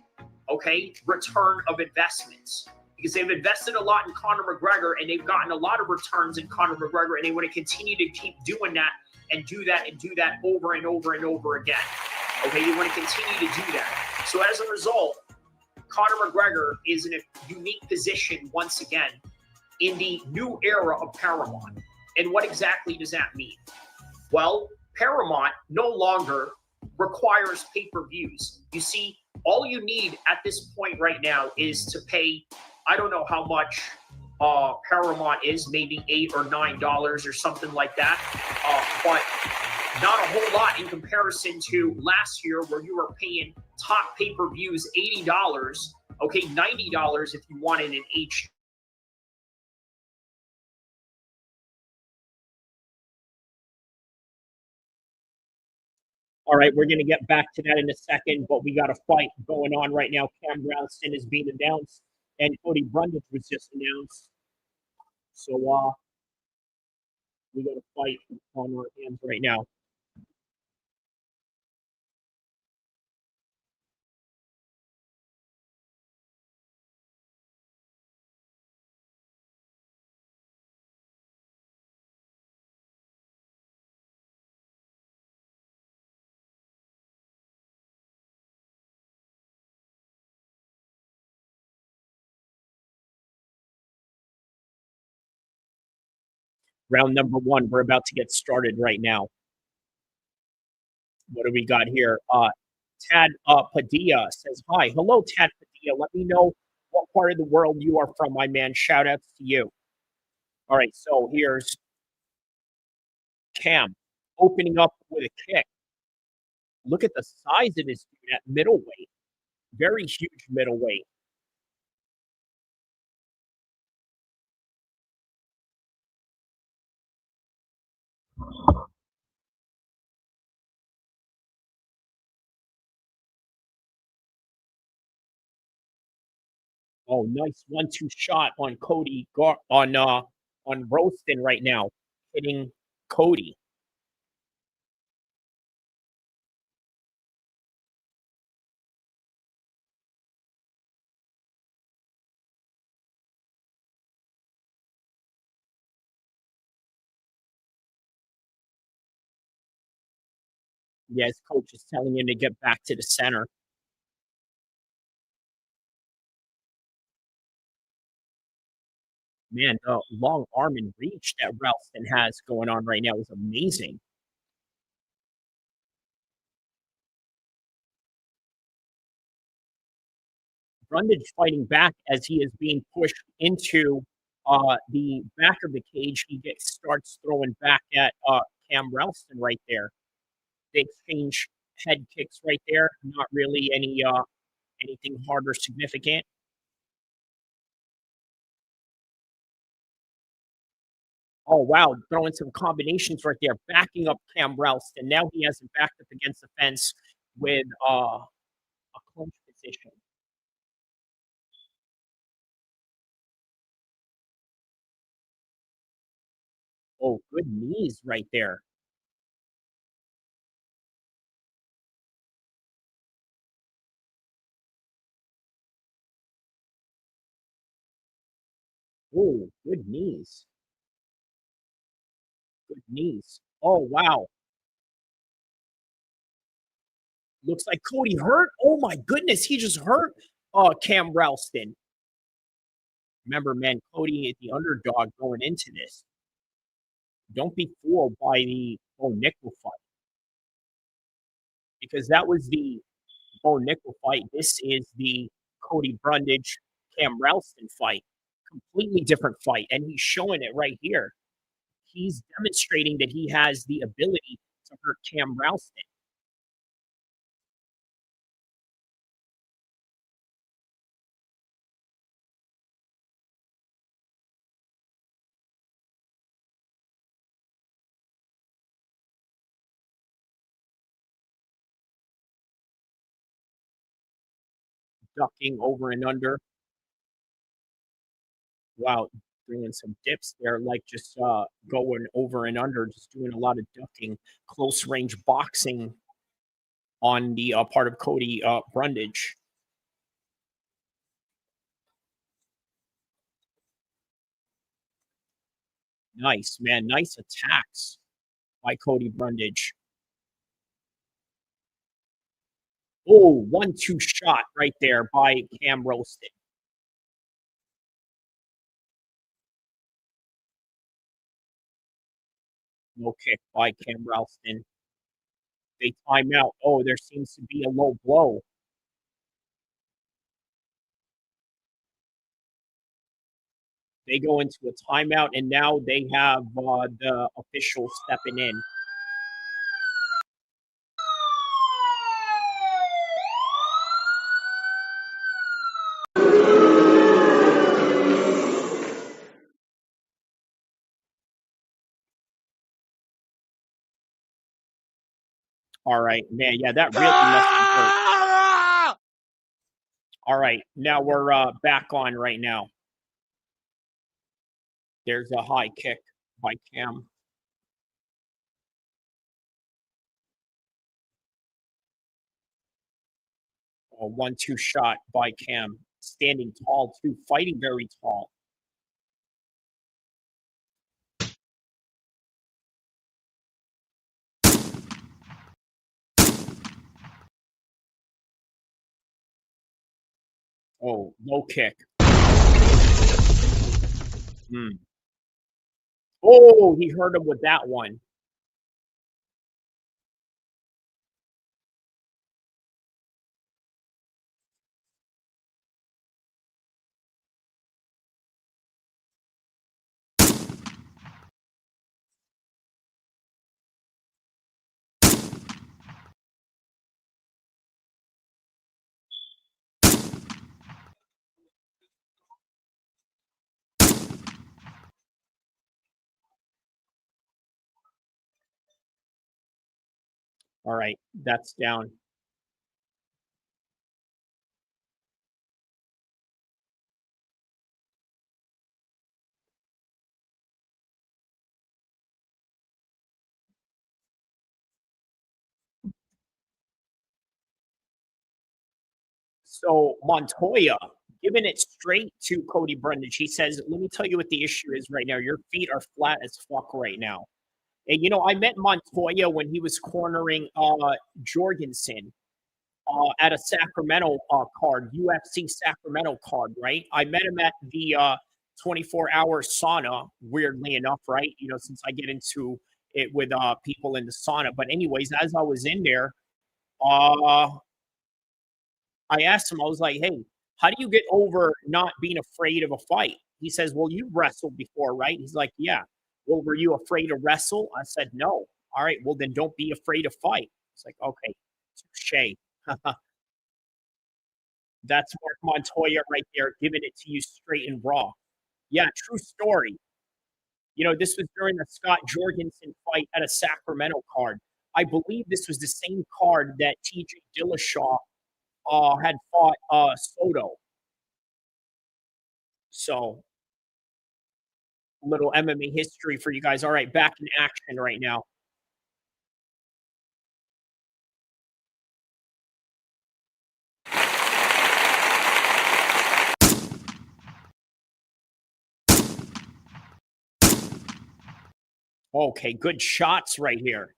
okay? Return of investments. Because they've invested a lot in Conor McGregor and they've gotten a lot of returns in Conor McGregor, and they want to continue to keep doing that and do that and do that over and over and over again. Okay, you want to continue to do that. So as a result, Conor McGregor is in a unique position once again in the new era of Paramount. And what exactly does that mean? Well, Paramount no longer requires pay-per-views. You see, all you need at this point right now is to pay, I don't know how much Paramount is, maybe $8 or $9 or something like that, but not a whole lot in comparison to last year where you were paying top pay-per-views $80, okay, $90 if you wanted an H. All right, we're going to get back to that in a second, but we got a fight going on right now. Cam Rowston is being announced, and Cody Brundage was just announced. So we got a fight on our hands right now. Round number one, we're about to get started right now. What do we got here? Tad Padilla says, hi. Hello, Tad Padilla. Let me know what part of the world you are from, my man. Shout outs to you. All right, so here's Cam opening up with a kick. Look at the size of this dude at middleweight. Very huge middleweight. Oh, nice 1-2 shot on Cody on Rowston right now, hitting Cody. Yeah, his coach is telling him to get back to the center. Man, the long arm and reach that Rowston has going on right now is amazing. Brundage fighting back as he is being pushed into the back of the cage. He starts throwing back at Cam Rowston right there. They exchange head kicks right there. Not really anything hard or significant. Oh, wow. Throwing some combinations right there. Backing up Cam Rowston. Now he has him backed up against the fence with a clinch position. Oh, good knees right there. Oh, good knees. Good knees. Oh, wow. Looks like Cody hurt. Oh, my goodness. He just hurt Cam Rowston. Remember, man, Cody is the underdog going into this. Don't be fooled by the Bo Nickel fight. Because that was the Bo Nickel fight. This is the Cody Brundage, Cam Rowston fight. Completely different fight. And he's showing it right here. He's demonstrating that he has the ability to hurt Cam Rowston. Ducking over and under. Wow, doing some dips there, like just going over and under, just doing a lot of ducking, close range boxing on the part of Cody Brundage. Nice, man. Nice attacks by Cody Brundage. Oh, 1-2 shot right there by Cam Rowston. No kick by Cam Rowston. They time out. Oh, there seems to be a low blow. They go into a timeout, and now they have the official stepping in. All right, man. Yeah, that really must have hurt. All right, now we're back on right now. There's a high kick by Cam. A 1-2 shot by Cam. Standing tall, too. Fighting very tall. Oh, low kick. Oh, he hurt him with that one. All right, that's down. So Montoya giving it straight to Cody Brundage. He says, let me tell you what the issue is right now. Your feet are flat as fuck right now. And, you know, I met Montoya when he was cornering Jorgensen at a Sacramento card, UFC Sacramento card, right? I met him at the 24-hour sauna, weirdly enough, right? You know, since I get into it with people in the sauna. But anyways, as I was in there, I asked him, I was like, hey, how do you get over not being afraid of a fight? He says, well, you wrestled before, right? He's like, yeah. Well, were you afraid to wrestle? I said, no. All right, well, then don't be afraid to fight. It's like, okay, touche. That's Mark Montoya right there, giving it to you straight and raw. Yeah, true story. You know, this was during the Scott Jorgensen fight at a Sacramento card. I believe this was the same card that TJ Dillashaw had fought Soto. So, little MMA history for you guys. All right, back in action right now. Okay, good shots right here.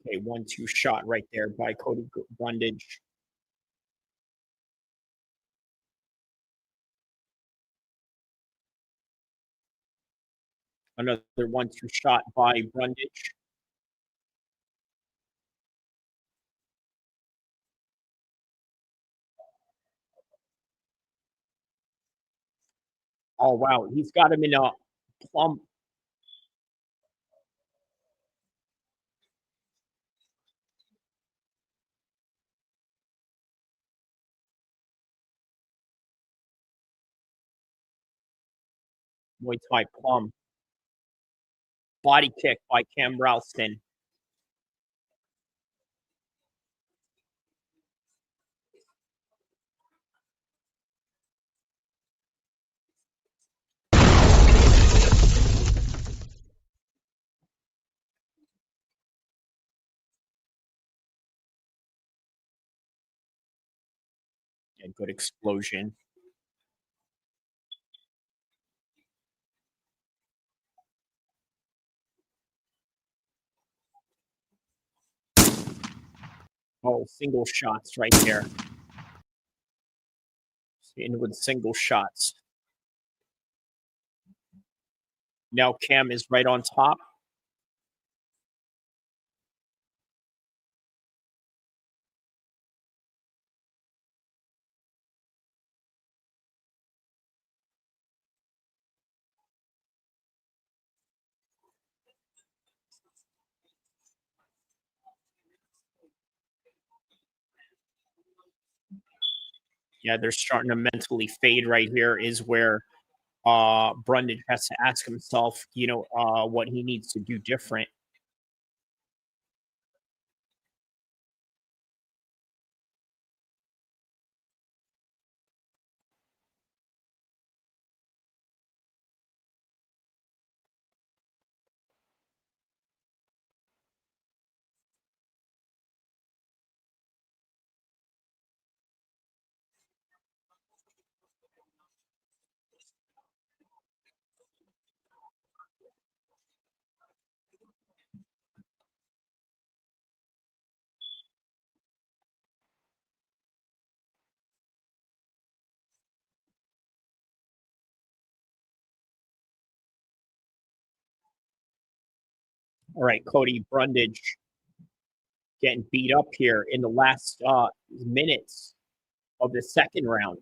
Okay, 1-2 shot right there by Cody Brundage. Another 1-2 shot by Brundage. Oh, wow. He's got him in a plump. Muay Thai plum. Body kick by Cam Rowston. A good explosion. Oh, single shots right there. In with single shots. Now Cam is right on top. Yeah, they're starting to mentally fade right here is where Brundage has to ask himself, you know, what he needs to do different. All right, Cody Brundage getting beat up here in the last minutes of the second round.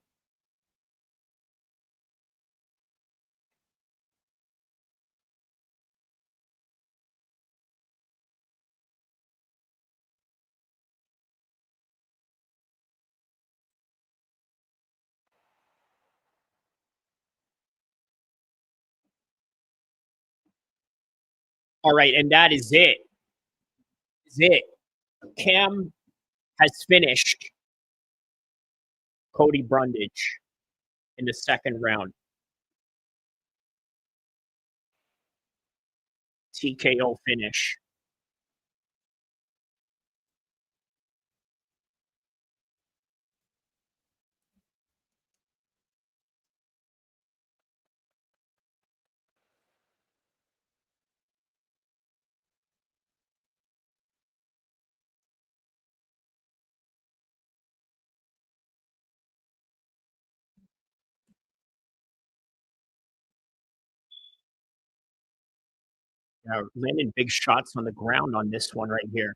All right, and that is it. Is it. Cam has finished Cody Brundage in the second round. TKO finish. landing big shots on the ground on this one right here.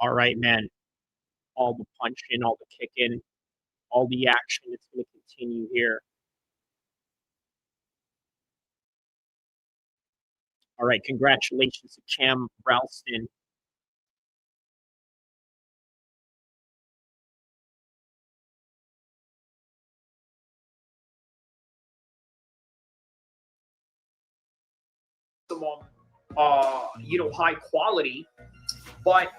All right, man. All the punching, all the kicking, all the action that's going to continue here. All right, congratulations to Cam Rowston. High quality, but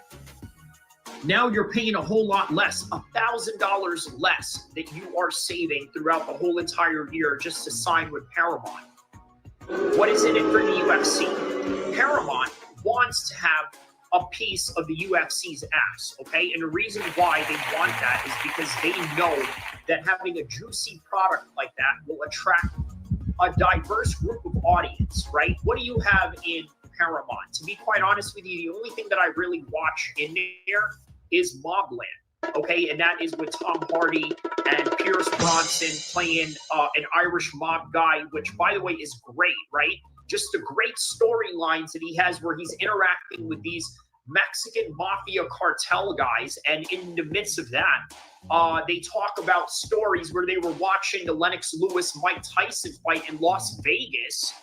now you're paying a whole lot less, $1,000 less that you are saving throughout the whole entire year just to sign with Paramount. What is in it for the UFC? Paramount wants to have a piece of the UFC's ass, okay? And the reason why they want that is because they know that having a juicy product like that will attract a diverse group of audience, right? What do you have in Paramount? To be quite honest with you, the only thing that I really watch in there is Mobland, okay? And that is with Tom Hardy and Pierce Bronson playing an Irish mob guy, which, by the way, is great, right? Just the great storylines that he has where he's interacting with these Mexican mafia cartel guys. And in the midst of that, they talk about stories where they were watching the Lennox Lewis-Mike Tyson fight in Las Vegas,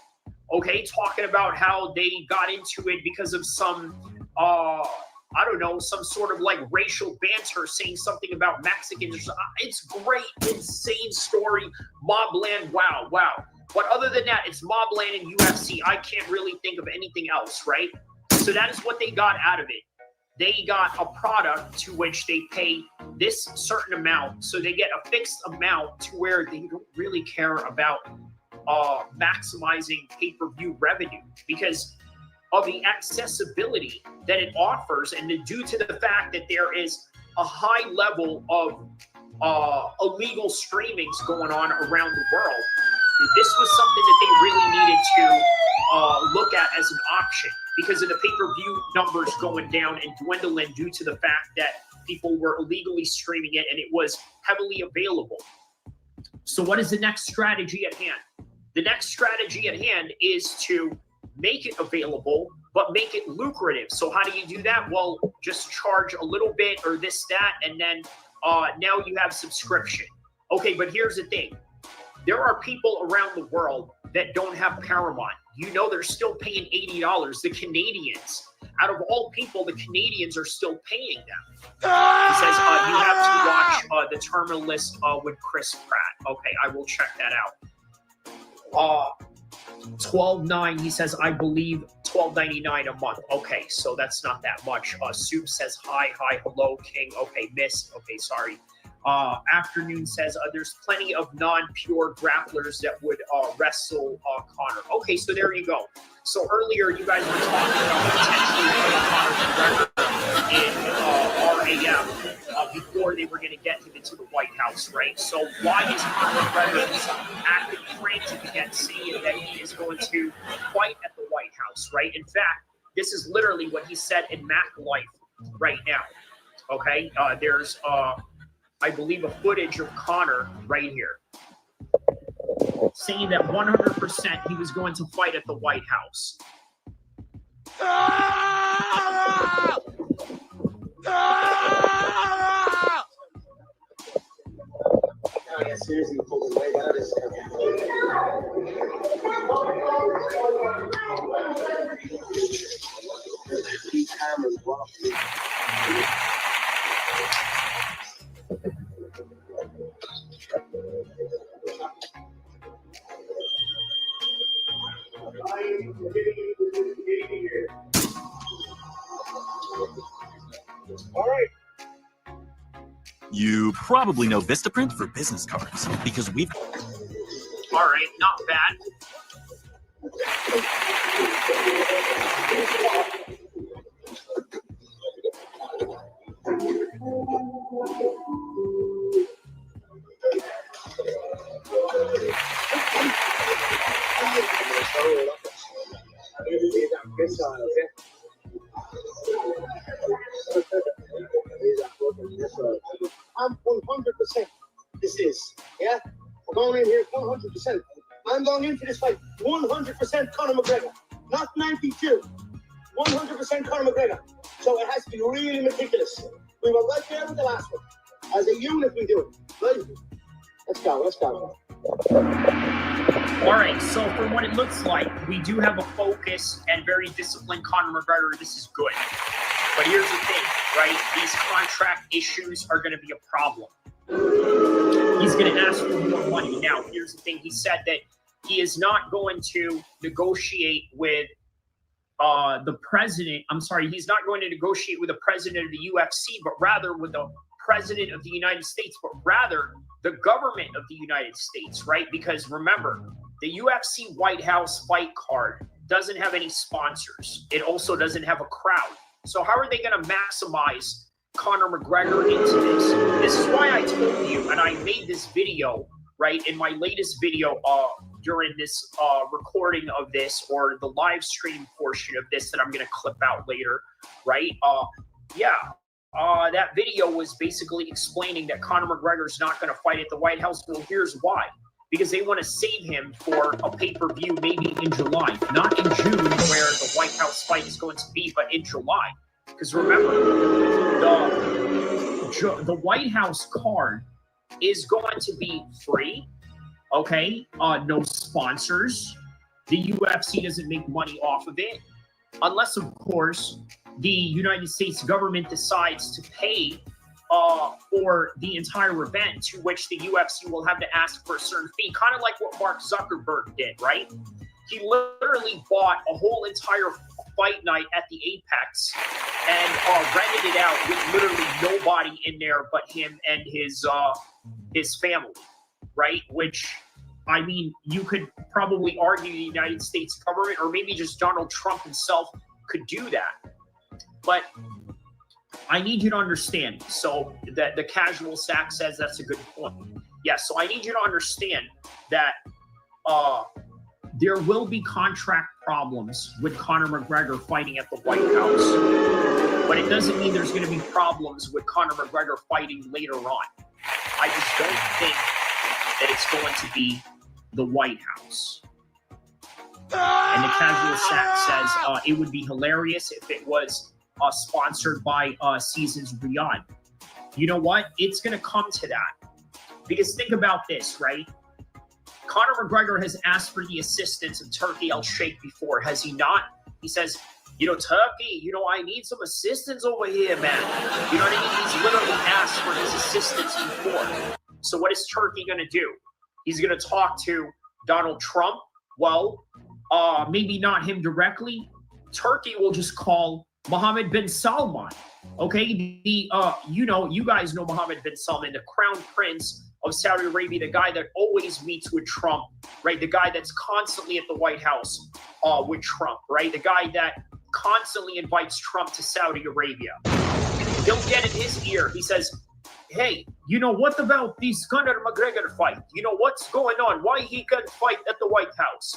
okay, talking about how they got into it because of some, I don't know, some sort of like racial banter saying something about Mexicans. It's great, insane story. Mobland, wow. But other than that, it's Mobland and UFC. I can't really think of anything else, right? So that is what they got out of it. They got a product to which they pay this certain amount. So they get a fixed amount to where they don't really care about maximizing pay-per-view revenue because of the accessibility that it offers, and due to the fact that there is a high level of illegal streamings going on around the world. This was something that they really needed to look at as an option because of the pay-per-view numbers going down and dwindling due to the fact that people were illegally streaming it and it was heavily available. So what is the next strategy at hand? The next strategy at hand is to make it available, but make it lucrative. So how do you do that? Well, just charge a little bit or this, that, and then now you have subscription. Okay, but here's the thing. There are people around the world that don't have Paramount. You know they're still paying $80. The Canadians, out of all people, the Canadians are still paying them. He says, you have to watch the Terminal List with Chris Pratt. Okay, I will check that out. 12.9, he says, I believe $12.99 a month. Okay, so that's not that much. Soup says, hi, hello, King. Okay, miss. Okay, sorry. Afternoon says, there's plenty of non-pure grapplers that would wrestle Conor. Okay, so there you go. So earlier, you guys were talking about potentially Conor in RAF before they were going to get him into the White House, right? So why is Conor McGregor acting frantic again, saying that he is going to fight at the White House, right? In fact, this is literally what he said in Micallef right now, okay? There's, I believe, a footage of Conor right here saying that 100% he was going to fight at the White House. Seriously, pulled away. That is You probably know Vistaprint for business cards because we've... All right, not bad. I'm 100%. This is, yeah? I'm going in here 100%. I'm going into this fight 100% Conor McGregor, not 92. 100% Conor McGregor. So it has to be really meticulous. We were right there with the last one. As a unit, we do it. Right? Let's go. Let's go. All right, so from what it looks like, we do have a focused and very disciplined Conor McGregor. This is good. But here's the thing, right? These contract issues are going to be a problem. He's going to ask for more money. Now, here's the thing. He said that he is not going to negotiate with the president. I'm sorry, he's not going to negotiate with the president of the UFC, but rather with the president of the United States, but rather the government of the United States, right? Because remember, the UFC White House fight card doesn't have any sponsors. It also doesn't have a crowd. So how are they going to maximize Conor McGregor into this? This is why I told you, and I made this video, right, in my latest video during this recording of this, or the live stream portion of this that I'm going to clip out later, right? That video was basically explaining that Conor McGregor's not going to fight at the White House. Well, here's why. Because they want to save him for a pay-per-view maybe in July. Not in June, where the White House fight is going to be, but in July. Because remember, the White House card is going to be free, okay? No sponsors. The UFC doesn't make money off of it. Unless, of course, the United States government decides to pay for the entire event, to which the UFC will have to ask for a certain fee, kind of like what Mark Zuckerberg did, right? He literally bought a whole entire fight night at the Apex and rented it out with literally nobody in there but him and his family, right? Which, I mean, you could probably argue the United States government, or maybe just Donald Trump himself, could do that. But I need you to understand, so that the casual sack says that's a good point. Yes, so I need you to understand that there will be contract problems with Conor McGregor fighting at the White House, but it doesn't mean there's going to be problems with Conor McGregor fighting later on. I just don't think that it's going to be the White House. And the casual sack says it would be hilarious if it was sponsored by Seasons Riyadh. You know what? It's going to come to that. Because think about this, right? Conor McGregor has asked for the assistance of Turki Al-Sheikh before, has he not? He says, you know, Turki, you know, I need some assistance over here, man. You know what I mean? He's literally asked for his assistance before. So what is Turki going to do? He's going to talk to Donald Trump. Well, maybe not him directly. Turki will just call Mohammed bin Salman. Okay, you guys know Mohammed bin Salman, the crown prince of Saudi Arabia, the guy that always meets with Trump, right? The guy that's constantly at the White House with Trump, right? The guy that constantly invites Trump to Saudi Arabia. He'll get in his ear. He says, hey, you know, what about this Conor McGregor fight? You know, what's going on? Why he can't fight at the White House?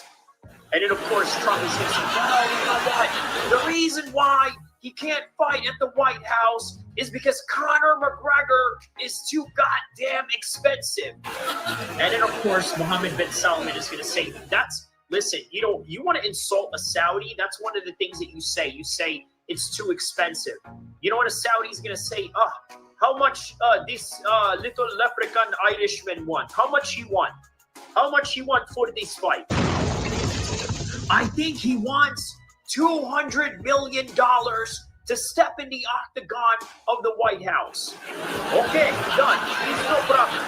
And then, of course, Trump is going to say, well, you know what? The reason why he can't fight at the White House is because Conor McGregor is too goddamn expensive. And then, of course, Mohammed bin Salman is going to say, listen, you know, you want to insult a Saudi? That's one of the things that you say. You say it's too expensive. You know what a Saudi is going to say? How much this little leprechaun Irishman want? How much he want? How much he want for this fight? I think he wants $200 million to step in the octagon of the White House. Okay, done. It's no problem.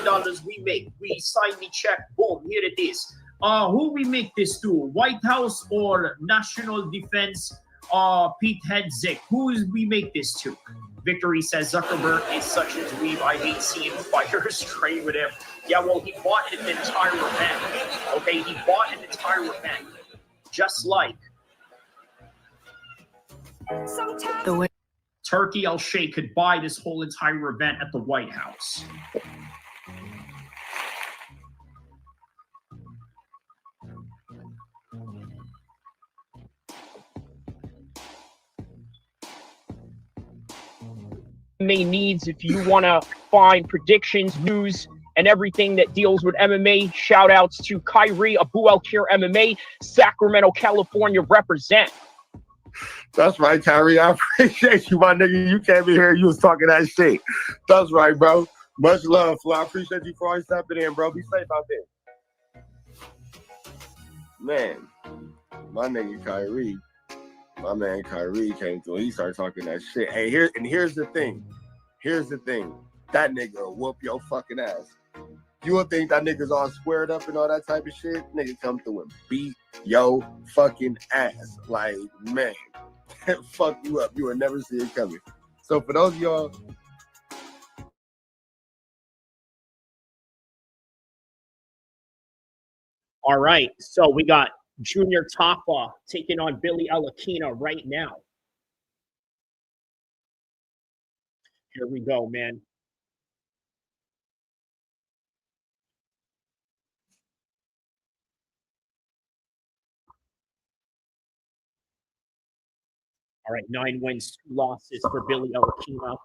$200 million we make. We sign the check. Boom, here it is. Who we make this to? White House or National Defense Pete Hedzik, who's we make this to? Victory says Zuckerberg is such a dweeb. I hate seeing fighters train with him. Yeah, well, he bought an entire event. Okay, he bought an entire event. Just like The way Turkey El Sheikh could buy this whole entire event at the White House. MMA needs if you want to find predictions, news, and everything that deals with MMA. Shout outs to Kyrie, Abu El Kir MMA, Sacramento, California represent. That's right, Kyrie. I appreciate you, my nigga. You came in here, you was talking that shit. That's right, bro. Much love, Flo. I appreciate you for always stepping in, bro. Be safe out there. Man, my nigga Kyrie, my man Kyrie came through. He started talking that shit. Hey, here's the thing. Here's the thing. That nigga will whoop your fucking ass. You would think that nigga's all squared up and all that type of shit. Nigga come through and beat your fucking ass. Like, man, fuck you up. You would never see it coming. So for those of y'all, All right, so we got Junior Tafa taking on Billy Alakina right now. Here we go, man. All right, 9 wins, 2 losses for Billy Alakina.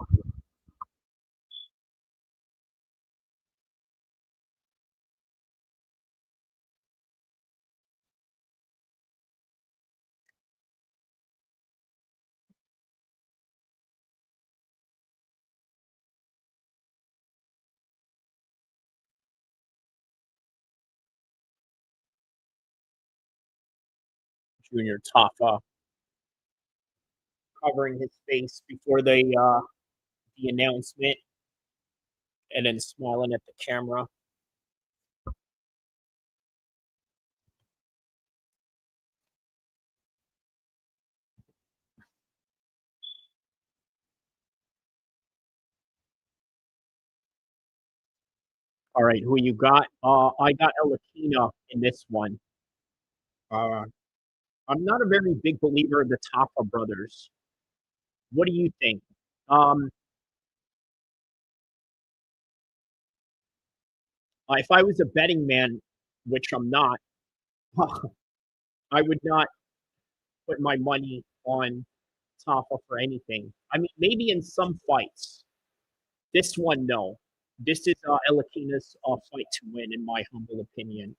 Junior Tafa covering his face before the announcement and then smiling at the camera. All right, who you got? I got Alakina in this one. I'm not a very big believer of the Tafa brothers. What do you think? If I was a betting man, which I'm not, I would not put my money on Tafa for anything. I mean, maybe in some fights. This one, no. This is Alakina's fight to win, in my humble opinion.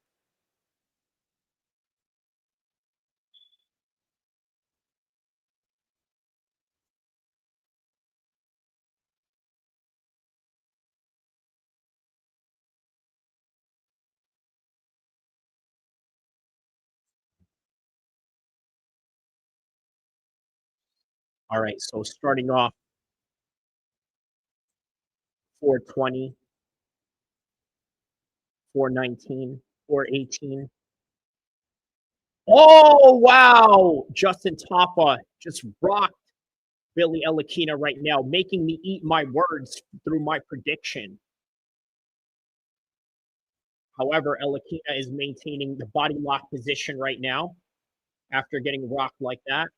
All right, so starting off 420, 419, 418. Oh, wow! Justin Tafa just rocked Billy Alakina right now, making me eat my words through my prediction. However, Alakina is maintaining the body lock position right now after getting rocked like that.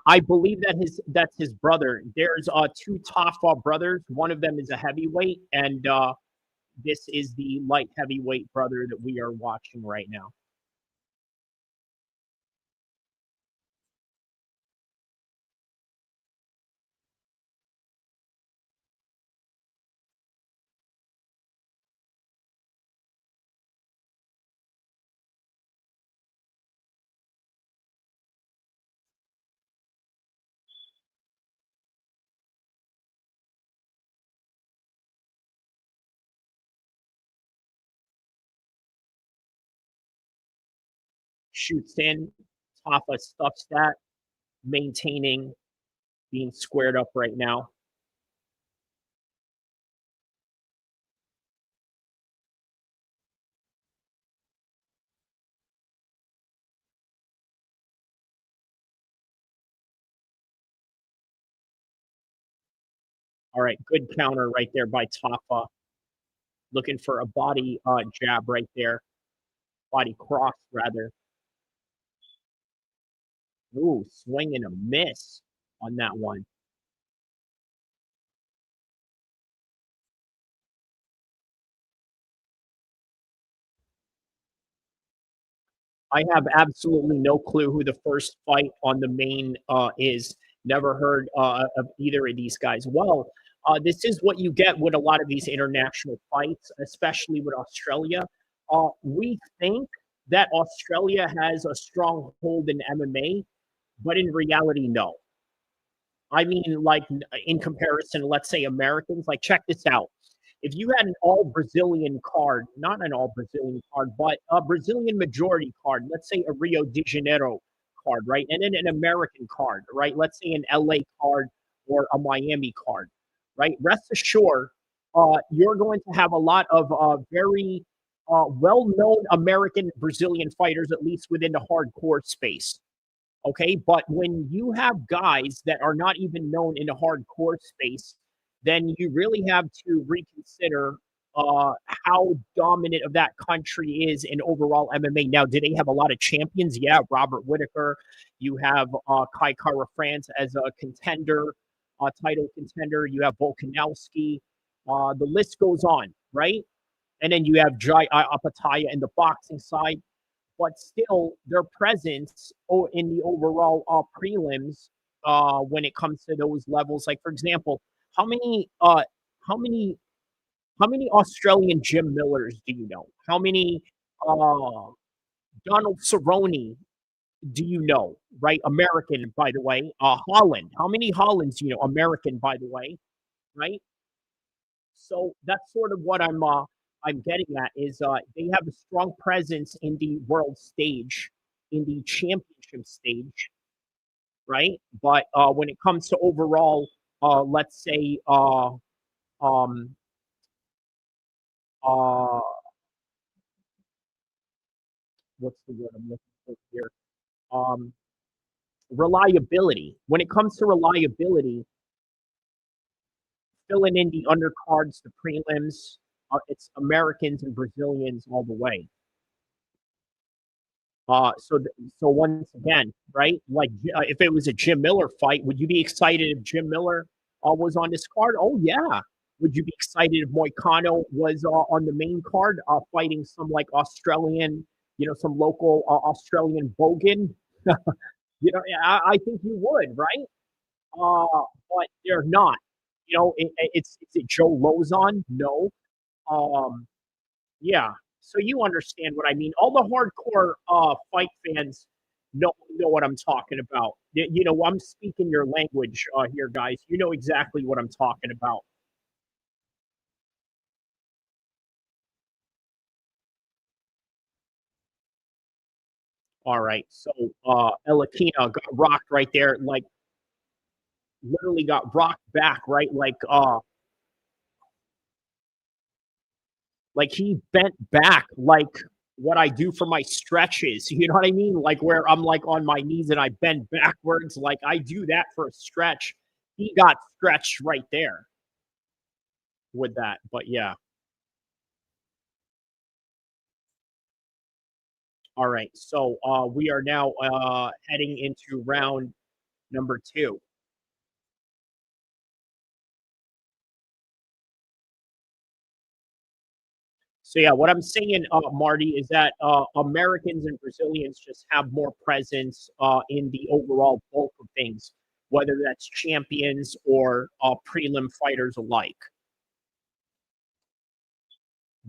I believe that that's his brother. There's 2 Tafa brothers. One of them is a heavyweight, and this is the light heavyweight brother that we are watching right now. Shoots in, Tafa stuffs that, maintaining, being squared up right now. All right, good counter right there by Tafa. Looking for a body jab right there. Body cross, rather. Ooh, swing and a miss on that one. I have absolutely no clue who the first fight on the main is. Never heard of either of these guys. Well, this is what you get with a lot of these international fights, especially with Australia. We think that Australia has a strong hold in MMA, but in reality, no. I mean, like in comparison, let's say Americans, like check this out. If you had an all Brazilian card, not an all Brazilian card, but a Brazilian majority card, let's say a Rio de Janeiro card, right? And then an American card, right? Let's say an LA card or a Miami card, right? Rest assured, you're going to have a lot of very well known American Brazilian fighters, at least within the hardcore space. Okay, but when you have guys that are not even known in the hardcore space, then you really have to reconsider how dominant of that country is in overall MMA. Now, do they have a lot of champions? Yeah, Robert Whitaker. You have Kai Kara France as a contender, title contender. You have Volkanovski. The list goes on, right? And then you have Jai Apataya in the boxing side, but still their presence in the overall prelims when it comes to those levels. Like for example, how many how many how many Australian Jim Millers do you know? How many Donald Cerrone do you know? Right, American, by the way. Holland. How many Hollands do you know? American, by the way. Right. So that's sort of what I'm getting at is they have a strong presence in the world stage, in the championship stage, right? But when it comes to overall, let's say, um, uh, what's the word I'm looking for here? Um, Reliability. When it comes to reliability, filling in the undercards, the prelims, it's Americans and Brazilians all the way. So once again, right? Like, if it was a Jim Miller fight, would you be excited if Jim Miller was on this card? Oh yeah. Would you be excited if Moicano was on the main card, fighting some like Australian, some local Australian bogan? I think you would, right? But they're not. Is it Joe Lozon? No. Um, yeah. So you understand what I mean. All the hardcore fight fans know what I'm talking about. I'm speaking your language here, guys. You know exactly what I'm talking about. All right. So Elakina got rocked right there, like literally got rocked back, right? Like he bent back like what I do for my stretches. You know what I mean? Like where I'm like on my knees and I bend backwards. Like I do that for a stretch. He got stretched right there with that. But yeah. All right. So we are now heading into round number 2. So yeah, what I'm saying, Marty, is that Americans and Brazilians just have more presence in the overall bulk of things, whether that's champions or prelim fighters alike.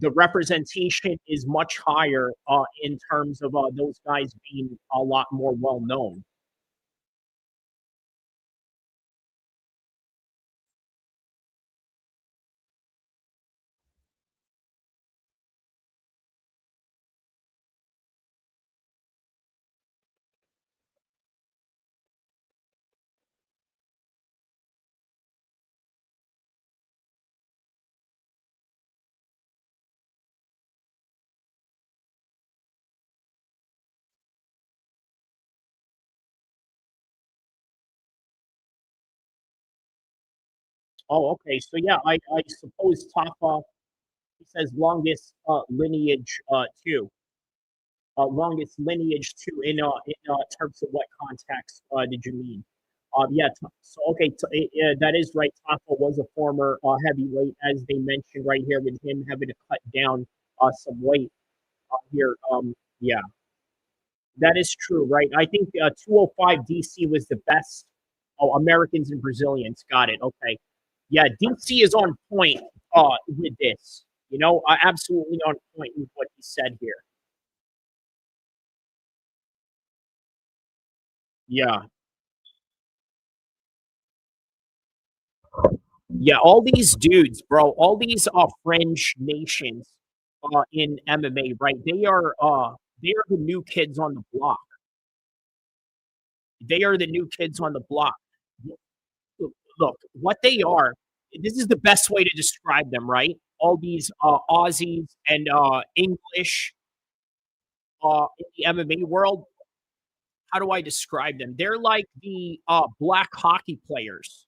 The representation is much higher in terms of those guys being a lot more well known. Oh, okay. So yeah, I suppose Tafa, he says longest lineage two. Longest lineage two in terms of what context did you mean? Yeah. So okay, that is right. Tafa was a former heavyweight, as they mentioned right here, with him having to cut down some weight here. Yeah, that is true, right? I think 205 DC was the best. Oh, Americans and Brazilians. Got it. Okay. Yeah, DC is on point with this. You know, absolutely on point with what he said here. Yeah. Yeah, all these dudes, bro, all these fringe nations in MMA, right? They are the new kids on the block. They are the new kids on the block. Look, what they are, this is the best way to describe them, right? All these Aussies and English in the MMA world. How do I describe them? They're like the black hockey players.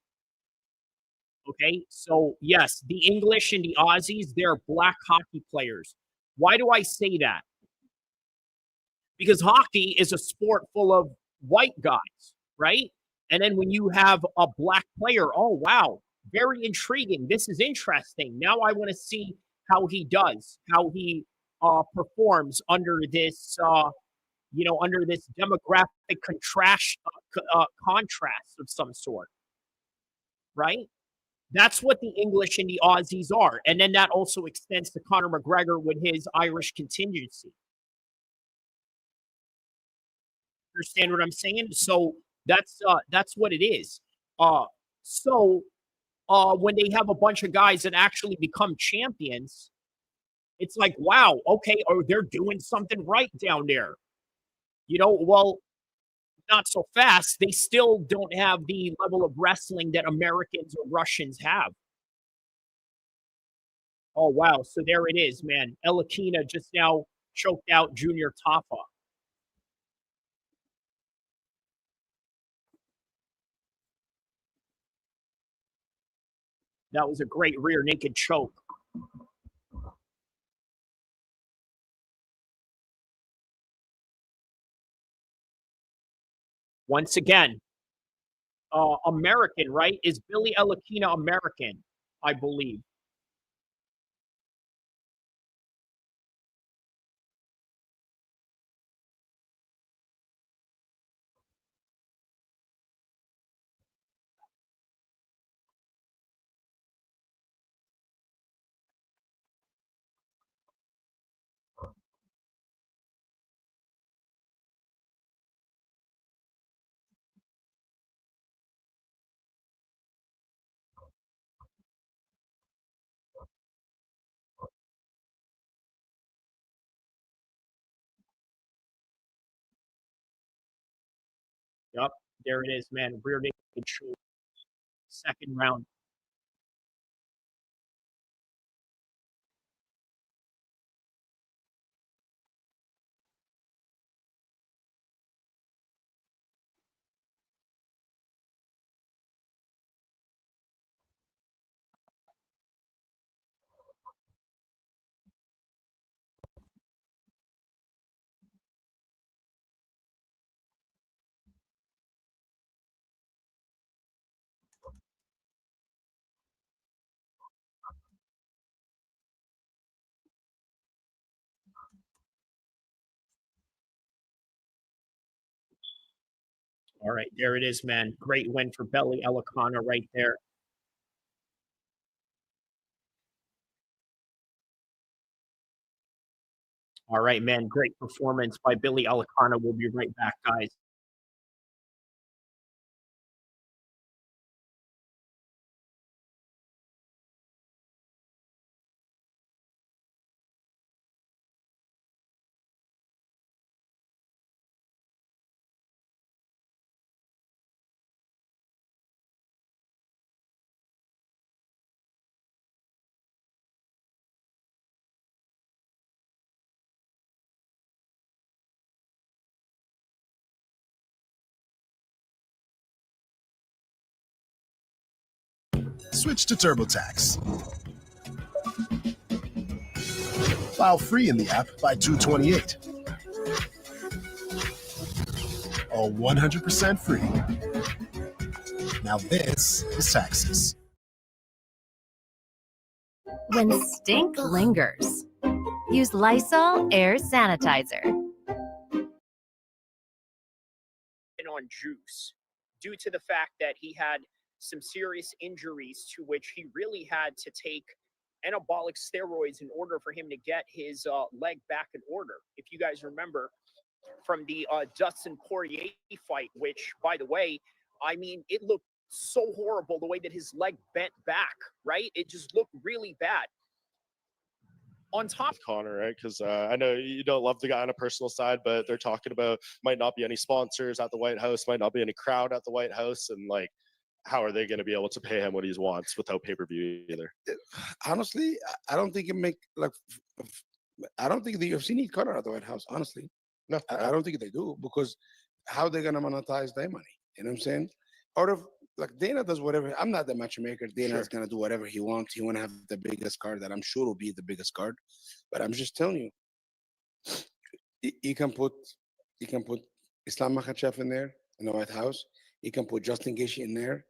Okay, so yes, the English and the Aussies, they're black hockey players. Why do I say that? Because hockey is a sport full of white guys, right? And then when you have a black player, oh wow, very intriguing. This is interesting. Now I want to see how he does, how he performs under this, under this demographic contrast of some sort, right? That's what the English and the Aussies are. And then that also extends to Conor McGregor with his Irish contingency. Understand what I'm saying? So that's what it is. Uh so when they have a bunch of guys that actually become champions, it's like, wow, okay, or they're doing something right down there. Well, not so fast. They still don't have the level of wrestling that Americans or Russians have. Oh, wow. So there it is, man. Elakina just now choked out Junior Tafa. That was a great rear naked choke. Once again, American, right? Is Billy Elakina American? I believe. Yep, there it is, man. Rear naked choke. Second round. All right, there it is, man. Great win for Billy Elakana right there. All right, man. Great performance by Billy Elakana. We'll be right back, guys. Switch to TurboTax. File free in the app by 2/28. All 100% free. Now this is taxes. When stink lingers, use Lysol Air Sanitizer. On Juice due to the fact that he had some serious injuries to which he really had to take anabolic steroids in order for him to get his leg back in order. If you guys remember from the Dustin Poirier fight, which, by the way, I mean, it looked so horrible the way that his leg bent back, right? It just looked really bad. On top of Conor, right? Because I know you don't love the guy on a personal side, but they're talking about might not be any sponsors at the White House, might not be any crowd at the White House, and like, how are they going to be able to pay him what he wants without pay-per-view either? Honestly, I don't think it make like. I don't think the UFC need Conor at the White House. Honestly, no, I don't think they do, because how are they going to monetize their money? You know what I'm saying? Out of like Dana does whatever. I'm not the matchmaker. Dana's gonna do whatever he wants. He want to have the biggest card that I'm sure will be the biggest card. But I'm just telling you, he can put Islam Makhachev in there in the White House. He can put Justin Gaethje in there.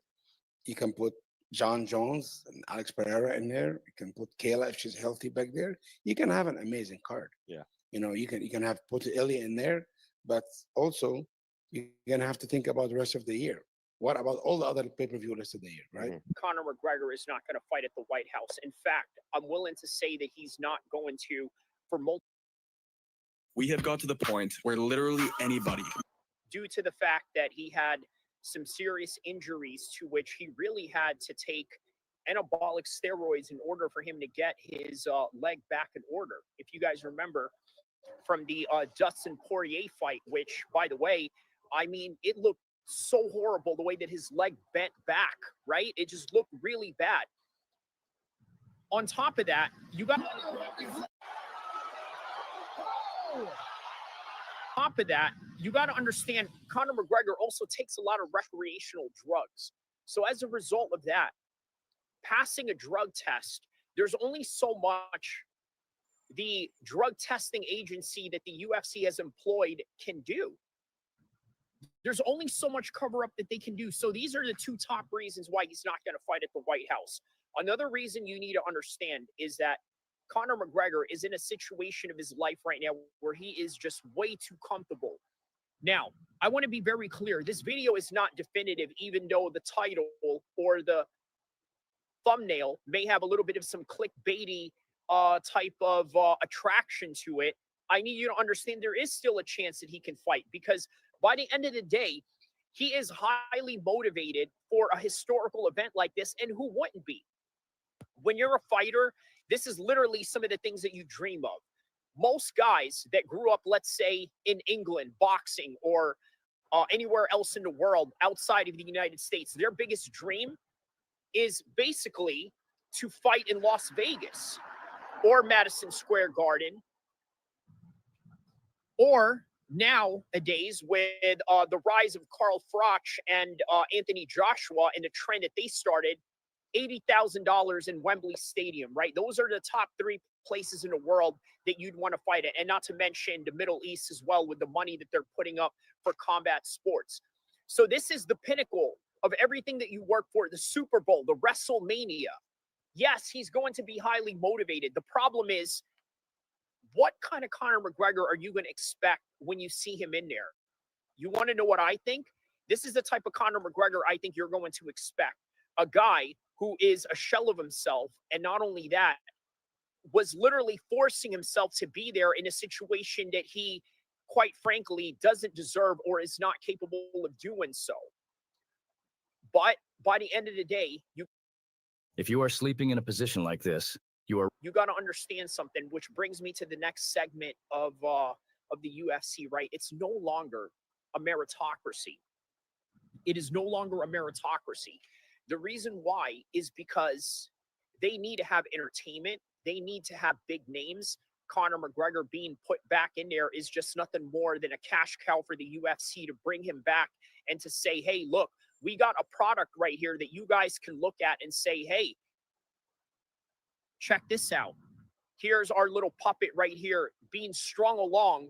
He can put John Jones and Alex Pereira in there. You can put Kayla if she's healthy back there. You can have an amazing card. Yeah. You know, you can have put Elliot in there, but also you're gonna have to think about the rest of the year. What about all the other pay-per-view lists of the year, right? Conor McGregor is not going to fight at the White House. In fact, I'm willing to say that he's not going to for multiple. We have got to the point where literally anybody, due to the fact that he had some serious injuries to which he really had to take anabolic steroids in order for him to get his leg back in order. If you guys remember from the Dustin Poirier fight, which, by the way, I mean, it looked so horrible the way that his leg bent back, right? It just looked really bad. On top of that, you got to understand Conor McGregor also takes a lot of recreational drugs. So as a result of that, passing a drug test, there's only so much the drug testing agency that the UFC has employed can do. There's only so much cover-up that they can do. So these are the two top reasons why he's not going to fight at the White House. Another reason you need to understand is that Conor McGregor is in a situation of his life right now where he is just way too comfortable. Now, I want to be very clear. This video is not definitive, even though the title or the thumbnail may have a little bit of some clickbaity type of attraction to it. I need you to understand there is still a chance that he can fight, because by the end of the day, he is highly motivated for a historical event like this, and who wouldn't be? When you're a fighter, this is literally some of the things that you dream of. Most guys that grew up, let's say, in England, boxing, or anywhere else in the world outside of the United States, their biggest dream is basically to fight in Las Vegas or Madison Square Garden, or nowadays with the rise of Carl Froch and Anthony Joshua and the trend that they started, $80,000 in Wembley Stadium, right? Those are the top three places in the world that you'd want to fight at, and not to mention the Middle East as well, with the money that they're putting up for combat sports. So this is the pinnacle of everything that you work for, the Super Bowl, the WrestleMania. Yes, he's going to be highly motivated. The problem is, what kind of Conor McGregor are you going to expect when you see him in there? You want to know what I think? This is the type of Conor McGregor I think you're going to expect. A guy who is a shell of himself, and not only that, was literally forcing himself to be there in a situation that he, quite frankly, doesn't deserve or is not capable of doing so. But by the end of the day, if you are sleeping in a position like this, you got to understand something, which brings me to the next segment of the UFC, right? It's no longer a meritocracy. It is no longer a meritocracy. The reason why is because they need to have entertainment. They need to have big names. Conor McGregor being put back in there is just nothing more than a cash cow for the UFC to bring him back and to say, hey, look, We got a product right here that you guys can look at and say, hey, check this out. Here's our little puppet right here being strung along,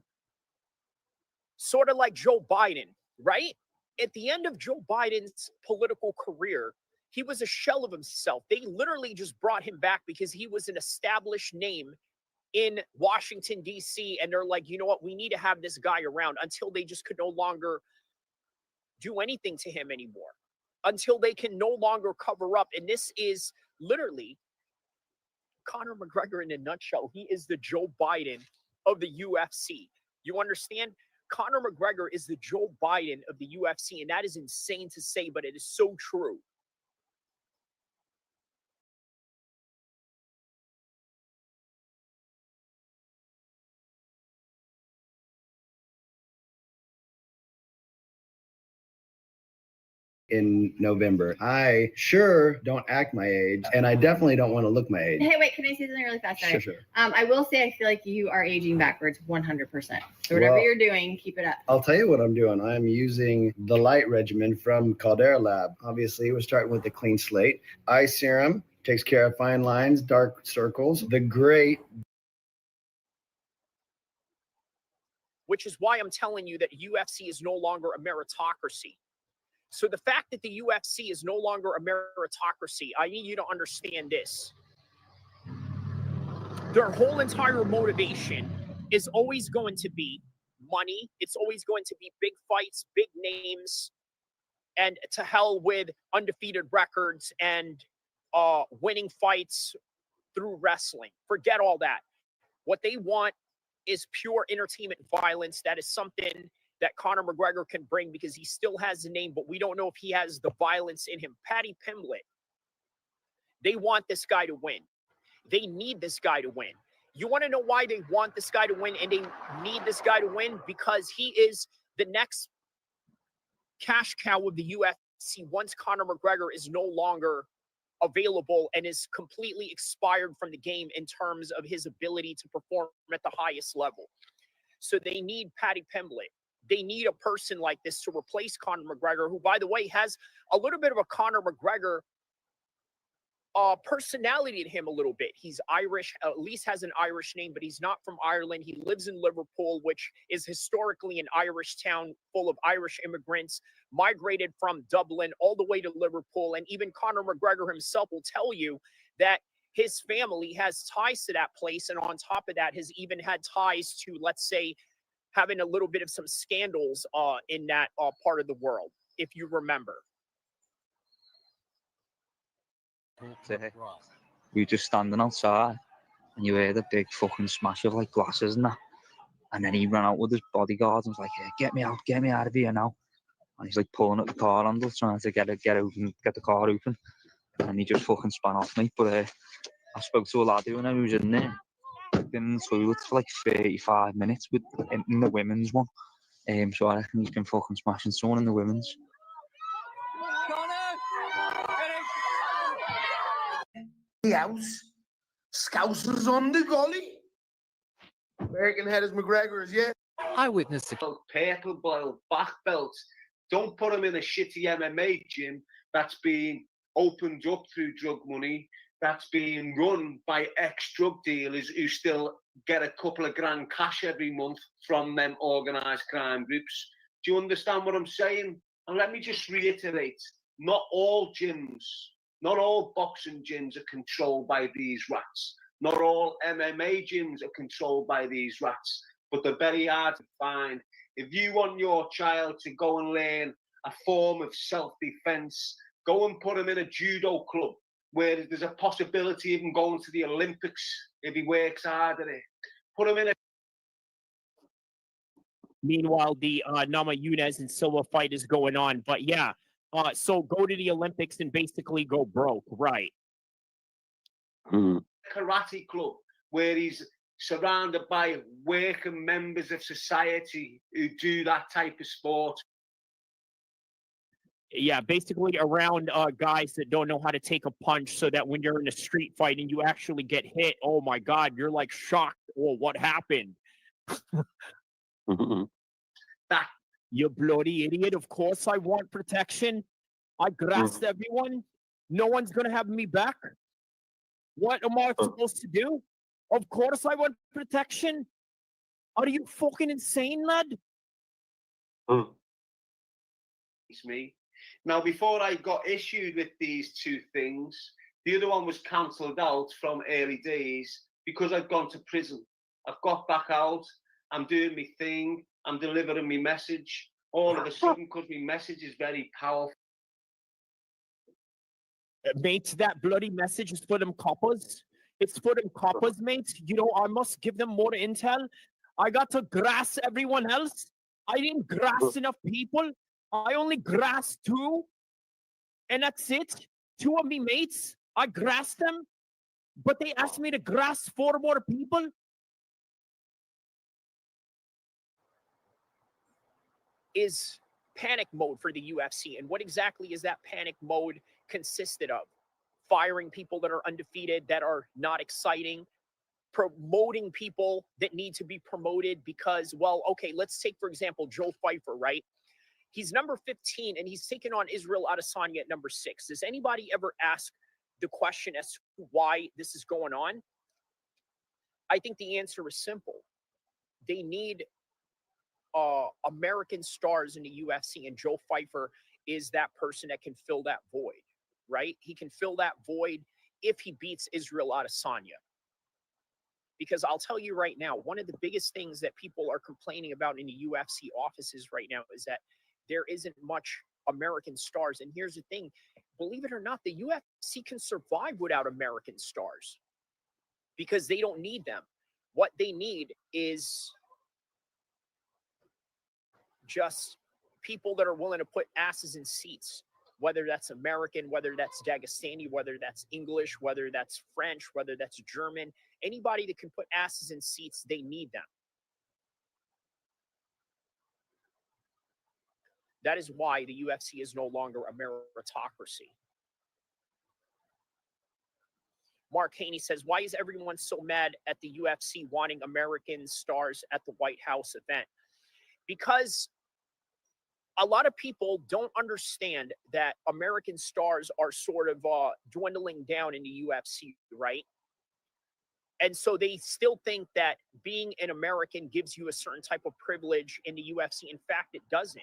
sort of like Joe Biden, right? At the end of Joe Biden's political career, he was a shell of himself. They literally just brought him back because he was an established name in Washington, D.C. And they're like, you know what? We need to have this guy around until they just could no longer do anything to him anymore, until they can no longer cover up. And this is literally Conor McGregor in a nutshell. He is the Joe Biden of the UFC. You understand? Conor McGregor is the Joe Biden of the UFC, and that is insane to say, but it is so true. In November. I sure don't act my age, and I definitely don't want to look my age. Hey, wait, can I say something really fast? Sorry. Sure. I will say I feel like you are aging backwards 100%. So whatever Well, you're doing, keep it up. I'll tell you what I'm doing. I'm using the light regimen from Caldera Lab. Obviously, we're starting with a clean slate. Eye serum takes care of fine lines, dark circles. The great. Which is why I'm telling you that UFC is no longer a meritocracy. So the fact that the UFC is no longer a meritocracy, I need you to understand this. Their whole entire motivation is always going to be money. It's always going to be big fights, big names, and to hell with undefeated records and winning fights through wrestling. Forget all that. What they want is pure entertainment violence. That is something that Conor McGregor can bring because he still has the name, but we don't know if he has the violence in him. Paddy Pimblett, they want this guy to win. They need this guy to win. You want to know why they want this guy to win and they need this guy to win? Because he is the next cash cow of the UFC once Conor McGregor is no longer available and is completely expired from the game in terms of his ability to perform at the highest level. So they need Paddy Pimblett. They need a person like this to replace Conor McGregor, who, by the way, has a little bit of a Conor McGregor personality to him a little bit. He's Irish, at least has an Irish name, but he's not from Ireland. He lives in Liverpool, which is historically an Irish town full of Irish immigrants, migrated from Dublin all the way to Liverpool. And even Conor McGregor himself will tell you that his family has ties to that place. And on top of that, has even had ties to, let's say, having a little bit of some scandals in that part of the world, if you remember. We were just standing outside and you heard a big fucking smash of like glasses and that. And then he ran out with his bodyguards and was like, hey, get me out of here now. And he's like pulling at the car handle, trying to get the car open. And he just fucking span off me. But I spoke to a lad who was in there. Been in the toilet for like 35 minutes in the women's one. So I reckon he's been fucking smashing someone in the women's. The house, Scousers on the golly. American head as McGregor is yet. I witnessed purple belt, black belts. Don't put him in a shitty MMA gym that's being opened up through drug money, that's being run by ex-drug dealers who still get a couple of grand cash every month from them organised crime groups. Do you understand what I'm saying? And let me just reiterate, not all gyms, not all boxing gyms are controlled by these rats. Not all MMA gyms are controlled by these rats, but they're very hard to find. If you want your child to go and learn a form of self-defense, go and put him in a judo club where there's a possibility of him going to the Olympics if he works hard at it. Put him in a... Meanwhile, the Nama Yunez and Silva fight is going on. But yeah, so go to the Olympics and basically go broke, right? Karate club where he's surrounded by working members of society who do that type of sport. Yeah, basically around guys that don't know how to take a punch, so that when you're in a street fight and you actually get hit, oh my God, you're like shocked. Well, what happened? You bloody idiot. Of course I want protection. I grasped everyone. No one's going to have me back. What am I supposed to do? Of course I want protection. Are you fucking insane, lad? It's me. Now, before I got issued with these two things, the other one was cancelled out from early days because I've gone to prison. I've got back out. I'm doing my thing. I'm delivering my message. All of a sudden, because my message is very powerful. Mate, that bloody message is for them coppers. It's for them coppers, mate. You know, I must give them more intel. I got to grass everyone else. I didn't grass enough people. I only grassed 2. And that's it. 2 of me mates. I grassed them. But they asked me to grass 4 more people. Is panic mode for the UFC. And what exactly is that panic mode consisted of? Firing people that are undefeated, that are not exciting, promoting people that need to be promoted because, well, okay, let's take, for example, Joe Pfeiffer, right? He's number 15 and he's taken on Israel Adesanya at number 6. Does anybody ever ask the question as to why this is going on? I think the answer is simple. They need American stars in the UFC, and Joe Pfeiffer is that person that can fill that void, right? He can fill that void if he beats Israel Adesanya. Because I'll tell you right now, one of the biggest things that people are complaining about in the UFC offices right now is that there isn't much American stars. And here's the thing, believe it or not, the UFC can survive without American stars because they don't need them. What they need is just people that are willing to put asses in seats, whether that's American, whether that's Dagestani, whether that's English, whether that's French, whether that's German, anybody that can put asses in seats, they need them. That is why the UFC is no longer a meritocracy. Mark Haney says, why is everyone so mad at the UFC wanting American stars at the White House event? Because a lot of people don't understand that American stars are sort of dwindling down in the UFC, right? And so they still think that being an American gives you a certain type of privilege in the UFC. In fact, it doesn't.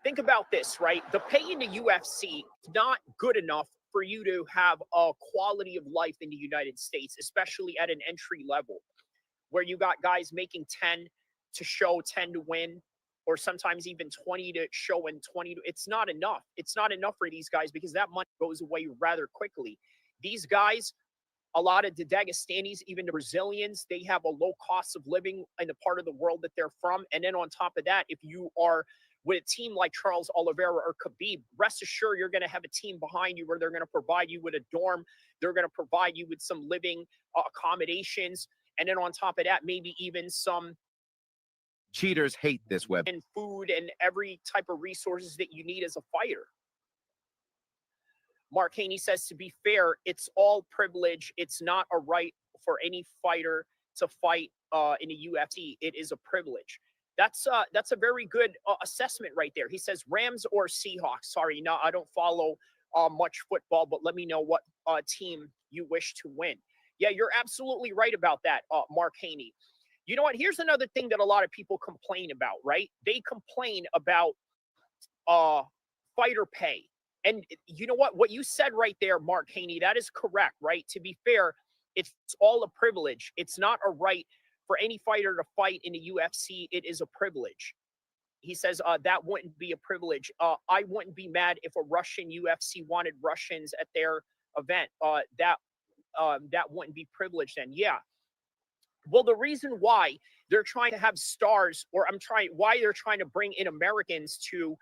Think about this, right? The pay in the UFC is not good enough for you to have a quality of life in the United States, especially at an entry level, where you got guys making 10 to show, 10 to win, or sometimes even 20 to show and 20 to, it's not enough. It's not enough for these guys because that money goes away rather quickly. These guys, a lot of the Dagestanis, even the Brazilians, they have a low cost of living in the part of the world that they're from. And then on top of that, if you are with a team like Charles Oliveira or Khabib, rest assured you're going to have a team behind you where they're going to provide you with a dorm. They're going to provide you with some living accommodations. And then on top of that, maybe even some cheaters hate this web. And food and every type of resources that you need as a fighter. Mark Haney says, to be fair, it's all privilege. It's not a right for any fighter to fight in the UFC. It is a privilege. That's a very good assessment right there. He says, Rams or Seahawks? Sorry, no, I don't follow much football, but let me know what team you wish to win. Yeah, you're absolutely right about that, Mark Haney. You know what? Here's another thing that a lot of people complain about, right? They complain about fighter pay. And you know what? What you said right there, Mark Haney, that is correct, right? To be fair, it's all a privilege. It's not a right for any fighter to fight in the UFC. It is a privilege. He says that wouldn't be a privilege. I wouldn't be mad if a Russian UFC wanted Russians at their event. That wouldn't be privilege then. Yeah. Well, the reason why they're trying to have stars, or why they're trying to bring in Americans to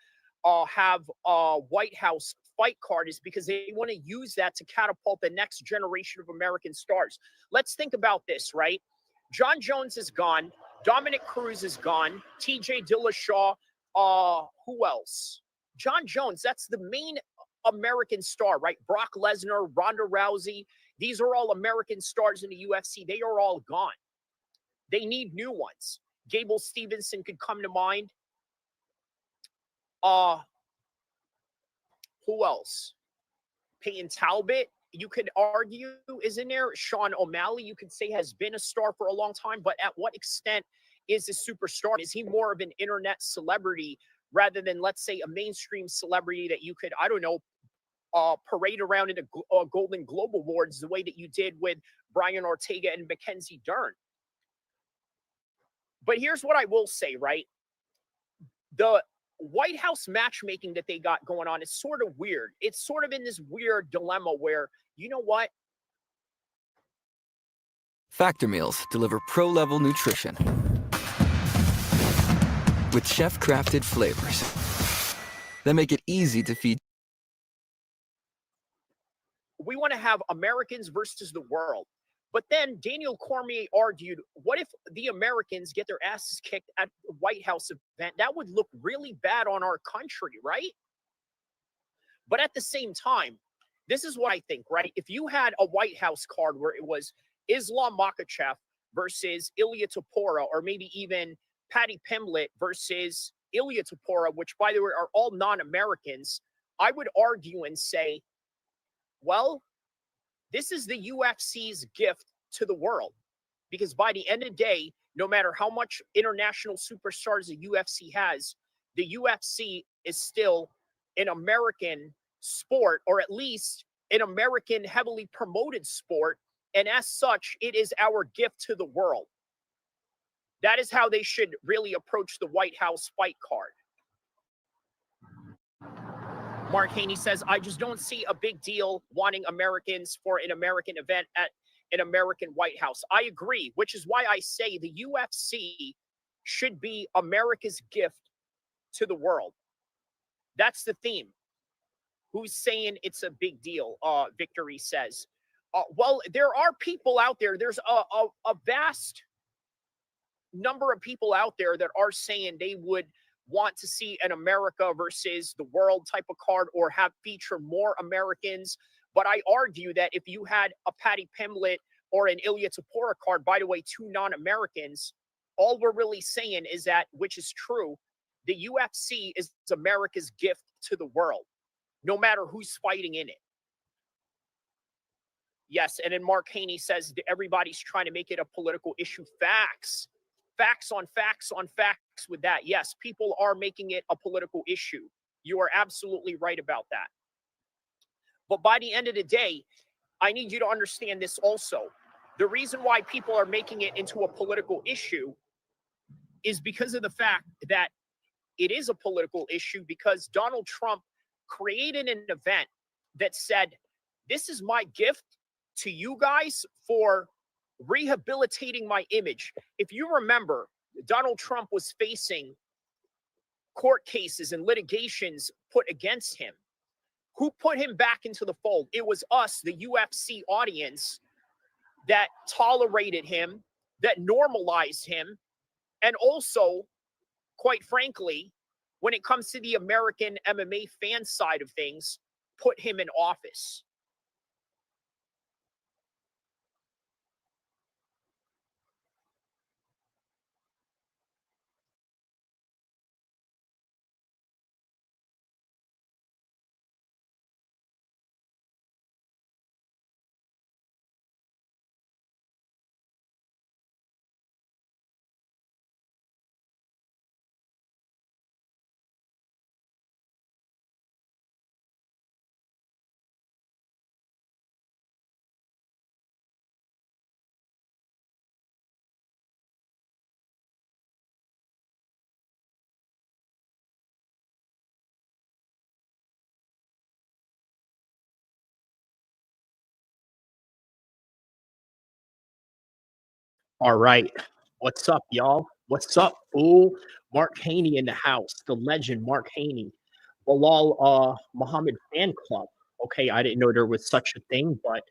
have a White House fight card is because they want to use that to catapult the next generation of American stars. Let's think about this, right? John Jones is gone. Dominic Cruz is gone. TJ Dillashaw. Who else? John Jones, that's the main American star, right? Brock Lesnar, Ronda Rousey. These are all American stars in the UFC. They are all gone. They need new ones. Gable Stevenson could come to mind. Who else? Peyton Talbot, you could argue, is in there. Sean O'Malley, you could say, has been a star for a long time, but at what extent is a superstar? Is he more of an internet celebrity rather than, let's say, a mainstream celebrity that you could, I don't know, parade around in a Golden Globe Awards the way that you did with Brian Ortega and Mackenzie Dern? But here's what I will say, right? The White House matchmaking that they got going on is sort of weird. It's sort of in this weird dilemma where, you know what? Factor meals deliver pro-level nutrition with chef-crafted flavors that make it easy to feed. We want to have Americans versus the world. But then Daniel Cormier argued, what if the Americans get their asses kicked at the White House event? That would look really bad on our country, right? But at the same time, this is what I think, right? If you had a White House card where it was Islam Makhachev versus Ilya Topora, or maybe even Patty Pimblett versus Ilya Topora, which, by the way, are all non-Americans, I would argue and say, well, this is the UFC's gift to the world, because by the end of the day, no matter how much international superstars the UFC has, the UFC is still an American sport, or at least an American heavily promoted sport. And as such, it is our gift to the world. That is how they should really approach the White House fight card. Mark Haney says, I just don't see a big deal wanting Americans for an American event at an American White House. I agree, which is why I say the UFC should be America's gift to the world. That's the theme. Who's saying it's a big deal? Victory says. Well, there are people out there. There's a vast number of people out there that are saying they would want to see an America versus the world type of card, or have feature more Americans. But I argue that if you had a Patty Pimblett or an Ilya Topora card, by the way, two non-Americans, all we're really saying is that, which is true, the UFC is America's gift to the world, no matter who's fighting in it. Yes, and then Mark Haney says everybody's trying to make it a political issue. Facts. Facts on facts on facts with that. Yes, people are making it a political issue. You are absolutely right about that. But by the end of the day, I need you to understand this also. The reason why people are making it into a political issue is because of the fact that it is a political issue, because Donald Trump created an event that said, this is my gift to you guys for rehabilitating my image. If you remember, Donald Trump was facing court cases and litigations put against him. Who put him back into the fold? It was us, the UFC audience, that tolerated him, that normalized him, and also, quite frankly, when it comes to the American MMA fan side of things, put him in office. All right. What's up, y'all? What's up, fool? Mark Haney in the house, the legend Mark Haney. Bilal Muhammad fan club. Okay, I didn't know there was such a thing, but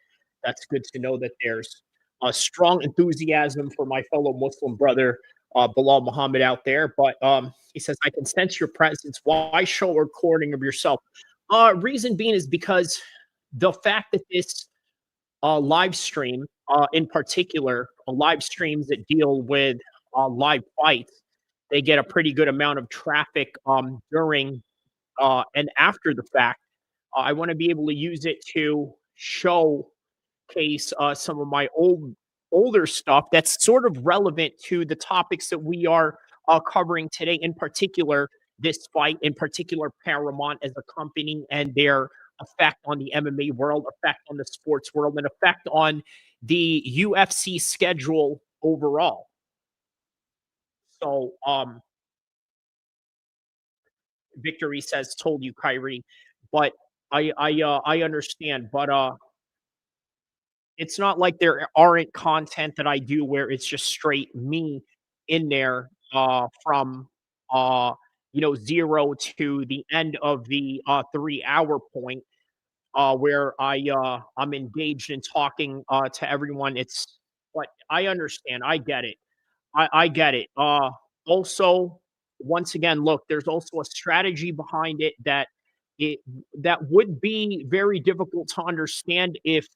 that's good to know that there's a strong enthusiasm for my fellow Muslim brother, Bilal Muhammad out there. But he says, I can sense your presence. Why show a recording of yourself? Reason being is because the fact that this live stream, in particular, live streams that deal with live fights, they get a pretty good amount of traffic during and after the fact. I want to be able to use it to showcase some of my older stuff that's sort of relevant to the topics that we are covering today. In particular, this fight, in particular, Paramount as a company and their effect on the MMA world, effect on the sports world, and effect on the UFC schedule overall. So, Victory says, "Told you, Kyrie," but I understand, but it's not like there aren't content that I do where it's just straight me in there from 0 to the end of the 3 hour point where I'm engaged in talking to everyone. But I understand, I get it. I get it. Also, once again, look, there's also a strategy behind it it that would be very difficult to understand if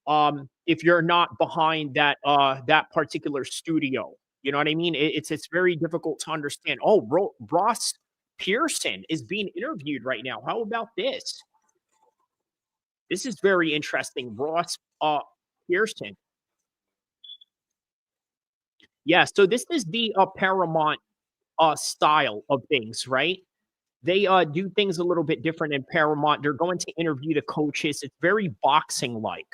you're not behind that particular studio. You know what I mean? It's very difficult to understand. Oh, Ross Pearson is being interviewed right now. How about this? This is very interesting. Ross Pearson. Yeah, so this is the Paramount style of things, right? They do things a little bit different in Paramount. They're going to interview the coaches. It's very boxing like.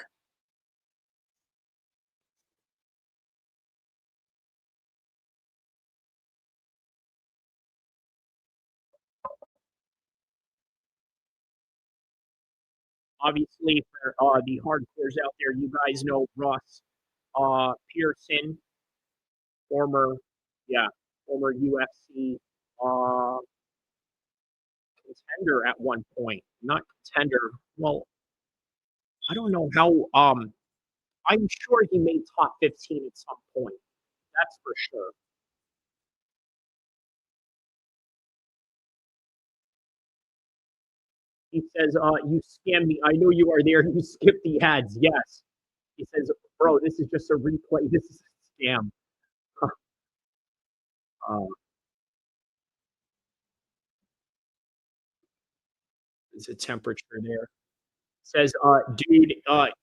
Obviously, for the hardcores out there, you guys know Ross Pearson, former UFC contender at one point. Not contender. Well, I don't know how. I'm sure he made top 15 at some point. That's for sure. He says, "You scammed me. I know you are there. You skipped the ads." Yes. He says, "Bro, this is just a replay. This is a scam." There's a temperature there. Says, dude,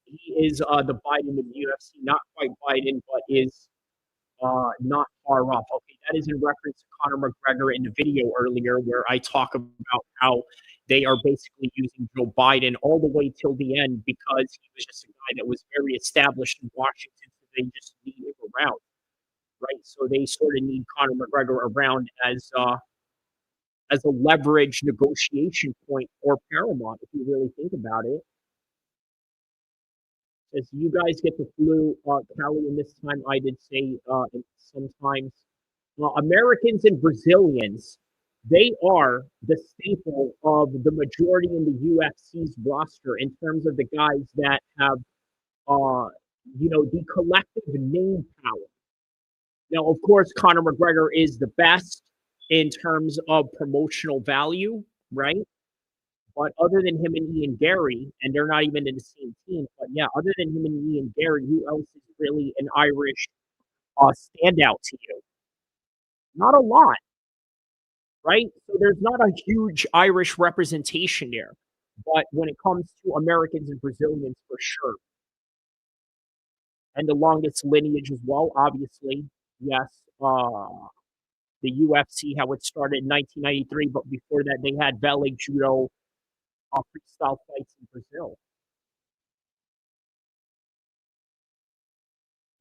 he is the Biden of the UFC, not quite Biden, but is not far off. Okay, that is in reference to Conor McGregor in the video earlier, where I talk about how they are basically using Joe Biden all the way till the end because he was just a guy that was very established in Washington. So they just need him around, right? So they sort of need Conor McGregor around as a leverage negotiation point for Paramount, if you really think about it. As you guys get the flu, Cali, and this time I did say sometimes Americans and Brazilians, they are the staple of the majority in the UFC's roster in terms of the guys that have, the collective name power. Now, of course, Conor McGregor is the best in terms of promotional value, right? But other than him and Ian Gary, and they're not even in the same team, but yeah, other than him and Ian Gary, who else is really an Irish standout to you? Not a lot, right? So there's not a huge Irish representation there. But when it comes to Americans and Brazilians, for sure. And the longest lineage as well, obviously, yes. The UFC, how it started in 1993, but before that, they had Valley Judo freestyle fights in Brazil.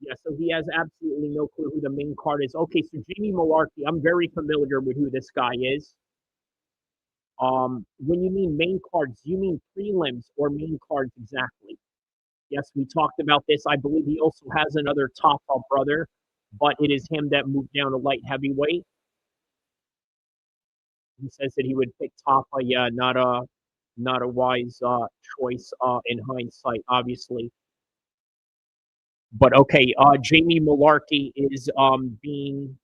Yeah, so he has absolutely no clue who the main card is. Okay, so Jamie Mularkey, I'm very familiar with who this guy is. When you mean main cards, you mean prelims or main cards exactly? Yes, we talked about this. I believe he also has another Tafa brother, but it is him that moved down to light heavyweight. He says that he would pick Tafa. Yeah, not a wise choice in hindsight, obviously. But okay, Jamie Mularkey is being,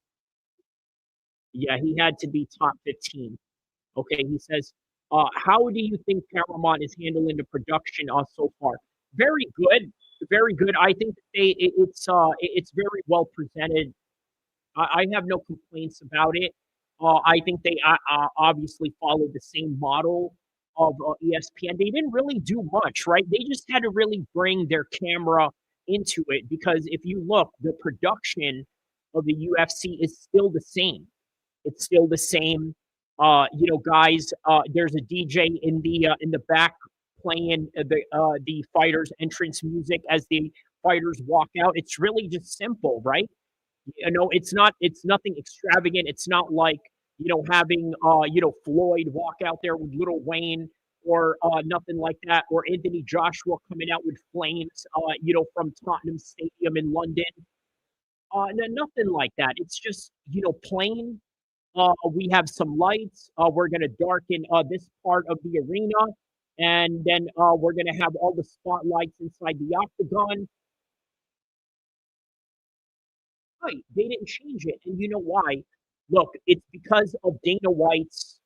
yeah, he had to be top 15. Okay, he says, how do you think Paramount is handling the production so far? Very good, very good. I think it's very well presented. I have no complaints about it. I think they obviously follow the same model of ESPN, they didn't really do much, right? They just had to really bring their camera into it because if you look, the production of the UFC is still the same. It's still the same. Guys, there's a DJ in the back playing the fighters' entrance music as the fighters walk out. It's really just simple, right? It's nothing extravagant. It's not like having Floyd walk out there with Little Wayne or nothing like that, or Anthony Joshua coming out with flames from Tottenham Stadium in London. Nothing like that. It's just plain. We have some lights. We're gonna darken this part of the arena, and then we're gonna have all the spotlights inside the octagon. Right, they didn't change it, and you know why? Look, it's because of Dana White's.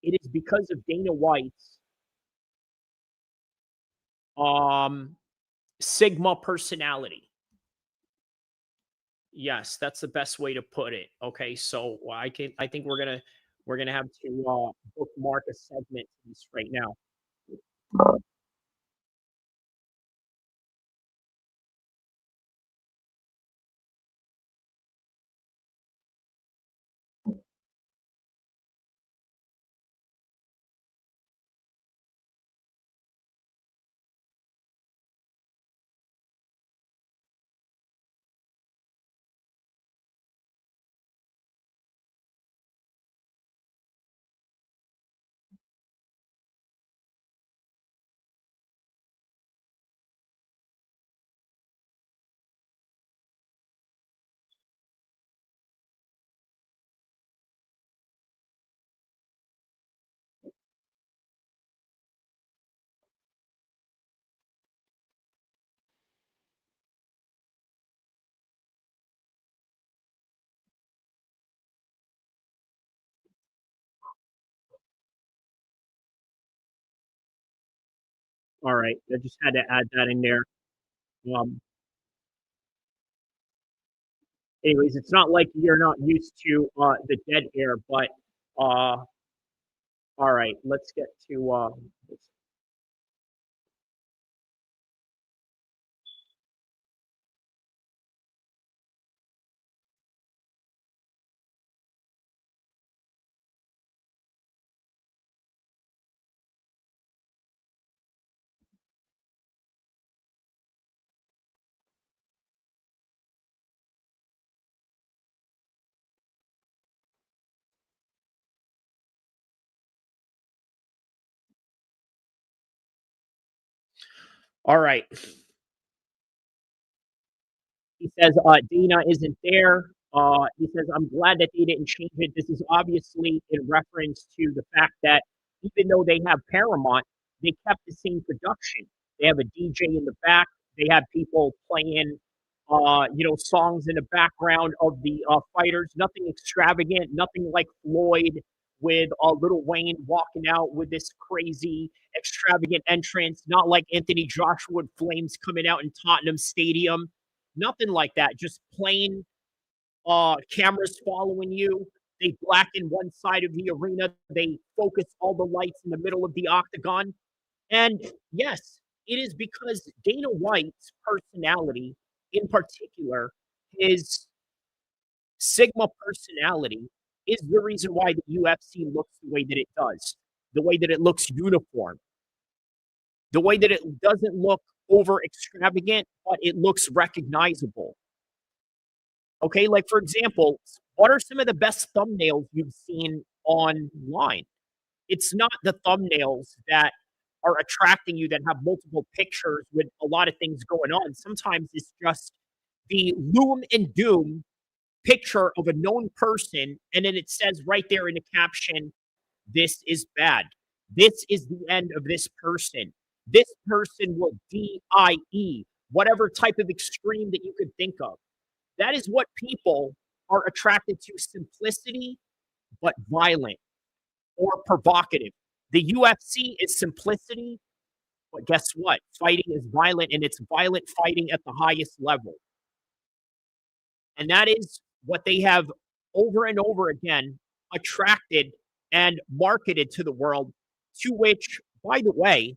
It is because of Dana White's Sigma personality. Yes, that's the best way to put it. Okay, so I think we're gonna have to bookmark a segment to this right now. All right, I just had to add that in there. Anyways, it's not like you're not used to the dead air, but all right, let's get to all right. He says Dana isn't there. He says, I'm glad that they didn't change it. This is obviously in reference to the fact that even though they have Paramount, they kept the same production. They have a DJ in the back. They have people playing, songs in the background of the fighters. Nothing extravagant. Nothing like Floyd with Little Wayne walking out with this crazy extravagant entrance. Not like Anthony Joshua with flames coming out in Tottenham Stadium. Nothing like that. Just plain cameras following you. They blacken one side of the arena. They focus all the lights in the middle of the octagon. And yes, it is because Dana White's personality, in particular, his Sigma personality, is the reason why the UFC looks the way that it does, the way that it looks uniform, the way that it doesn't look over extravagant, but it looks recognizable. Okay, like for example, what are some of the best thumbnails you've seen online? It's not the thumbnails that are attracting you that have multiple pictures with a lot of things going on. Sometimes it's just the loom and doom picture of a known person, and then it says right there in the caption, this is bad. This is the end of this person. This person will DIE, whatever type of extreme that you could think of. That is what people are attracted to, simplicity, but violent or provocative. The UFC is simplicity, but guess what? Fighting is violent, and it's violent fighting at the highest level. And that is what they have over and over again attracted and marketed to the world To which, by the way,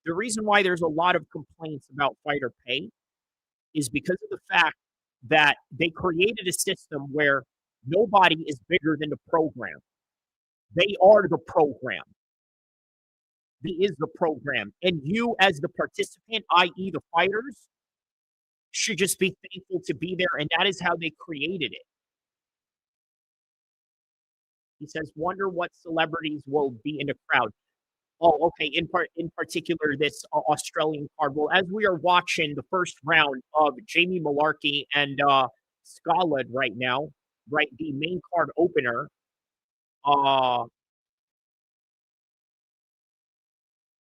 the reason why there's a lot of complaints about fighter pay is because of the fact that they created a system where nobody is bigger than the program. They are the program. He is the program. And you, as the participant, i.e., the fighters, should just be thankful to be there. And that is how they created it. He says, wonder what celebrities will be in the crowd. Oh, okay. In particular, this Australian card. Well, as we are watching the first round of Jamie Mularkey and Salkilld right now, right, the main card opener.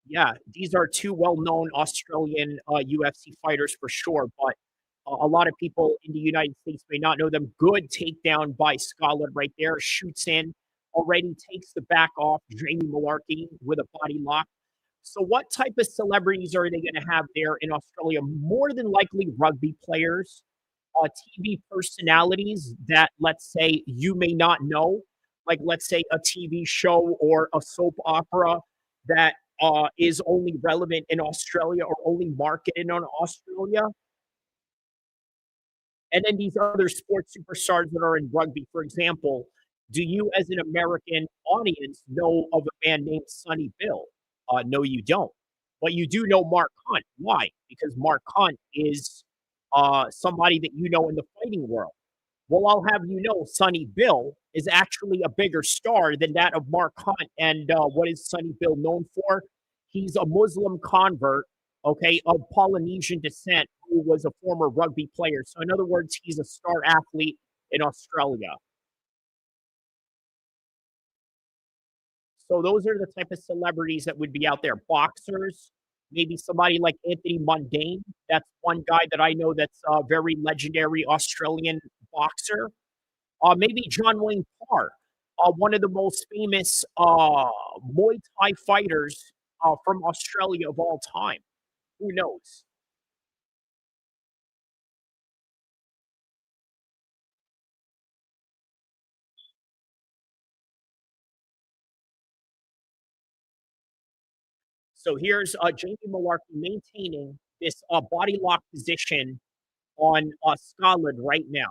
Yeah, these are two well-known Australian UFC fighters for sure, but a lot of people in the United States may not know them. Good takedown by Salkilld right there. Shoots in, already takes the back off Jamie Mularkey with a body lock. So what type of celebrities are they going to have there in Australia? More than likely rugby players, TV personalities that, let's say, you may not know, like, let's say, a TV show or a soap opera that is only relevant in Australia or only marketed in Australia. And then these other sports superstars that are in rugby, for example, do you as an American audience know of a man named Sonny Bill? No, you don't. But you do know Mark Hunt. Why? Because Mark Hunt is somebody that you know in the fighting world. Well, I'll have you know, Sonny Bill is actually a bigger star than that of Mark Hunt. And what is Sonny Bill known for? He's a Muslim convert, okay, of Polynesian descent who was a former rugby player. So, in other words, he's a star athlete in Australia. So those are the type of celebrities that would be out there. Boxers, maybe somebody like Anthony Mundane. That's one guy that I know that's a very legendary Australian boxer. Maybe John Wayne Parr, one of the most famous Muay Thai fighters from Australia of all time. Who knows? So here's Jamie Mularkey maintaining this body lock position on Salkilld right now.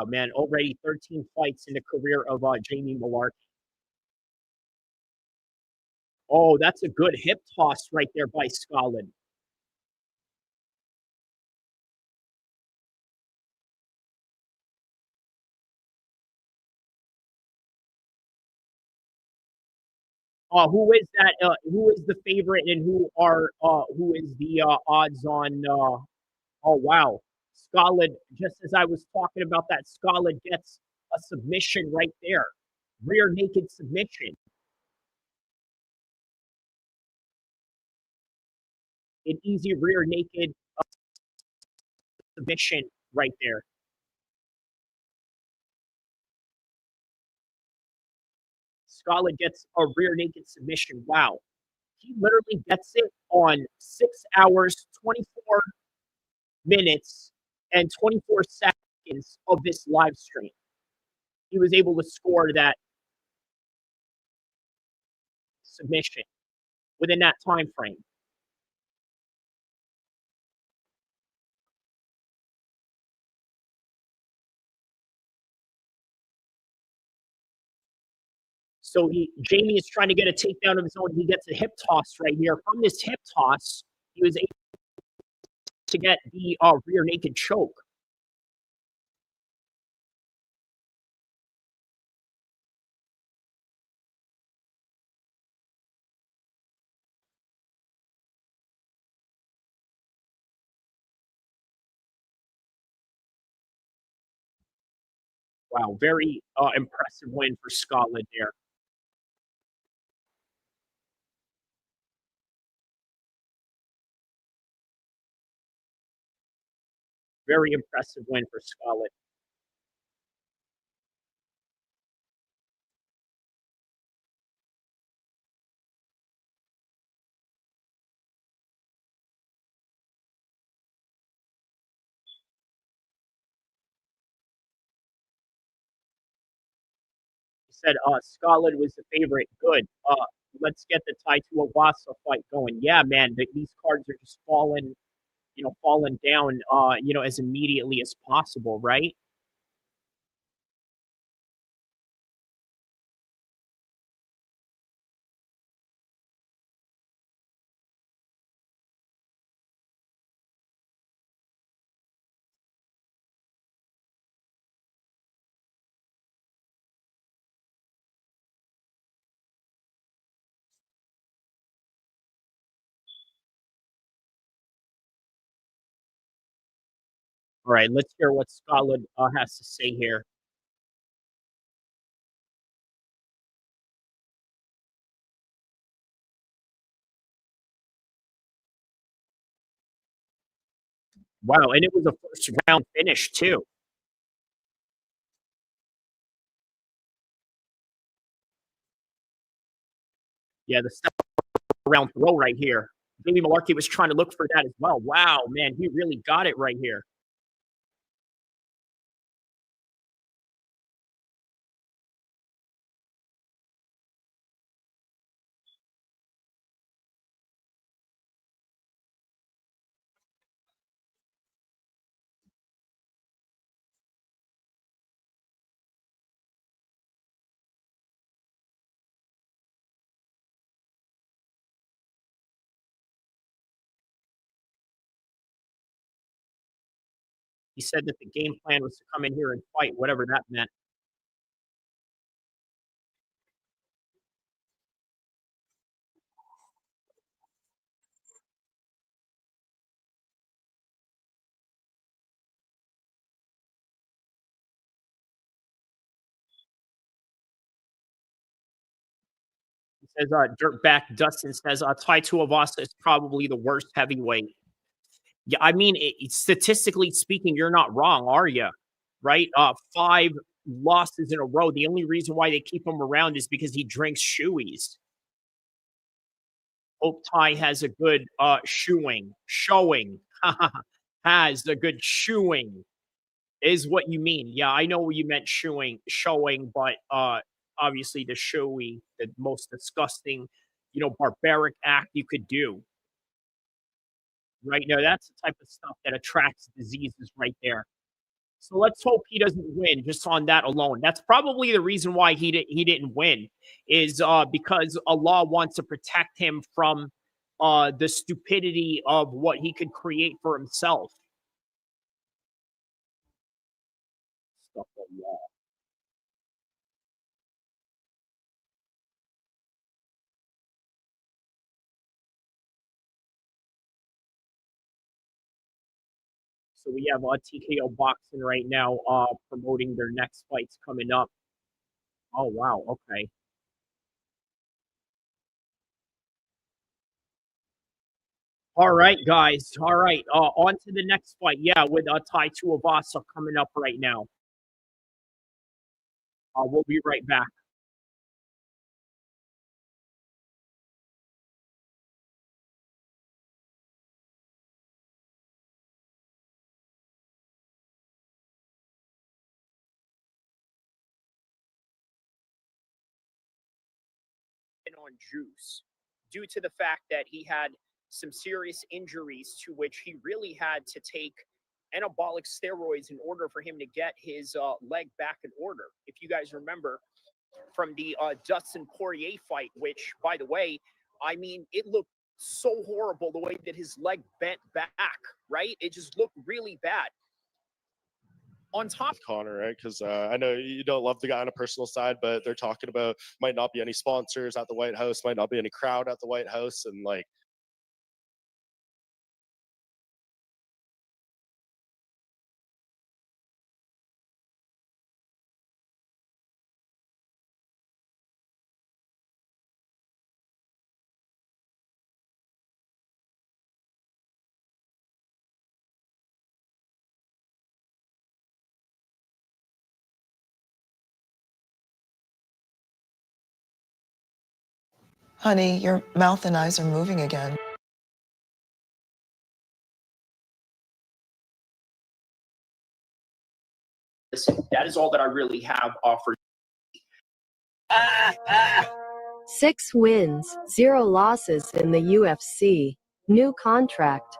Oh man, already 13 fights in the career of Jamie Mularkey. Oh, that's a good hip toss right there by Salkilld. Who is that? Who is the favorite, and who is the odds on? Oh wow, Salkilld. Just as I was talking about that, Salkilld gets a submission right there, rear naked submission. An easy rear naked submission right there. Salkilld gets a rear naked submission. Wow. He literally gets it on 6 hours, 24 minutes, and 24 seconds of this live stream. He was able to score that submission within that time frame. So Jamie is trying to get a takedown of his own. He gets a hip toss right here. From this hip toss, he was able to get the rear naked choke. Wow, very impressive win for Salkilld there. Very impressive win for Salkilld. said Scotland was the favorite. Good. Let's get the Tuivasa fight going. Yeah, man, these cards are just falling, falling down, as immediately as possible, right? All right, let's hear what Scotland has to say here. Wow, and it was a first round finish too. Yeah, the step around throw right here. Maybe Mularkey was trying to look for that as well. Wow, man, he really got it right here. He said that the game plan was to come in here and fight, whatever that meant. He says, Dirtback Dustin says, Tai Tuivasa is probably the worst heavyweight. Yeah, I mean, statistically speaking, you're not wrong, are you? Right? 5 losses in a row. The only reason why they keep him around is because he drinks shoeies. Hope Ty has a good showing. Has a good showing is what you mean. Yeah, I know you meant showing, but obviously the showy, the most disgusting, barbaric act you could do. Right now, that's the type of stuff that attracts diseases right there. So let's hope he doesn't win just on that alone. That's probably the reason why he didn't win, is because Allah wants to protect him from the stupidity of what he could create for himself. Stuff like that. So we have TKO Boxing right now promoting their next fights coming up. Oh, wow. Okay. All right, guys. All right. On to the next fight. Yeah, with Tai Tuivasa coming up right now. We'll be right back. On juice due to the fact that he had some serious injuries to which he really had to take anabolic steroids in order for him to get his leg back in order. If you guys remember from the Dustin Poirier fight, which, by the way, I mean, it looked so horrible the way that his leg bent back, right? It just looked really bad. On top of Conor, right? Because I know you don't love the guy on a personal side, but they're talking about might not be any sponsors at the White House, might not be any crowd at the White House, and like. Honey, your mouth and eyes are moving again. Listen, that is all that I really have for 6 wins, 0 losses in the UFC. New contract.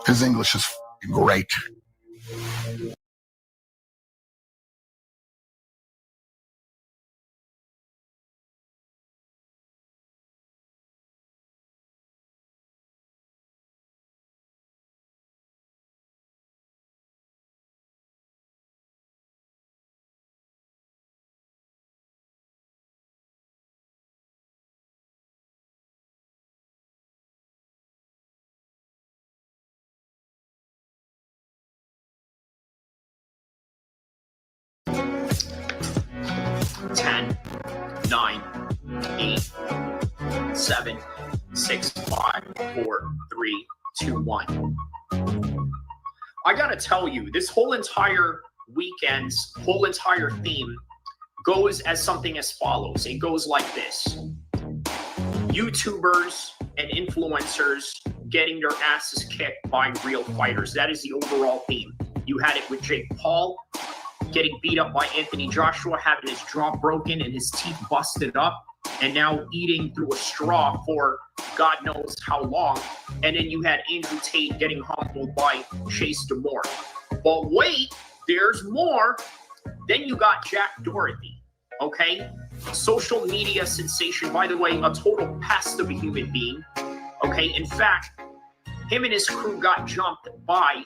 His English is great. Ten, 9, 8, 7, 6, 5, 4, 3, 2, 1. I gotta tell you, this whole entire weekend's whole entire theme goes as something as follows. It goes like this. YouTubers and influencers getting their asses kicked by real fighters. That is the overall theme. You had it with Jake Paul getting beat up by Anthony Joshua, having his jaw broken and his teeth busted up, and now eating through a straw for God knows how long. And then you had Andrew Tate getting humbled by Chase DeMore. But wait, there's more. Then you got Jack Dorothy, okay? Social media sensation, by the way, a total pest of a human being, okay? In fact, him and his crew got jumped by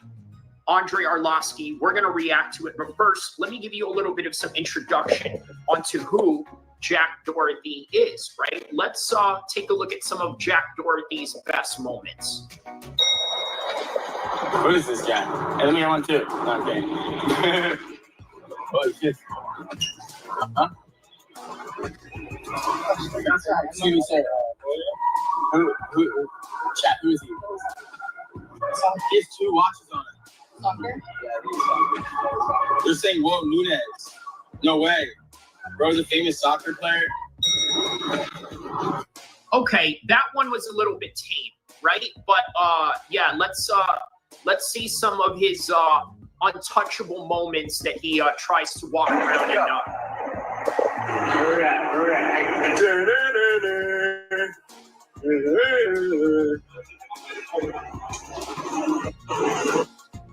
Andre Arlovski. We're going to react to it. But first, let me give you a little bit of some introduction onto who Jack Dorothy is, right? Let's take a look at some of Jack Dorothy's best moments. Who is this guy? Hey, let me hear one too. Okay. Oh, shit. Huh? Excuse me, sir. Who, chat, who is he? He has 2 watches on it. They're saying Will Nunez. No way. Bro's a famous soccer player. Okay, that one was a little bit tame, right? But yeah, let's see some of his untouchable moments that he tries to walk around and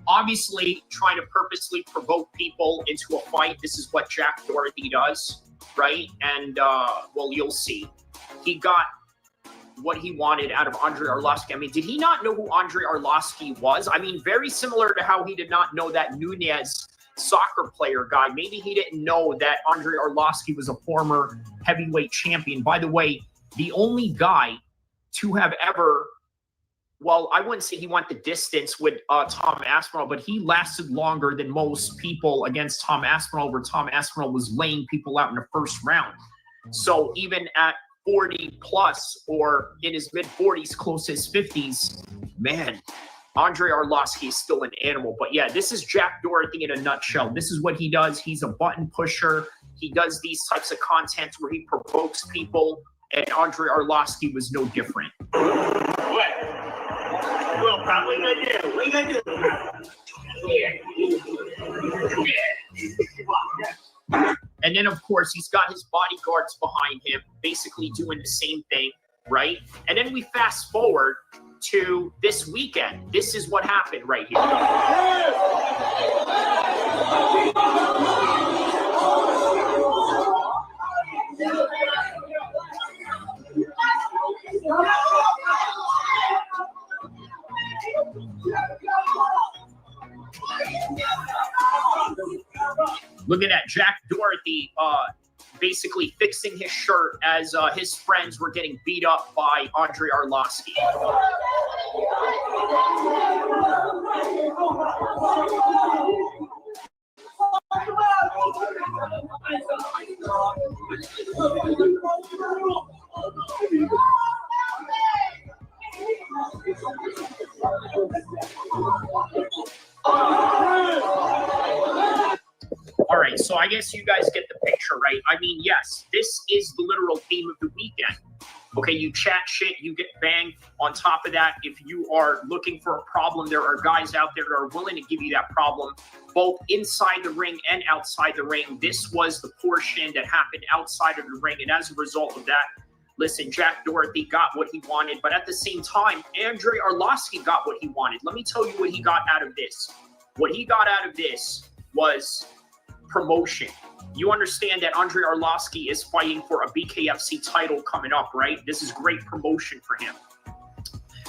obviously trying to purposely provoke people into a fight. This is what Jack Dorothy does, right? And, well, you'll see. He got what he wanted out of Andre Arlovski. I mean, did he not know who Andre Arlovski was? I mean, very similar to how he did not know that Nunez soccer player guy. Maybe he didn't know that Andre Arlovski was a former heavyweight champion. By the way, the only guy to have ever... Well, I wouldn't say he went the distance with Tom Aspinall, but he lasted longer than most people against Tom Aspinall, where Tom Aspinall was laying people out in the first round. So even at 40 plus or in his mid-40s, close to his 50s, man, Andre Arlovski is still an animal. But yeah, this is Jack Dorothy in a nutshell. This is what he does. He's a button pusher. He does these types of content where he provokes people, and Andre Arlovski was no different. What? Well, probably what you gonna do? What you gonna do? And then, of course, he's got his bodyguards behind him, basically doing the same thing, right? And then we fast forward to this weekend. This is what happened right here. Look at that, Jack Dorothy basically fixing his shirt as his friends were getting beat up by Andre Arlovski. All right, so I guess you guys get the picture, right? I mean, yes, this is the literal theme of the weekend. Okay, you chat shit, you get banged. On top of that, if you are looking for a problem, there are guys out there that are willing to give you that problem, both inside the ring and outside the ring. This was the portion that happened outside of the ring, and as a result of that, listen, Jack Dorothy got what he wanted, but at the same time, Andre Arlovski got what he wanted. Let me tell you what he got out of this. What he got out of this was promotion. You understand that Andre Arlovski is fighting for a BKFC title coming up, right? This is great promotion for him.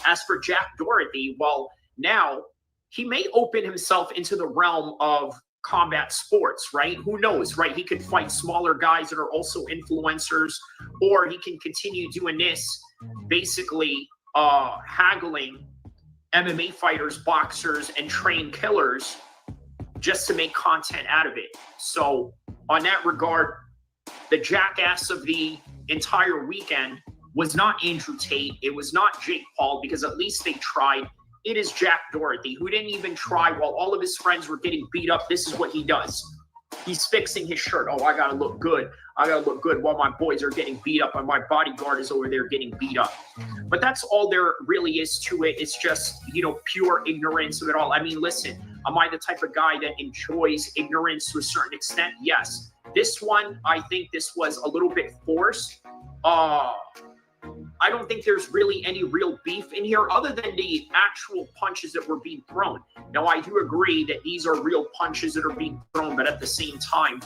As for Jack Dorothy, well, now he may open himself into the realm of combat sports, right? Who knows, right? He could fight smaller guys that are also influencers, or he can continue doing this, basically haggling MMA fighters, boxers, and trained killers just to make content out of it. So on that regard, the jackass of the entire weekend was not Andrew Tate. It was not Jake Paul, because at least they tried. It is Jack Dorothy, who didn't even try while all of his friends were getting beat up. This is what he does. He's fixing his shirt. Oh, I got to look good. I got to look good while my boys are getting beat up and my bodyguard is over there getting beat up. But that's all there really is to it. It's just, you know, pure ignorance of it all. I mean, listen, am I the type of guy that enjoys ignorance to a certain extent? Yes. This one, I think this was a little bit forced. I don't think there's really any real beef in here other than the actual punches that were being thrown. Now, I do agree that these are real punches that are being thrown, but at the same time,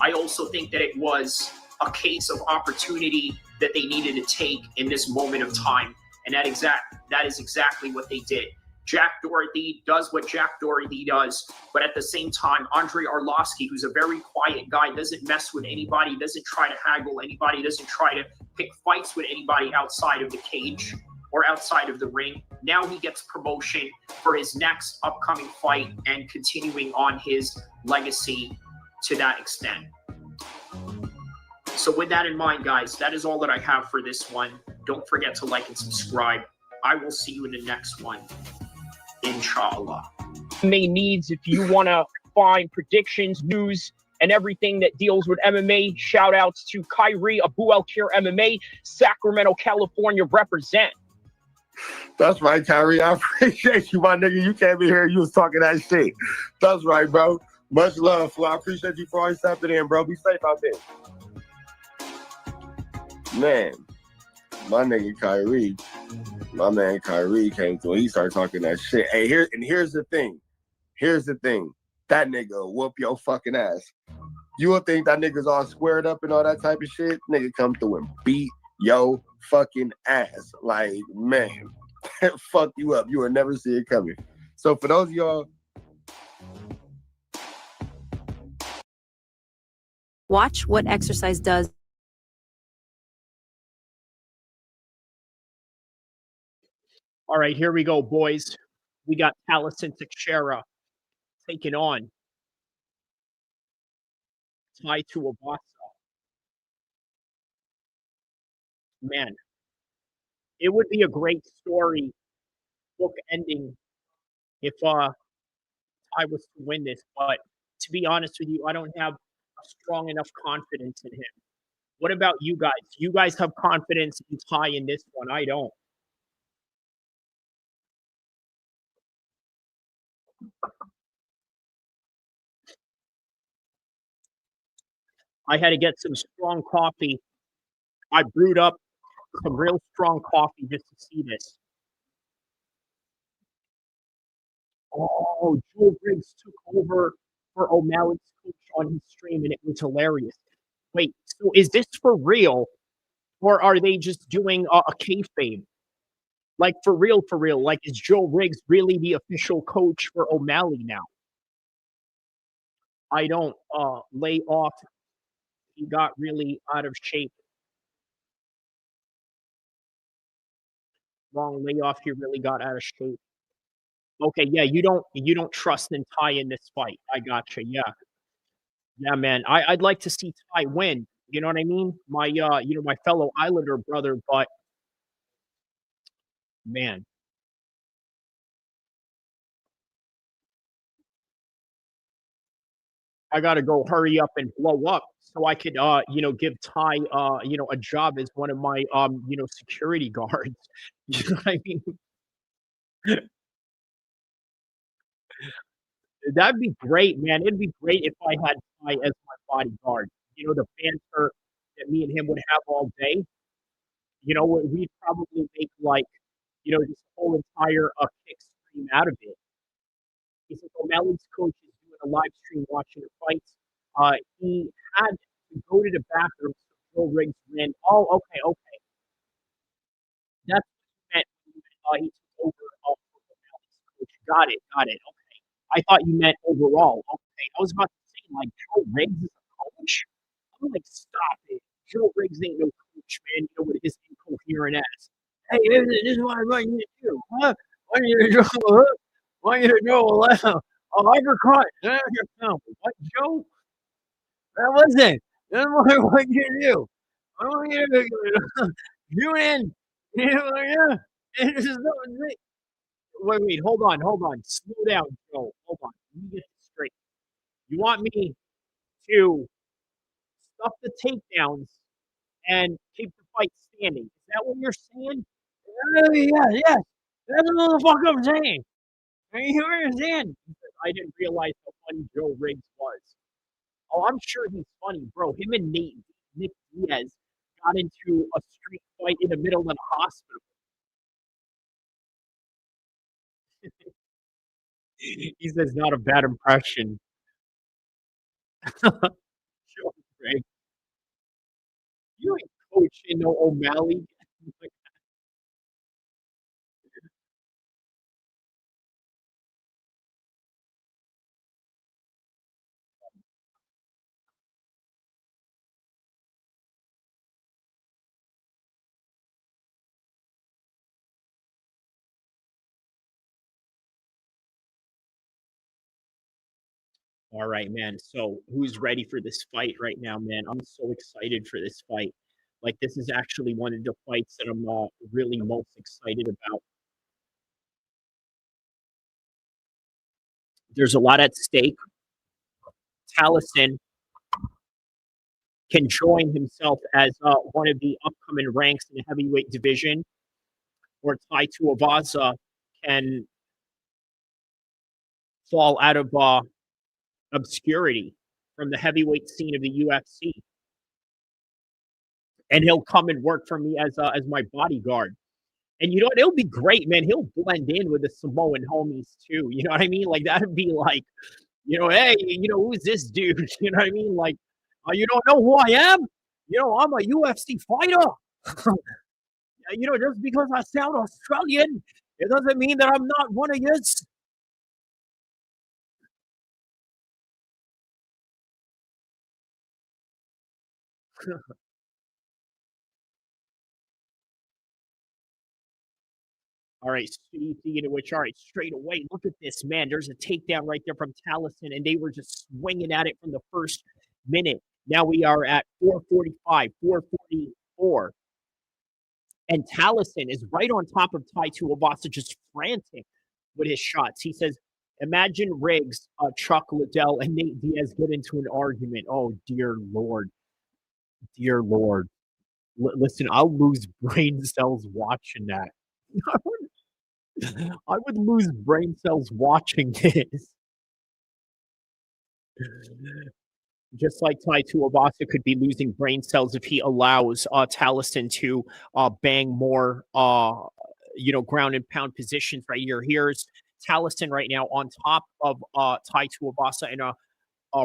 I also think that it was a case of opportunity that they needed to take in this moment of time, and that is exactly what they did. Jack Dorothy does what Jack Dorothy does, but at the same time, Andre Arlovski, who's a very quiet guy, doesn't mess with anybody, doesn't try to haggle anybody, doesn't try to pick fights with anybody outside of the cage or outside of the ring. Now he gets promotion for his next upcoming fight and continuing on his legacy to that extent. So with that in mind, guys, that is all that I have for this one. Don't forget to like and subscribe. I will see you in the next one. Inshallah. MMA needs, if you want to find predictions, news, and everything that deals with MMA, shout outs to Kyrie Abu Al-Kir MMA, Sacramento, California, represent. That's right, Kyrie. I appreciate you, my nigga. You came in here, you was talking that shit. That's right, bro. Much love, Flo. I appreciate you for always stepping in, bro. Be safe out there. Man, my nigga Kyrie, my man Kyrie came through. He started talking that shit. Hey, here's the thing. Here's the thing. That nigga will whoop your fucking ass. You will think that nigga's all squared up and all that type of shit. Nigga come through and beat your fucking ass. Like, man, fuck you up. You will never see it coming. So for those of y'all, watch what exercise does. All right, here we go, boys. We got Tallison Teixeira taking on Tuivasa. Man, it would be a great story, book ending, if I was to win this. But to be honest with you, I don't have a strong enough confidence in him. What about you guys? You guys have confidence in Ty in this one. I don't. I had to get some strong coffee. I brewed up some real strong coffee just to see this. Oh, Joe Briggs took over for O'Malley's coach on his stream, and it was hilarious. Wait, so is this for real, or are they just doing a kayfabe? Like, for real, like, is Joe Briggs really the official coach for O'Malley now? I don't lay off. He got really out of shape. Wrong layoff. He really got out of shape. Okay, yeah, you don't trust in Ty in this fight. I gotcha. Yeah, man. I'd like to see Ty win. You know what I mean? My my fellow Islander brother, but man. I gotta go hurry up and blow up so I could, give Ty, a job as one of my, security guards. You know what I mean? That'd be great, man. It'd be great if I had Ty as my bodyguard. The banter that me and him would have all day. We'd probably make like, this whole entire kick stream out of it. He said O'Malley's coach is doing a live stream watching the fights. He had to go to the bathroom, so Joe Riggs ran. Oh, okay. That's what you meant when he took over O'Malley's coach. Got it. Okay. I thought you meant overall. Okay. I was about to say, like, Joe Riggs is a coach? I'm like, stop it. Joe Riggs ain't no coach, man. With his incoherent ass. Hey, this is what I want you to do, huh? What are you to do? Huh? Want you to do a uppercut. What, Joe? That wasn't. That's what I want you to do. I want you to do in. Yeah. This is not. Wait. Hold on. Slow down, Joe. Hold on. Let me get this straight. You want me to stuff the takedowns and keep the fight standing? Is that what you're saying? Yeah. That's what the fuck I'm saying. You understand? I didn't realize how funny Joe Riggs was. Oh, I'm sure he's funny, bro. Him and Nick Diaz got into a street fight in the middle of the hospital. He says not a bad impression. Joe Riggs. You ain't coaching no O'Malley. All right, man. So who's ready for this fight right now, man? I'm so excited for this fight. Like, this is actually one of the fights that I'm really most excited about. There's a lot at stake. Tallison can join himself as one of the upcoming ranks in the heavyweight division, or Tai Tuivasa can fall out of obscurity from the heavyweight scene of the UFC, and he'll come and work for me as my bodyguard. And you know what? It'll be great, man. He'll blend in with the Samoan homies too. You know what I mean? Like, that'd be like, hey, who's this dude? You know what I mean? Like, you don't know who I am? I'm a UFC fighter. Just because I sound Australian, it doesn't mean that I'm not one of yours. All right, speaking of which, all right, straight away, look at this, man. There's a takedown right there from Tallison, and they were just swinging at it from the first minute. Now we are at 4:45, 4:44. And Tallison is right on top of Tai Tuivasa, just frantic with his shots. He says, imagine Riggs, Chuck Liddell, and Nate Diaz get into an argument. Oh, dear Lord. Dear Lord. Listen, I'll lose brain cells watching that. I would lose brain cells watching this. Just like Tai Tuivasa could be losing brain cells if he allows Tallison to bang more, ground and pound positions right here. Here's Tallison right now on top of Tai Tuivasa in a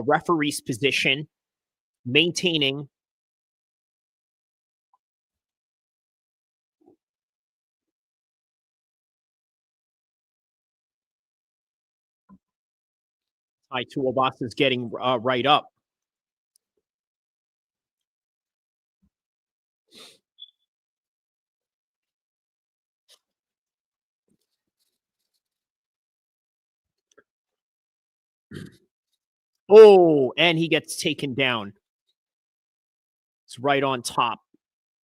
referee's position, maintaining Tai Tuivasa is getting right up. Oh, and he gets taken down. It's right on top.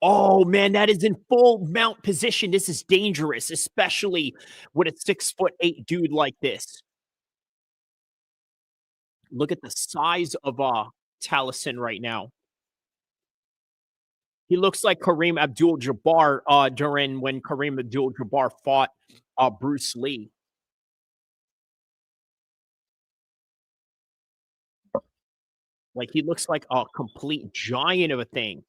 Oh, man, that is in full mount position. This is dangerous, especially with a 6'8" dude like this. Look at the size of Tallison right now. He looks like Kareem Abdul-Jabbar during when Kareem Abdul-Jabbar fought Bruce Lee. Like, he looks like a complete giant of a thing.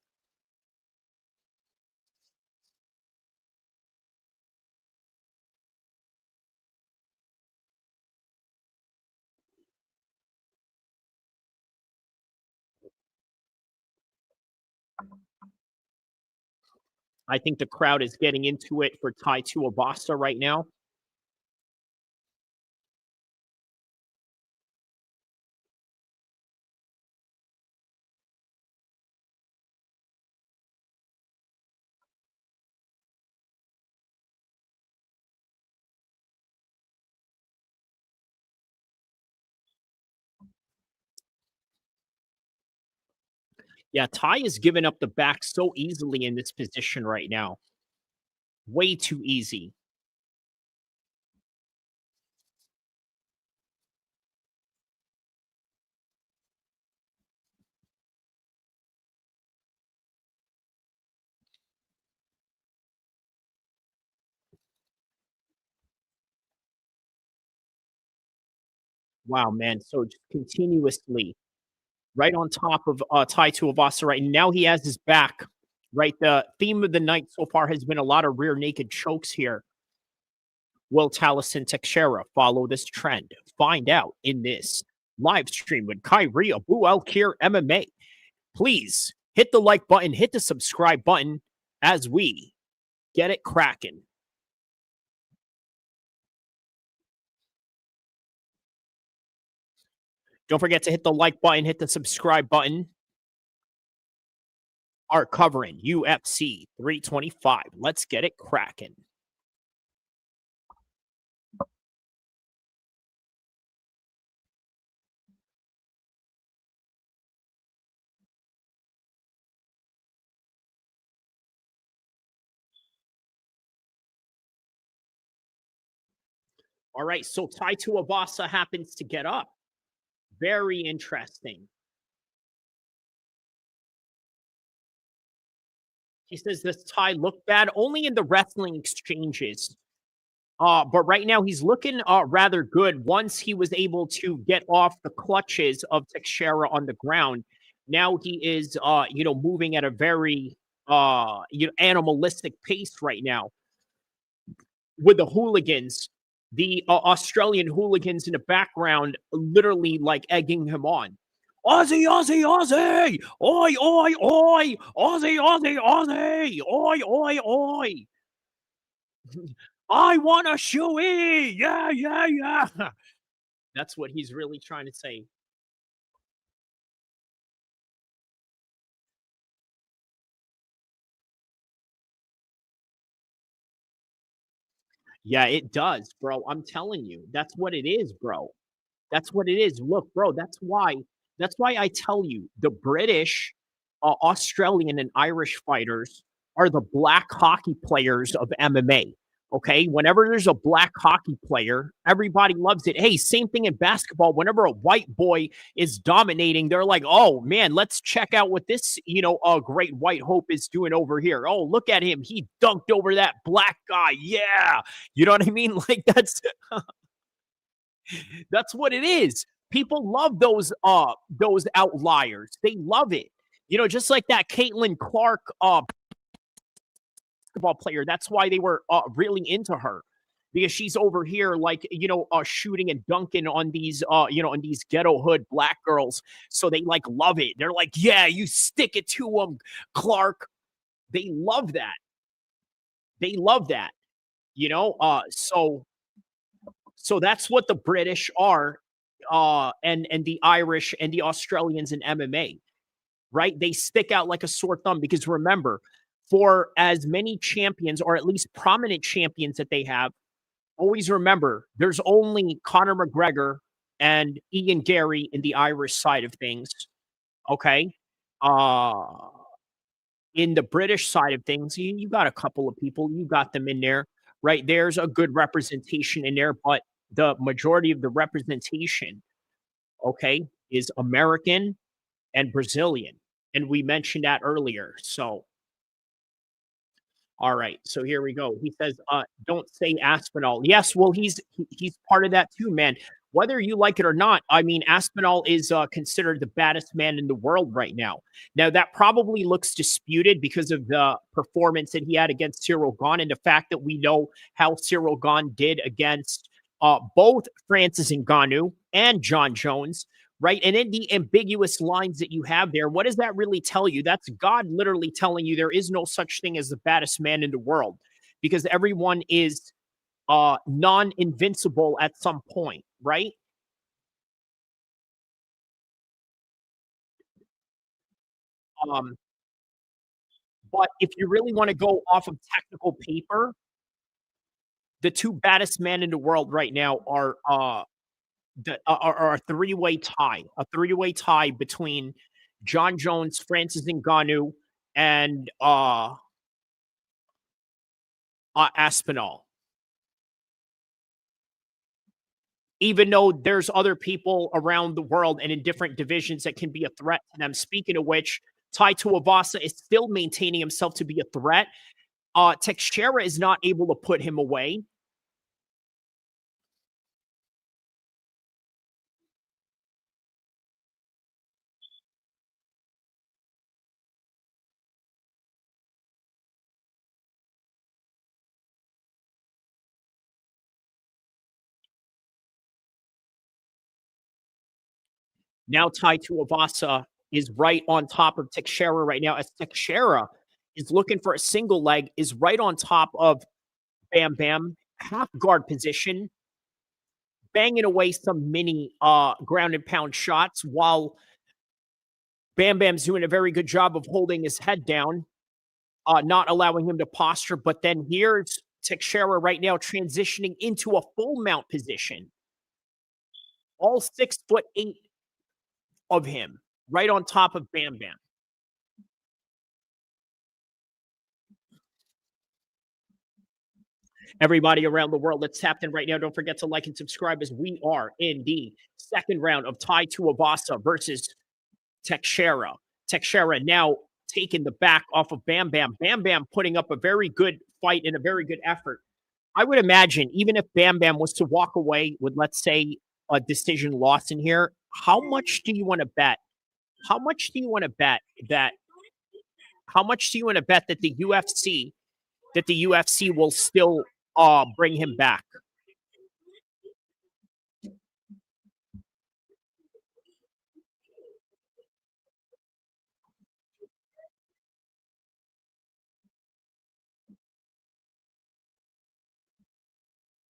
I think the crowd is getting into it for Tai Tuivasa right now. Yeah, Tai is giving up the back so easily in this position right now. Way too easy. Wow, man. So just continuously right on top of Tai Tuivasa right now. He has his back. Right. The theme of the night so far has been a lot of rear naked chokes here. Will Tallison Teixeira follow this trend? Find out in this live stream with Kyrie Abu Al-Kir MMA. Please hit the like button, hit the subscribe button as we get it cracking. Don't forget to hit the like button, hit the subscribe button. Are covering UFC 325. Let's get it cracking. All right, so Tai Tuivasa happens to get up. Very interesting. He says, does Tai look bad? Only in the wrestling exchanges. But right now he's looking rather good once he was able to get off the clutches of Teixeira on the ground. Now he is, moving at a very, animalistic pace right now. With the hooligans, the Australian hooligans in the background literally like egging him on. Aussie, Aussie, Aussie! Oi, oi, oi! Aussie, Aussie, Aussie! Oi, oi, oi! I want a shoey! Yeah, yeah, yeah! That's what he's really trying to say. Yeah, it does, bro. I'm telling you. That's what it is, bro. That's what it is. Look, bro, that's why I tell you the British, Australian, and Irish fighters are the black hockey players of MMA. Okay, whenever there's a black hockey player, everybody loves it. Hey, same thing in basketball. Whenever a white boy is dominating, they're like, "Oh man, let's check out what this, great white hope is doing over here. Oh, look at him. He dunked over that black guy. Yeah." You know what I mean? Like that's that's what it is. People love those outliers. They love it. Just like that Caitlin Clark basketball player. That's why they were really into her. Because she's over here, like, shooting and dunking on these, on these ghetto hood black girls. So they like love it. They're like, yeah, you stick it to them, Clark. They love that. They love that. So that's what the British are, and the Irish and the Australians in MMA, right? They stick out like a sore thumb because remember, for as many champions or at least prominent champions that they have, always remember there's only Conor McGregor and Ian Gary in the Irish side of things. Okay. In the British side of things, you got a couple of people, you got them in there, right? There's a good representation in there, but the majority of the representation, okay, is American and Brazilian. And we mentioned that earlier. So, all right. So here we go. He says, don't say Aspinall. Yes, well, he's part of that too, man. Whether you like it or not, I mean, Aspinall is considered the baddest man in the world right now. Now, that probably looks disputed because of the performance that he had against Cyril Gane and the fact that we know how Cyril Gane did against both Francis Ngannou and John Jones, right? And in the ambiguous lines that you have there, what does that really tell you? That's God literally telling you there is no such thing as the baddest man in the world because everyone is non-invincible at some point, right? But if you really want to go off of technical paper, the two baddest men in the world right now are a three-way tie between John Jones, Francis Ngannou, and Aspinall. Even though there's other people around the world and in different divisions that can be a threat to them. Speaking of which, Tai Tuivasa is still maintaining himself to be a threat. Teixeira is not able to put him away. Now Tai Tuivasa is right on top of Teixeira right now, as Teixeira is looking for a single leg, is right on top of Bam Bam, half guard position, banging away some mini ground and pound shots while Bam Bam's doing a very good job of holding his head down, not allowing him to posture. But then here's Teixeira right now transitioning into a full mount position. All 6'8" of him right on top of Bam Bam. Everybody around the world that's tapped in right now, don't forget to like and subscribe as we are in the second round of Tai Tuivasa versus Teixeira. Teixeira now taking the back off of Bam Bam. Bam Bam putting up a very good fight and a very good effort. I would imagine even if Bam Bam was to walk away with, let's say, a decision loss in here, how much do you want to bet? How much do you want to bet that? How much do you want to bet that the UFC will still bring him back?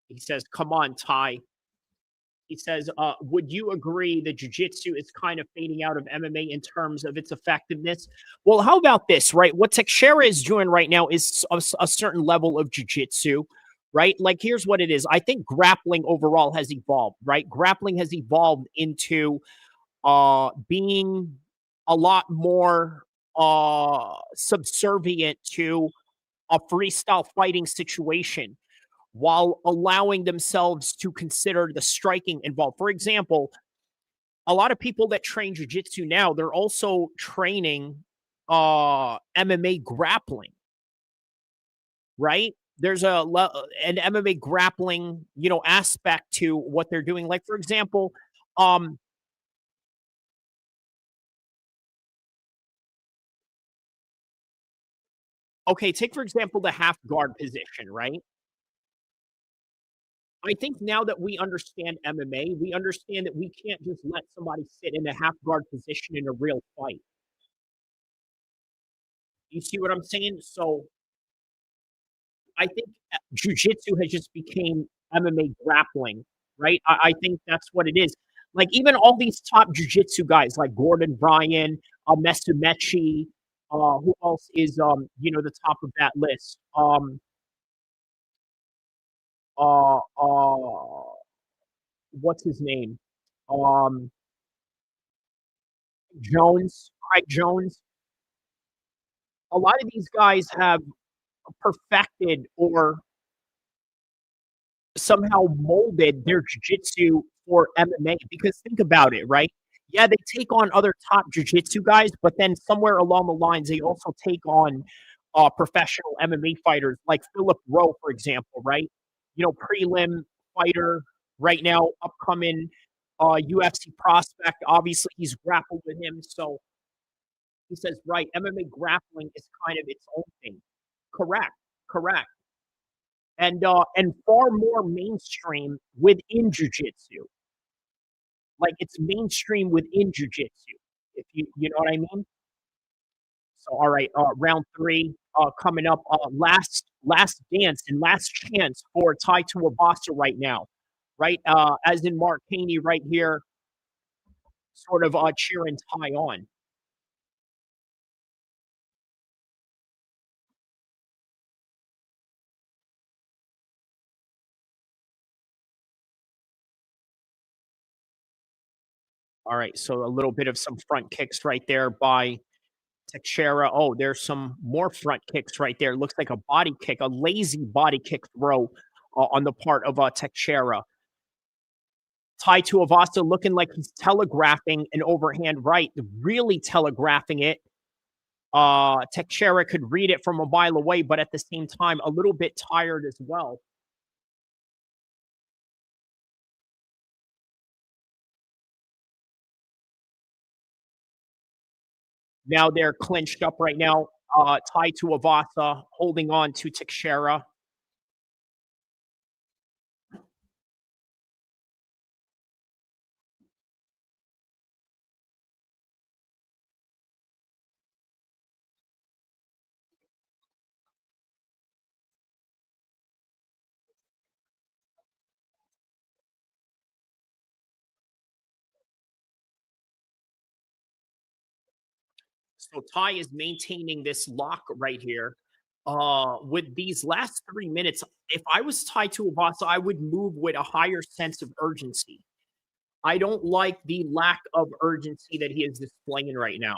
He says, "Come on, Tai." He says, would you agree that jiu-jitsu is kind of fading out of MMA in terms of its effectiveness? Well, how about this, right? What Teixeira is doing right now is a certain level of jiu-jitsu, right? Like, here's what it is. I think grappling overall has evolved, right? Grappling has evolved into being a lot more subservient to a freestyle fighting situation, while allowing themselves to consider the striking involved. For example, a lot of people that train jiu-jitsu now, they're also training MMA grappling, right? There's an MMA grappling, aspect to what they're doing. Like, for example, okay, take, for example, the half guard position, right? I think now that we understand MMA, we understand that we can't just let somebody sit in a half guard position in a real fight. You see what I'm saying? So I think jiu-jitsu has just became MMA grappling, right? I think that's what it is. Like, even all these top jiu-jitsu guys like Gordon Ryan, Mesumechi, who else is the top of that list? What's his name? Craig Jones. A lot of these guys have perfected or somehow molded their jiu-jitsu for MMA, because think about it, right? Yeah, they take on other top jiu-jitsu guys, but then somewhere along the lines, they also take on professional MMA fighters like Philip Rowe, for example, right? You know, prelim fighter right now, upcoming UFC prospect. Obviously, he's grappled with him. So he says, right, MMA grappling is kind of its own thing. Correct, correct. And far more mainstream within jiu-jitsu. Like it's mainstream within jiu-jitsu, if you know what I mean. So all right, round 3 coming up. Last dance and last chance for Tai Tuivasa right now, right? As in Mark Haney right here, sort of cheering Tai on. All right, so a little bit of some front kicks right there by Teixeira. Oh, there's some more front kicks right there. Looks like a body kick, a lazy body kick throw on the part of Teixeira. Tai Tuivasa looking like he's telegraphing an overhand right, really telegraphing it. Teixeira could read it from a mile away, but at the same time, a little bit tired as well. Now they're clinched up right now. Tai Tuivasa holding on to Teixeira. So Tai is maintaining this lock right here. With these last 3 minutes, if I was Tai Tuivasa, I would move with a higher sense of urgency. I don't like the lack of urgency that he is displaying right now.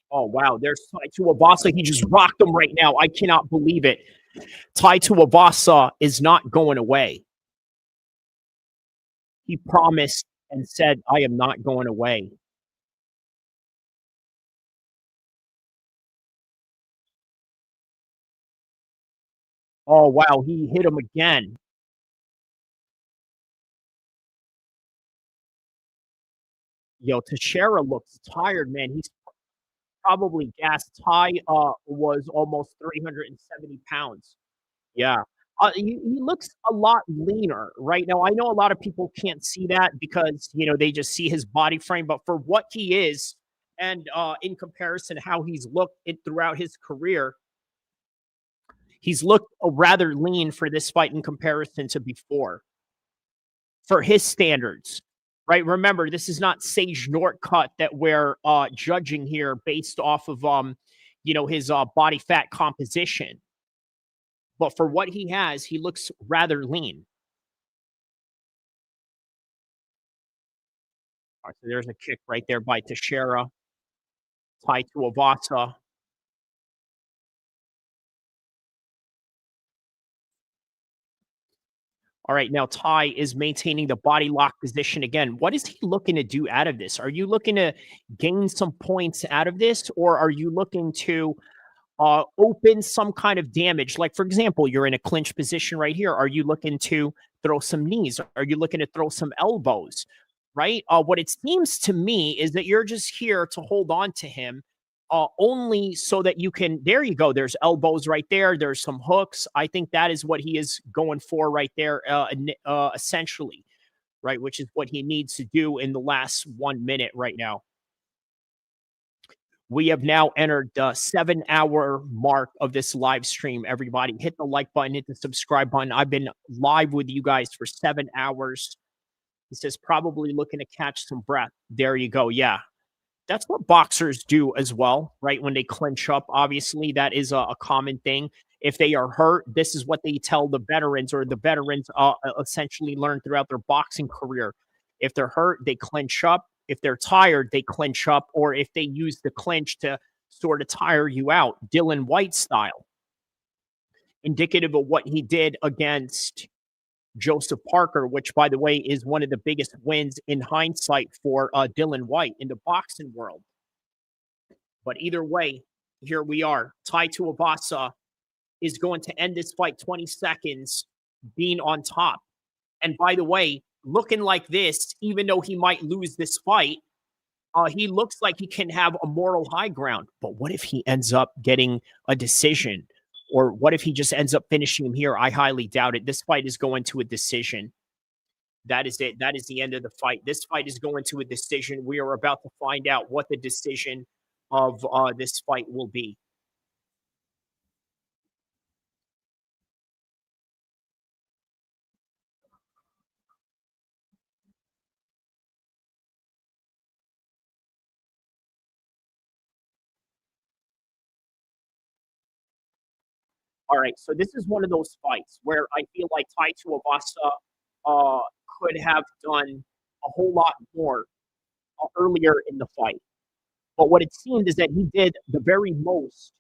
Oh, wow. There's Tai Tuivasa. He just rocked him right now. I cannot believe it. Tai Tuivasa is not going away. He promised and said, I am not going away. Oh, wow. He hit him again. Yo, Teixeira looks tired, man. He's probably gassed. Tai was almost 370 pounds. Yeah. He looks a lot leaner right now. I know a lot of people can't see that because, you know, they just see his body frame, but for what he is and in comparison how he's looked throughout his career, he's looked rather lean for this fight in comparison to before. For his standards, right? Remember, this is not Sage Northcutt that we're judging here based off of you know, his body fat composition. But for what he has, he looks rather lean. All right, so there's a kick right there by Teixeira. Tai Tuivasa. All right, now Tai is maintaining the body lock position again. What is he looking to do out of this? Are you looking to gain some points out of this, or are you looking to open some kind of damage? Like, for example, you're in a clinch position right here. Are you looking to throw some knees? Are you looking to throw some elbows? Right? What it seems to me is that you're just here to hold on to him only so that you can, there you go. There's elbows right there. There's some hooks. I think that is what he is going for right there, essentially, right? Which is what he needs to do in the last 1 minute right now. We have now entered the 7-hour mark of this live stream. Everybody hit the like button, hit the subscribe button. I've been live with you guys for 7 hours. He says, probably looking to catch some breath. There you go. Yeah. That's what boxers do as well, right? When they clinch up, obviously, that is a common thing. If they are hurt, this is what they tell the veterans, or the veterans essentially learn throughout their boxing career. If they're hurt, they clinch up. If they're tired, they clinch up. Or if they use the clinch to sort of tire you out, Dylan White style. Indicative of what he did against Joseph Parker, which, by the way, is one of the biggest wins in hindsight for Dylan White in the boxing world. But either way, here we are. Tai Tuivasa is going to end this fight 20 seconds being on top. And by the way, looking like this, even though he might lose this fight, he looks like he can have a moral high ground. But what if he ends up getting a decision? Or what if he just ends up finishing him here? I highly doubt it. This fight is going to a decision. That is it. That is the end of the fight. This fight is going to a decision. We are about to find out what the decision of this fight will be. All right, so this is one of those fights where I feel like Tai Tuivasa could have done a whole lot more earlier in the fight. But what it seemed is that he did the very most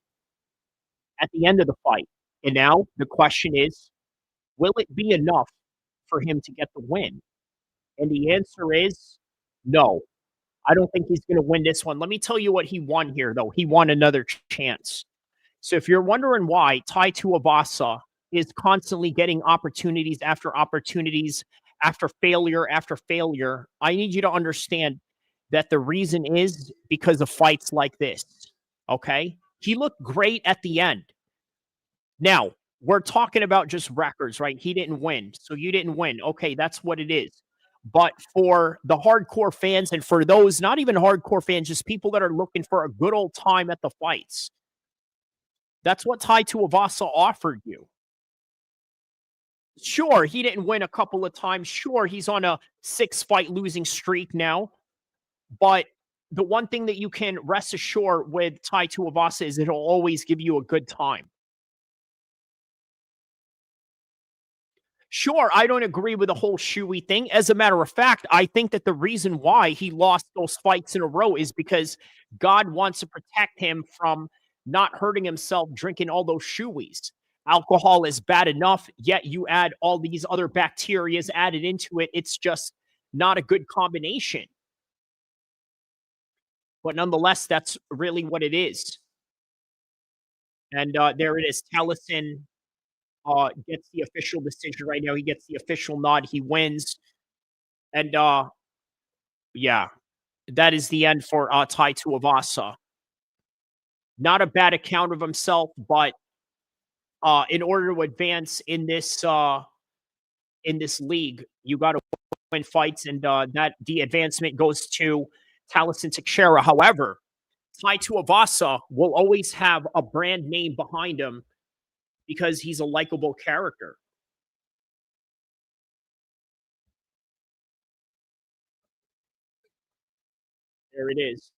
at the end of the fight. And now the question is, will it be enough for him to get the win? And the answer is no. I don't think he's going to win this one. Let me tell you what he won here, though. He won another chance. So if you're wondering why Tai Tuivasa is constantly getting opportunities after failure, I need you to understand that the reason is because of fights like this, okay? He looked great at the end. Now, we're talking about just records, right? He didn't win, so you didn't win. Okay, that's what it is. But for the hardcore fans and for those not even hardcore fans, just people that are looking for a good old time at the fights, that's what Tai Tuivasa offered you. Sure, he didn't win a couple of times. Sure, he's on a 6-fight losing streak now. But the one thing that you can rest assured with Tai Tuivasa is it'll always give you a good time. Sure, I don't agree with the whole shoey thing. As a matter of fact, I think that the reason why he lost those fights in a row is because God wants to protect him from not hurting himself drinking all those shoeys. Alcohol is bad enough, yet you add all these other bacterias added into it. It's just not a good combination. But nonetheless, that's really what it is. And there it is. Tallison gets the official decision right now. He gets the official nod. He wins. And yeah, that is the end for Tai Tuivasa. Not a bad account of himself, but in order to advance in this league, you got to win fights, and that the advancement goes to Tallison Teixeira. However, Tai Tuivasa will always have a brand name behind him because he's a likable character. There it is.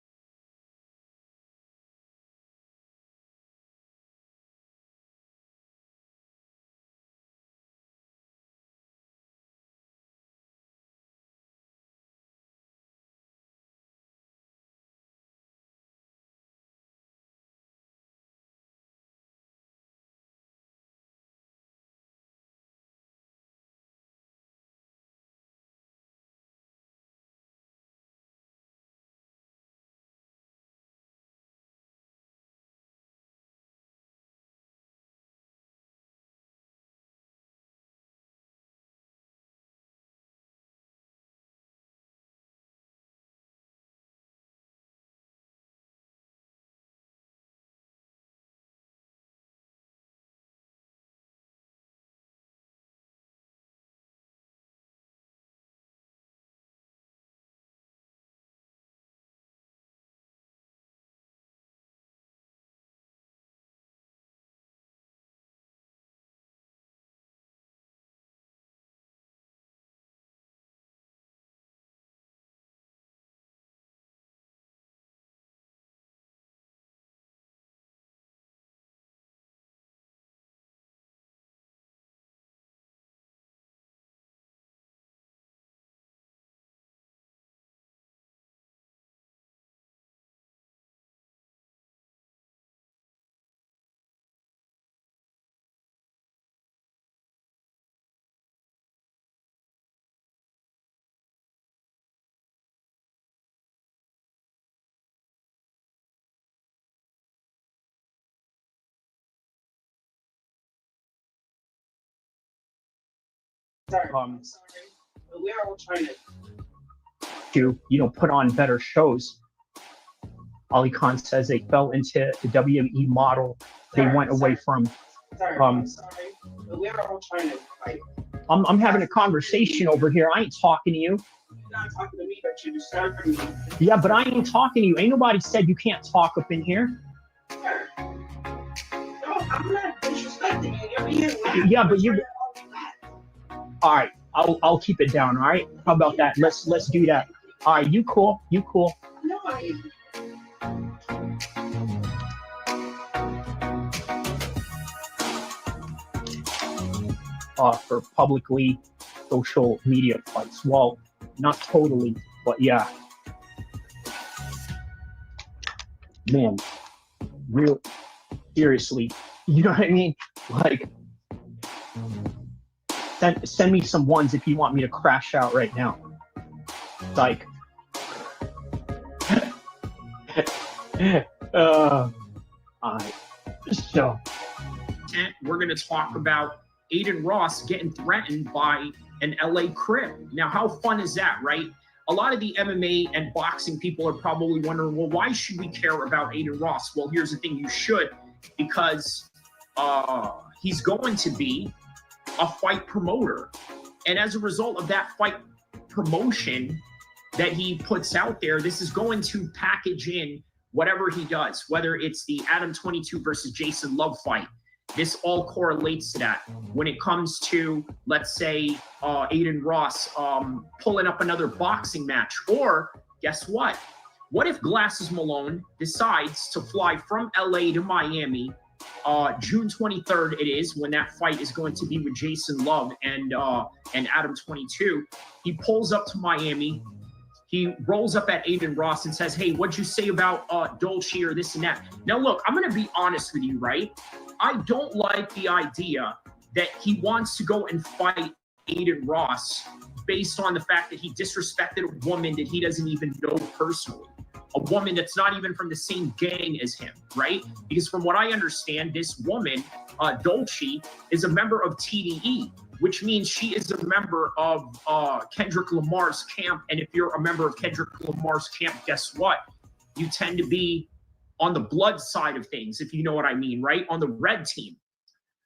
We are all trying to, put on better shows. Ali Khan says they fell into the WWE model. They went away from. We are all trying to fight. I'm having a conversation over here. I ain't talking to you. You're not talking to me, but you're disturbing me. Yeah, but I ain't talking to you. Ain't nobody said you can't talk up in here. No, I'm not disrespecting you. You're being loud. Yeah, but you. All right, I'll keep it down. All right, how about that? Let's do that. All right, you cool? You cool? No, I. For publicly social media fights. Well, not totally, but yeah. Man, real seriously, you know what I mean? Like, send me some ones if you want me to crash out right now. Like, all right. So, we're gonna talk about Aiden Ross getting threatened by an LA crib. Now, how fun is that, right? A lot of the MMA and boxing people are probably wondering, well, why should we care about Aiden Ross? Well, here's the thing, you should, because he's going to be a fight promoter. And as a result of that fight promotion that he puts out there, this is going to package in whatever he does, whether it's the Adam 22 versus Jason Love fight. This all correlates to that. When it comes to, let's say, Aiden Ross pulling up another boxing match, or guess what? What if Glasses Malone decides to fly from LA to Miami, June 23rd it is, when that fight is going to be with Jason Love and Adam 22. He pulls up to Miami. He rolls up at Aiden Ross and says, hey, what'd you say about Dolce or this and that? Now, look, I'm going to be honest with you, right? I don't like the idea that he wants to go and fight Aiden Ross based on the fact that he disrespected a woman that he doesn't even know personally. A woman that's not even from the same gang as him, right? Because from what I understand, this woman, Dolce, is a member of TDE, which means she is a member of Kendrick Lamar's camp. And if you're a member of Kendrick Lamar's camp, guess what? You tend to be on the blood side of things, if you know what I mean, right? On the red team.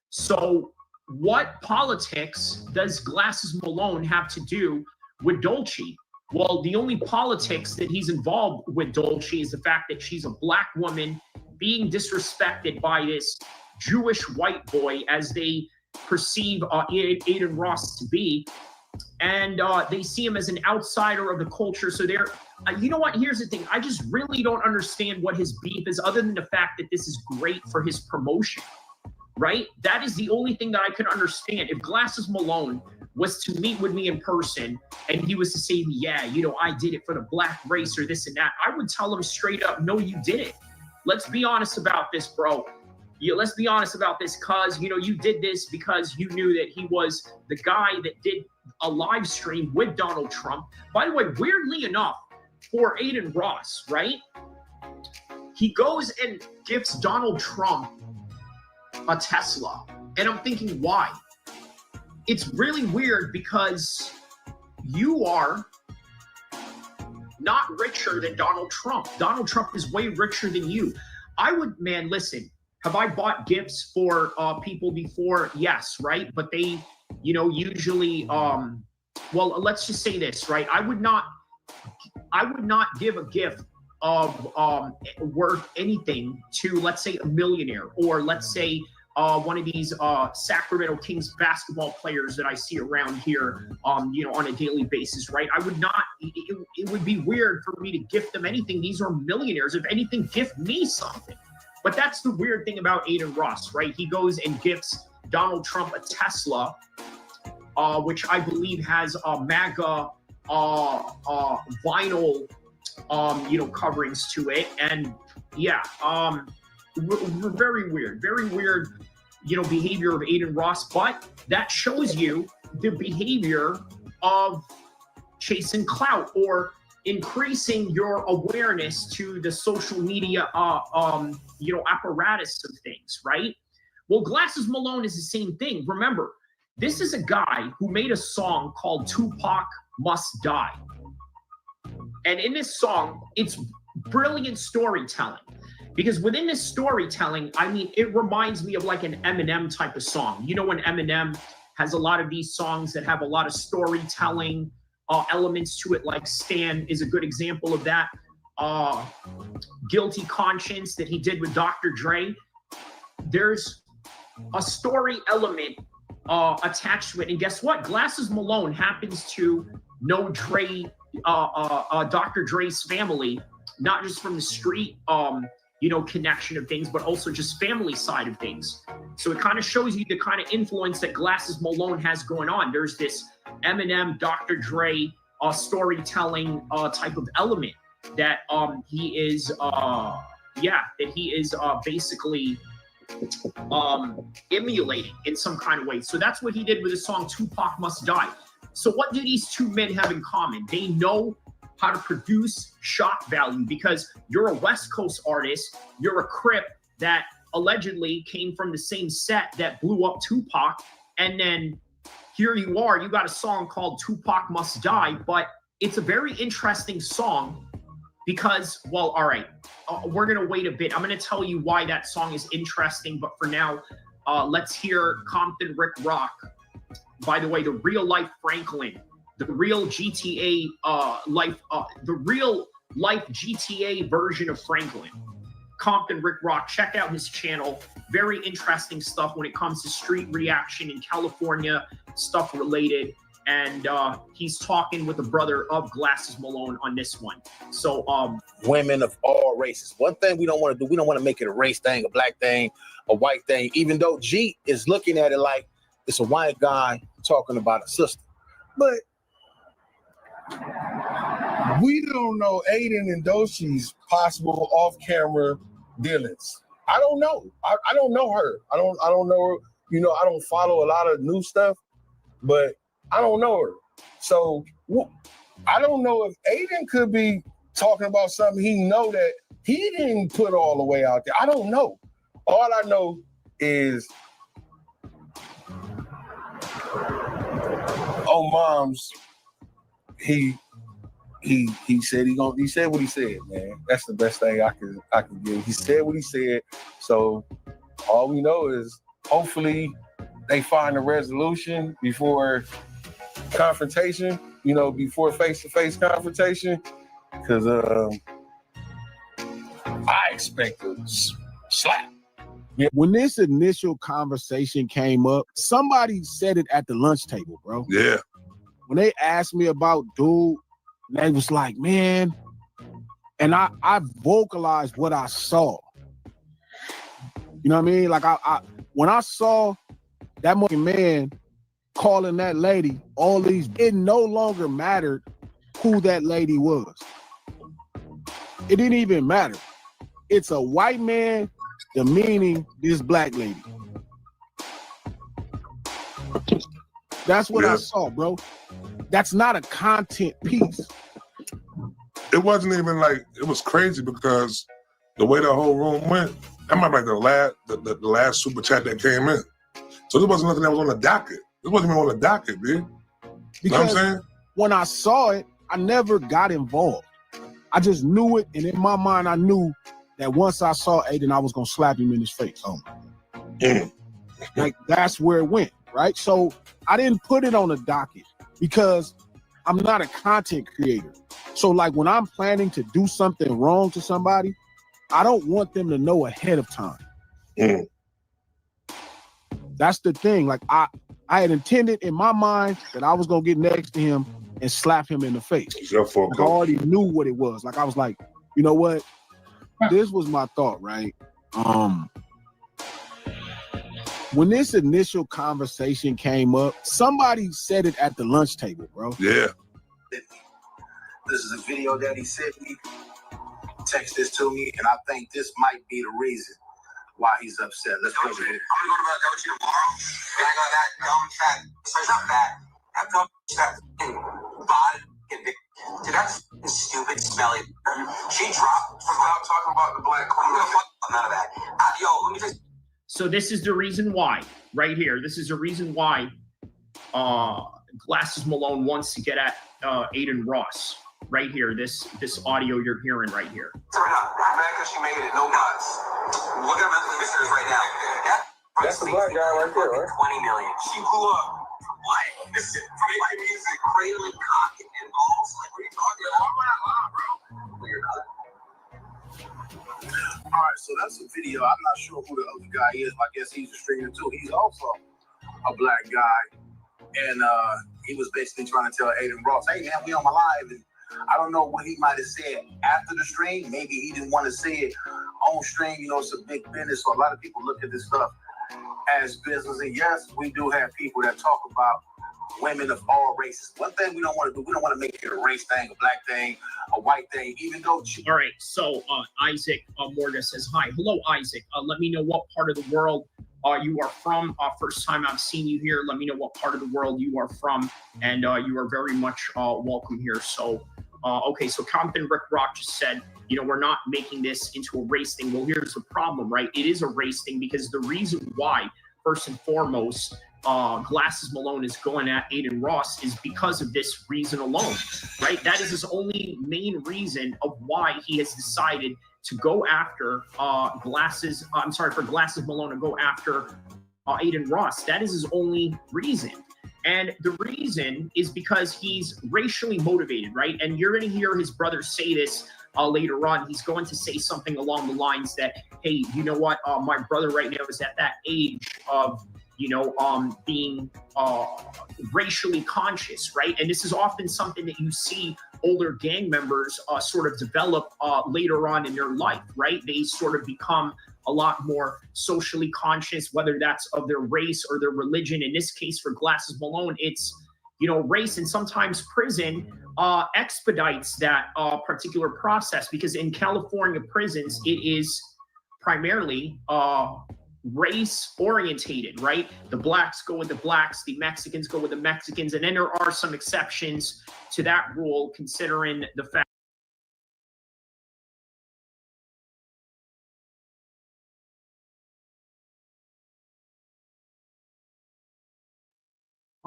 So what politics does Glasses Malone have to do with Dolce? Well, the only politics that he's involved with Dolce is the fact that she's a black woman being disrespected by this Jewish white boy, as they perceive Aiden Ross to be. And they see him as an outsider of the culture. So they're, you know what? Here's the thing. I just really don't understand what his beef is, other than the fact that this is great for his promotion, right? That is the only thing that I could understand. If Glasses Malone was to meet with me in person and he was to say, yeah, you know, I did it for the black race or this and that, I would tell him straight up, no, you didn't. Let's be honest about this, bro. Let's be honest about this, cause you know you did this because you knew that he was the guy that did a live stream with Donald Trump. By the way, weirdly enough, for Aiden Ross, right? He goes and gifts Donald Trump a Tesla. And I'm thinking, why? It's really weird because you are not richer than Donald Trump. Donald Trump is way richer than you. I would, man, listen, have I bought gifts for people before? Yes, right? But they, you know, usually, well, let's just say this, right? I would not give a gift of worth anything to, let's say, a millionaire, or let's say one of these Sacramento Kings basketball players that I see around here, you know, on a daily basis, right? I would not, it would be weird for me to gift them anything. These are millionaires. If anything, gift me something. But that's the weird thing about Aiden Ross, right? He goes and gifts Donald Trump a Tesla, which I believe has MAGA vinyl, you know, coverings to it. And yeah, very weird, you know, behavior of Aiden Ross. But that shows you the behavior of chasing clout or increasing your awareness to the social media, you know, apparatus of things, right? Well, Glasses Malone is the same thing. Remember, This is a guy who made a song called Tupac Must Die. And in this song, it's brilliant storytelling. Because within this storytelling, I mean, it reminds me of like an Eminem type of song. You know, when Eminem has a lot of these songs that have a lot of storytelling elements to it, like Stan is a good example of that. Guilty Conscience that he did with Dr. Dre. There's a story element attached to it. And guess what? Glasses Malone happens to know Dre, Dr. Dre's family, not just from the street, you know, connection of things, but also just family side of things. So it kind of shows you the kind of influence that Glasses Malone has going on. There's this Eminem, Dr. Dre storytelling type of element that he is, basically emulating in some kind of way. So that's what he did with the song Tupac Must Die. So what do these two men have in common? They know how to produce shock value, because you're a West Coast artist, you're a Crip that allegedly came from the same set that blew up Tupac, and then here you are, you got a song called Tupac Must Die, but it's a very interesting song because, well, all right, we're gonna wait a bit. I'm gonna tell you why that song is interesting, but for now, let's hear Compton Rick Rock. By the way, the real life Franklin, the real GTA the real life GTA version of Franklin. Compton Rick Rock, check out his channel. Very interesting stuff when it comes to street reaction in California, stuff related. And he's talking with the brother of Glasses Malone on this one. So women of all races. One thing we don't want to do, we don't want to make it a race thing, a black thing, a white thing, even though G is looking at it like it's a white guy talking about a sister. But we don't know Aiden and Doshi's possible off-camera dealings. I don't know. I don't know her. I don't know. You know, I don't follow a lot of new stuff, but I don't know her. So I don't know if Aiden could be talking about something he know that he didn't put all the way out there. I don't know. All I know is Mom's, he said he said what he said, man. That's the best thing I can give. He said what he said. So all we know is hopefully they find a resolution before confrontation, you know, before face-to-face confrontation. Because I expect a slap. Yeah. When this initial conversation came up, somebody said it at the lunch table, bro. Yeah. When they asked me about dude, they was like, man, and I vocalized what I saw. You know what I mean? Like I when I saw that man calling that lady all these, it no longer mattered who that lady was. It didn't even matter. It's a white man demeaning this black lady. That's what I saw, bro. That's not a content piece. It wasn't even like, it was crazy because the way the whole room went, that might be like the last super chat that came in. So there wasn't nothing that was on the docket. It wasn't even on the docket, dude. You know what I'm saying? When I saw it, I never got involved. I just knew it, and in my mind, I knew that once I saw Aiden, I was gonna slap him in his face. Like that's where it went, right? So I didn't put it on the docket because I'm not a content creator. So like when I'm planning to do something wrong to somebody, I don't want them to know ahead of time. That's the thing. Like I had intended in my mind that I was gonna get next to him and slap him in the face. Like I already knew what it was. Like I was like, you know what? This was my thought, right? When this initial conversation came up, somebody said it at the lunch table, bro. Yeah. This is a video that he sent me. Text this to me, and I think this might be the reason why he's upset. Let's go. I'm gonna go to Doji tomorrow, and I got that dumb fat. So it's not fat. That dumb fat body. Dude, that's stupid, smelly. She dropped. Stop talking about the black queen. None of that. Yo, let me just. So this is the reason why, right here. This is the reason why Glasses Malone wants to get at Aiden Ross right here. This audio you're hearing right here. America, she made it. No guys. Look at her listeners right now. That's the black guy right there, right? 20 million. She blew up. What? This is from like music, cradling cock and balls. Like, what are you talking about? I'm not loud, bro. You're not. All right, so that's a video. I'm not sure who the other guy is. I guess he's a streamer too. He's also a black guy, and he was basically trying to tell Aiden Ross, "Hey man, we on my live." And I don't know what he might have said after the stream. Maybe he didn't want to say it on stream. You know, it's a big business, so a lot of people look at this stuff as business. And yes, we do have people that talk about women of all races. One thing we don't want to do, we don't want to make it a race thing, a black thing, a white thing, even though. All right, so Isaac Morga says, hi. Hello, Isaac. Let me know what part of the world you are from. First time I've seen you here. Let me know what part of the world you are from, and you are very much welcome here. So, okay, so Compton Rick Rock just said, you know, we're not making this into a race thing. Well, here's the problem, right? It is a race thing because the reason why, first and foremost, Glasses Malone is going at Aiden Ross is because of this reason alone, right? That is his only main reason of why he has decided to go after for Glasses Malone to go after Aiden Ross. That is his only reason. And the reason is because he's racially motivated, right? And you're going to hear his brother say this later on. He's going to say something along the lines that, hey, you know what? My brother right now is at that age of, you know, being racially conscious, right? And this is often something that you see older gang members sort of develop later on in their life, right? They sort of become a lot more socially conscious, whether that's of their race or their religion. In this case, for Glasses Malone, it's, you know, race, and sometimes prison expedites that particular process, because in California prisons, it is primarily race orientated, right? The blacks go with the blacks, the Mexicans go with the Mexicans, and then there are some exceptions to that rule, considering the fact.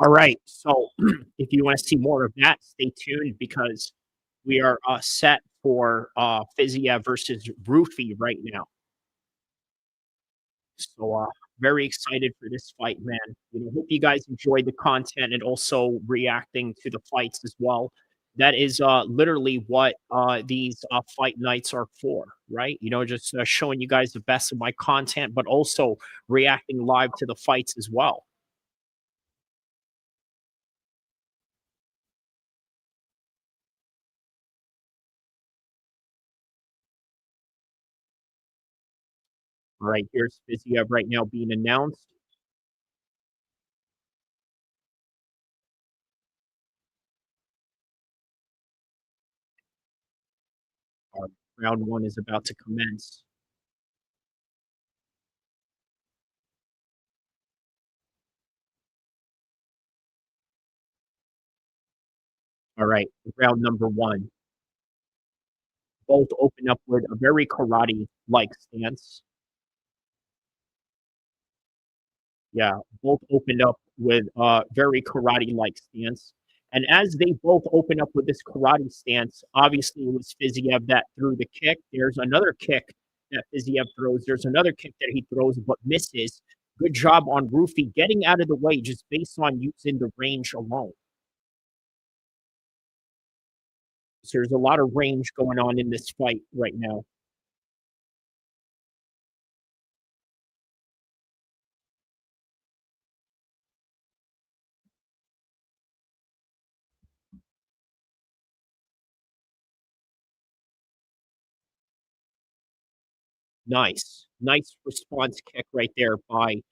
All right, so if you want to see more of that, stay tuned, because we are set for Fiziev versus Rufy right now. So very excited for this fight, man. You know, hope you guys enjoyed the content and also reacting to the fights as well. That is literally what these fight nights are for, right? You know, just showing you guys the best of my content, but also reacting live to the fights as well. Right, here's Fiziev right now being announced. Round one is about to commence. All right, round number one. Both open up with a very karate-like stance. Yeah, both opened up with a very karate-like stance. And as they both open up with this karate stance, obviously it was Fiziev that threw the kick. There's another kick that Fiziev throws. There's another kick that he throws but misses. Good job on Rufy getting out of the way just based on using the range alone. So there's a lot of range going on in this fight right now. Nice response kick right there by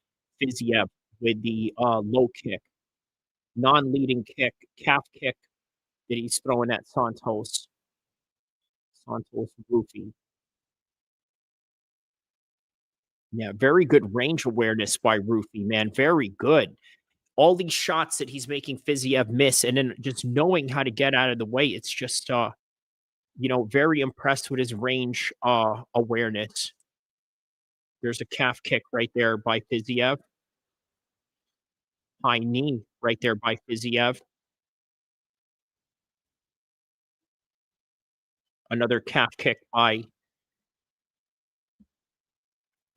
Fiziev with the low kick. Non-leading kick, calf kick that he's throwing at Santos Rufy. Yeah, very good range awareness by Rufy, man. Very good. All these shots that he's making Fiziev miss, and then just knowing how to get out of the way. It's just, you know, very impressed with his range awareness. There's a calf kick right there by Fiziev. High knee right there by Fiziev. Another calf kick by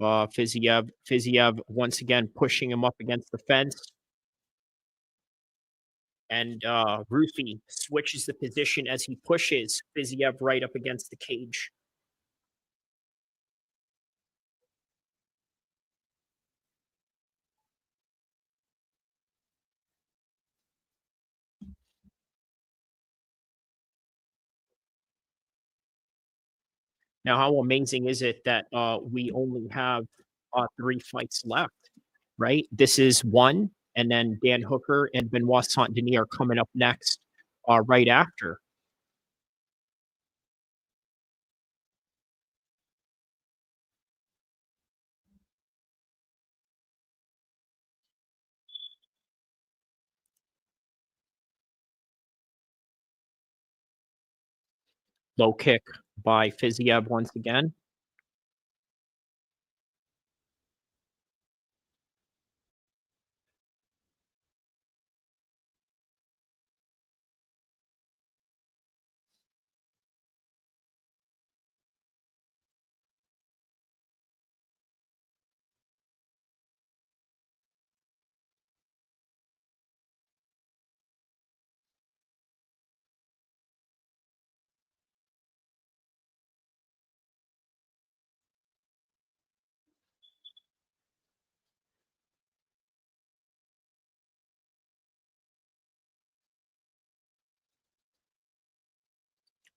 Fiziev. Fiziev once again pushing him up against the fence. And Rufi switches the position as he pushes Fiziev right up against the cage. Now, how amazing is it that we only have 3 fights left, right? This is one, and then Dan Hooker and Benoit Saint-Denis are coming up next right after. Low kick by Fiziev once again.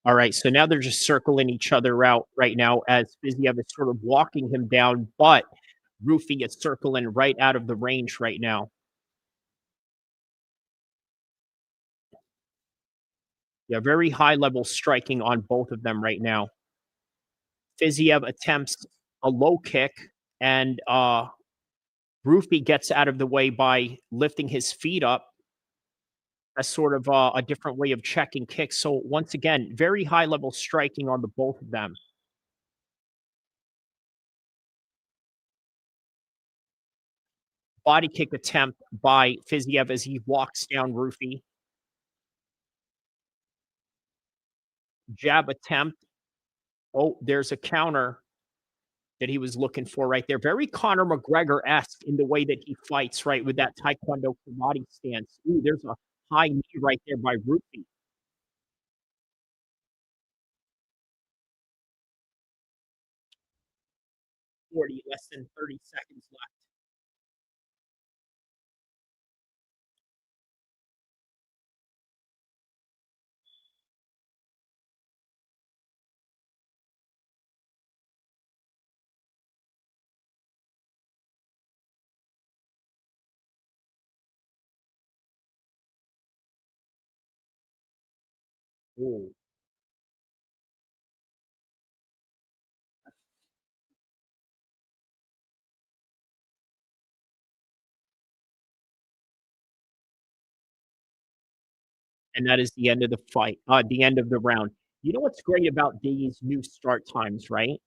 All right, so now they're just circling each other out right now as Fiziev is sort of walking him down, but Rufi is circling right out of the range right now. Yeah, very high level striking on both of them right now. Fiziev attempts a low kick, and Rufi gets out of the way by lifting his feet up. As sort of a different way of checking kicks. So once again, very high level striking on the both of them. Body kick attempt by Fiziev as he walks down Rufi. Jab attempt. Oh, there's a counter that he was looking for right there. Very Conor McGregor-esque in the way that he fights, right, with that Taekwondo karate stance. Ooh, there's a high knee right there by Rufi. Less than 30 seconds left. Ooh. And that is the end of the fight, the end of the round. You know what's great about these new start times, right?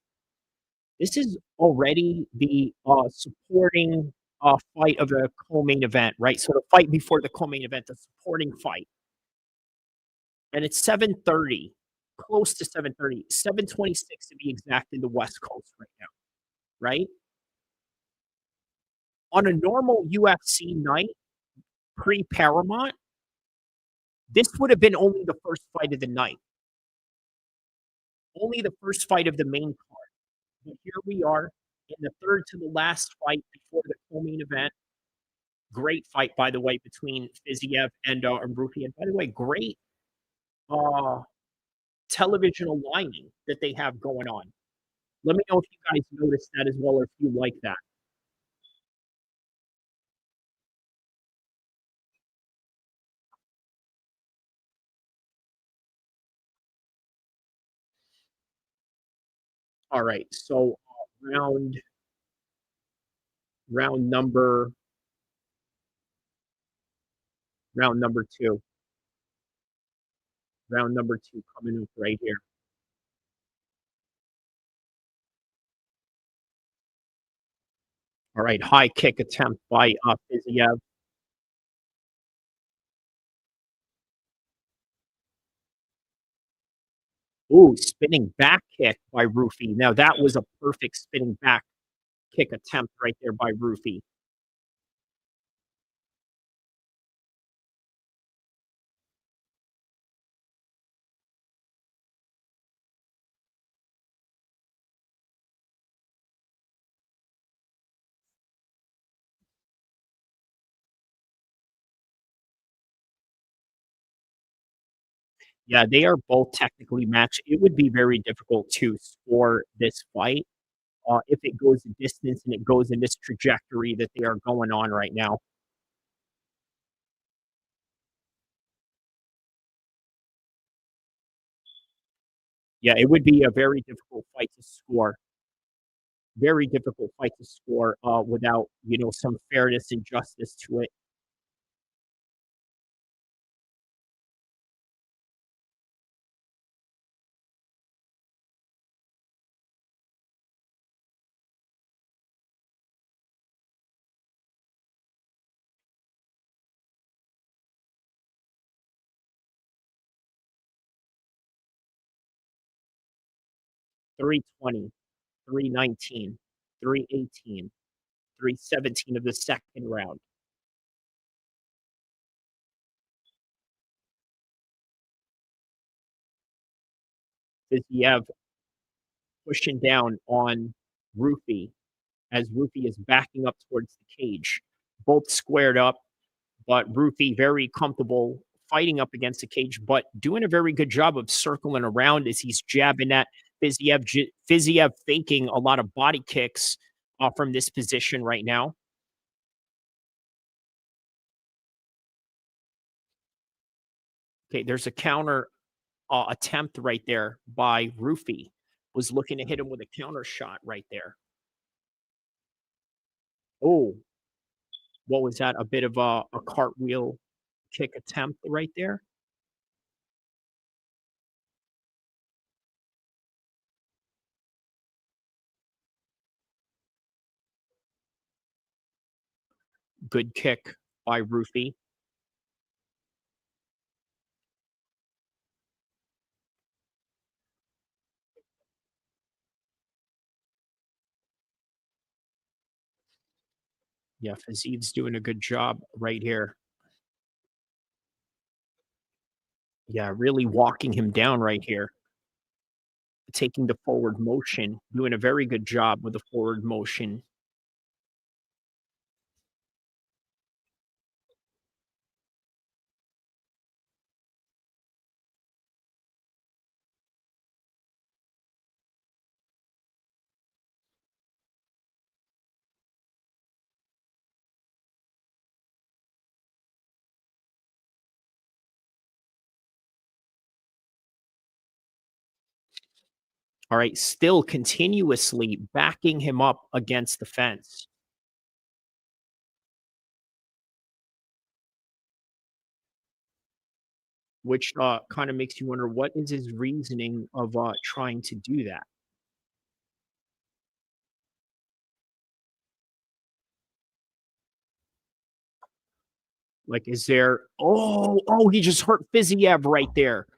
This is already the supporting fight of a co-main event, right? So the fight before the co-main event, the supporting fight. And it's 7:30, close to 7:30, 7:26 to be exact in the West Coast right now, right? On a normal UFC night, pre-Paramount, this would have been only the first fight of the night. Only the first fight of the main card. But here we are in the third to the last fight before the co-main event. Great fight, by the way, between Fiziev and Rufi. And by the way, great television aligning that they have going on. Let me know if you guys noticed that as well, or if you like that. All right, so round number 2. Round number 2 coming up right here. All right, high kick attempt by Fiziev. Ooh, spinning back kick by Rufy. Now that was a perfect spinning back kick attempt right there by Rufy. Yeah, they are both technically matched. It would be very difficult to score this fight if it goes the distance and it goes in this trajectory that they are going on right now. Yeah, it would be a very difficult fight to score. Very difficult fight to score without, you know, some fairness and justice to it. Three 319, 318, 317 of the second round. Fiziev pushing down on Rufy as Rufy is backing up towards the cage. Both squared up, but Rufy very comfortable fighting up against the cage, but doing a very good job of circling around as he's jabbing at Fiziev faking a lot of body kicks from this position right now. Okay, there's a counter attempt right there by Rufy. Was looking to hit him with a counter shot right there. Oh, what was that? A bit of a cartwheel kick attempt right there. Good kick by Rufy. Yeah, Fiziev's doing a good job right here. Yeah, really walking him down right here. Taking the forward motion, doing a very good job with the forward motion. All right, still continuously backing him up against the fence. Which kind of makes you wonder, what is his reasoning of trying to do that? Like, is there... Oh, he just hurt Fiziev right there.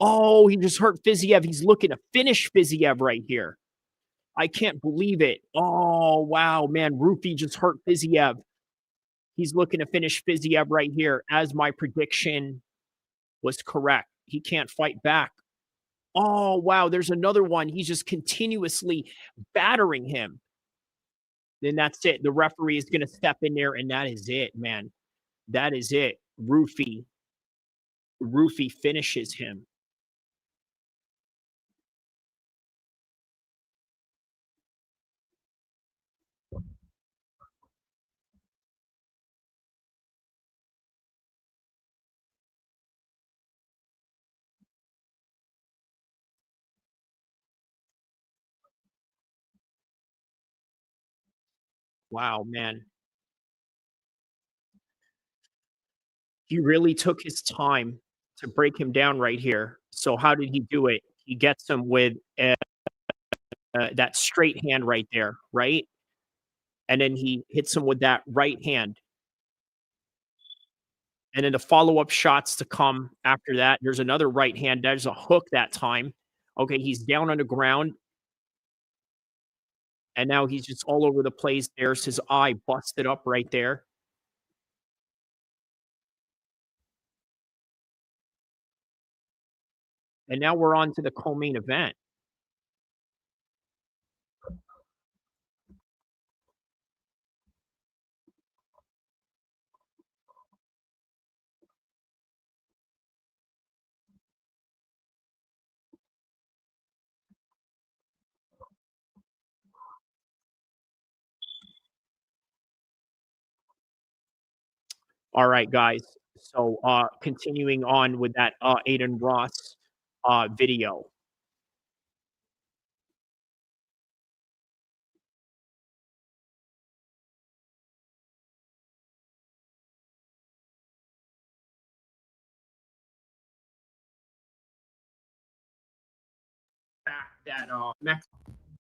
Oh, he just hurt Fiziev. He's looking to finish Fiziev right here. I can't believe it. Oh, wow, man. Rufy just hurt Fiziev. He's looking to finish Fiziev right here, as my prediction was correct. He can't fight back. Oh, wow, there's another one. He's just continuously battering him. Then that's it. The referee is going to step in there, and that is it, man. That is it. Rufy finishes him. Wow, man. He really took his time to break him down right here. So how did he do it? He gets him with that straight hand right there, right? And then he hits him with that right hand. And then the follow-up shots to come after that. There's another right hand. There's a hook that time. Okay, he's down on the ground. And now he's just all over the place. There's his eye busted up right there. And now we're on to the co-main event. All right, guys. So continuing on with that Aiden Ross video. That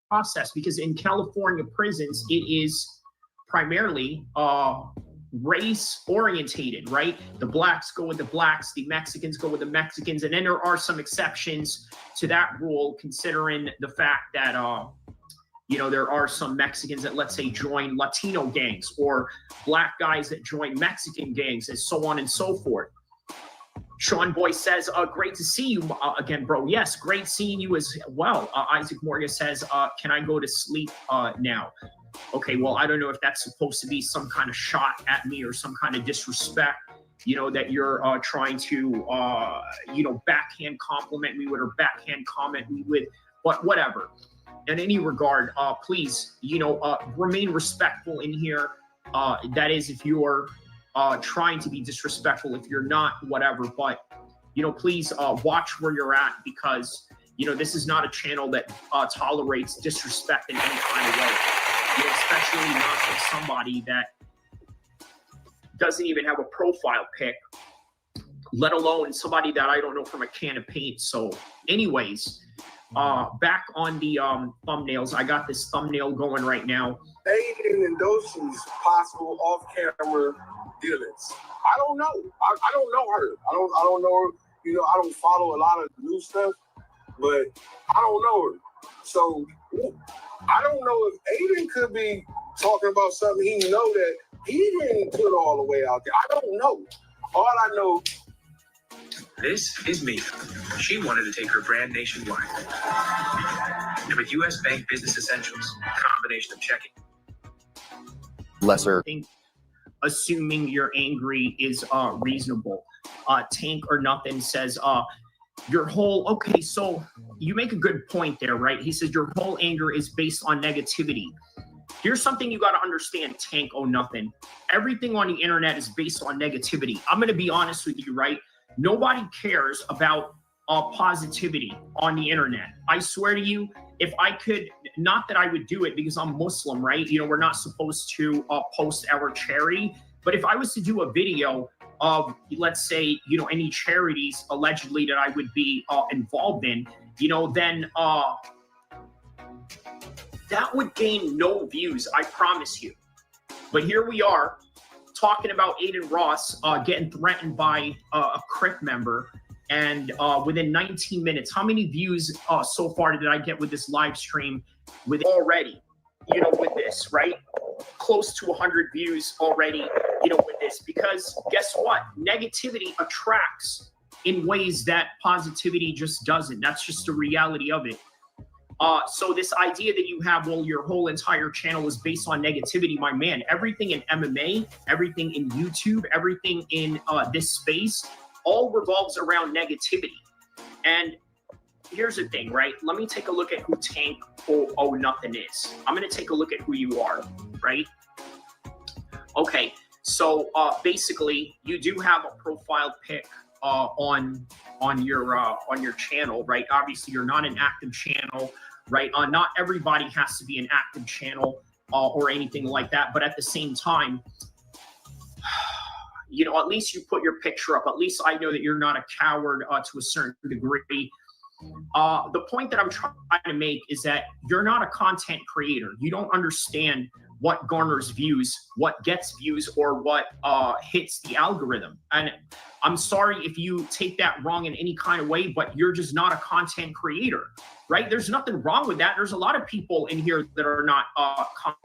process, because in California prisons it is primarily race orientated, right? The blacks go with the blacks, the Mexicans go with the Mexicans, and then there are some exceptions to that rule, considering the fact that you know, there are some Mexicans that, let's say, join Latino gangs, or black guys that join Mexican gangs, and so on and so forth. Sean Boy says, great to see you again, bro. Yes, great seeing you as well. Isaac Morgan says, can I go to sleep now? Okay, well, I don't know if that's supposed to be some kind of shot at me or some kind of disrespect, you know, that you're trying to, you know, backhand compliment me with or backhand comment me with, but whatever. In any regard, please, you know, remain respectful in here. That is, if you're trying to be disrespectful, if you're not, whatever, but, you know, please watch where you're at, because, you know, this is not a channel that tolerates disrespect in any kind of way, you know, especially not from somebody that doesn't even have a profile pic, let alone somebody that I don't know from a can of paint. So anyways, back on the thumbnails, I got this thumbnail going right now. Aiden and Doshi's possible off-camera dealings. I don't know. I don't know her. I don't know her. You know, I don't follow a lot of new stuff, but I don't know her. So I don't know if Aiden could be talking about something he know that he didn't put all the way out there. I don't know. All I know. This is me. She wanted to take her brand nationwide. And with U.S. Bank Business Essentials, combination of checking. Lesser. Assuming you're angry is reasonable. Tank or Nothing says, your whole, okay, so you make a good point there, right? He says your whole anger is based on negativity. Here's something you got to understand, Tank or Nothing. Everything on the internet is based on negativity. I'm going to be honest with you, right? Nobody cares about positivity on the internet. I swear to you, if I could, not that I would do it because I'm Muslim, right? You know, we're not supposed to post our charity. But if I was to do a video of, let's say, you know, any charities allegedly that I would be involved in, you know, then that would gain no views, I promise you. But here we are talking about Aiden Ross getting threatened by a Crip member. And within 19 minutes, how many views so far did I get with this live stream with already, you know, with this, right? Close to 100 views already, you know, with this, because guess what? Negativity attracts in ways that positivity just doesn't. That's just the reality of it. So this idea that you have, well, your whole entire channel is based on negativity, my man, everything in MMA, everything in YouTube, everything in this space, all revolves around negativity. And here's the thing, right? Let me take a look at who Tank or Nothing is. I'm going to take a look at who you are, right? Okay, so basically, you do have a profile pic on your channel, right? Obviously, you're not an active channel, right? Not everybody has to be an active channel or anything like that, but at the same time, you know, at least you put your picture up. At least I know that you're not a coward to a certain degree. The point that I'm trying to make is that you're not a content creator. You don't understand what garners views, what gets views, or what hits the algorithm. And I'm sorry if you take that wrong in any kind of way, but you're just not a content creator, right? There's nothing wrong with that. There's a lot of people in here that are not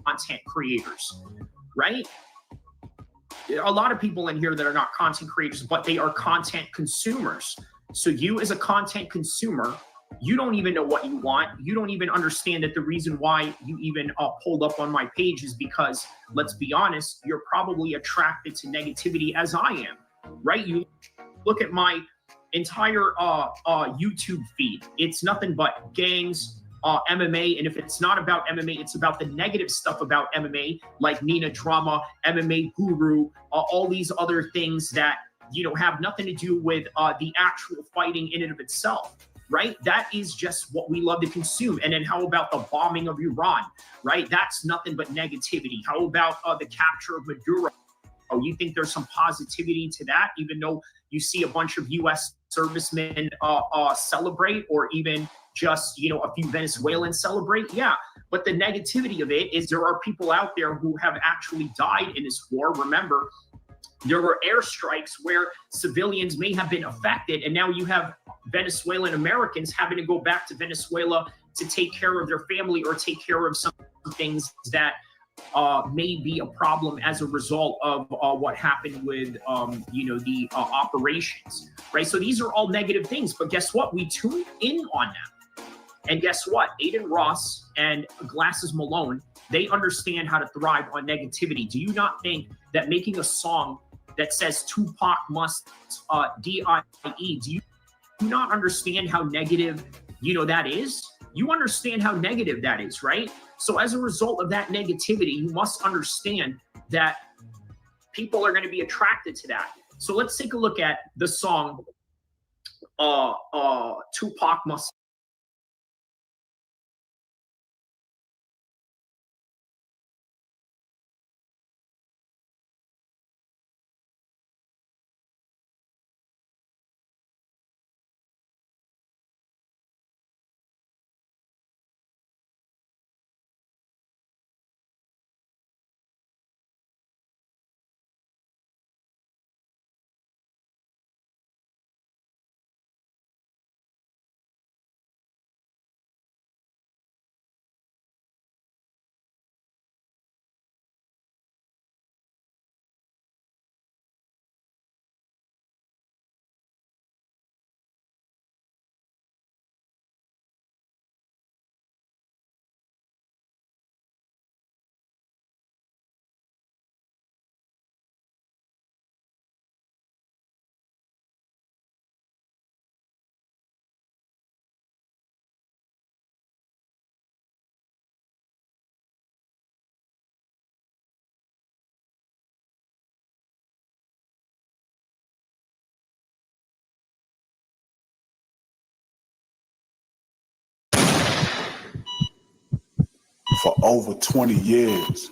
content creators, right? A lot of people in here that are not content creators, but they are content consumers. So you as a content consumer, you don't even know what you want. You don't even understand that the reason why you even pulled up on my page is because, let's be honest, you're probably attracted to negativity as I am, right? You look at my entire YouTube feed. It's nothing but gangs, MMA, and if it's not about MMA, it's about the negative stuff about MMA, like Nina Drama, MMA Guru, all these other things that, you know, have nothing to do with the actual fighting in and of itself. Right? That is just what we love to consume. And then how about the bombing of Iran, right? That's nothing but negativity. How about the capture of Maduro? Oh, you think there's some positivity to that, even though you see a bunch of U.S. servicemen celebrate, or even just, you know, a few Venezuelans celebrate? Yeah. But the negativity of it is there are people out there who have actually died in this war. Remember, there were airstrikes where civilians may have been affected, and now you have Venezuelan Americans having to go back to Venezuela to take care of their family or take care of some things that may be a problem as a result of what happened with, you know, the operations, right? So these are all negative things, but guess what? We tune in on them. And guess what? Aiden Ross and Glasses Malone, they understand how to thrive on negativity. Do you not think that making a song that says Tupac must D-I-E, do you not understand how negative, you know, that is? You understand how negative that is, right? So as a result of that negativity, you must understand that people are going to be attracted to that. So let's take a look at the song Tupac must. For over 20 years,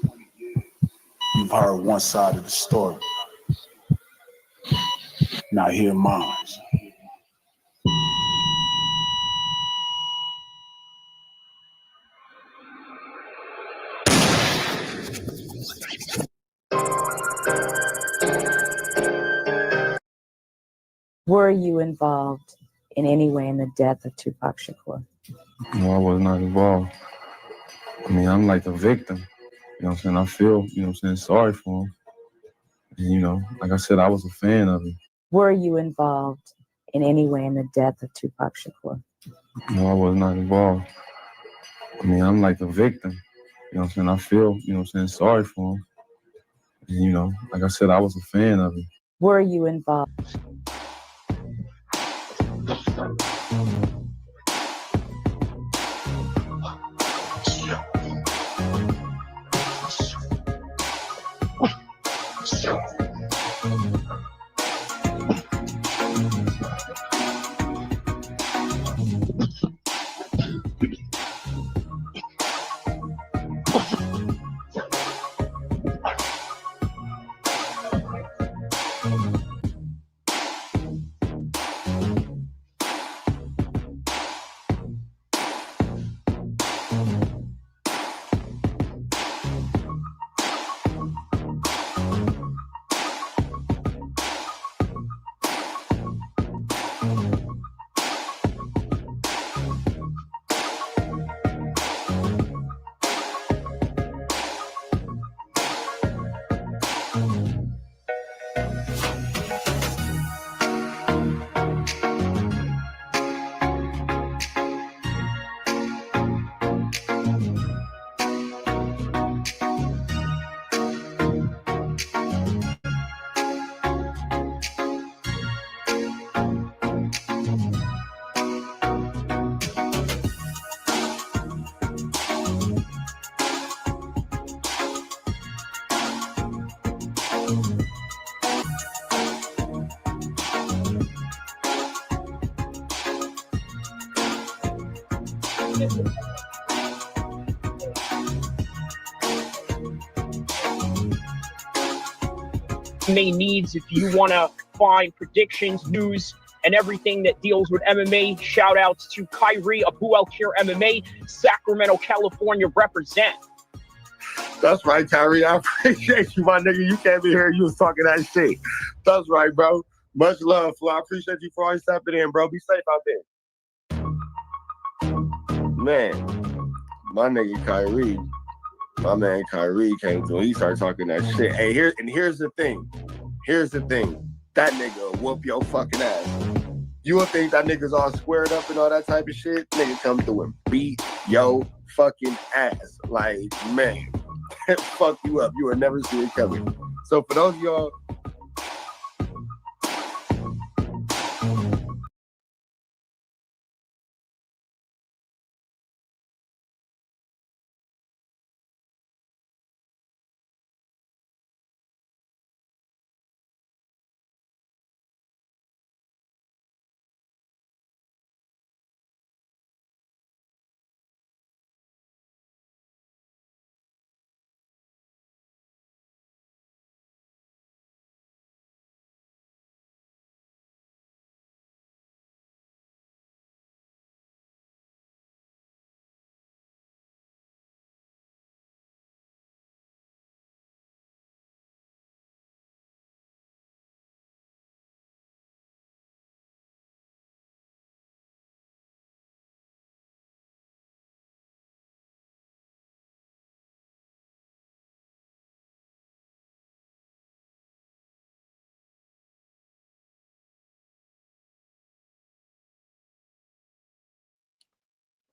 you've heard one side of the story. Now hear mine. Were you involved in any way in the death of Tupac Shakur? No, I was not involved. I mean, I'm like a victim. You know what I'm saying? I feel, you know what I'm saying, sorry for him. And, you know, like I said, I was a fan of him. Were you involved in any way in the death of Tupac Shakur? No, I was not involved. I mean, I'm like a victim. You know what I'm saying? I feel, you know what I'm saying, sorry for him. And, you know, like I said, I was a fan of him. Were you involved? MMA needs. If you want to find predictions, news, and everything that deals with MMA, shout outs to Kyrie of Who Else Here MMA, Sacramento, California represent. That's right, Kyrie. I appreciate you, my nigga. You can't be here. You was talking that shit. That's right, bro. Much love, Flo. I appreciate you for always stepping in, bro. Be safe out there. Man, my nigga Kyrie, my man Kyrie came through. He started talking that shit. Hey, here's the thing. Here's the thing. That nigga will whoop your fucking ass. You would think that nigga's all squared up and all that type of shit. Nigga come through and beat your fucking ass. Like, man, fuck you up. You will never see it coming. So for those of y'all,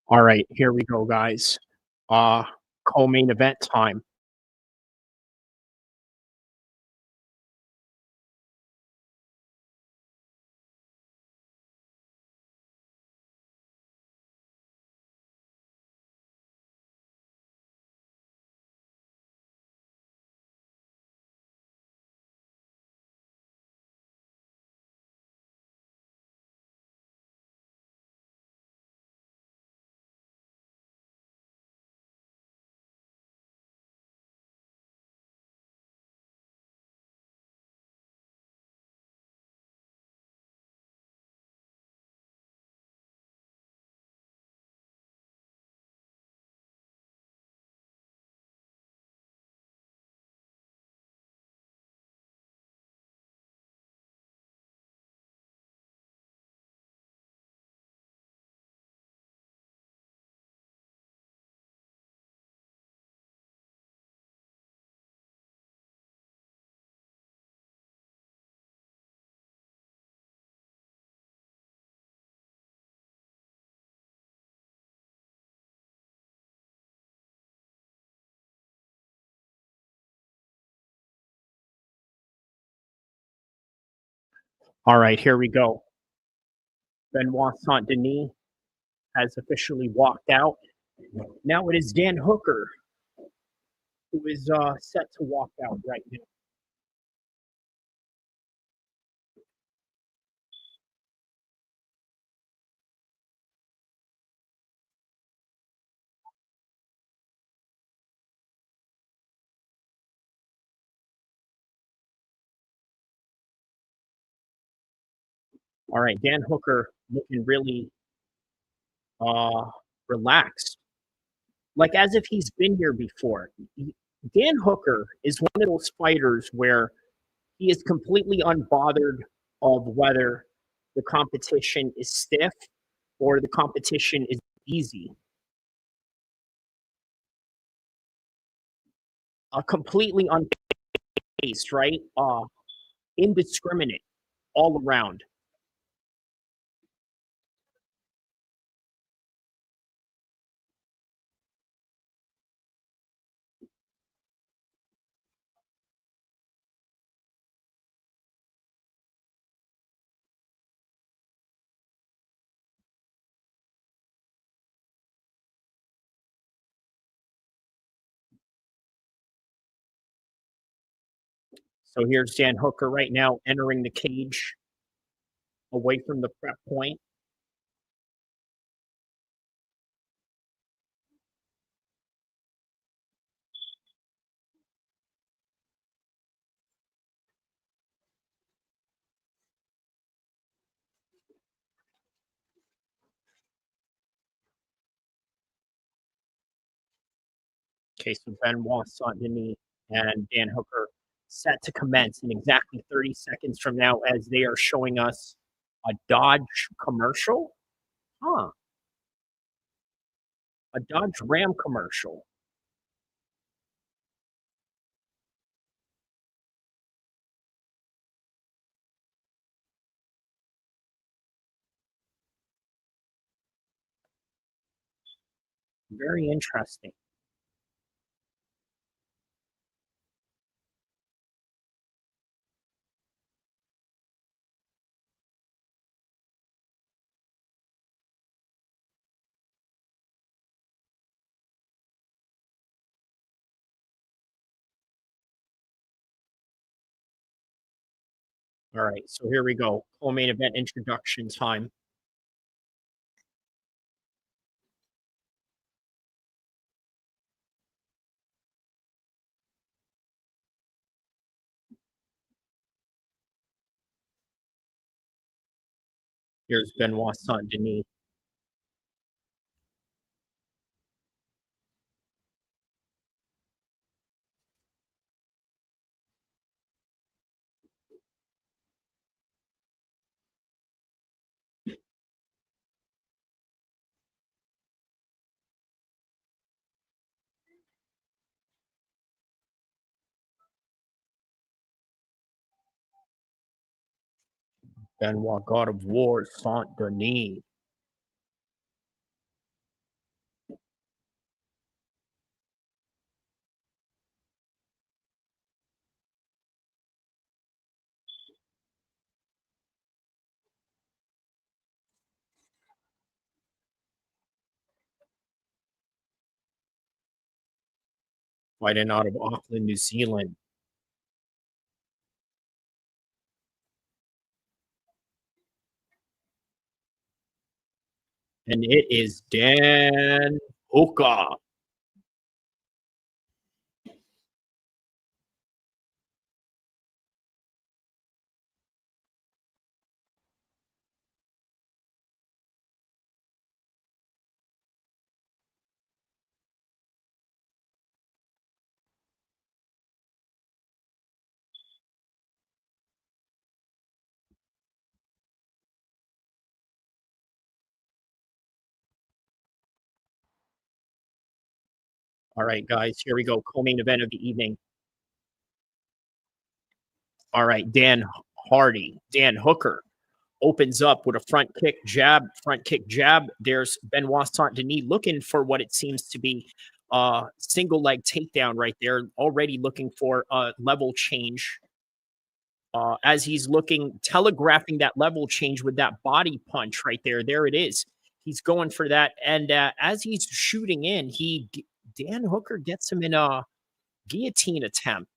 All right, here we go, guys. Co-main event time. All right, here we go. Benoit Saint-Denis has officially walked out. Now it is Dan Hooker who is set to walk out right now. All right, Dan Hooker looking really relaxed, like as if he's been here before. Dan Hooker is one of those fighters where he is completely unbothered of whether the competition is stiff or the competition is easy. Completely unpaced, right? Indiscriminate all around. So here's Dan Hooker right now entering the cage away from the prep point. Okay, so Benoit Saint-Denis and Dan Hooker set to commence in exactly 30 seconds from now as they are showing us a Dodge commercial. Huh. A Dodge Ram commercial. Very interesting. All right, so here we go. Co-main event introduction time. Here's Benoit Saint-Denis. Benoit God of War Saint-Denis. Fighting out of Auckland, New Zealand. And it is Dan Hooker. All right, guys, here we go. Co-main event of the evening. All right, Dan Hooker opens up with a front kick jab. There's Benoit Saint-Denis looking for what it seems to be a single leg takedown right there, already looking for a level change. As he's telegraphing that level change with that body punch right there. There it is. He's going for that. And as he's shooting in, Dan Hooker gets him in a guillotine attempt.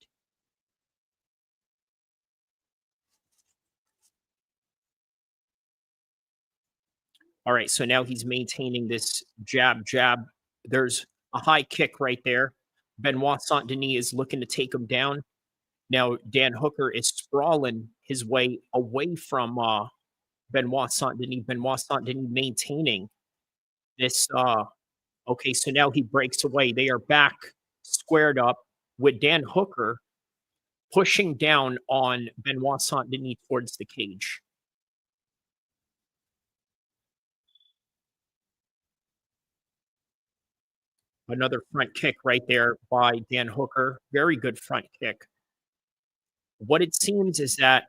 All right, so now he's maintaining this jab. There's a high kick right there. Benoit Saint-Denis is looking to take him down. Now, Dan Hooker is sprawling his way away from Benoit Saint-Denis. Benoit Saint-Denis maintaining this. Okay, so now he breaks away. They are back squared up with Dan Hooker pushing down on Benoit Saint-Denis towards the cage. Another front kick right there by Dan Hooker. Very good front kick. What it seems is that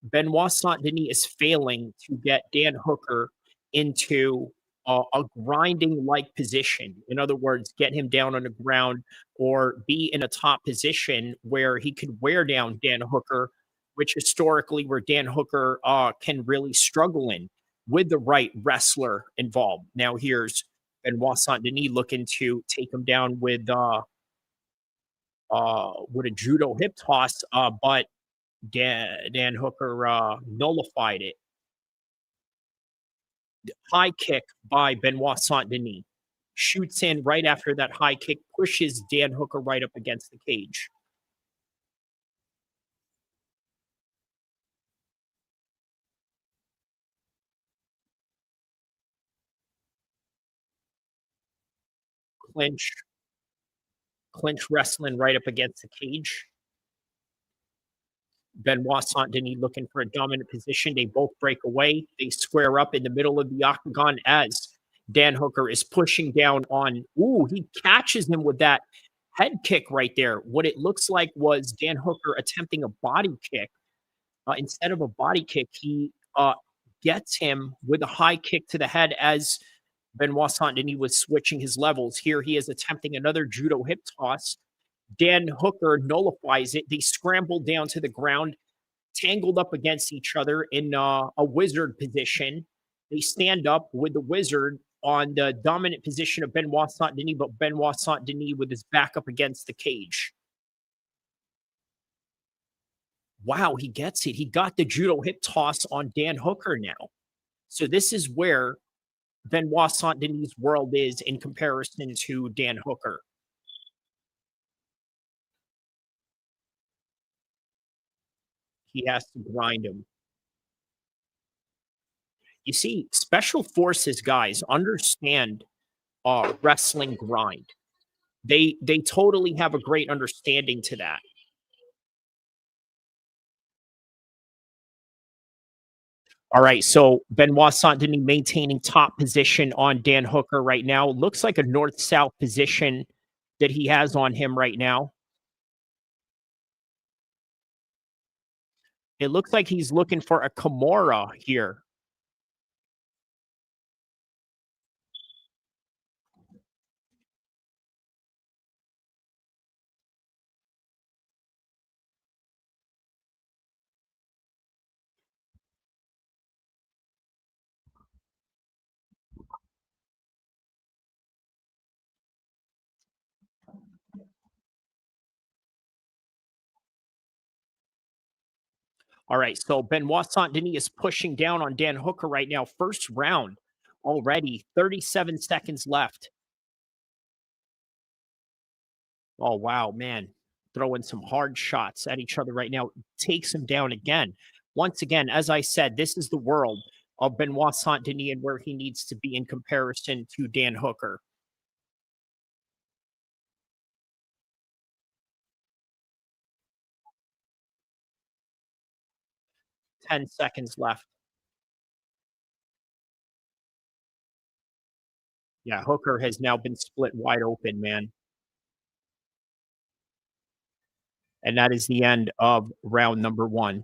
Benoit Saint-Denis is failing to get Dan Hooker into a grinding-like position. In other words, get him down on the ground or be in a top position where he could wear down Dan Hooker, which historically where Dan Hooker can really struggle in with the right wrestler involved. Now here's Benoit Saint-Denis looking to take him down with a judo hip toss, but Dan Hooker nullified it. High kick by Benoit Saint-Denis. Shoots in right after that high kick, pushes Dan Hooker right up against the cage. Clinch. Clinch wrestling right up against the cage. Benoit Saint-Denis looking for a dominant position. They both break away. They square up in the middle of the octagon as Dan Hooker is pushing down on, he catches him with that head kick right there. What it looks like was Dan Hooker attempting a body kick. Instead of a body kick, he gets him with a high kick to the head as Benoit Saint-Denis was switching his levels. Here he is attempting another judo hip toss. Dan Hooker nullifies it. They scramble down to the ground, tangled up against each other in a wizard position. They stand up with the wizard on the dominant position of Benoit Saint-Denis, but Benoit Saint-Denis with his back up against the cage. Wow, he gets it. He got the judo hip toss on Dan Hooker now. So this is where Benoit Saint-Denis' world is in comparison to Dan Hooker. He has to grind him. You see, special forces guys understand wrestling grind. They totally have a great understanding to that. All right, so Benoit Saint-Denis maintaining top position on Dan Hooker right now. Looks like a north-south position that he has on him right now. It looks like he's looking for a Kimura here. All right, so Benoit Saint-Denis is pushing down on Dan Hooker right now. First round already, 37 seconds left. Oh, wow, man. Throwing some hard shots at each other right now. Takes him down again. Once again, as I said, this is the world of Benoit Saint-Denis and where he needs to be in comparison to Dan Hooker. Ten seconds left. Yeah, Hooker has now been split wide open, man. And that is the end of round number 1,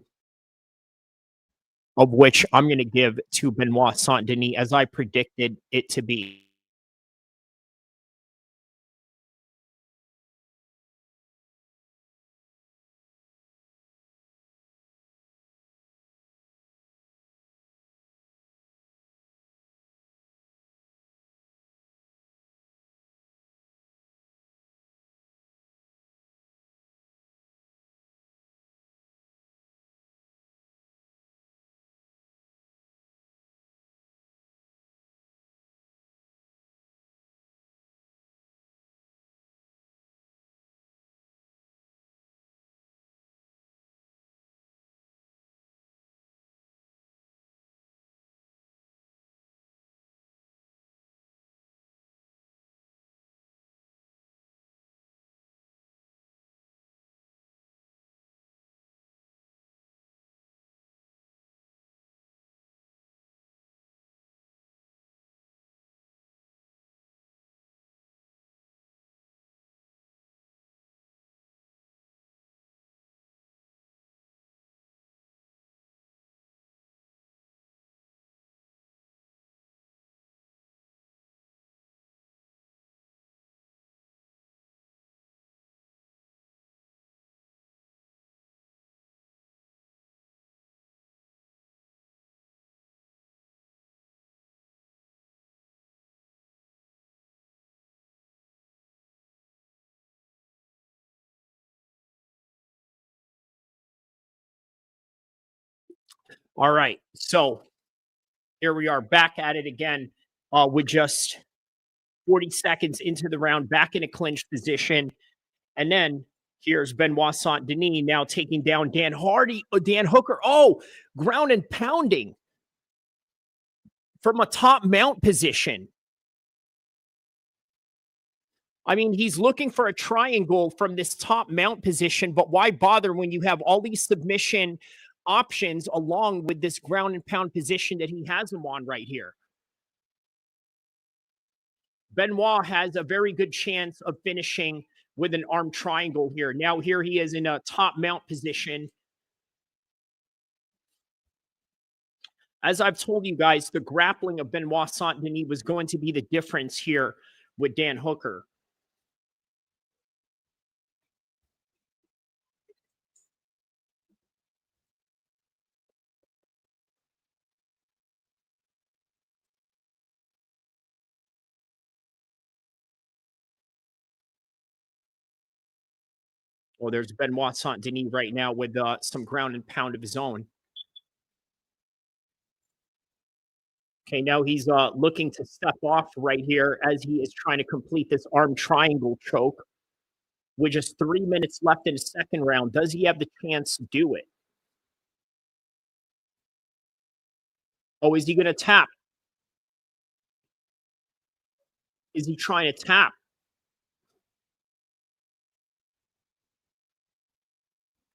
of which I'm going to give to Benoit Saint-Denis as I predicted it to be. All right, so here we are back at it again with just 40 seconds into the round, back in a clinch position. And then here's Benoit Saint-Denis now taking down Dan Hooker. Oh, ground and pounding from a top mount position. I mean, he's looking for a triangle from this top mount position, but why bother when you have all these submission options along with this ground and pound position that he has him on right here? Benoit has a very good chance of finishing with an arm triangle here. Now here he is in a top mount position. As I've told you guys, the grappling of Benoit Saint-Denis was going to be the difference here with Dan Hooker. Well, there's Benoit Saint-Denis right now with some ground and pound of his own. Okay, now he's looking to step off right here as he is trying to complete this arm triangle choke. With just 3 minutes left in the second round, does he have the chance to do it? Oh, is he going to tap? Is he trying to tap?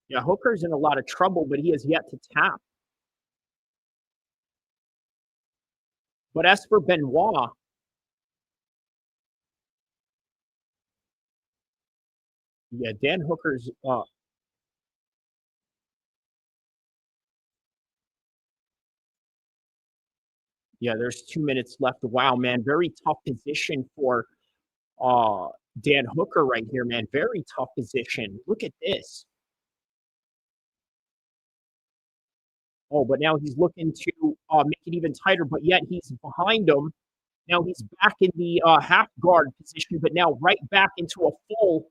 Yeah, Hooker's in a lot of trouble, but he has yet to tap. But as for Benoit, yeah, Dan Hooker's yeah, there's 2 minutes left. Wow, man, very tough position for Dan Hooker right here, man. Very tough position. Look at this. Oh, but now he's looking to make it even tighter, but yet he's behind him. Now he's back in the half guard position, but now right back into a full.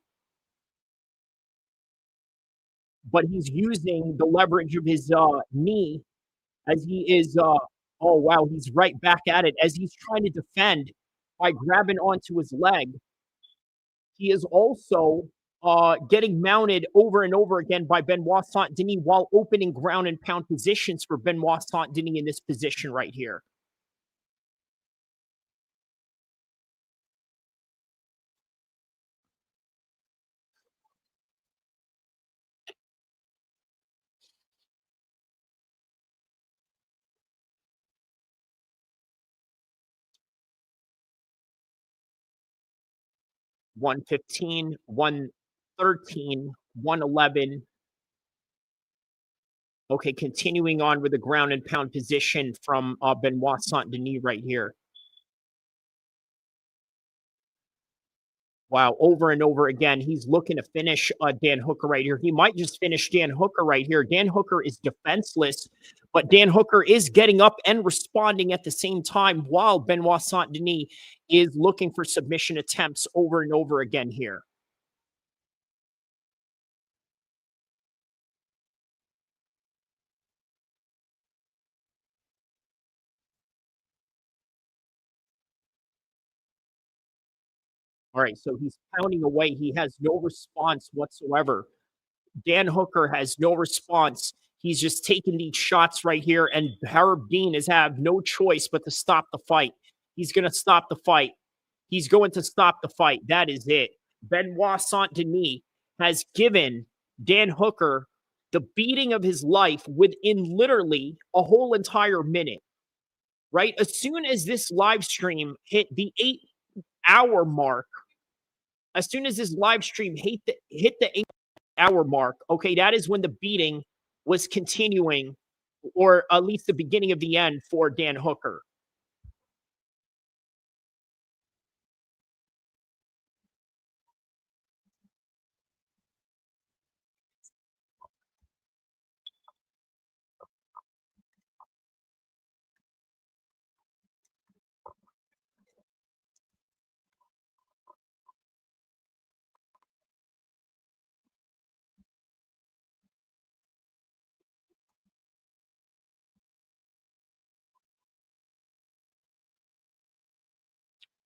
But he's using the leverage of his knee as he is. Oh, wow, he's right back at it as he's trying to defend by grabbing onto his leg. He is also getting mounted over and over again by Benoit Saint-Denis while opening ground and pound positions for Benoit Saint-Denis in this position right here. $115, $113, $111. Okay, continuing on with the ground and pound position from Benoit Saint-Denis right here. Wow, over and over again, he's looking to finish Dan Hooker right here. He might just finish Dan Hooker right here. Dan Hooker is defenseless, but Dan Hooker is getting up and responding at the same time while Benoit Saint-Denis is looking for submission attempts over and over again here. All right, so he's pounding away. He has no response whatsoever. Dan Hooker has no response. He's just taking these shots right here, and Harib Dean has had no choice but to stop the fight. He's going to stop the fight. He's going to stop the fight. That is it. Benoit Saint-Denis has given Dan Hooker the beating of his life within literally a whole entire minute, right? As soon as this live stream hit the 8-hour mark, as soon as this live stream hit the 8-hour mark, okay, that is when the beating was continuing, or at least the beginning of the end for Dan Hooker.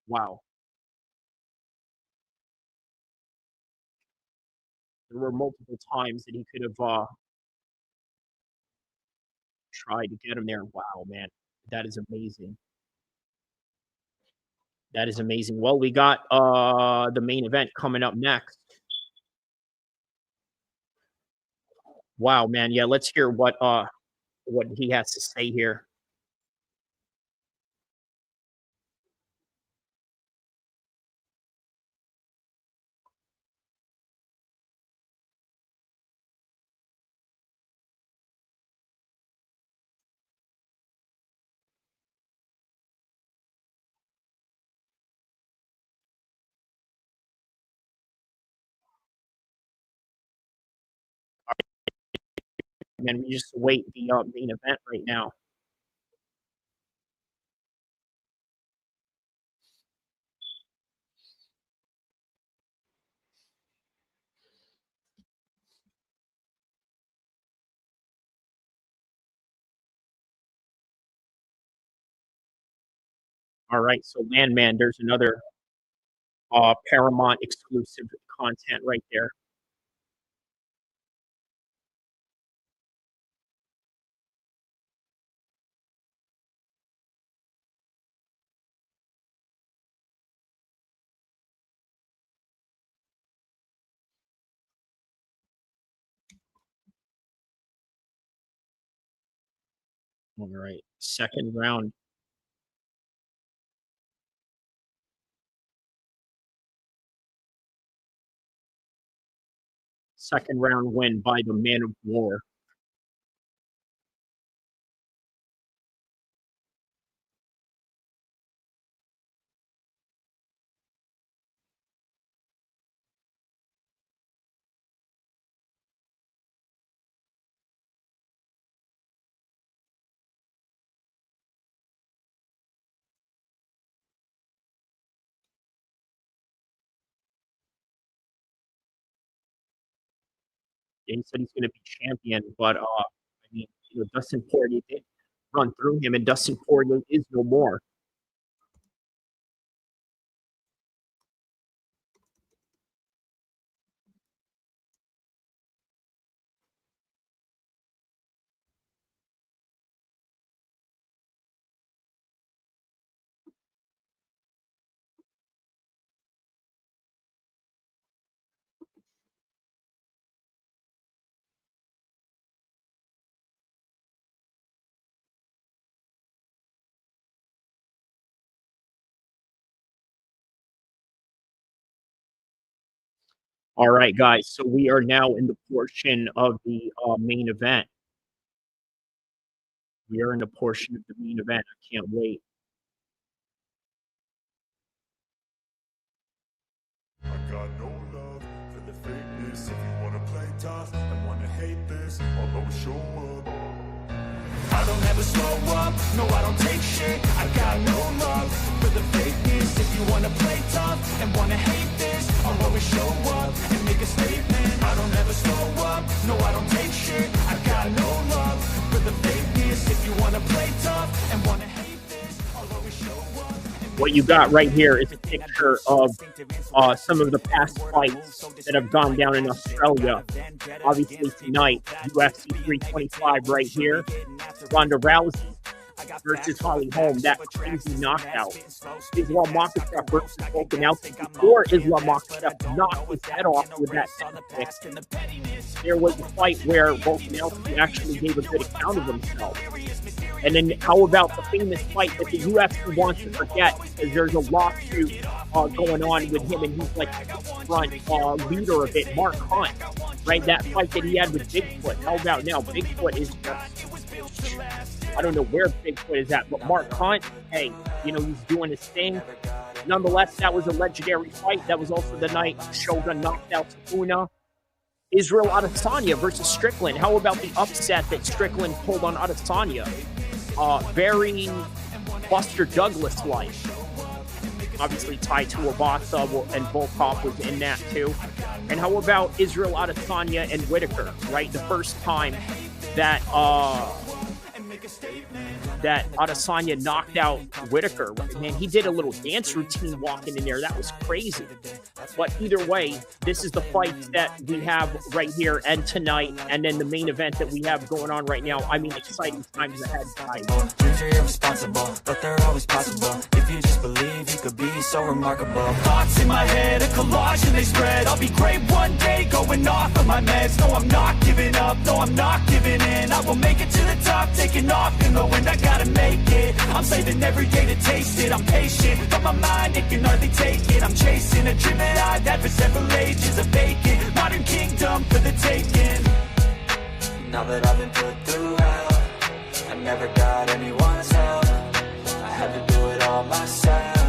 Wow. There were multiple times that he could have tried to get him there. Wow, man. That is amazing. That is amazing. Well, we got the main event coming up next. Wow, man. Yeah, let's hear what he has to say here. And we just wait the main event right now. All right, so Landman, there's another Paramount exclusive content right there. All right, second round. Second round win by the Man of War. He said he's going to be champion, but I mean, Dustin Poirier did run through him, and Dustin Poirier is no more. All right, guys. So we are now in the portion of the main event. We are in the portion of the main event. I can't wait. I got no love for the fakeness. If you wanna play tough and wanna hate this, I'll always show up. I don't ever slow up, no I don't take shit. I got no love for the fakeness. If you wanna play tough and wanna hate this, I'll always show up and make a statement. I don't ever slow up, no I don't take shit. I got no love for the fakeness. If you wanna play tough and wanna hate this, I'll always show up. What you got right here is a picture of some of the past fights that have gone down in Australia. Obviously tonight, UFC 325 right here. Ronda Rousey versus Holly Holm, that crazy knockout. Islam Makhachev versus Volkanovski. Before Islam Makhachev knocked his head off with that kick, there was a fight where Volkanovski actually gave a good account of himself. And then how about the famous fight that the UFC wants to forget, because there's a lawsuit going on with him, and he's like the front leader of it, Mark Hunt, right? That fight that he had with Bigfoot. How about now? Bigfoot is just, I don't know where Bigfoot is at, but Mark Hunt, hey, he's doing his thing. Nonetheless, that was a legendary fight. That was also the night Shogun knocked out Safuna. Israel Adesanya versus Strickland. How about the upset that Strickland pulled on Adesanya? Very Buster Douglas-like. Obviously tied to Tuivasa, and Volkov was in that too. And how about Israel Adesanya and Whitaker, right? The first time that that Adesanya knocked out Whitaker. Man, he did a little dance routine walking in there. That was crazy. But either way, this is the fight that we have right here and tonight, and then the main event that we have going on right now. I mean, exciting times ahead, guys. You're irresponsible, but they're always possible. If you just believe, you could be so remarkable. Thoughts in my head, a collage and they spread. I'll be great one day, going off of my meds. No, I'm not giving up, no, I'm not giving in. I will make it to the top, taking off in the wind. I gotta make it, I'm saving every day to taste it. I'm patient, but my mind, it can hardly take it. I'm chasing a dream that I've had for several ages. A vacant, modern kingdom for the taking. Now that I've been put through hell, I never got anyone's help. I had to do it all myself.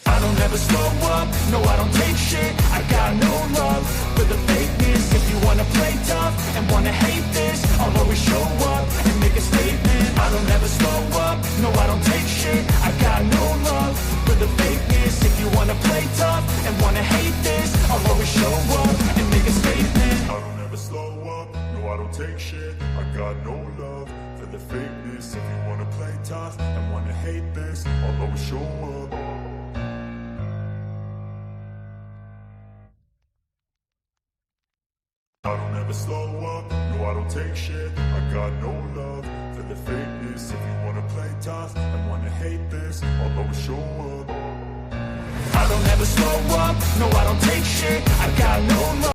I don't ever slow up, no I don't take shit. I got no love for the fakeness. If you wanna play tough and wanna hate this, I'll always show up and make a statement. I don't ever slow up, no I don't take shit. I got no love for the fakeness. If you wanna play tough and wanna hate this, I'll always show up and make a statement. I don't ever slow up, no I don't take shit. I got no love for the fakeness. If you wanna play tough and wanna hate this, I'll always show up. I don't ever slow up, no I don't take shit. I got no love for the fakeness. If you wanna play tough and wanna hate this, I'll always show up. I don't ever slow up, no I don't take shit. I got no love.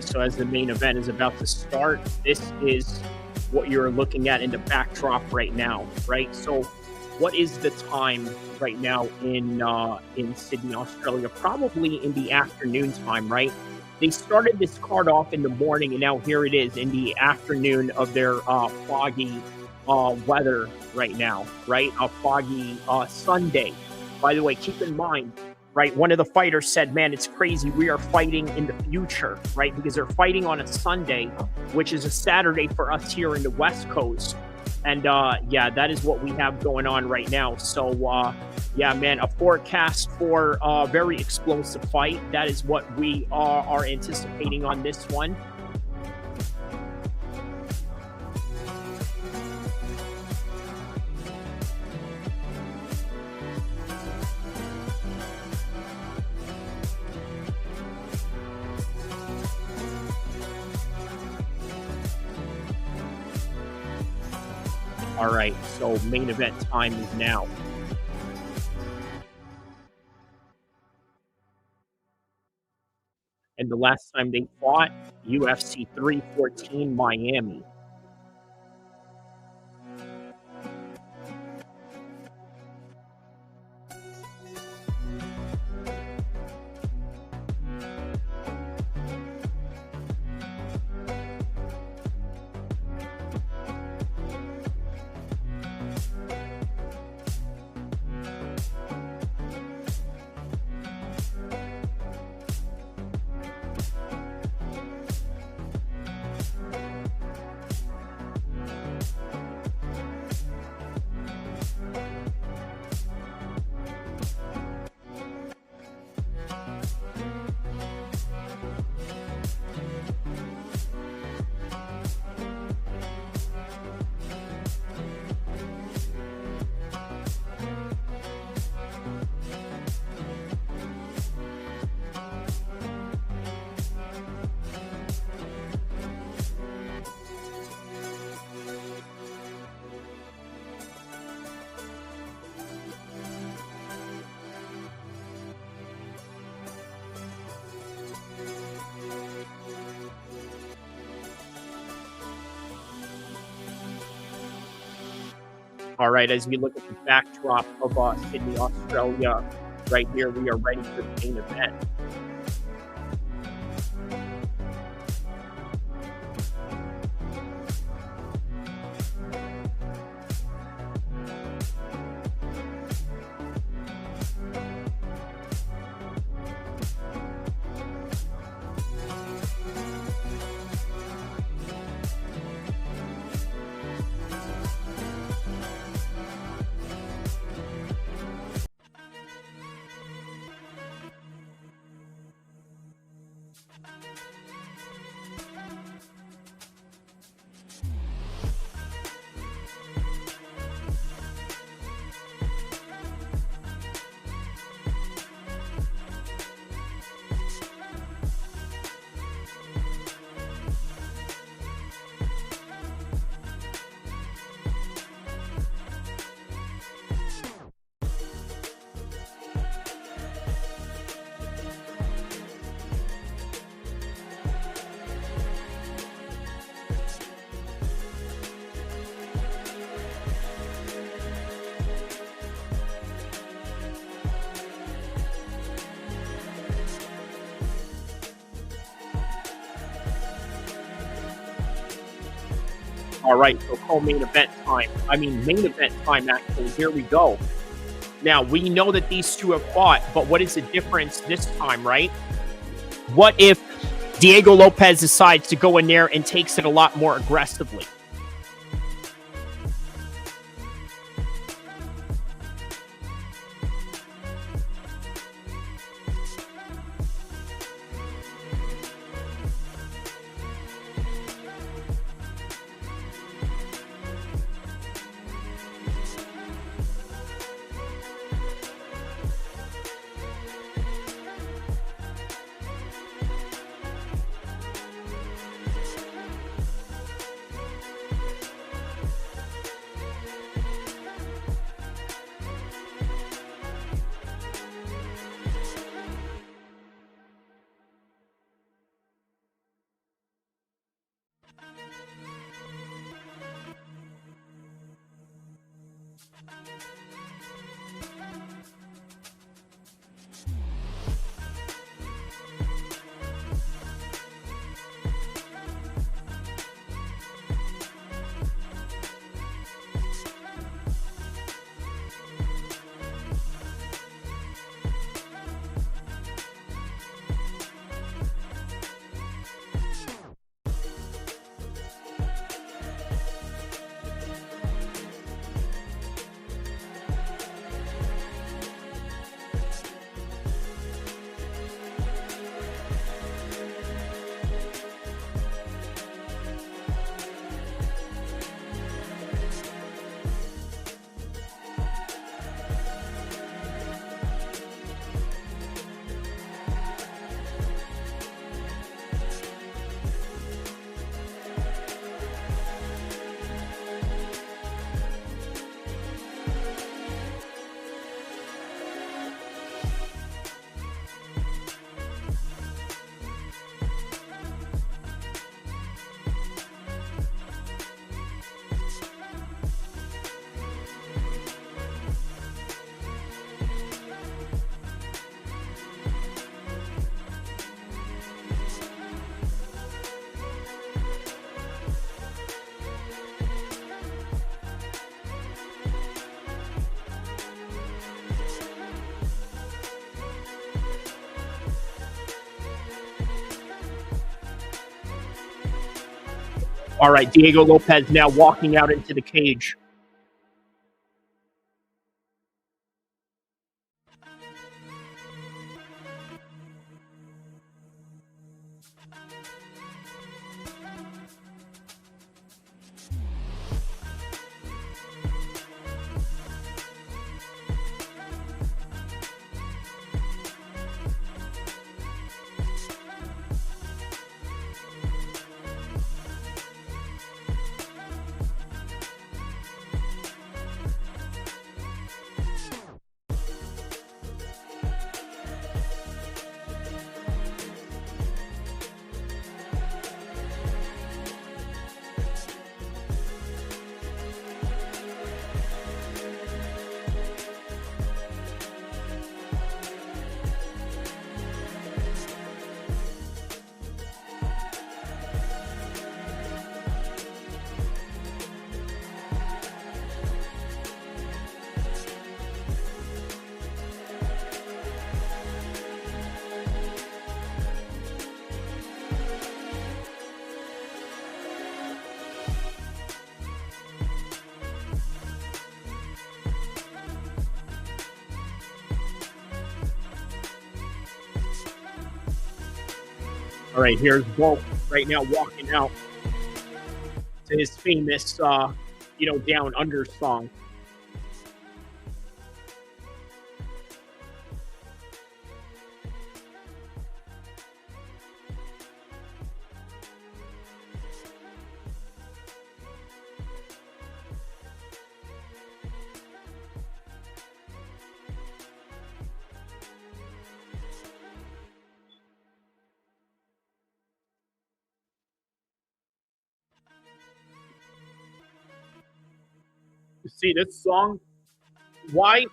So as the main event is about to start, this is what you're looking at in the backdrop right now, right? So what is the time right now in Sydney, Australia? Probably in the afternoon time, right? They started this card off in the morning, and now here it is in the afternoon of their foggy weather right now, right? A foggy Sunday. By the way, keep in mind, right, one of the fighters said, man, it's crazy. We are fighting in the future, right? Because they're fighting on a Sunday, which is a Saturday for us here in the West Coast. And yeah, that is what we have going on right now. So yeah, man, a forecast for a very explosive fight. That is what we are anticipating on this one. All right, so main event time is now. And the last time they fought, UFC 314 Miami. All right, as we look at the backdrop of Sydney, Australia, right here, we are ready for the main event. All right, so co-main event time. Main event time, actually. Here we go. Now, we know that these two have fought, but what is the difference this time, right? What if Diego Lopes decides to go in there and takes it a lot more aggressively? All right, Diego Lopes now walking out into the cage. All right, here's Volk right now walking out to his famous, Down Under song. You see this song? Why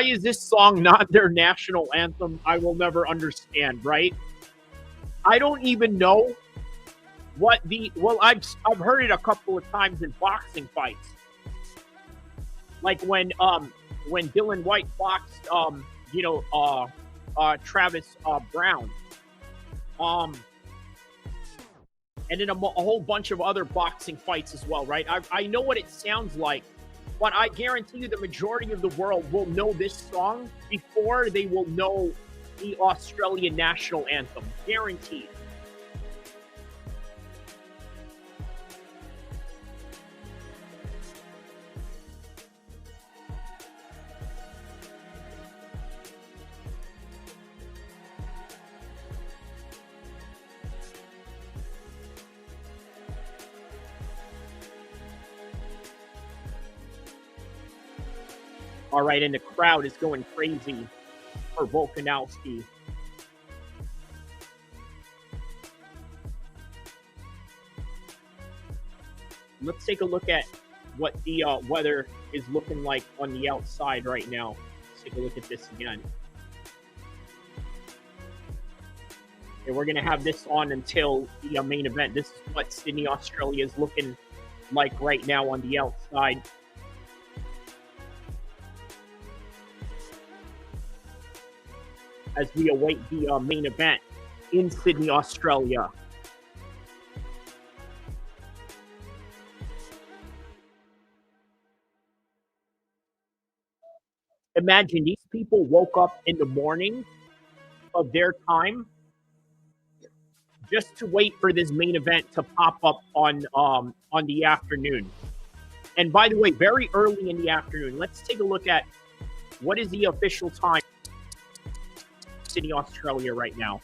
is this song not their national anthem? I will never understand, right? I don't even know what I've heard it a couple of times in boxing fights. Like when Dylan White boxed Travis Brown. And then a whole bunch of other boxing fights as well, right? I know what it sounds like, but I guarantee you the majority of the world will know this song before they will know the Australian national anthem. Guaranteed. All right, and the crowd is going crazy for Volkanovski. Let's take a look at what the weather is looking like on the outside right now. Let's take a look at this again. And we're going to have this on until the main event. This is what Sydney, Australia is looking like right now on the outside. As we await the main event in Sydney, Australia. Imagine these people woke up in the morning of their time just to wait for this main event to pop up on the afternoon. And by the way, very early in the afternoon. Let's take a look at what is the official time. Sydney, Australia right now.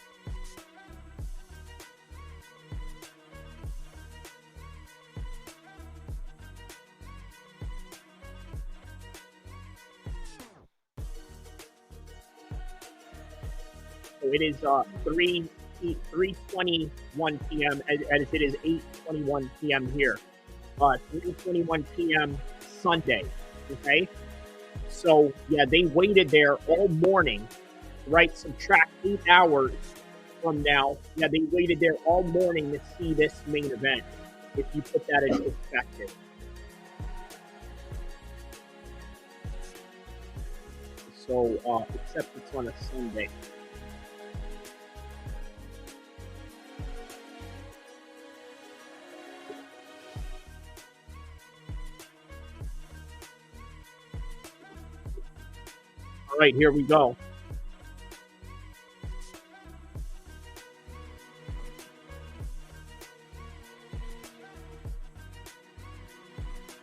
So it is 3:21 p.m. as it is 8:21 p.m. here. 3:21 p.m. Sunday. Okay. So yeah, they waited there all morning. Right, subtract 8 hours from now. Yeah, they waited there all morning to see this main event, if you put that in perspective. So, except it's on a Sunday. All right, here we go.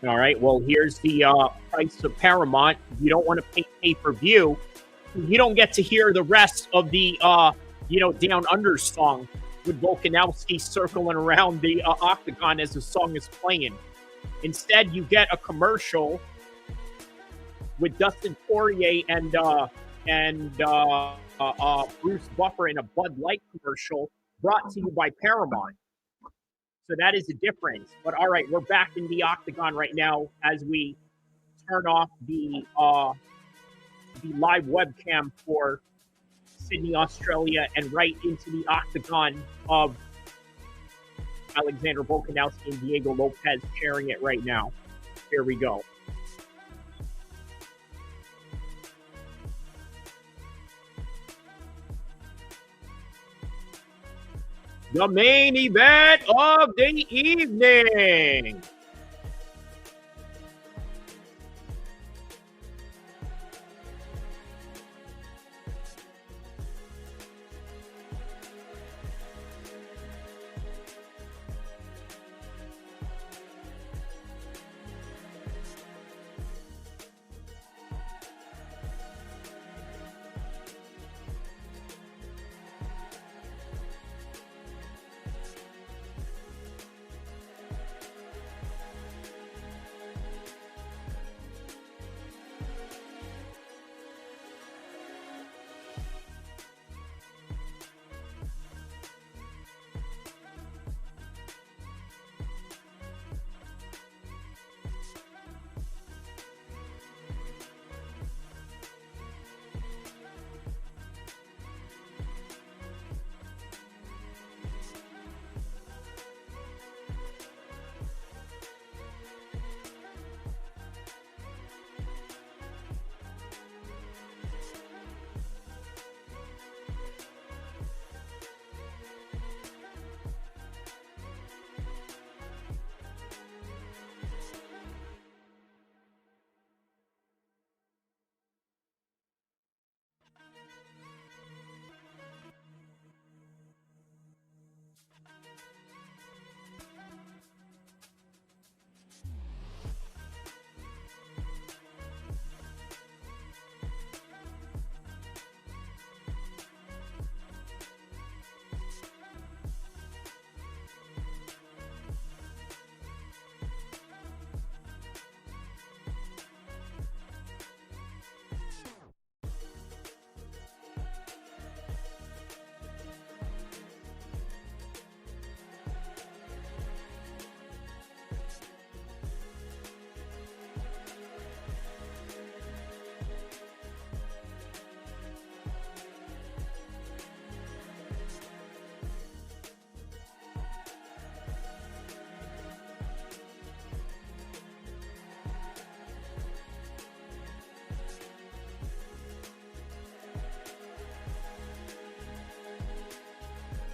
All right, well, here's the price of Paramount. If you don't want to pay pay-per-view, you don't get to hear the rest of the, Down Under song with Volkanovski circling around the octagon as the song is playing. Instead, you get a commercial with Dustin Poirier and Bruce Buffer in a Bud Light commercial brought to you by Paramount. So that is the difference. But all right, we're back in the octagon right now as we turn off the live webcam for Sydney, Australia, and right into the octagon of Alexander Volkanovski and Diego Lopes sharing it right now. Here we go. The main event of the evening.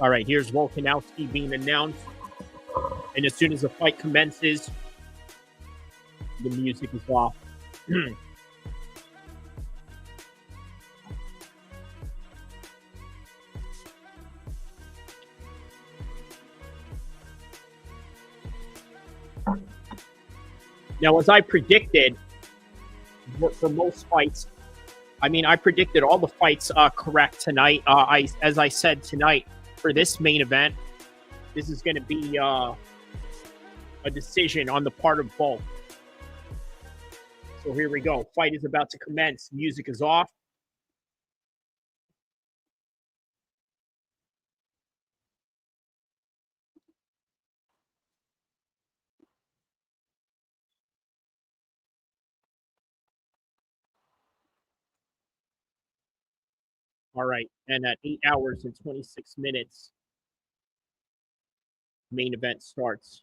All right, here's Volkanovski being announced. And as soon as the fight commences, the music is off. Now, as I predicted, for most fights, I mean, I predicted all the fights correct tonight. As I said tonight, for this main event, this is going to be a decision on the part of both. So here we go. Fight is about to commence. Music is off. All right, and at 8 hours and 26 minutes, main event starts.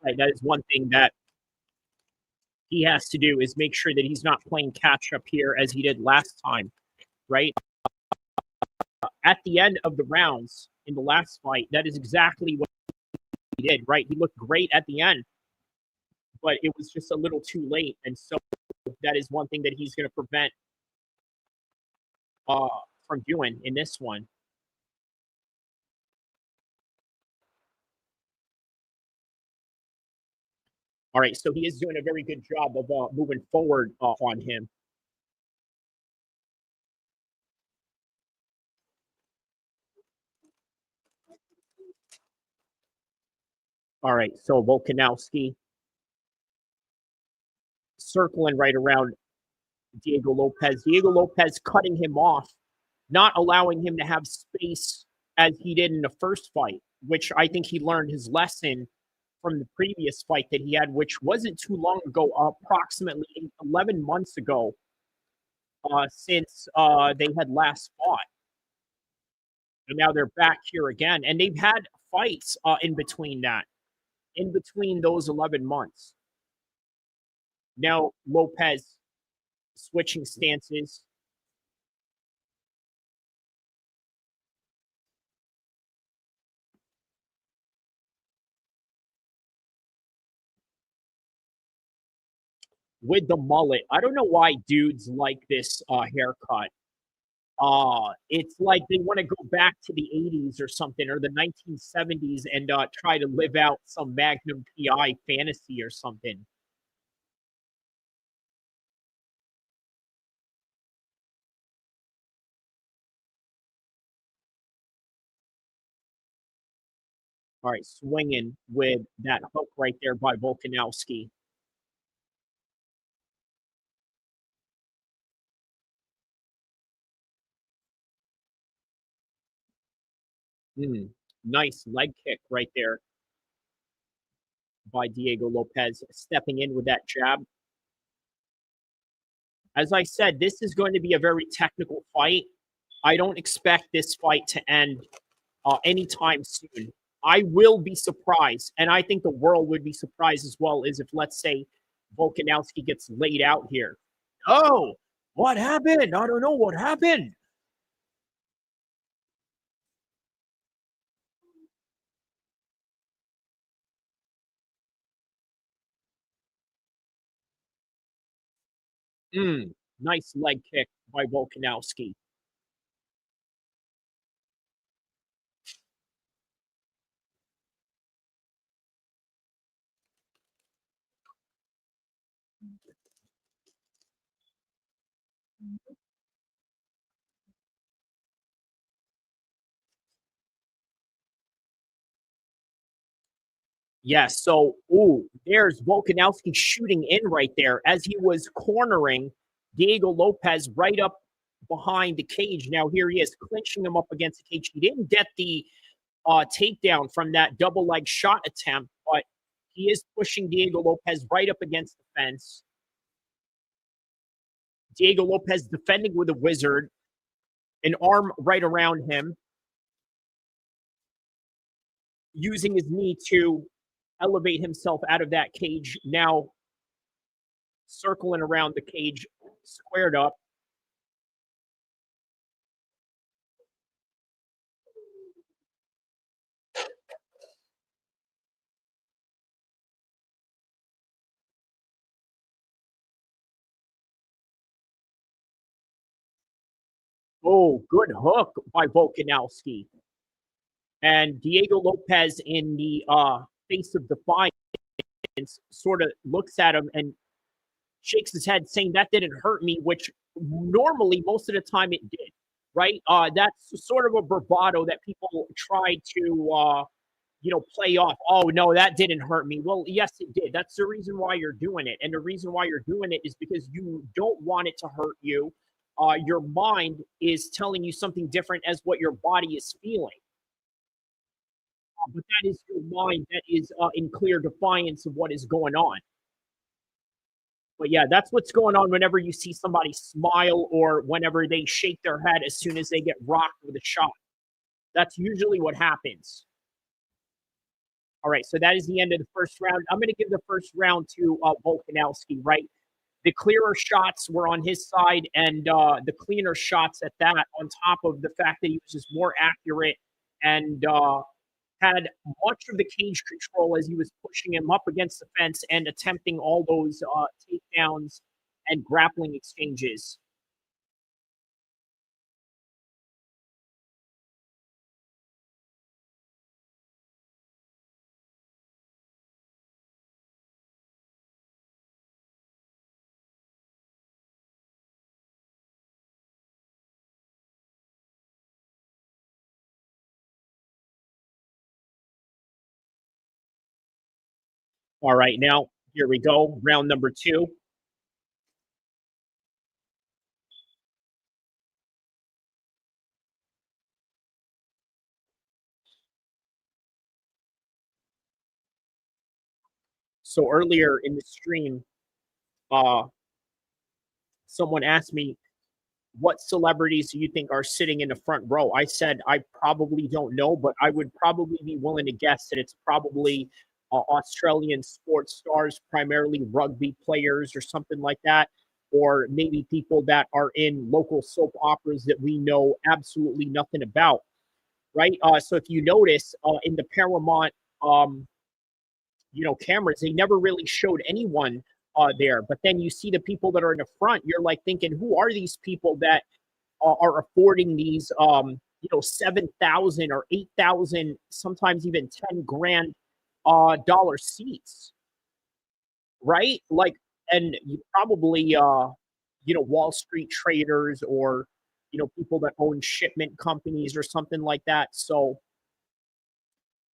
Right, that is one thing that he has to do, is make sure that he's not playing catch up here as he did last time, right? At the end of the rounds in the last fight, that is exactly what he did, right? He looked great at the end, but it was just a little too late. And so that is one thing that he's going to prevent from doing in this one. All right, so he is doing a very good job of moving forward on him. All right, so Volkanovski circling right around Diego Lopes. Diego Lopes cutting him off, not allowing him to have space as he did in the first fight, which I think he learned his lesson from the previous fight that he had, which wasn't too long ago, approximately 11 months ago, since they had last fought. And now they're back here again. And they've had fights in between that, in between those 11 months. Now Lopes switching stances. With the mullet. I don't know why dudes like this haircut. It's like they want to go back to the 80s or something, or the 1970s, and try to live out some Magnum PI fantasy or something. All right, swinging with that hook right there by Volkanovski. Nice leg kick right there by Diego Lopes, stepping in with that jab. As I said, this is going to be a very technical fight. I don't expect this fight to end anytime soon. I will be surprised, and I think the world would be surprised as well, is if, let's say, Volkanovski gets laid out here. Oh, what happened? I don't know what happened. Nice leg kick by Volkanovski. Yes, so, there's Volkanovski shooting in right there as he was cornering Diego Lopes right up behind the cage. Now here he is clinching him up against the cage. He didn't get the takedown from that double leg shot attempt, but he is pushing Diego Lopes right up against the fence. Diego Lopes defending with a wizard, an arm right around him, using his knee to elevate himself out of that cage, now circling around the cage, squared up. Oh, good hook by Volkanovski. And Diego Lopes, in the face of defiance, sort of looks at him and shakes his head, saying that didn't hurt me, which normally most of the time it did, right? That's sort of a bravado that people try to, play off. Oh, no, that didn't hurt me. Well, yes, it did. That's the reason why you're doing it. And the reason why you're doing it is because you don't want it to hurt you. Your mind is telling you something different as what your body is feeling. But that is your mind that is in clear defiance of what is going on. But yeah, that's what's going on whenever you see somebody smile or whenever they shake their head as soon as they get rocked with a shot. That's usually what happens. All right, so that is the end of the first round. I'm going to give the first round to Volkanovski, right? The clearer shots were on his side, and the cleaner shots at that, on top of the fact that he was just more accurate and had much of the cage control as he was pushing him up against the fence and attempting all those takedowns and grappling exchanges. All right, now here we go. Round number 2. So earlier in the stream, someone asked me, what celebrities do you think are sitting in the front row? I said, I probably don't know, but I would probably be willing to guess that it's probably Australian sports stars, primarily rugby players or something like that, or maybe people that are in local soap operas that we know absolutely nothing about, right? So if you notice in the Paramount, cameras, they never really showed anyone there. But then you see the people that are in the front, you're like thinking, who are these people that are affording these, 7,000 or 8,000, sometimes even 10 grand dollar seats, right? Like, and you probably, Wall Street traders or, people that own shipment companies or something like that. So,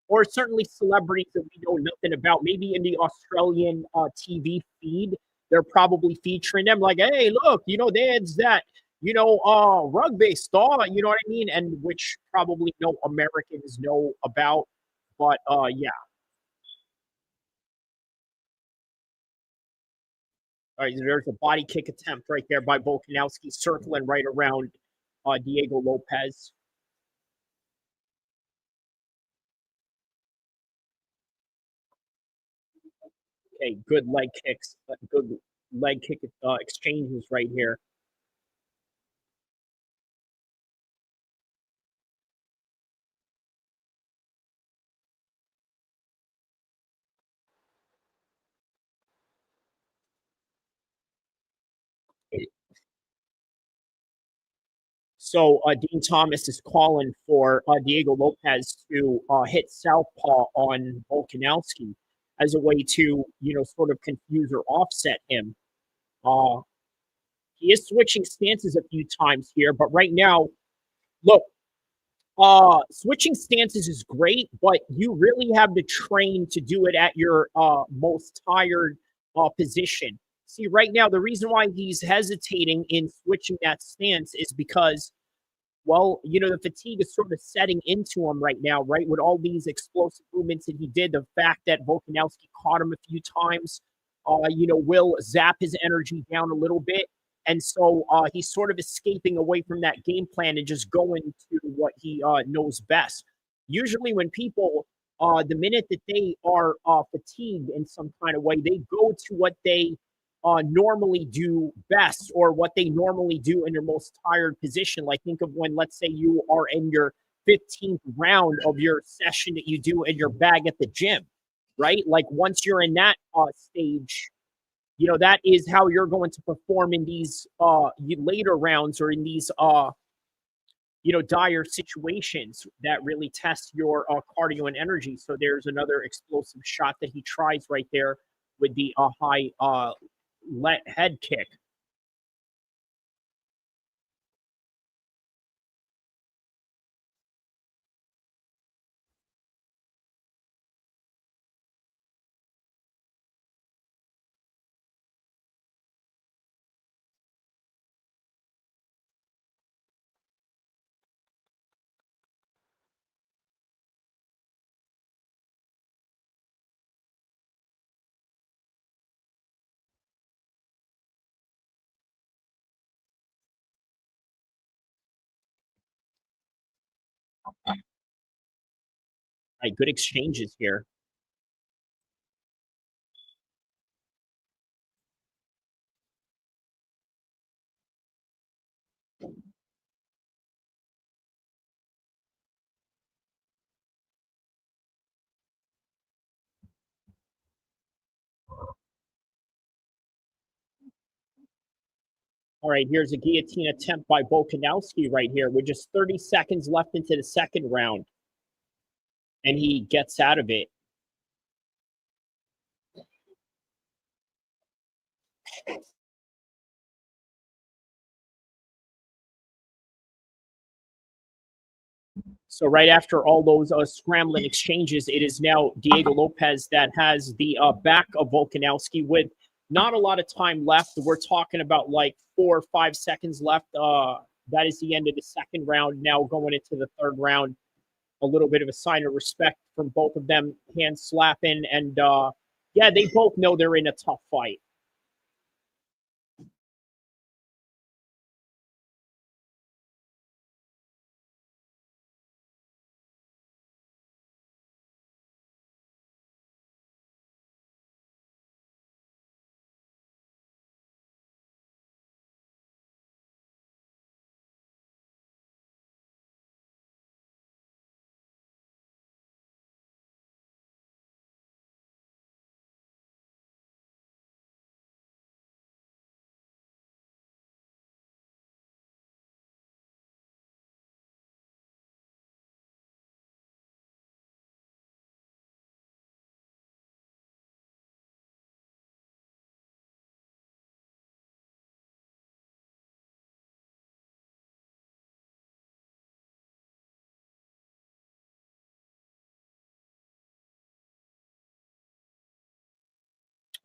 or certainly celebrities that we know nothing about. Maybe in the Australian TV feed, they're probably featuring them like, hey, look, there's that, rugby star, you know what I mean? And which probably no Americans know about. But yeah. All right, there's a body kick attempt right there by Volkanovski, circling right around Diego Lopes. Okay, good leg kicks, good leg kick exchanges right here. So Dean Thomas is calling for Diego Lopes to hit southpaw on Volkanovski as a way to, sort of confuse or offset him. He is switching stances a few times here, but right now, look, switching stances is great, but you really have to train to do it at your most tired position. See, right now, the reason why he's hesitating in switching that stance is because, well, the fatigue is sort of setting into him right now, right? With all these explosive movements that he did, the fact that Volkanovski caught him a few times, will zap his energy down a little bit. And so he's sort of escaping away from that game plan and just going to what he knows best. Usually when people the minute that they are fatigued in some kind of way, they go to what they normally do best, or what they normally do in their most tired position. Like, think of when, let's say, you are in your 15th round of your session that you do in your bag at the gym, right? Like, once you're in that stage, you know, that is how you're going to perform in these later rounds, or in these you know, dire situations that really test your cardio and energy. So there's another explosive shot that he tries right there with the high head kick. Right, good exchanges here. All right, here's a guillotine attempt by Volkanovski right here with just 30 seconds left into the second round. And he gets out of it. So right after all those scrambling exchanges, it is now Diego Lopes that has the back of Volkanovski with not a lot of time left. We're talking about like 4 or 5 seconds left. That is the end of the second round. Now going into the third round, a little bit of a sign of respect from both of them, hand slapping. And yeah, they both know they're in a tough fight.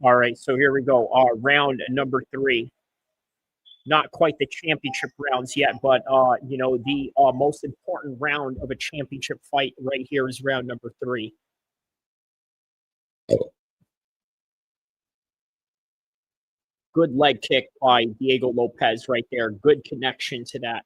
All right, so here we go. Round number 3. Not quite the championship rounds yet, but you know, the most important round of a championship fight right here is round number 3. Good leg kick by Diego Lopes right there. Good connection to that.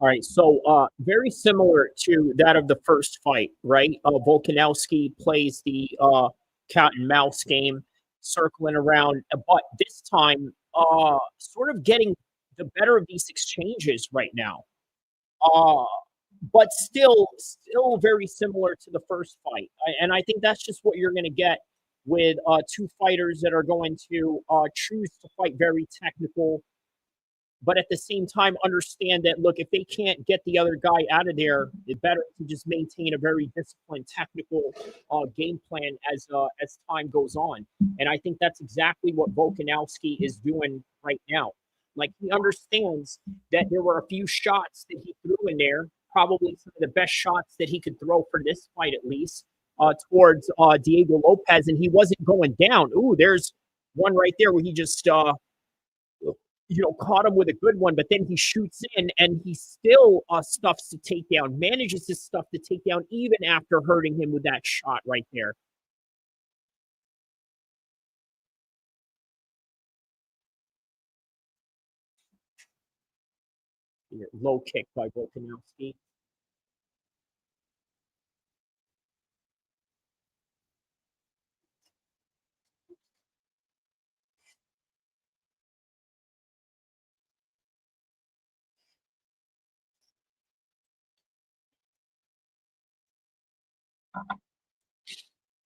All right, so very similar to that of the first fight, right? Volkanovski plays the cat and mouse game, circling around, but this time, sort of getting the better of these exchanges right now. Uh, but still very similar to the first fight, and I think that's just what you're going to get with two fighters that are going to choose to fight very technical, but at the same time understand that, look, if they can't get the other guy out of there, it's better to just maintain a very disciplined technical game plan as time goes on. And I think that's exactly what Volkanovski is doing right now. Like, he understands that there were a few shots that he threw in there, probably some of the best shots that he could throw for this fight, at least, towards Diego Lopes, and he wasn't going down. Ooh, there's one right there where he just caught him with a good one, but then he shoots in and he still stuffs the takedown, manages to stuff the takedown even after hurting him with that shot right there. Low kick by Volkanovski.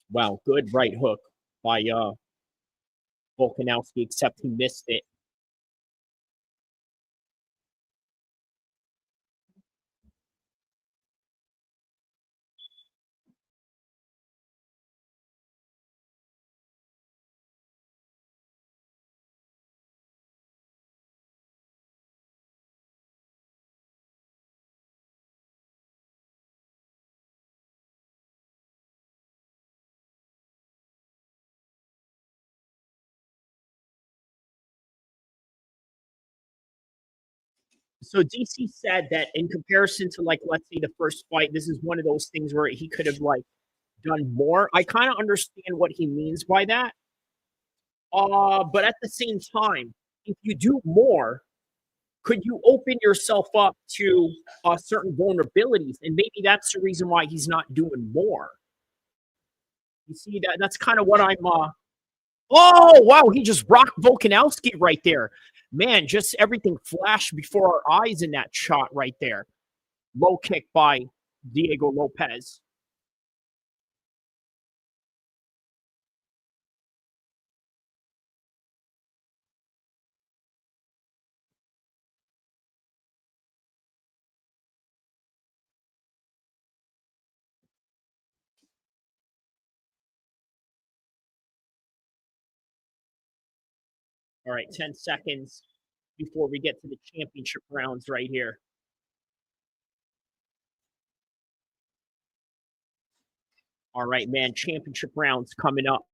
Wow, good right hook by Volkanovski, except he missed it. So DC said that in comparison to, like, let's say the first fight, this is one of those things where he could have, like, done more. I kind of understand what he means by that. But at the same time, if you do more, could you open yourself up to certain vulnerabilities? And maybe that's the reason why he's not doing more. You see, that's kind of what I'm oh, wow, he just rocked Volkanovski right there. Man, just everything flashed before our eyes in that shot right there. Low kick by Diego Lopes. All right, 10 seconds before we get to the championship rounds right here. All right, man, championship rounds coming up.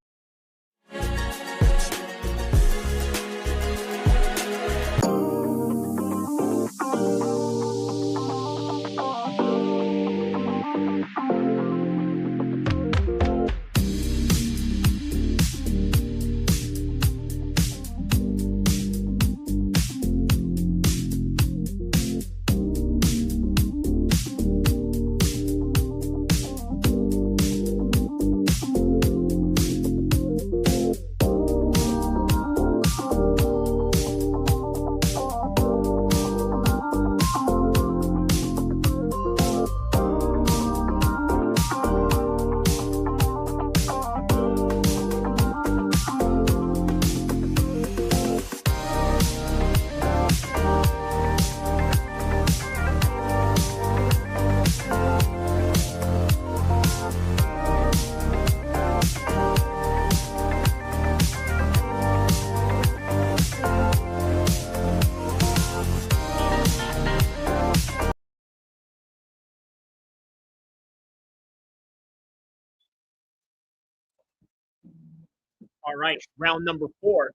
All right, round number 4.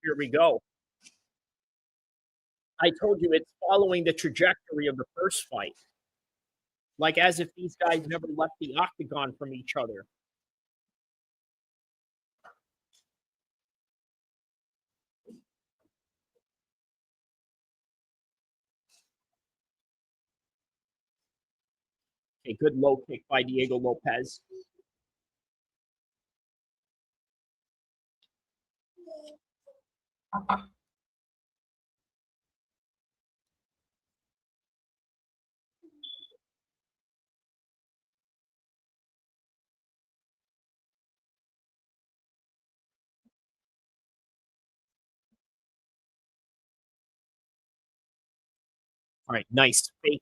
Here we go. I told you it's following the trajectory of the first fight. Like, as if these guys never left the octagon from each other. Okay, good low kick by Diego Lopes. All right, nice fake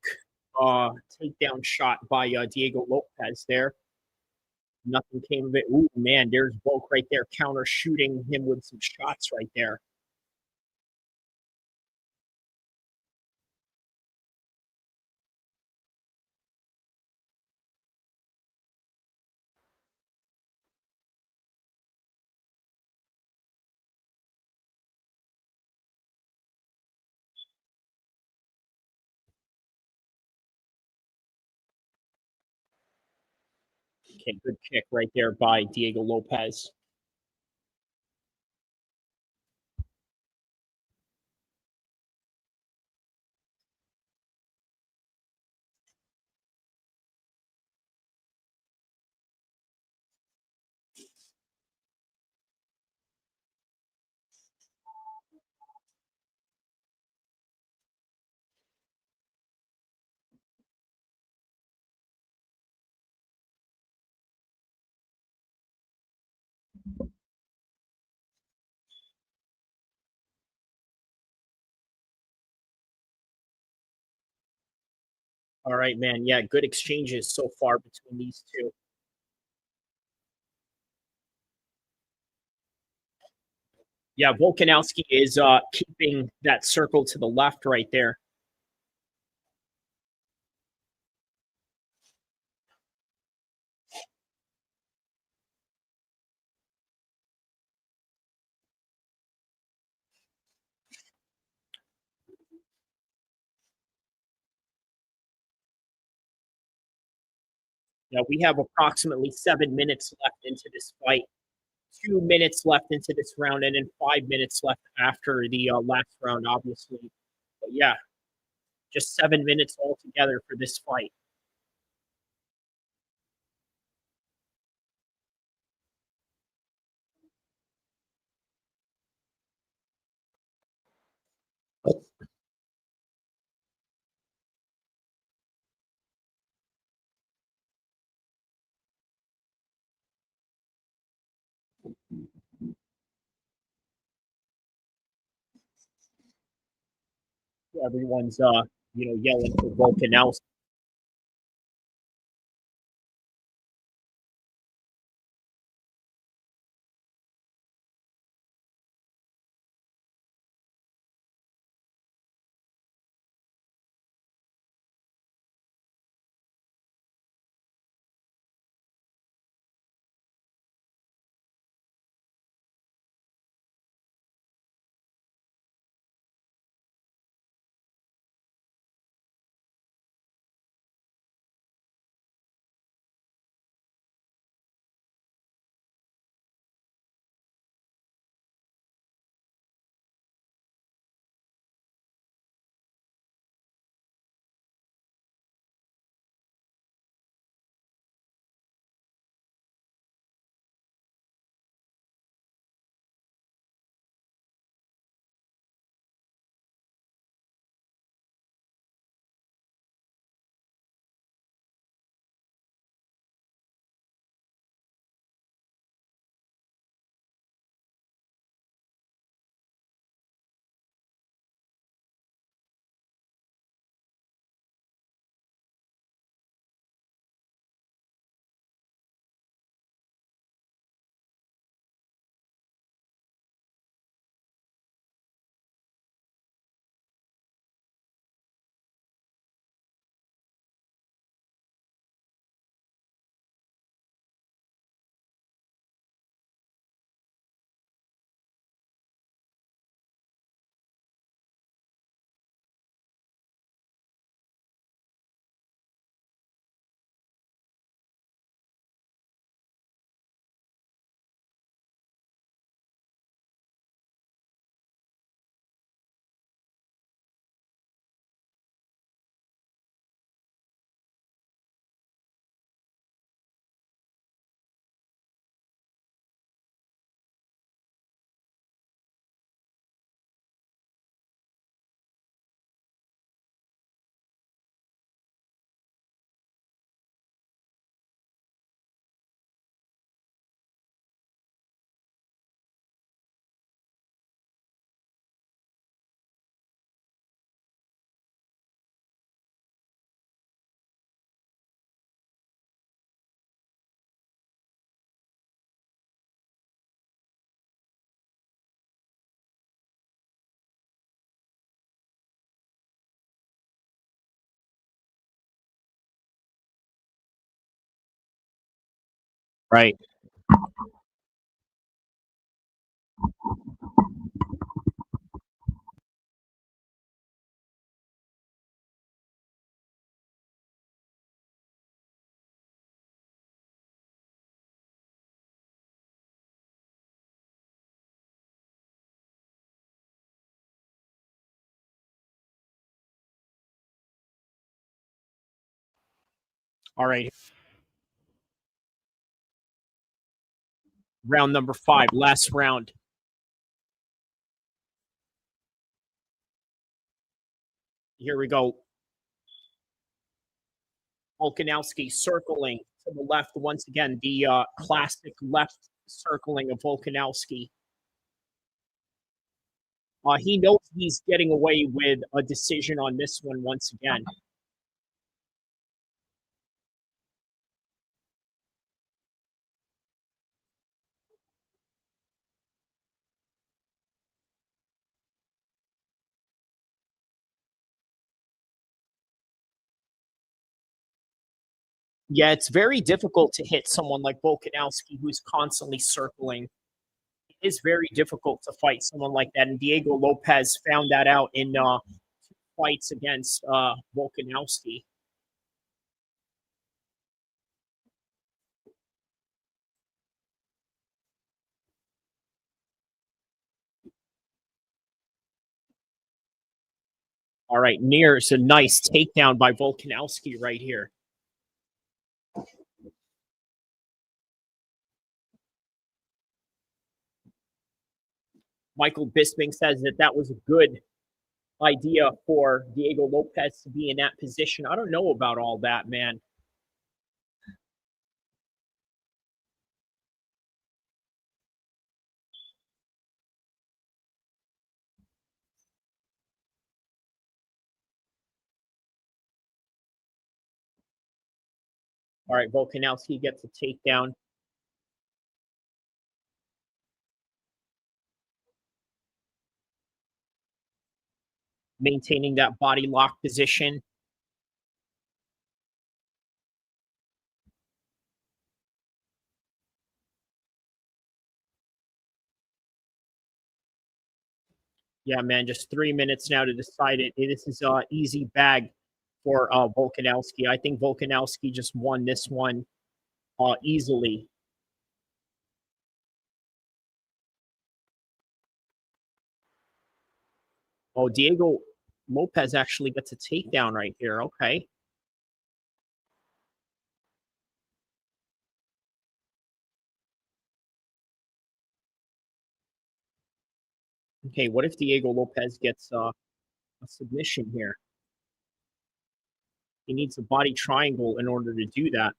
takedown shot by Diego Lopes there. Nothing came of it. Ooh, man, there's Volk right there, counter shooting him with some shots right there. Okay, good kick right there by Diego Lopes. All right, man. Yeah, good exchanges so far between these two. Yeah, Volkanovski is keeping that circle to the left right there. Yeah, we have approximately 7 minutes left into this fight. 2 minutes left into this round, and then 5 minutes left after the last round, obviously. But yeah, just 7 minutes altogether for this fight. Everyone's yelling for Volkanovski. Right. All right. Round number 5, last round. Here we go. Volkanovski circling to the left once again. The classic left circling of Volkanovski. He knows he's getting away with a decision on this one once again. Yeah, it's very difficult to hit someone like Volkanovski who's constantly circling. It is very difficult to fight someone like that, and Diego Lopes found that out in 2 fights against Volkanovski. All right, nears a nice takedown by Volkanovski right here. Michael Bisping says that that was a good idea for Diego Lopes to be in that position. I don't know about all that, man. All right, Volkanovski gets a takedown. Maintaining that body lock position. Yeah, man, just 3 minutes now to decide it. This is an easy bag for Volkanovski. I think Volkanovski just won this one easily. Oh, Diego Lopes actually gets a takedown right here. Okay. Okay, what if Diego Lopes gets a submission here? He needs a body triangle in order to do that.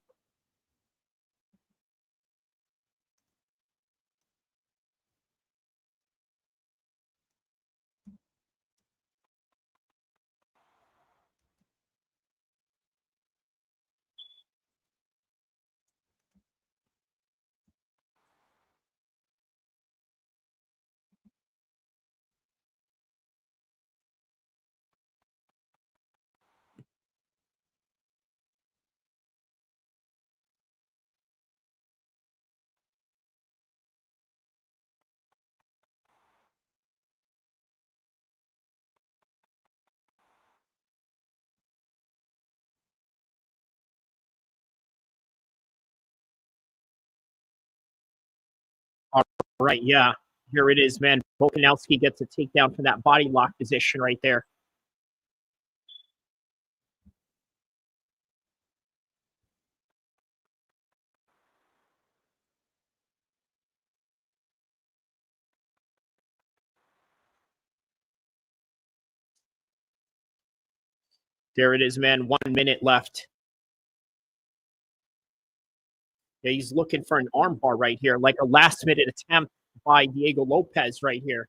All right, yeah. Here it is, man. Volkanovski gets a takedown from that body lock position right there. There it is, man. 1 minute left. Yeah, he's looking for an armbar right here, like a last-minute attempt by Diego Lopes right here.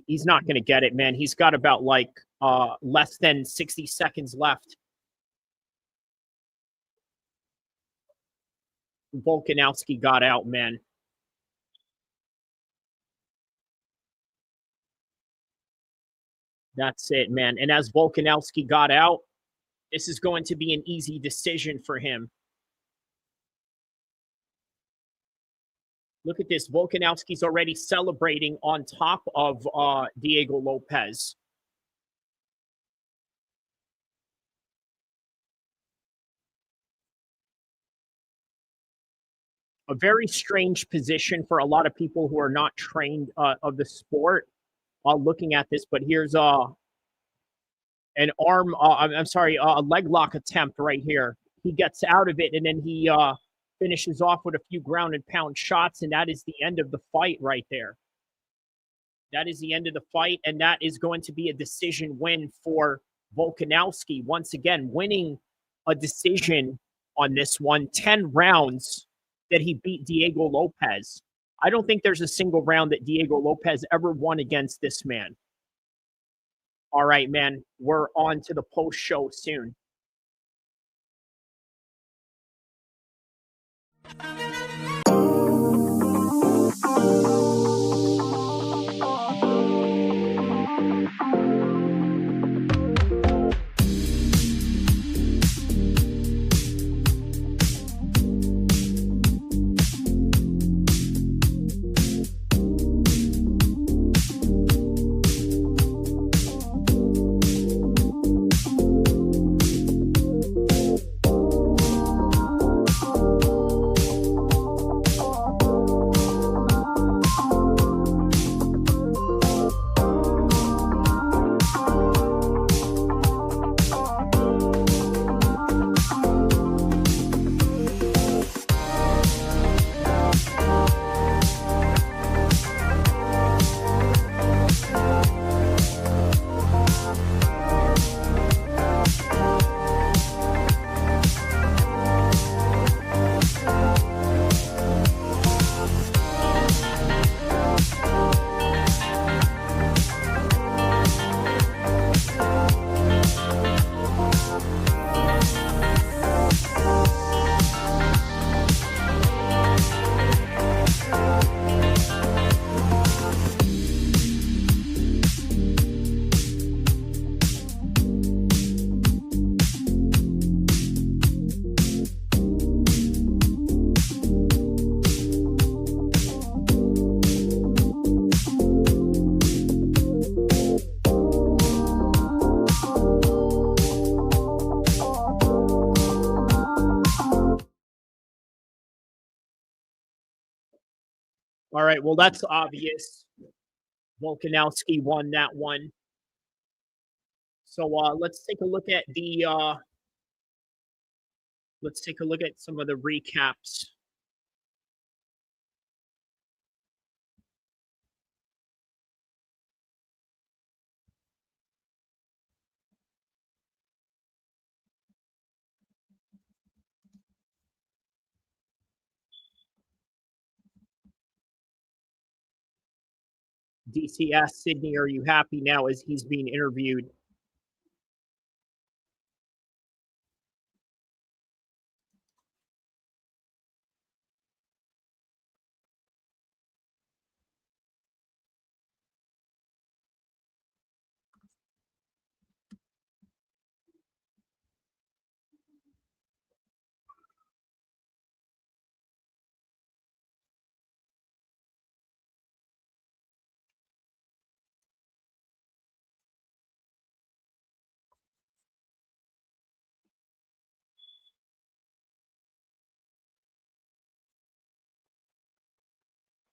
He's not going to get it, man. He's got about like less than 60 seconds left. Volkanovski got out, man. That's it, man. And as Volkanovski got out, this is going to be an easy decision for him. Look at this. Volkanovski's already celebrating on top of Diego Lopes. A very strange position for a lot of people who are not trained of the sport looking at this. But here's an arm, I'm sorry, a leg lock attempt right here. He gets out of it, and then he finishes off with a few ground and pound shots, and that is the end of the fight right there. That is the end of the fight, and that is going to be a decision win for Volkanovski. Once again, winning a decision on this one, 10 rounds that he beat Diego Lopes. I don't think there's a single round that Diego Lopes ever won against this man. All right, man, we're on to the post-show soon. All right, well, that's obvious. Volkanovski won that one. So let's take a look at the some of the recaps. DC asked Sydney, are you happy now as he's being interviewed?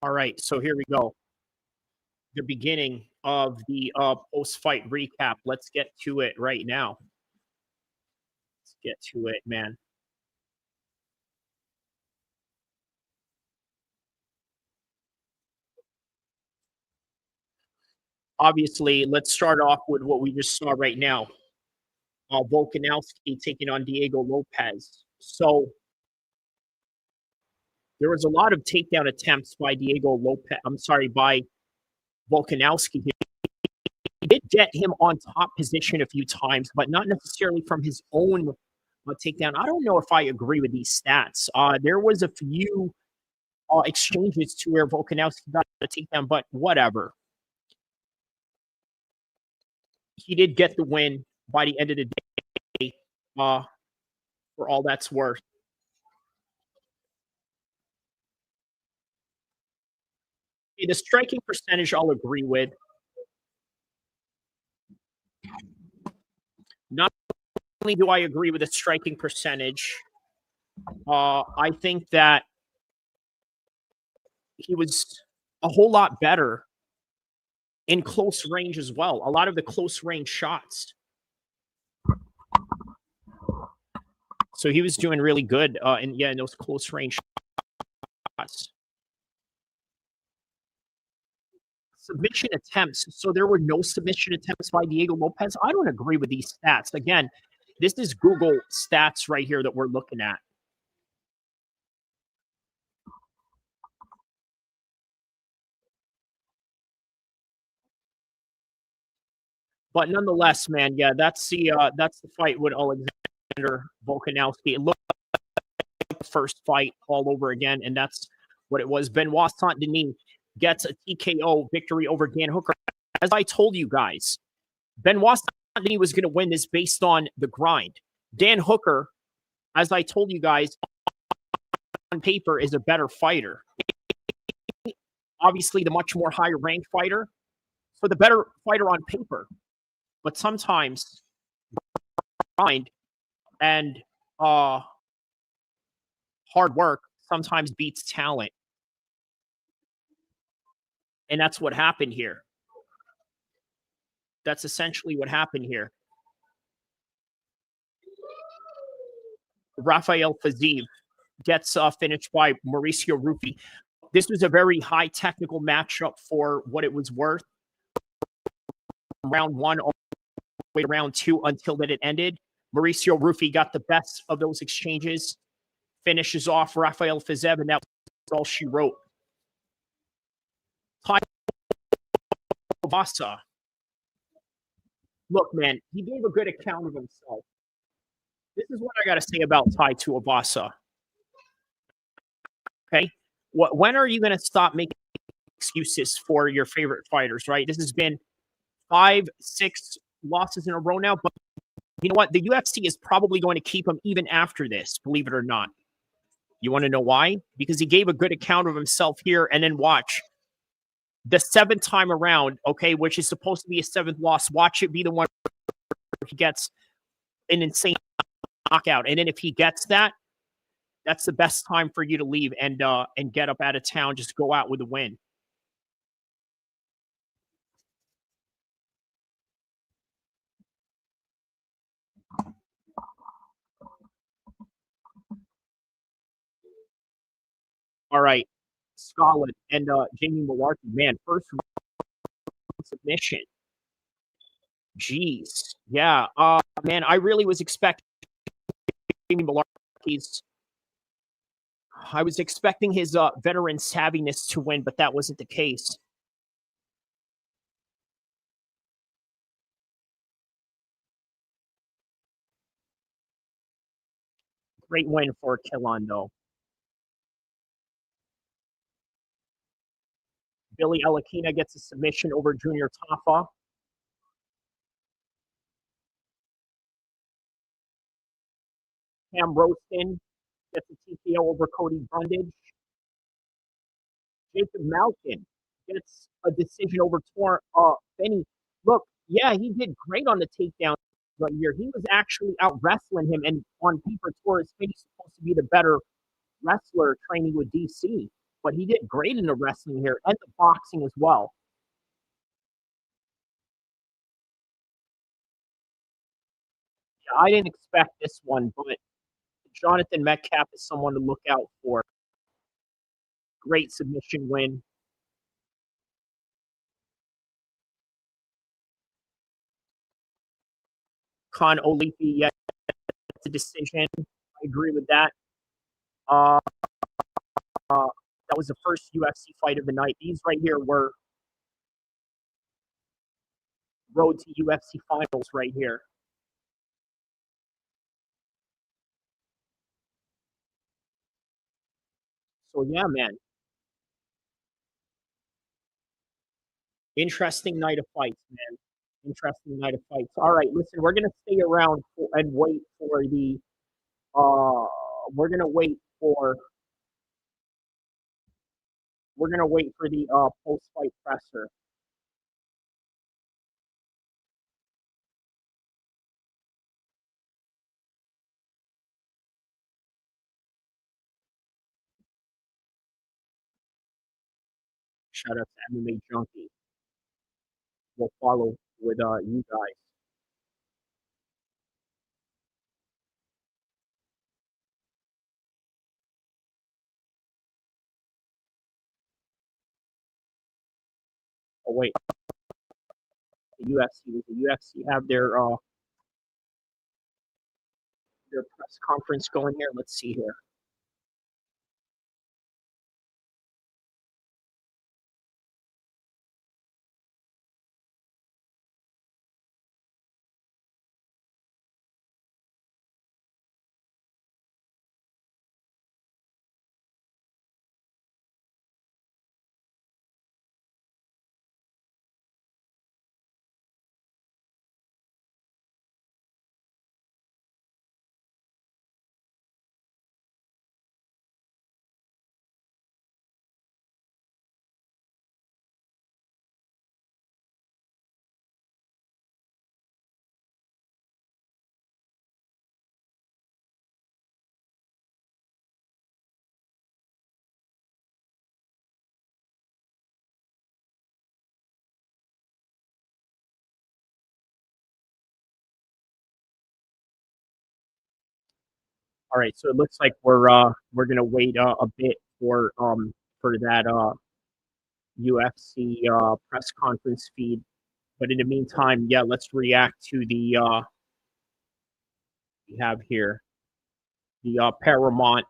All right, so here we go. The beginning of the post-fight recap. Let's get to it right now. Let's get to it, man. Obviously, let's start off with what we just saw right now. Volkanovski taking on Diego Lopes. So there was a lot of takedown attempts by Diego Lopes. I'm sorry, by Volkanovski. He did get him on top position a few times, but not necessarily from his own takedown. I don't know if I agree with these stats. There was a few exchanges to where Volkanovski got a takedown, but whatever. He did get the win by the end of the day, for all that's worth. Okay, the striking percentage I'll agree with. Not only do I agree with the striking percentage, I think that he was a whole lot better in close range as well. A lot of the close range shots. So he was doing really good in those close range shots. Submission attempts. So there were no submission attempts by Diego Lopes. I don't agree with these stats. Again, this is Google stats right here that we're looking at. But nonetheless, man, yeah, that's the fight with Alexander Volkanovski. It looked like the first fight all over again, and that's what it was. Benoit Saint-Denis gets a TKO victory over Dan Hooker. As I told you guys, Benoit Saint-Denis was going to win this based on the grind. Dan Hooker, as I told you guys, on paper is a better fighter. Obviously, the much more higher ranked fighter, so the better fighter on paper. But sometimes grind and hard work sometimes beats talent. And that's what happened here. That's essentially what happened here. Rafael Fiziev gets finished by Mauricio Ruffi. This was a very high technical matchup for what it was worth. Round one all the way to round two until that it ended. Mauricio Ruffi got the best of those exchanges, finishes off Rafael Fiziev, and that was all she wrote. Tuivasa. Look, man, he gave a good account of himself. This is what I got to say about Tai Tuivasa. Okay? When are you going to stop making excuses for your favorite fighters, right? This has been 5, 6 losses in a row now, but you know what? The UFC is probably going to keep him even after this, believe it or not. You want to know why? Because he gave a good account of himself here, and then watch. The 7th time around, okay, which is supposed to be a 7th loss, watch it be the one where he gets an insane knockout. And then if he gets that, that's the best time for you to leave and get up out of town. Just go out with a win. All right, Scotland and Jamie Mularkey, man, first submission. Jeez, yeah, man, I really was expecting Jamie Mularkey's. I was expecting his veteran savviness to win, but that wasn't the case. Great win for Kilon, though. Billy Alakina gets a submission over Junior Tafa. Cam Rowston gets a TKO over Cody Brundage. Jacob Malkoun gets a decision over Finney. Look, yeah, he did great on the takedown right here. He was actually out wrestling him, and on paper, Torres Finney's supposed to be the better wrestler training with DC. But he did great in the wrestling here and the boxing as well. Yeah, I didn't expect this one, but Jonathan Metcalf is someone to look out for. Great submission win. Con Olifi, yeah, it's a decision. I agree with that. That was the first UFC fight of the night. These right here were road to UFC Finals right here. So, yeah, man. Interesting night of fights, man. Interesting night of fights. All right, listen, we're going to stay around and wait for the we're going to wait for we're gonna wait for the post-fight presser. Shout out to MMA Junkie. We'll follow with you guys. Oh wait, the UFC. Does the UFC have their press conference going here? Let's see here. All right, so it looks like we're gonna wait a bit for that UFC press conference feed. But in the meantime, yeah, let's react to the we have here the Paramount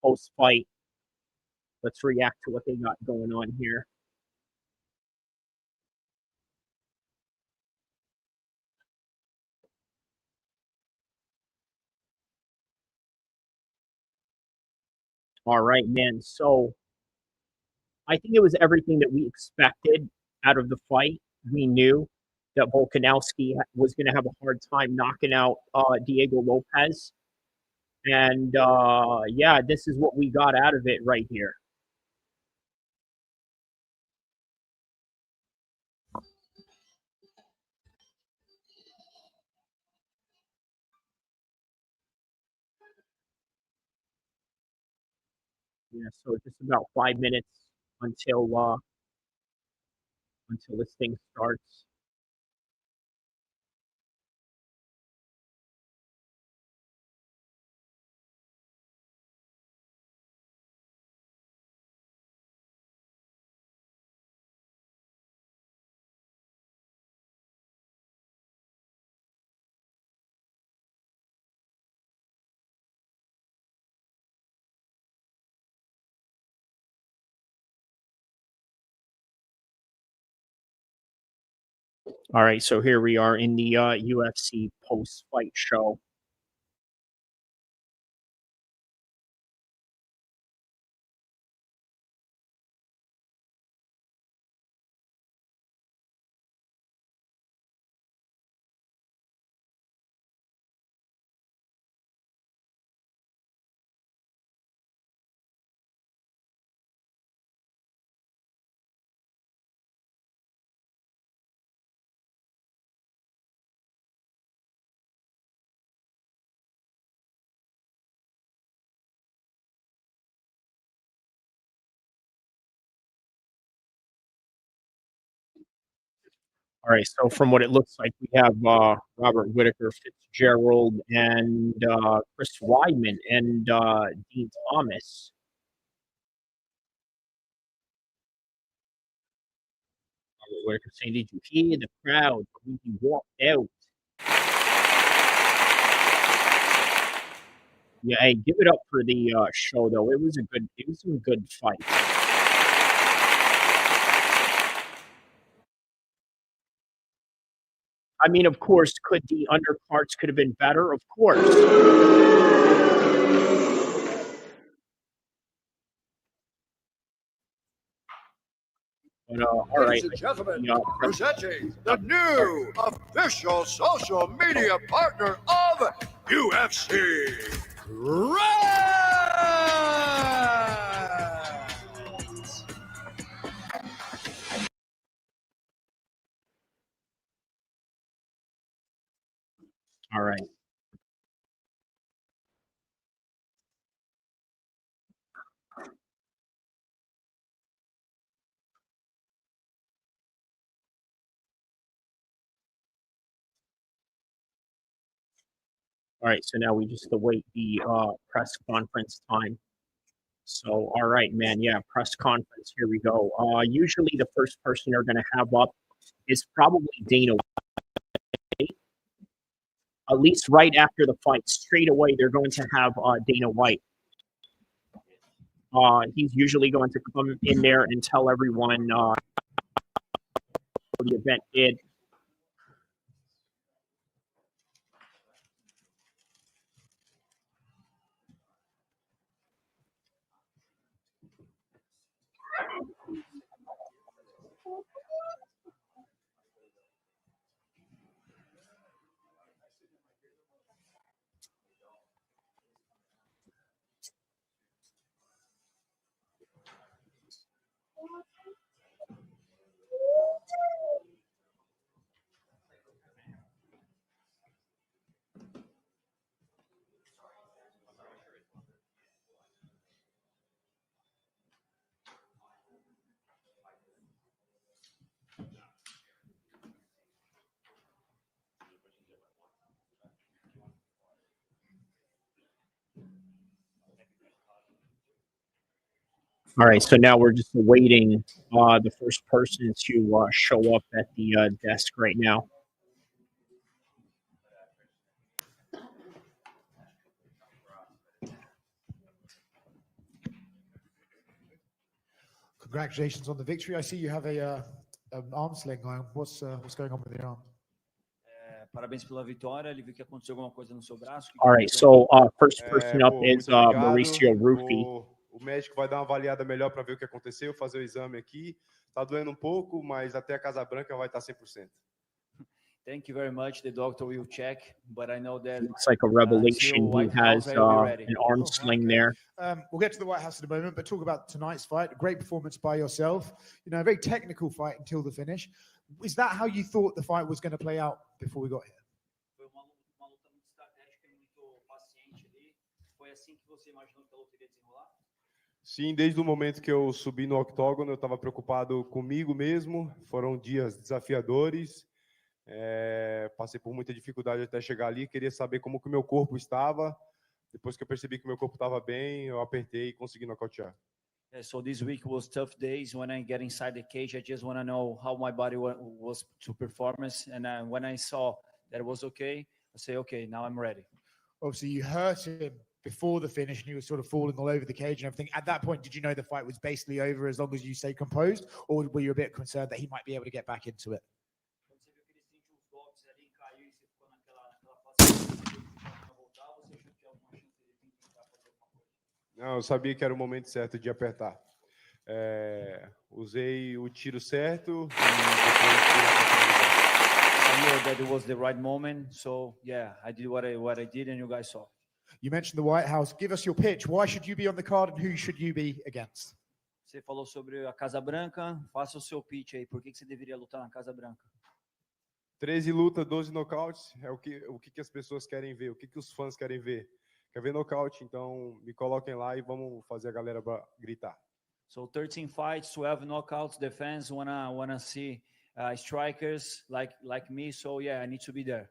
post fight. Let's react to what they got going on here. All right, man. So I think it was everything that we expected out of the fight. We knew that Volkanovski was going to have a hard time knocking out Diego Lopes. And yeah, this is what we got out of it right here. Yeah, so just about 5 minutes until this thing starts. All right, so here we are in the UFC post-fight show. All right, so from what it looks like, we have Robert Whitaker, Fitzgerald, and Chris Weidman, and Dean Thomas. Robert Whitaker saying, "Did you hear the crowd when he walked out?" Yeah, hey, give it up for the show though. It was a good fight. I mean, of course, could the undercards could have been better? Of course. But, all right. Ladies and gentlemen, presenting the new official social media partner of UFC, All right, so now we just await the press conference time. So, all right, man, yeah, press conference. Here we go. Usually, the first person they're going to have up is probably Dana White. At least right after the fight, straight away, they're going to have Dana White. He's usually going to come in there and tell everyone how the event did. All right, so now we're just awaiting the first person to show up at the desk right now. Congratulations on the victory. I see you have an arm sling on. What's going on with the arm? Parabéns pela vitória. Ele viu que aconteceu alguma coisa no seu braço. All right, so first person up is Mauricio Rufy. O médico vai dar uma avaliada melhor para ver o que aconteceu, fazer o exame aqui. Tá doendo um pouco, mas até a Casa Branca vai estar 100%. Thank you very much. The doctor will check, but I know that Looks like a revelation. He has an arm sling there. We'll get to the White House in a moment, but talk about tonight's fight. A great performance by yourself. You know, a very technical fight until the finish. Is that how you thought the fight was going to play out before we got here? Foi uma luta muito estratégica e muito paciente ali. Foi assim que você imaginou que a luta iria desenrolar? Sim, desde o momento que eu subi no octógono, eu estava preocupado comigo mesmo. Foram dias desafiadores. Passei por muita dificuldade até chegar ali. Queria saber como que o meu corpo estava. Depois que eu percebi que o meu corpo estava bem, eu apertei e consegui nocautear. So this week was tough days. When I get inside the cage, I just want to know how my body was to performance. And when I saw that it was okay, I say, okay, now I'm ready. Obviously, you hurt him before the finish, and he was sort of falling all over the cage and everything. At that point, did you know the fight was basically over as long as you stay composed, or were you a bit concerned that he might be able to get back into it? Não, eu sabia que era o momento certo de apertar. Usei o tiro certo. I knew that it was the right moment, so yeah, I did what I did, and you guys saw. You mentioned the White House. Give us your pitch. Why should you be on the card, and who should you be against? Você falou sobre a Casa Branca. Faça o seu pitch aí. Por que você deveria lutar na Casa Branca? 13 lutas, 12 nocautes. É o que as pessoas querem ver, o que os fãs querem ver. Quer ver nocaute? Então me coloquem lá e vamos fazer a galera gritar. So 13 fights, 12 knockouts. The fans wanna see strikers like me. So yeah, I need to be there.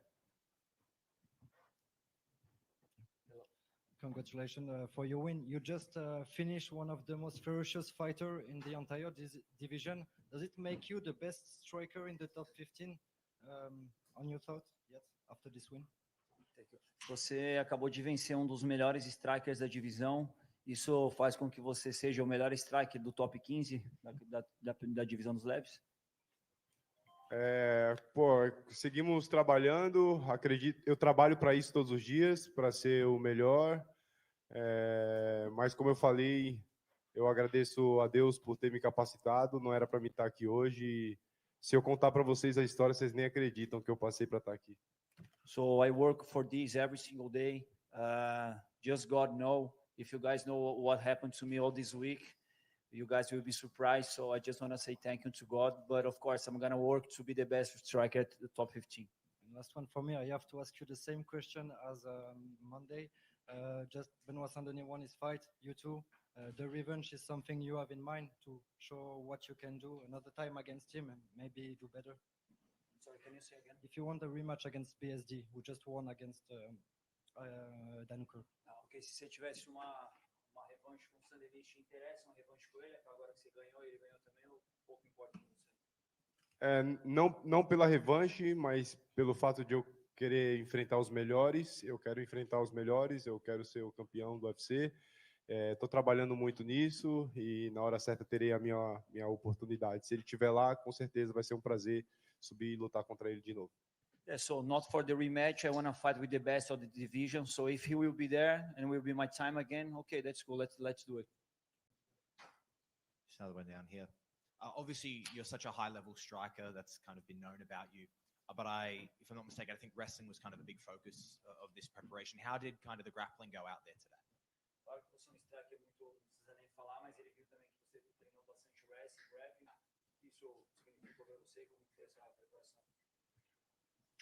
Congratulations for your win. You just finished one of the most ferocious fighter in the entire division. Does it make you the best striker in the top 15 on your thought yet after this win? Você acabou de vencer um dos melhores strikers da divisão. Isso faz com que você seja o melhor striker do top 15 da divisão dos leves? Seguimos trabalhando. Eu trabalho para isso todos os dias, para ser o melhor. Mas como eu falei, eu agradeço a Deus por ter me capacitado. Não era para mim estar aqui hoje. E se eu contar para vocês a história, vocês nem acreditam que eu passei para estar aqui. So I work for this every single day. Just God knows. If you guys know what happened to me all this week, you guys will be surprised. So I just want to say thank you to God. But of course, I'm going to work to be the best striker at the top 15. And last one for me, I have to ask you the same question as Monday. Just Benoit Saint-Denis won his fight, you too. The revenge is something you have in mind to show what you can do another time against him and maybe do better. Sorry, can you say again? If you want a rematch against BSD, who just won against Dan Hooker. Ok, se você tivesse uma revanche com o Sanderlei, te interessa uma revanche com ele? Agora que você ganhou, ele ganhou também, ou pouco importa com você? Não pela revanche, mas pelo fato de eu querer enfrentar os melhores. Eu quero enfrentar os melhores, eu quero ser o campeão do UFC. Estou trabalhando muito nisso e na hora certa terei a minha oportunidade. Se ele estiver lá, com certeza vai ser um prazer subir e lutar contra ele de novo. Yeah, so not for the rematch. I want to fight with the best of the division. So if he will be there and will be my time again, okay, that's cool. Let's do it. Just another one down here. Obviously, you're such a high-level striker. That's kind of been known about you. But if I'm not mistaken, I think wrestling was kind of a big focus of this preparation. How did kind of the grappling go out there today? Claro que você é um striker muito, não precisa nem falar, mas ele viu também que você treinou bastante wrestling, grappling. Isso significou para você como foi essa preparação?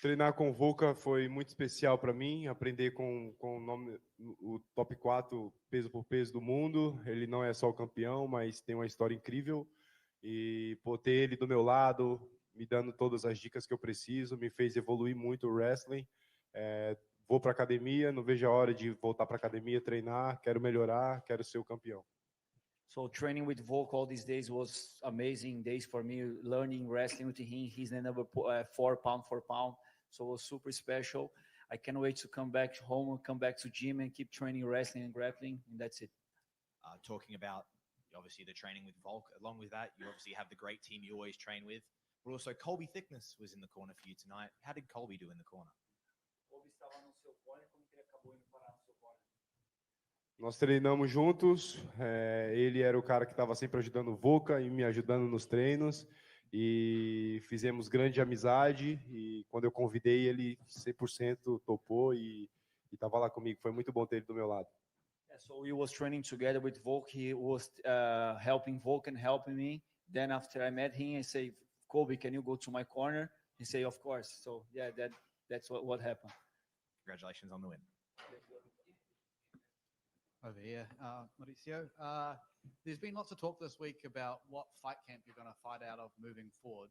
Treinar com o Volka foi muito especial para mim, aprender com o top 4 peso por peso do mundo. Ele não é só o campeão, mas tem uma história incrível. E ter ele do meu lado, me dando todas as dicas que eu preciso, me fez evoluir muito o wrestling. Vou para academia, não vejo a hora de voltar para academia, treinar, quero melhorar, quero ser o campeão. So training with Volk all these days was amazing days for me, learning wrestling with him. He's the number 4 pound for pound. So it was super special. I can't wait to come back home, come back to gym and keep training wrestling and grappling, and that's it. Talking about, obviously, the training with Volk. Along with that, you obviously have the great team you always train with. But also, Colby Thickness was in the corner for you tonight. How did Colby do in the corner? Colby estava no seu corner, como que ele acabou indo parar no seu corner? Nós treinamos juntos. Ele era o cara que estava sempre ajudando o Volka e me ajudando nos treinos. E fizemos grande amizade. E quando eu convidei, ele 100% topou e estava lá comigo. Foi muito bom ter ele do meu lado. Yeah, so we was training together with Volk. He was helping Volk and helping me. Then after I met him, I say, Colby, can you go to my corner? He say, of course. So yeah, that's what happened. Congratulations on the win. Over here, Mauricio. There's been lots of talk this week about what fight camp you're going to fight out of moving forward.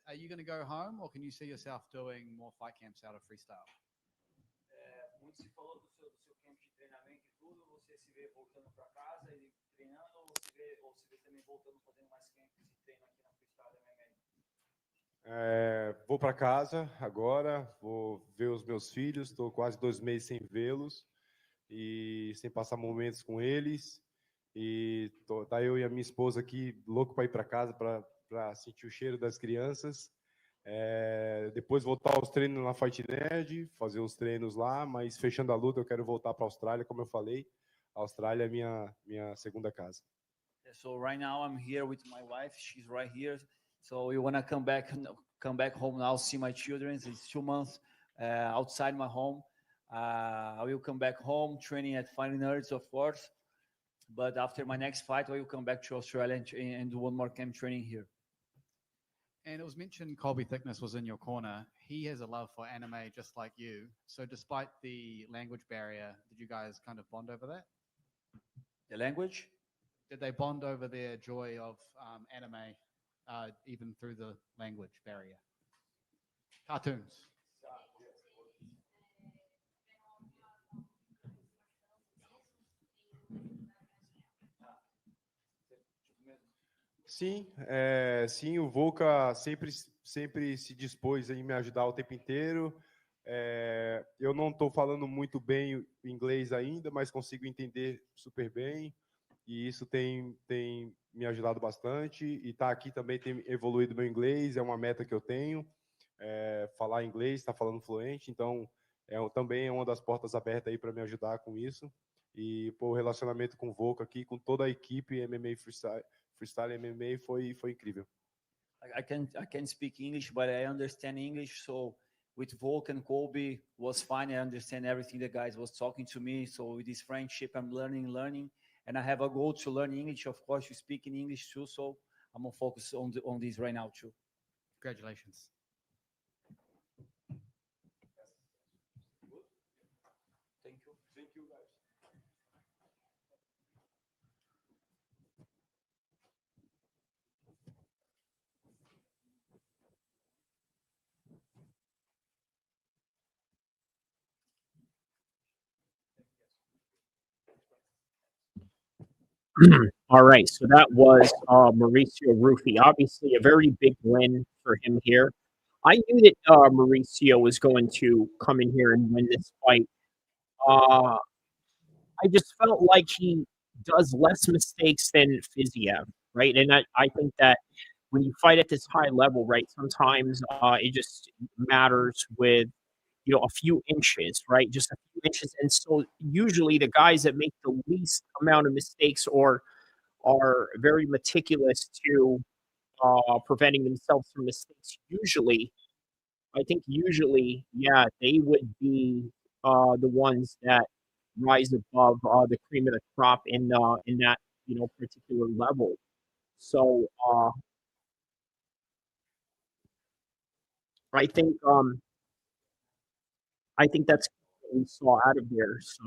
Are you going to go home, or can you see yourself doing more fight camps out of freestyle? Muito se falou do seu camp de treinamento e tudo. Você se vê voltando para casa e treinando, ou se vê também voltando fazendo mais camps e treino aqui na freestyle MMA? Vou para casa agora, vou ver os meus filhos. Estou quase 2 meses sem vê-los e sem passar momentos com eles. E tá eu e a minha esposa aqui louco para ir para casa para sentir o cheiro das crianças. Depois voltar aos treinos na Fight Nerd, fazer uns treinos lá, mas fechando a luta eu quero voltar para a Austrália, como eu falei. A Austrália é minha segunda casa. Yeah, so right now I'm here with my wife. She's right here. So we want to come back home now, see my children. It's 2 months outside my home. I will come back home, training at Fighting Nerds, of course. But after my next fight, I will come back to Australia and do one more camp training here. And it was mentioned Colby Thickness was in your corner. He has a love for anime just like you. So despite the language barrier, did you guys kind of bond over that? The language? Did they bond over their joy of anime, even through the language barrier? Cartoons. Sim, o Volka sempre se dispôs em me ajudar o tempo inteiro. Eu não estou falando muito bem inglês ainda, mas consigo entender super bem. E isso tem me ajudado bastante. E estar aqui também tem evoluído meu inglês, é uma meta que eu tenho. Falar inglês, estar falando fluente. Então, também é uma das portas abertas aí para me ajudar com isso. E o relacionamento com o Volka aqui, com toda a equipe MMA Freestyle MMA foi incrível. I can speak English, but I understand English. So with Volk and Colby was fine. I understand everything the guys was talking to me. So with this friendship, I'm learning, and I have a goal to learn English. Of course, you speak in English too. So I'm gonna focus on this right now too. Congratulations. Thank you, guys. All right, so that was Mauricio Rufy. Obviously, a very big win for him here. I knew that Mauricio was going to come in here and win this fight. Uh, I just felt like he does less mistakes than Fiziev, right? And I think that when you fight at this high level, right, sometimes it just matters with, a few inches, right? Just a few inches. And so usually the guys that make the least amount of mistakes or are very meticulous to preventing themselves from mistakes, usually, yeah, they would be the ones that rise above the cream of the crop in that particular level. So I think that's what we saw out of there. So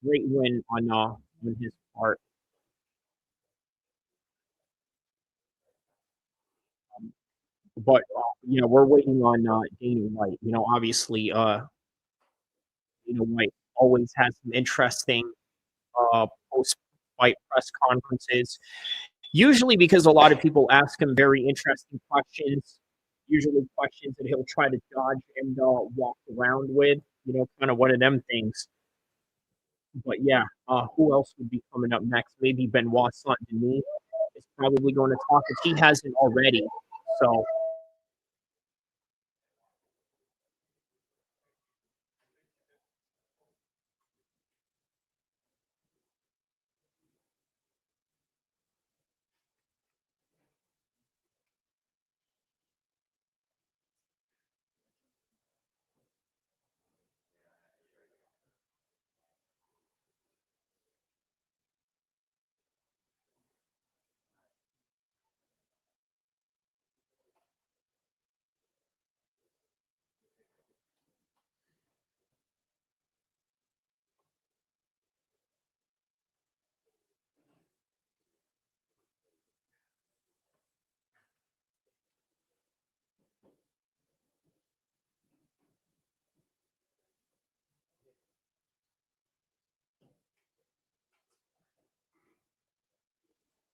great win on his part. But we're waiting on Dana White. Obviously, White always has some interesting post-fight press conferences. Usually because a lot of people ask him very interesting questions, usually questions that he'll try to dodge and walk around with, kind of one of them things. But yeah, who else would be coming up next? Maybe Benoit Saint-Denis is probably going to talk if he hasn't already. So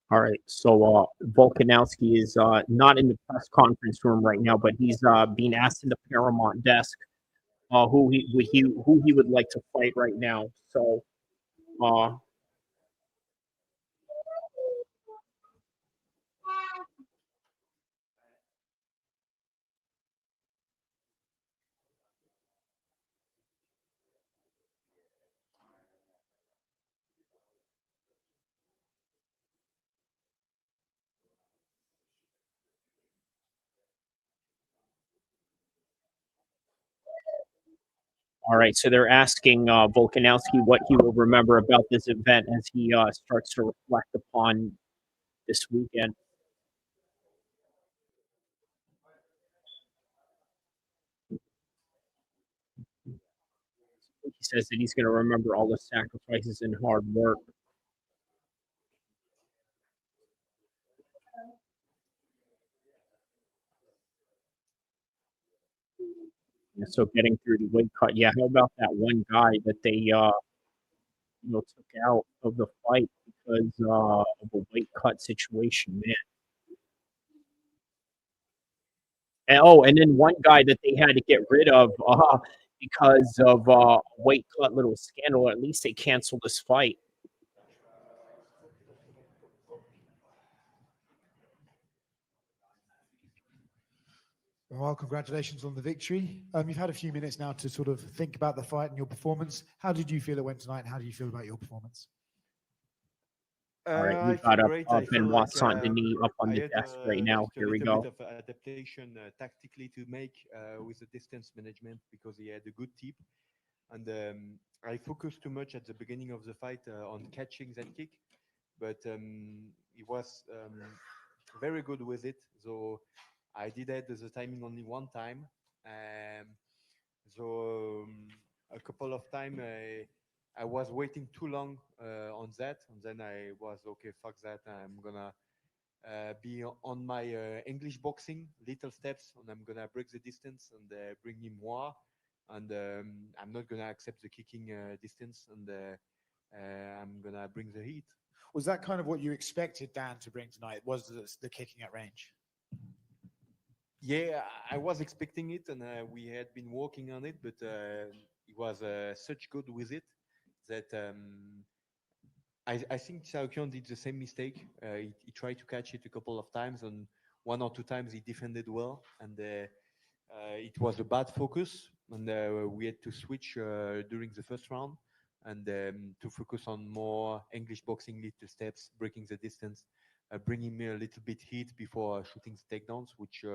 all right, so Volkanovski is not in the press conference room right now, but he's being asked in the Paramount desk who he would like to fight right now. So all right, so they're asking Volkanovski what he will remember about this event as he starts to reflect upon this weekend. He says that he's going to remember all the sacrifices and hard work. Yeah, so getting through the weight cut. Yeah, how about that one guy that they took out of the fight because of a weight cut situation, man. And then one guy that they had to get rid of because of weight cut little scandal. At least they canceled this fight. Well, congratulations on the victory. You've had a few minutes now to sort of think about the fight and your performance. How did you feel it went tonight? And how do you feel about your performance? All right, we got up Benoit Saint-Denis up on the desk right now. Here we go. Bit of adaptation tactically to make with the distance management because he had a good tip, and I focused too much at the beginning of the fight on catching that kick, but he was very good with it. So I did that the timing only one time. So a couple of time I was waiting too long on that, and then I was okay. Fuck that! I'm gonna be on my English boxing little steps, and I'm gonna break the distance and bring him more. And I'm not gonna accept the kicking distance. And I'm gonna bring the heat. Was that kind of what you expected Dan to bring tonight? Was the kicking at range? Yeah, I was expecting it, and we had been working on it, but he was such good with it that I think Salkilld did the same mistake. He tried to catch it a couple of times, and 1 or 2 times he defended well, and it was a bad focus, and we had to switch during the first round and to focus on more English boxing, lead to steps, breaking the distance, bringing me a little bit heat before shooting the takedowns, which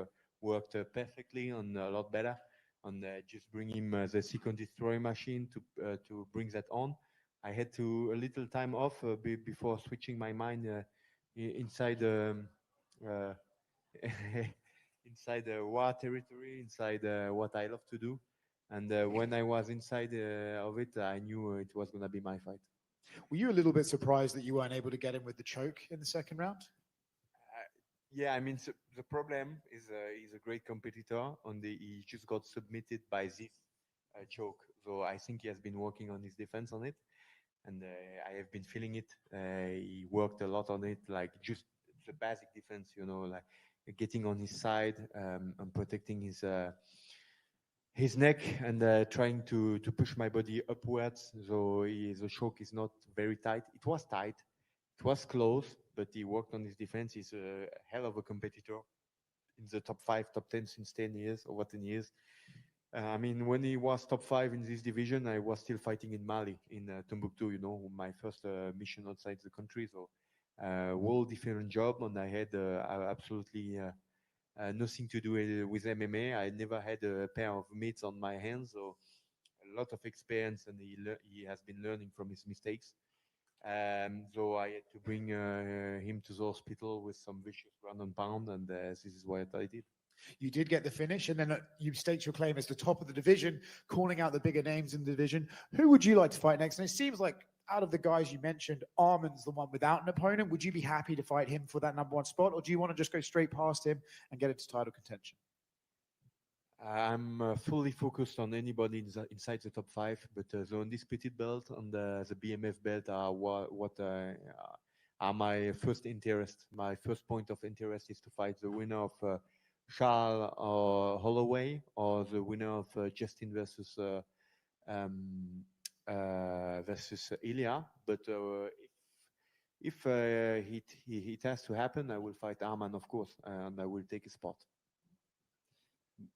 worked perfectly and a lot better. And just bring him the second destroy machine to bring that on. I had to a little time off before switching my mind inside inside war territory, inside what I love to do. And when I was inside of it, I knew it was going to be my fight. Were you a little bit surprised that you weren't able to get him with the choke in the second round? Yeah, I mean, so the problem is he's a great competitor, and he just got submitted by this choke. So I think he has been working on his defense on it, and I have been feeling it. He worked a lot on it, like just the basic defense, you know, like getting on his side and protecting his neck and trying to push my body upwards. So the choke is not very tight. It was tight. It was close, but he worked on his defense. He's a hell of a competitor in the top 5, top 10 since 10 years, over 10 years. I mean, when he was top 5 in this division, I was still fighting in Mali, in Timbuktu, you know, my first mission outside the country. So, whole different job, and I had absolutely nothing to do with MMA. I never had a pair of mitts on my hands, so a lot of experience, and he has been learning from his mistakes. So I had to bring him to the hospital with some vicious ground and pound, and this is what I did. You did get the finish, and then you staked your claim as the top of the division, calling out the bigger names in the division. Who would you like to fight next? And it seems like out of the guys you mentioned, Arman's the one without an opponent. Would you be happy to fight him for that #1 spot, or do you want to just go straight past him and get into title contention? I'm fully focused on anybody inside the top 5, but the undisputed belt and the BMF belt are what are my first interest. My first point of interest is to fight the winner of Charles or Holloway, or the winner of Justin versus Ilya. But if it has to happen, I will fight Arman, of course, and I will take a spot.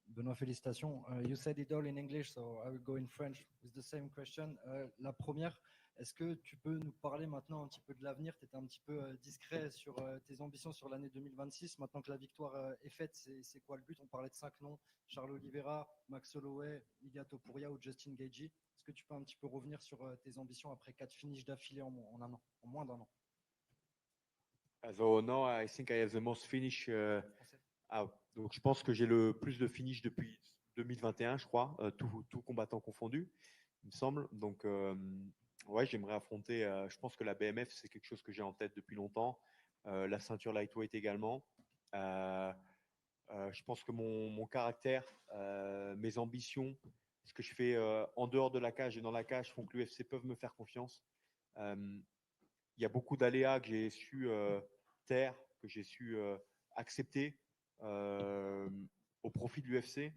Benoît, félicitations. You said it all in English, so I will go in French with the same question. La première, est-ce que tu peux nous parler maintenant un petit peu de l'avenir? Tu étais un petit peu discret sur tes ambitions sur l'année 2026. Maintenant que la victoire est faite, c'est quoi le but? On parlait de 5 noms, Charles Oliveira, Max Holloway, Ilia Topuria ou Justin Gaethje. Est-ce que tu peux un petit peu revenir sur tes ambitions après 4 finishes d'affilée en un an, en moins d'un an? So now I think I have the most finish. Donc je pense que j'ai le plus de finish depuis 2021, je crois, tout combattant confondu, il me semble. Donc ouais, j'aimerais affronter. Je pense que la BMF, c'est quelque chose que j'ai en tête depuis longtemps. La ceinture lightweight également. Je pense que mon caractère, mes ambitions, ce que je fais en dehors de la cage et dans la cage font que l'UFC peuvent me faire confiance. Il y a beaucoup d'aléas que j'ai su taire, que j'ai su accepter au profit de l'UFC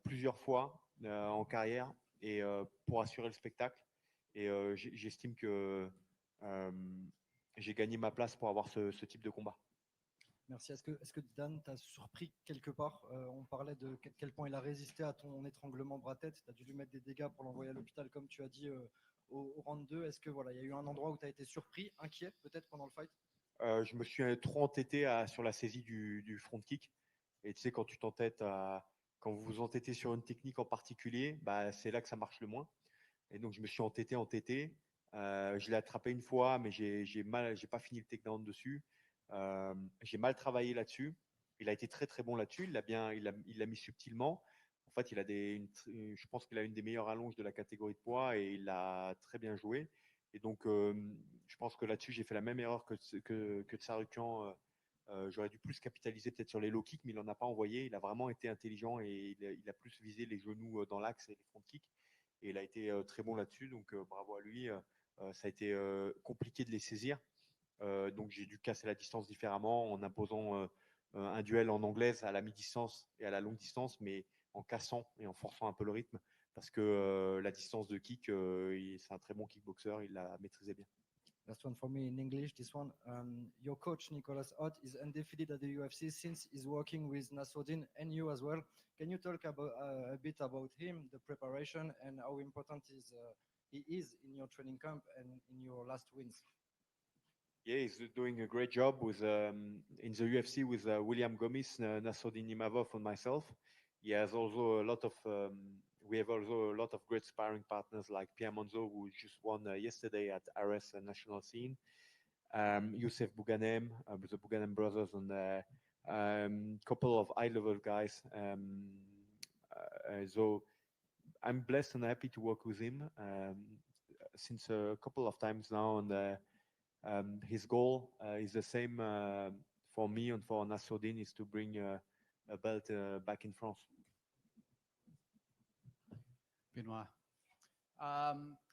plusieurs fois en carrière et pour assurer le spectacle. Et j'estime que j'ai gagné ma place pour avoir ce type de combat. Merci. Est-ce que Dan t'a surpris quelque part? On parlait de quel point il a résisté à ton étranglement bras-tête. Tu as dû lui mettre des dégâts pour l'envoyer à l'hôpital, comme tu as dit au round 2. Est-ce que voilà, il y a eu un endroit où tu as été surpris, inquiet peut-être pendant le fight? Je me suis trop entêté sur la saisie du front kick. Et tu sais, quand tu t'entêtes quand vous vous entêtez sur une technique en particulier, bah, c'est là que ça marche le moins. Et donc, je me suis entêté. Je l'ai attrapé une fois, mais j'ai pas fini le takedown dessus. J'ai mal travaillé là-dessus. Il a été très très bon là-dessus. Il l'a mis subtilement. En fait, je pense qu'il a une des meilleures allonges de la catégorie de poids et il a très bien joué. Et donc, je pense que là-dessus, j'ai fait la même erreur que Tsarukyan. J'aurais dû plus capitaliser peut-être sur les low kicks, mais il n'en a pas envoyé. Il a vraiment été intelligent et il a plus visé les genoux dans l'axe et les front kicks. Et il a été très bon là-dessus. Donc, bravo à lui. ça a été compliqué de les saisir. Donc j'ai dû casser la distance différemment en imposant un duel en anglaise à la mi-distance et à la longue distance, mais en cassant et en forçant un peu le rythme, parce que la distance de kick, c'est un très bon kickboxer, il la maîtrisait bien. Last one for me in English. This one, your coach Nicolas Ott is undefeated at the UFC since he's working with Nassourdine and you as well. Can you talk about a bit about him, the preparation, and how important he is in your training camp and in your last wins? Yeah, he's doing a great job with in the UFC with William Gomis, Nassourdine Imavov, and myself. He has also a lot of. We have also a lot of great sparring partners like Pierre Monzo, who just won yesterday at RS national scene. Youssef Bouganem, with the Bouganem brothers, and a couple of high-level guys. So I'm blessed and happy to work with him since a couple of times now, and his goal is the same for me and for Nassourdine, is to bring a belt back in France. Benoit.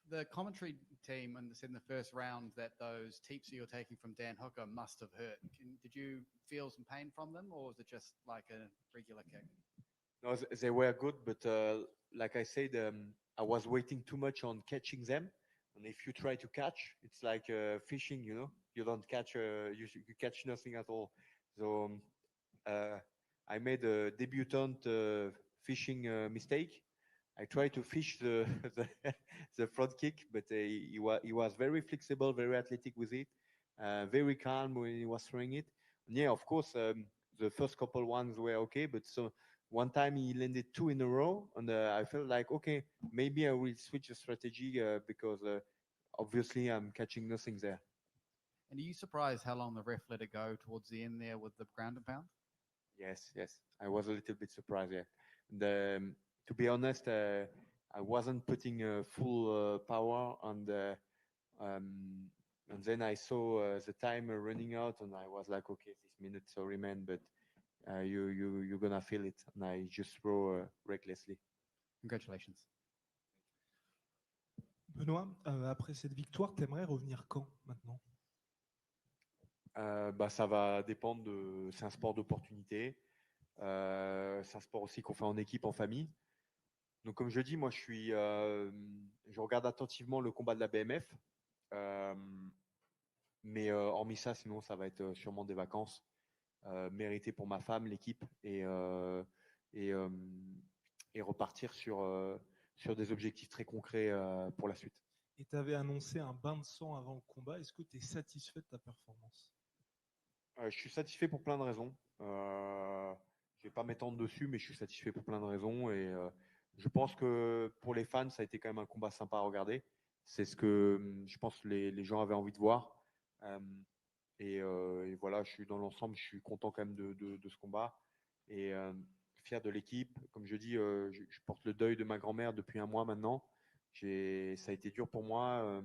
The commentary team said in the first round that those teeps that you're taking from Dan Hooker must have hurt. Did you feel some pain from them, or was it just like a regular kick? No, they were good, but like I said, I was waiting too much on catching them. And if you try to catch, it's like fishing, you know. You don't catch, you catch nothing at all. So I made a debutant fishing mistake. I tried to fish the front kick, but he was very flexible, very athletic with it, very calm when he was throwing it. And yeah, of course, the first couple ones were okay, but so one time he landed 2 in a row, and I felt like, okay, maybe I will switch the strategy because obviously I'm catching nothing there. And are you surprised how long the ref let it go towards the end there with the ground and pound? Yes, I was a little bit surprised. Yeah, to be honest, I wasn't putting full power on the, and then I saw the time running out, and I was like, okay, this minute, sorry man, but you're gonna feel it, and I just throw recklessly. Congratulations. Benoît, après cette victoire, t'aimerais revenir quand maintenant? Ça va dépendre de. C'est un sport d'opportunité. C'est un sport aussi qu'on fait en équipe, en famille. Donc, comme je dis, moi, je regarde attentivement le combat de la BMF. Mais hormis ça, sinon, ça va être sûrement des vacances méritées pour ma femme, l'équipe, et repartir sur des objectifs très concrets pour la suite. Et tu avais annoncé un bain de sang avant le combat. Est-ce que tu es satisfait de ta performance? Je suis satisfait pour plein de raisons. Je ne vais pas m'étendre dessus, mais je suis satisfait pour plein de raisons. Et je pense que pour les fans, ça a été quand même un combat sympa à regarder. C'est ce que je pense les gens avaient envie de voir. Et voilà, dans l'ensemble, je suis content quand même de ce combat. Et fier de l'équipe. Comme je dis, je porte le deuil de ma grand-mère depuis 1 mois maintenant. Ça a été dur pour moi.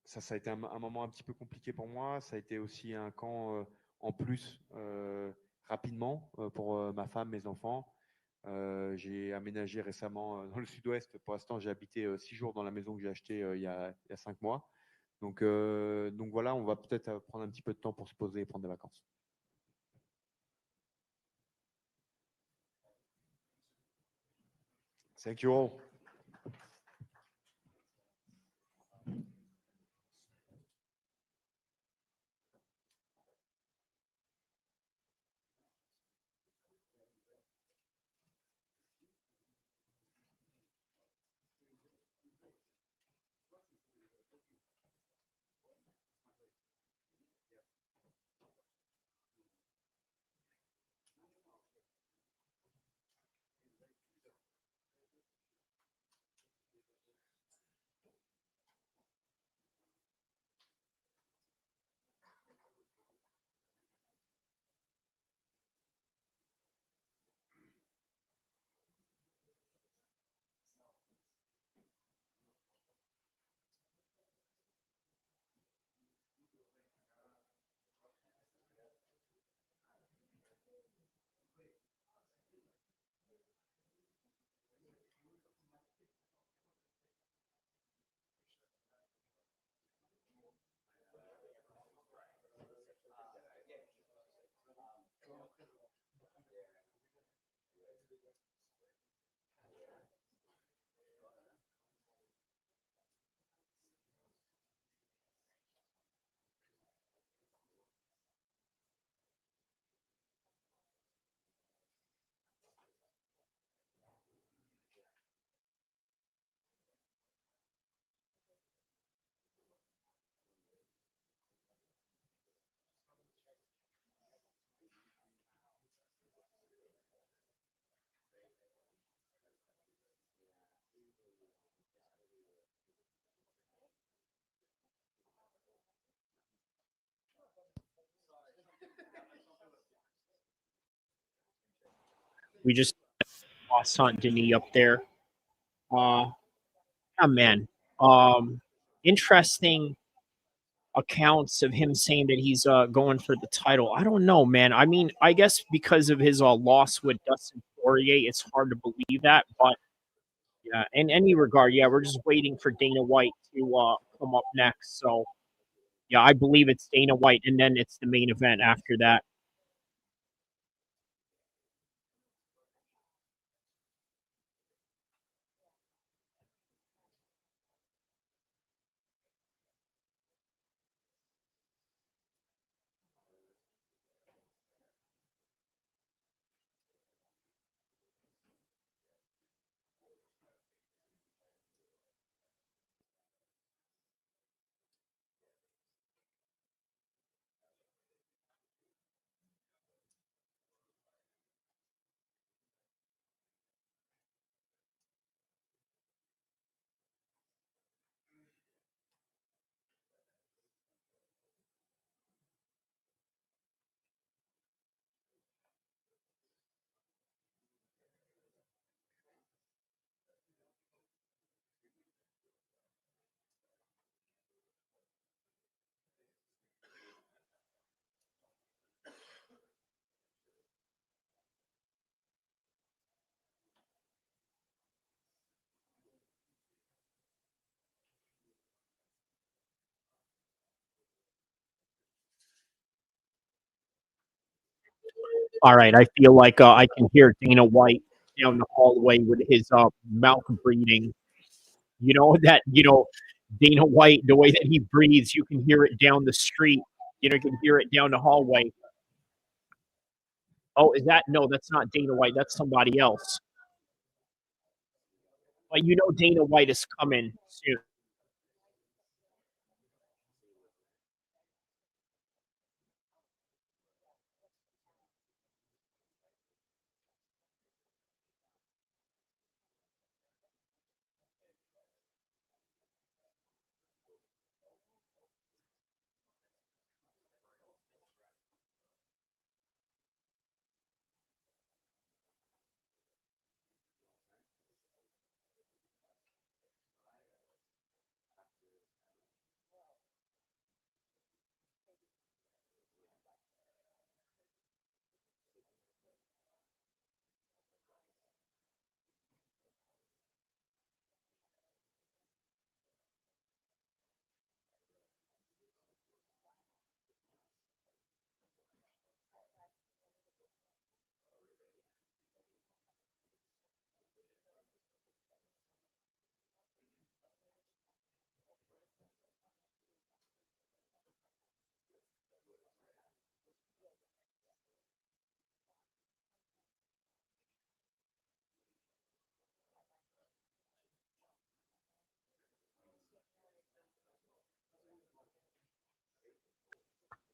Ça a été un moment un petit peu compliqué pour moi. Ça a été aussi un camp en plus rapidement pour ma femme, mes enfants. J'ai aménagé récemment dans le sud-ouest. Pour l'instant, j'ai habité 6 jours dans la maison que j'ai achetée il y a 5 mois. Donc voilà, on va peut-être prendre un petit peu de temps pour se poser et prendre des vacances. Thank you all. We just lost Saint Denis up there. Oh man. Interesting accounts of him saying that he's going for the title. I don't know, man. I mean, I guess because of his loss with Dustin Poirier, it's hard to believe that. But yeah, in any regard, yeah, we're just waiting for Dana White to come up next. So yeah, I believe it's Dana White, and then it's the main event after that. All right, I feel like I can hear Dana White down the hallway with his mouth breathing. You know that Dana White, the way that he breathes, you can hear it down the street. You can hear it down the hallway. Oh, is that no? That's not Dana White. That's somebody else. But Dana White is coming soon.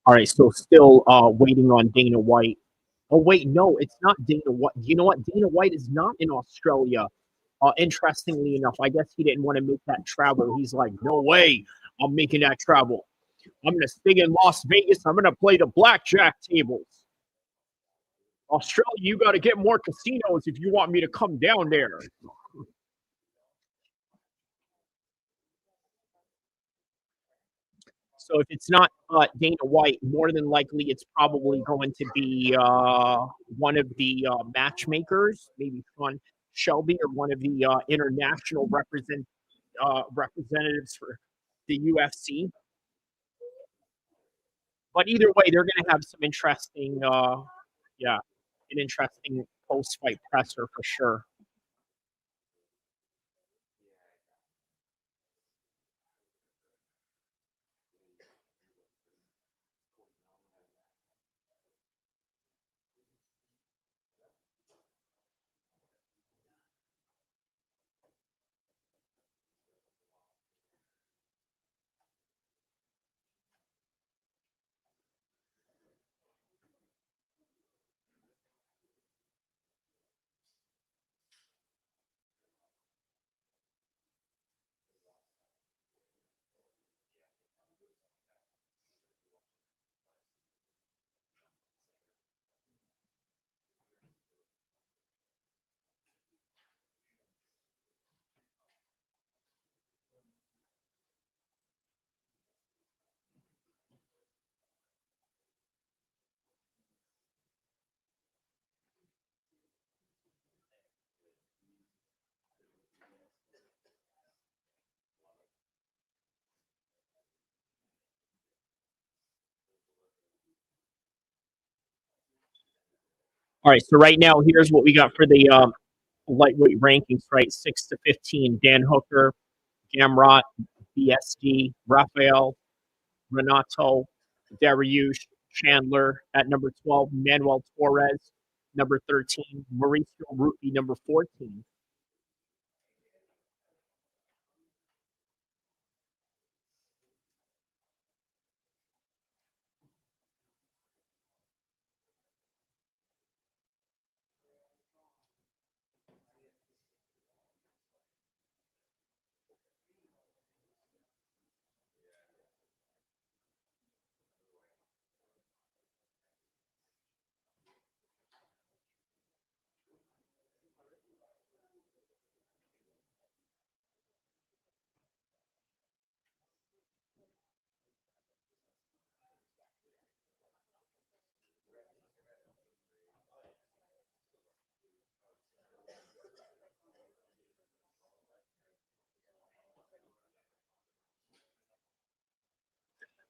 All right, so still waiting on Dana White. Oh wait, no, it's not Dana White. You know what? Dana White is not in Australia. Interestingly enough, I guess he didn't want to make that travel. He's like, no way, I'm making that travel. I'm gonna stay in Las Vegas. I'm gonna play the blackjack tables. Australia, you got to get more casinos if you want me to come down there. So if it's not Dana White, more than likely it's probably going to be one of the matchmakers, maybe Sean Shelby or one of the international representatives for the UFC. But either way, they're going to have some interesting, an interesting post-fight presser for sure. All right, so right now, here's what we got for the lightweight rankings, right? 6 to 15, Dan Hooker, Gamrot, BSD, Rafael, Renato, Dariush, Chandler at number 12, Manuel Torres, number 13, Mauricio Rupi, number 14.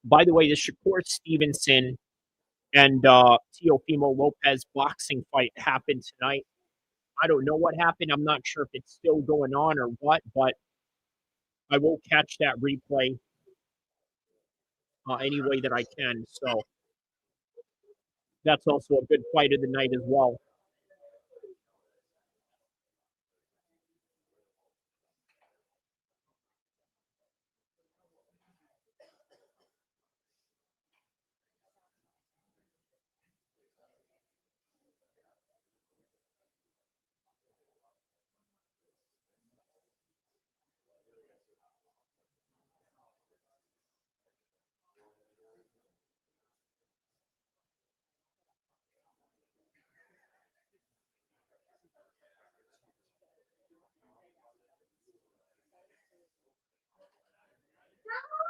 By the way, the Shakur Stevenson and Teofimo Lopez boxing fight happened tonight. I don't know what happened. I'm not sure if it's still going on or what, but I will catch that replay any way that I can. So that's also a good fight of the night as well.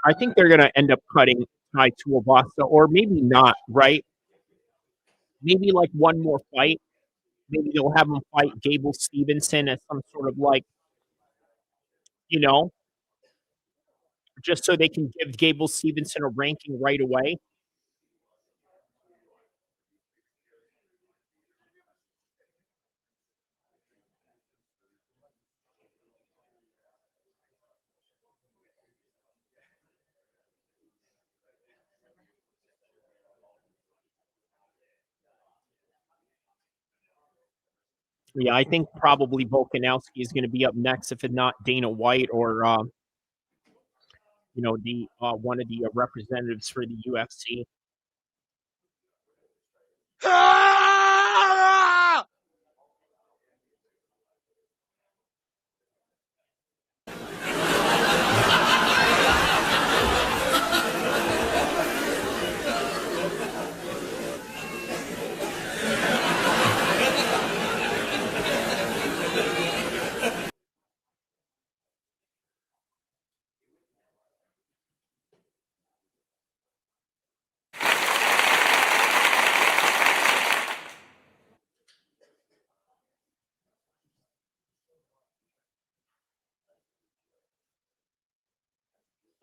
I think they're going to end up cutting Tai Tuivasa, or maybe not, right? Maybe like one more fight. Maybe they'll have him fight Gable Stevenson as some sort of like, you know, just so they can give Gable Stevenson a ranking right away. Yeah, I think probably Volkanovski is going to be up next, if it's not Dana White or you know, the one of the representatives for the UFC.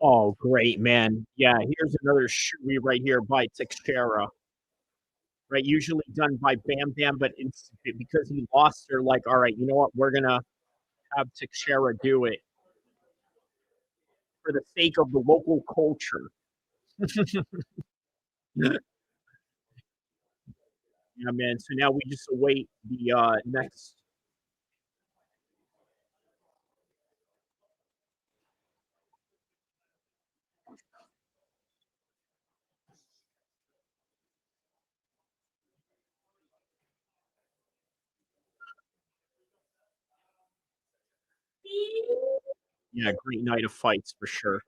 Oh, great, man. Yeah, here's another shoey right here by Teixeira. Right, usually done by Bam Bam, but because he lost, they're like, all right, you know what? We're going to have Teixeira do it for the sake of the local culture. Yeah, man. So now we just await the next. Yeah, great night of fights for sure.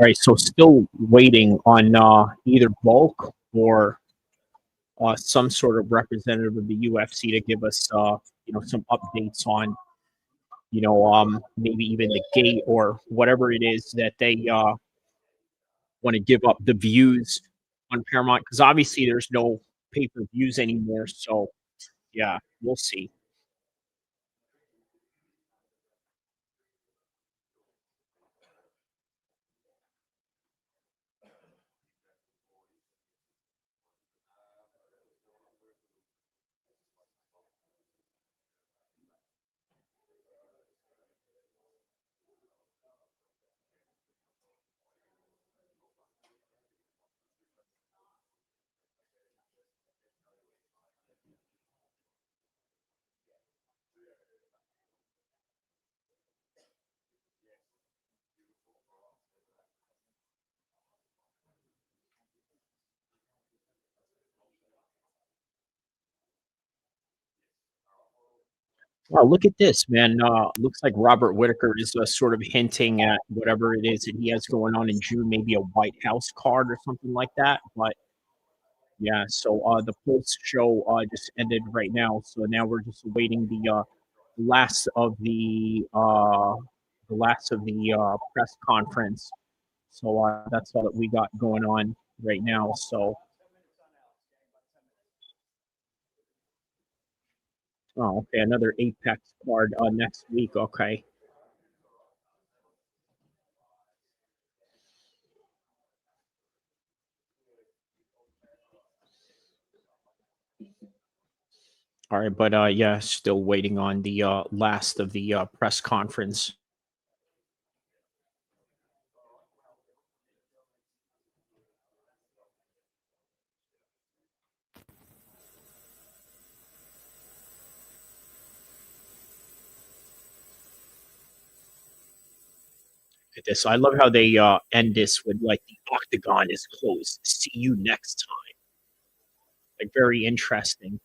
All right, so still waiting on either Volk or some sort of representative of the UFC to give us, some updates on, maybe even the gate or whatever it is that they want to give up the views on Paramount, because obviously there's no pay-per-views anymore. So yeah, we'll see. Wow, look at this, man. Looks like Robert Whitaker is sort of hinting at whatever it is that he has going on in June, maybe a White House card or something like that. But yeah, so the post show just ended right now, so now we're just awaiting the last of the press conference. So that's all that we got going on right now. So. Oh, okay, another Apex card next week. Okay. All right, but yeah, still waiting on the last of the press conference. Look at this. I love how they end this with like the octagon is closed. See you next time. Like very interesting.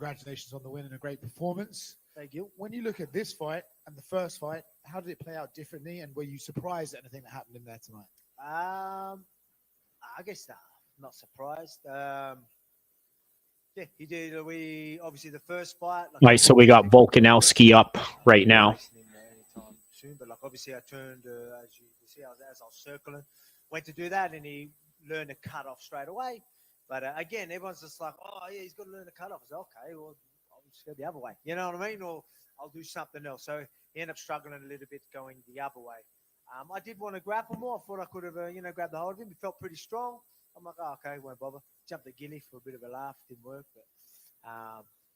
Congratulations on the win and a great performance. Thank you. When you look at this fight and the first fight, how did it play out differently? And were you surprised at anything that happened in there tonight? I guess not surprised. Yeah, he did. We obviously the first fight. All right, so we got Volkanovski up right now. Anytime soon, but like obviously I turned as you see as I was circling, went to do that, and he learned to cut off straight away. But again, everyone's just like, oh yeah, he's got to learn to cut off. I said, okay, well I'll just go the other way. You know what I mean? Or I'll do something else. So he ended up struggling a little bit going the other way. I did want to grapple more. I thought I could have, grabbed the hold of him. He felt pretty strong. I'm like, oh, okay, won't bother. Jumped the gilly for a bit of a laugh. Didn't work, but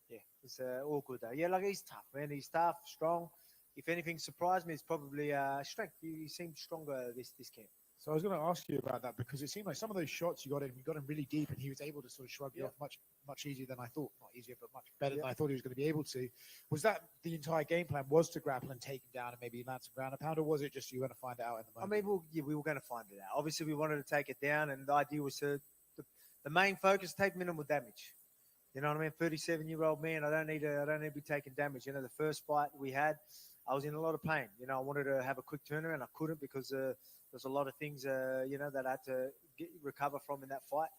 yeah, it's all good though. Yeah, like he's tough, man. He's tough, strong. If anything surprised me, it's probably strength. He seemed stronger this camp. So I was going to ask you about that because it seemed like some of those shots you got him really deep, and he was able to sort of shrug you off much easier than I thought. Not easier, but much better than I thought he was going to be able to. Was that the entire game plan? Was to grapple and take him down and maybe land some ground and pound, or was it just you were going to find it out in the moment? I mean, we were going to find it out. Obviously, we wanted to take it down, and the idea was to the main focus take minimal damage. You know what I mean? 37-year-old man. I don't need to be taking damage. You know, the first fight we had, I was in a lot of pain. You know, I wanted to have a quick turnaround. I couldn't because there's a lot of things, that I had to recover from in that fight.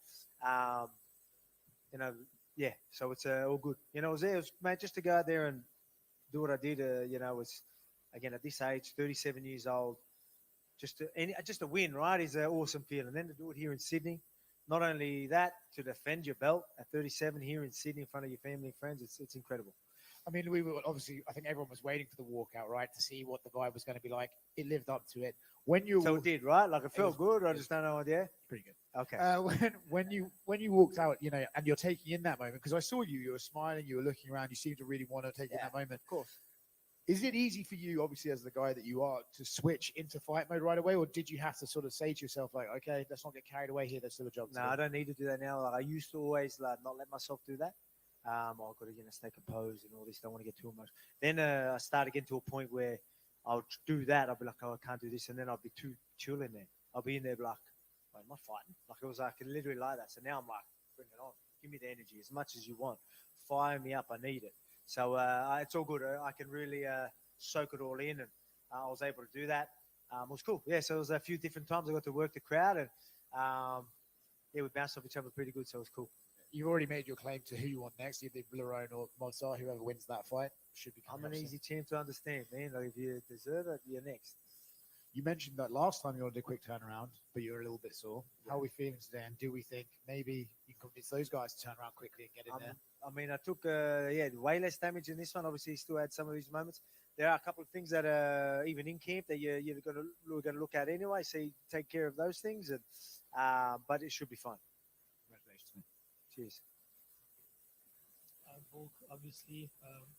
Yeah, so it's all good. You know, it was mate, just to go out there and do what I did, was, again, at this age, 37 years old, just to win, right, is an awesome feeling. And then to do it here in Sydney, not only that, to defend your belt at 37 here in Sydney in front of your family and friends, it's incredible. I mean, we were obviously, I think everyone was waiting for the walkout, right, to see what the vibe was going to be like. It lived up to it. So it did, right? Like it felt good. I just don't know idea. Pretty good. Okay. When you walked out, and you're taking in that moment, because I saw you were smiling, you were looking around, you seemed to really want to take in that moment. Of course. Is it easy for you, obviously, as the guy that you are, to switch into fight mode right away, or did you have to sort of say to yourself, like, okay, let's not get carried away here, there's still a job to do? No, I don't need to do that now. Like I used to always not let myself do that. I've got to stay composed and all this. Don't want to get too much. Then I started getting to a point where I'll do that. I'll be like, oh, I can't do this, and then I'll be too chill in there. I'll be in there like, wait, am I fighting? Like it was like literally like that. So now I'm like, bring it on. Give me the energy as much as you want. Fire me up. I need it. So it's all good. I can really soak it all in, and I was able to do that. It was cool. Yeah, so it was a few different times I got to work the crowd, and we bounced off each other pretty good, so it was cool. You've already made your claim to who you want next. Either Blarone or Mozart, whoever wins that fight should be. I'm an easy champ to understand, man. Like if you deserve it, you're next. You mentioned that last time you wanted a quick turnaround, but you were a little bit sore. How are we feeling today? And do we think maybe you can convince those guys to turn around quickly and get in there? I mean, I took way less damage in this one. Obviously, he still had some of these moments. There are a couple of things that are even in camp that we're going to look at anyway. So you take care of those things, and but it should be fun. Congratulations, man. Cheers. Volk, obviously,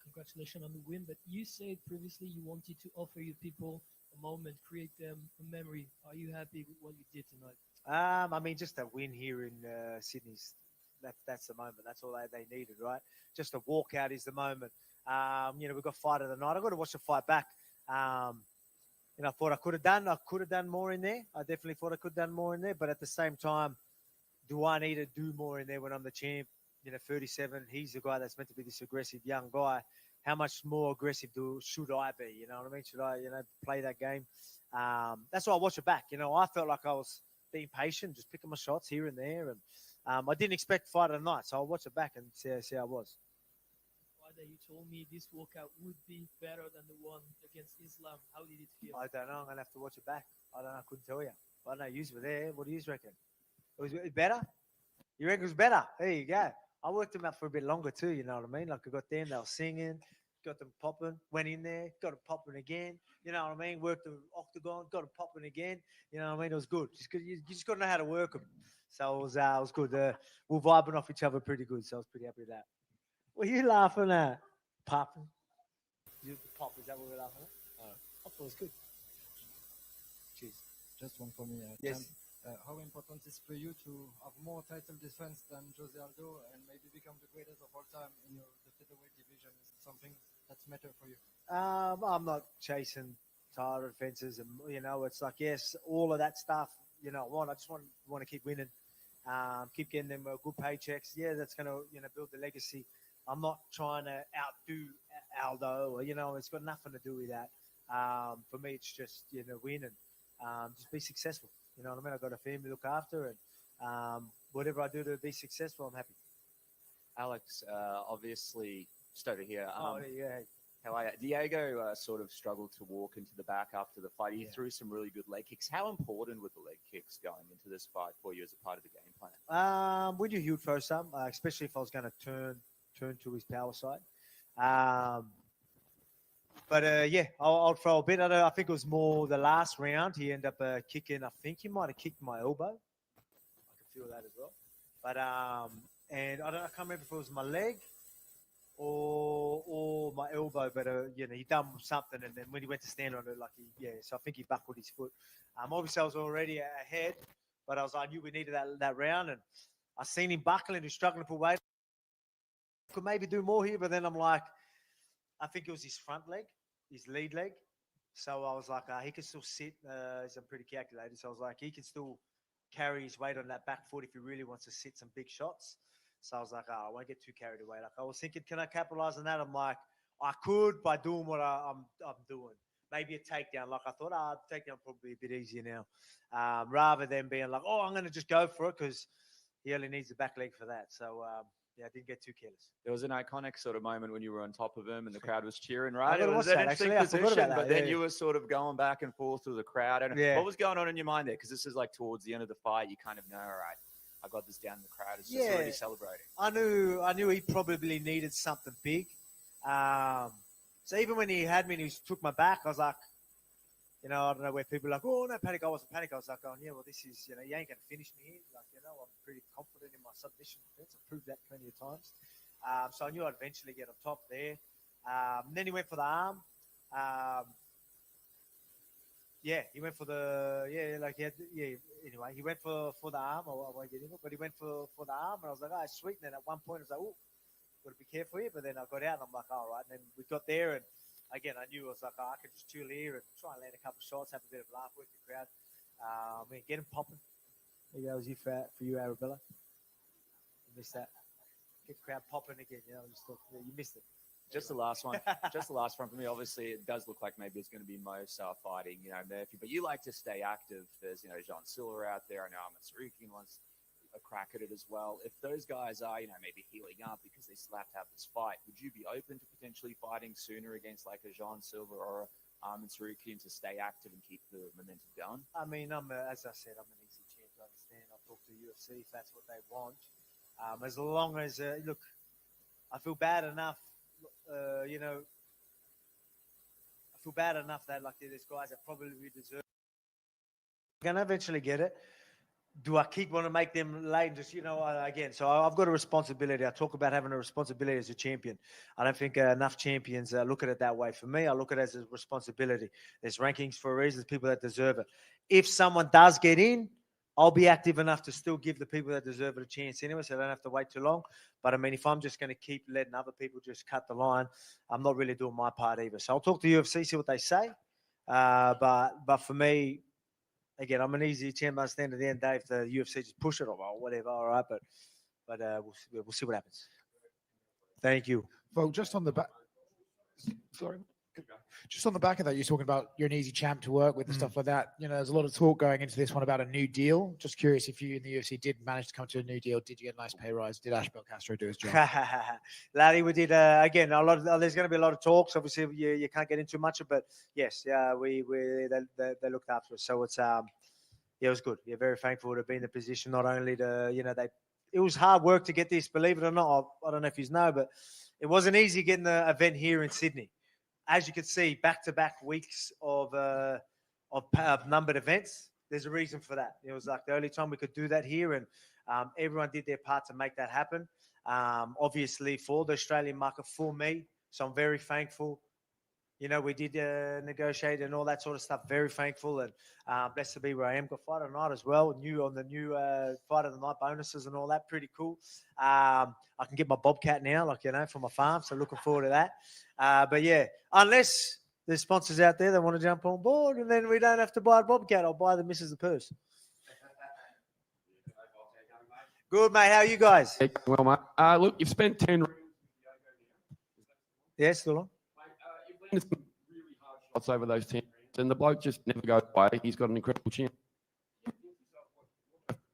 congratulations on the win. But you said previously you wanted to offer your people a moment, create them a memory. Are you happy with what you did tonight? I mean, just a win here in Sydney's. That's the moment. That's all they needed, right? Just a walkout is the moment. We've got fight of the night. I've got to watch the fight back. I thought I could have done more in there. I definitely thought I could have done more in there. But at the same time, do I need to do more in there when I'm the champ? 37. He's the guy that's meant to be this aggressive young guy. How much more aggressive should I be? You know what I mean? Should I, play that game? That's why I watch it back. I felt like I was being patient, just picking my shots here and there. And I didn't expect fight of the night. So I'll watch it back and see how I was. You told me this walkout would be better than the one against Islam. How did it feel? I don't know. I'm going to have to watch it back. I don't know. I couldn't tell you. I don't know. You were there. What do you reckon? It was better? You reckon it was better? There you go. I worked them out for a bit longer too, you know what I mean? Like I got them, they were singing, got them popping, went in there, got them popping again, you know what I mean? Worked the octagon, got them popping again, you know what I mean? It was good. You just got to know how to work them. So it was good. We're vibing off each other pretty good, so I was pretty happy with that. What are you laughing at? Popping? Pop, is that what we're laughing at? I thought it was good. Cheers. Just one for me. Yes. How important is for you to have more title defense than Jose Aldo and maybe become the greatest of all time in the featherweight division? Is it something that's matter for you? I'm not chasing title defenses, and it's like yes, all of that stuff. I just want to keep winning, keep getting them good paychecks. Yeah, that's gonna build the legacy. I'm not trying to outdo Aldo, or, you know, it's got nothing to do with that. For me, it's just, you know, win and just be successful. You know what I mean? I've got a family to look after, and whatever I do to be successful, I'm happy. Alex, obviously, just over here. Yeah. How are you? Diego sort of struggled to walk into the back after the fight. He threw some really good leg kicks. How important were the leg kicks going into this fight for you as a part of the game plan? When you would throw some, especially if I was going to turn to his power side. But yeah, I'll throw a bit. I think it was more the last round. He ended up kicking. I think he might have kicked my elbow. I can feel that as well. But and I can't remember if it was my leg or my elbow. But you know, he done something, and then when he went to stand on it, so I think he buckled his foot. Obviously I was already ahead, but I knew we needed that round, and I seen him buckling. He's struggling to pull weight. Could maybe do more here, but then I'm like, I think it was his front leg, his lead leg. So I was like, he can still sit. I'm pretty calculated. So I was like, he can still carry his weight on that back foot if he really wants to sit some big shots. So I was like, I won't get too carried away. Like I was thinking, can I capitalize on that? I'm like, I could by doing what I'm doing. Maybe a takedown. Like I thought, takedown probably a bit easier now, rather than being like, I'm going to just go for it because he only needs the back leg for that. So yeah, I didn't get too careless. There was an iconic sort of moment when you were on top of him and the crowd was cheering, right? It was an interesting position, but then you were sort of going back and forth through the crowd. And what was going on in your mind there? Because this is like towards the end of the fight, you kind of know, all right, I got this down. The crowd is just already celebrating. I knew he probably needed something big. So even when he had me and he took my back, I was like, you know, I don't know where people are like, oh, no panic. I wasn't panic. I was like, yeah, well, this is, you know, you ain't going to finish me here. Like, you know, I'm pretty confident in my submission defense. I've proved that plenty of times. So I knew I'd eventually get on top there. And then he went for the arm. He went for the, anyway, he went for the arm. I won't get into it, but he went for the arm. And I was like, sweet. And then at one point, I was like, got to be careful here. But then I got out and I'm like, all right. And then we got there and, again, I knew I was like, I could just chill here and try and land a couple of shots, have a bit of a laugh with the crowd. Get him popping. There you go. That was you for you, Arabella. You missed that. Get the crowd popping again. You know, you missed it. Just the last one. Just the last one for me. Obviously, it does look like maybe it's going to be Mosa fighting, you know, Murphy. But you like to stay active. There's, you know, Jean Silva out there. I know Masarykin wants a crack at it as well. If those guys are, you know, maybe healing up because they still have to have this fight, would you be open to potentially fighting sooner against like a Jean Silva or Masarykin to stay active and keep the momentum going? I mean, as I said, I'm an easy champ to understand. I'll talk to UFC if that's what they want. As long as, look, I feel bad enough, you know, I feel bad enough that like there's guys that probably deserve. I'm gonna eventually get it. Do I keep want to make them late? Just, you know, again, so I've got a responsibility. I talk about having a responsibility as a champion. I don't think enough champions look at it that way. For me, I look at it as a responsibility. There's rankings for a reason, people that deserve it. If someone does get in, I'll be active enough to still give the people that deserve it a chance anyway, so I don't have to wait too long. But I mean, if I'm just going to keep letting other people just cut the line, I'm not really doing my part either. So I'll talk to UFC, see what they say. But for me, again, I'm an easy champ. I stand at the end, Dave. The UFC just push it or whatever. All right, but we'll see what happens. Thank you. Well, just on the back. Sorry. Just on the back of that, you're talking about you're an easy champ to work with and stuff like that. You know, there's a lot of talk going into this one about a new deal. Just curious if you in the UFC did manage to come to a new deal. Did you get a nice pay rise? Did Ashbel Castro do his job? Laddie, we did again. There's going to be a lot of talks. Obviously, you can't get into much of, but yes, they looked after us. So it's it was good. Yeah, very thankful to be in the position. Not only to it was hard work to get this. Believe it or not, I don't know if you know, but it wasn't easy getting the event here in Sydney. As you can see, back-to-back weeks of numbered events. There's a reason for that. It was like the only time we could do that here, and everyone did their part to make that happen. Obviously, for the Australian market, for me, so I'm very thankful. You know, we did negotiate and all that sort of stuff. Very thankful and blessed to be where I am. Got fight of the night as well. On the new fight of the night bonuses and all that. Pretty cool. I can get my bobcat now, from my farm. So looking forward to that. But yeah, unless there's sponsors out there that want to jump on board, and then we don't have to buy a bobcat. I'll buy the missus the purse. Good, mate. How are you guys? Well, mate. Look, you've spent 10 rounds with Diego Yeah, still on. Shots over those 10, and the bloke just never goes away. He's got an incredible chin.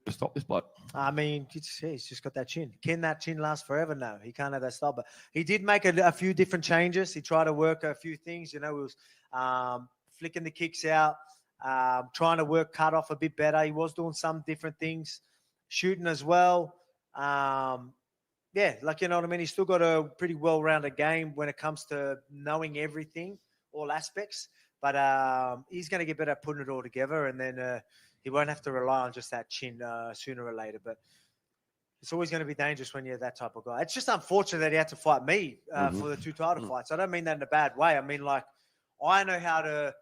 To stop this bloke. I mean, he's just got that chin. Can that chin last forever? No, he can't have that style. But he did make a few different changes. He tried to work a few things. You know, he was flicking the kicks out, trying to work cut off a bit better. He was doing some different things, shooting as well. Yeah, like, you know what I mean? He's still got a pretty well-rounded game when it comes to knowing everything, all aspects. But he's going to get better at putting it all together, and then he won't have to rely on just that chin sooner or later. But it's always going to be dangerous when you're that type of guy. It's just unfortunate that he had to fight me for the 2 title fights. I don't mean that in a bad way. I mean, like, I know how to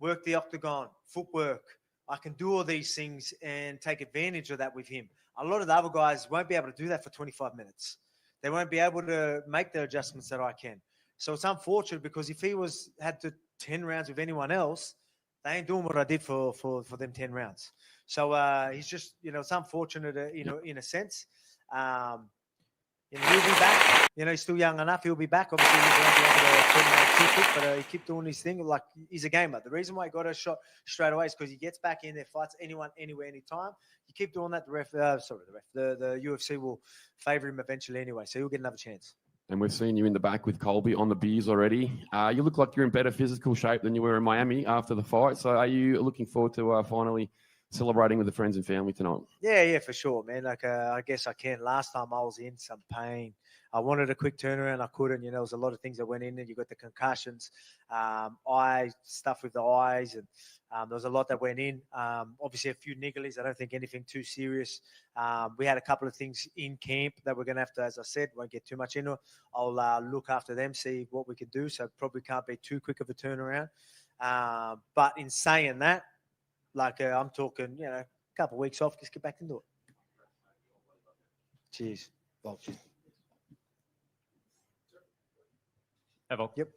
work the octagon, footwork. I can do all these things and take advantage of that with him. A lot of the other guys won't be able to do that for 25 minutes. They won't be able to make the adjustments that I can. So it's unfortunate because if he had to 10 rounds with anyone else, they ain't doing what I did for them 10 rounds. So he's just, you know, it's unfortunate, in a sense. You know, he'll be back. You know, he's still young enough. He'll be back. Obviously, he's going to be able to turn around too quick, but he keep doing his thing. Like, he's a gamer. The reason why he got a shot straight away is because he gets back in there, fights anyone, anywhere, anytime. You keep doing that, the UFC will favor him eventually anyway, so he'll get another chance. And we've seen you in the back with Colby on the beers already. You look like you're in better physical shape than you were in Miami after the fight. So are you looking forward to finally celebrating with the friends and family tonight? Yeah, for sure, man. Like, I guess I can. Last time I was in some pain. I wanted a quick turnaround. I couldn't. You know, there was a lot of things that went in, and you got the concussions, eye stuff with the eyes, and there was a lot that went in. Obviously, a few nigglies. I don't think anything too serious. We had a couple of things in camp that we're going to have to, as I said, won't get too much into it. I'll look after them, see what we can do. So probably can't be too quick of a turnaround. But in saying that, like, I'm talking, you know, a couple of weeks off, just get back into it. Cheers. Well, cheers. Hey, Volk. Yep.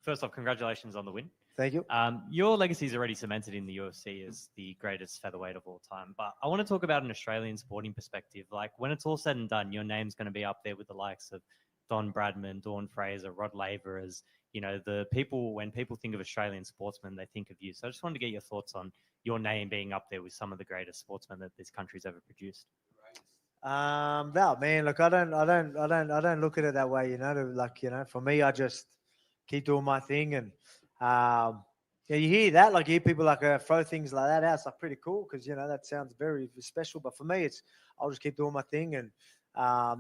First off, congratulations on the win. Thank you. Your legacy is already cemented in the UFC as the greatest featherweight of all time. But I want to talk about an Australian sporting perspective. Like, when it's all said and done, your name's going to be up there with the likes of Don Bradman, Dawn Fraser, Rod Laver as, you know, the people, when people think of Australian sportsmen, they think of you. So I just wanted to get your thoughts on your name being up there with some of the greatest sportsmen that this country's ever produced. No, man, look, I don't look at it that way, you know. Like, you know, for me, I just keep doing my thing, and yeah, you hear that, like, you hear people like throw things like that out. It's like pretty cool because, you know, that sounds very special. But for me, it's I'll just keep doing my thing and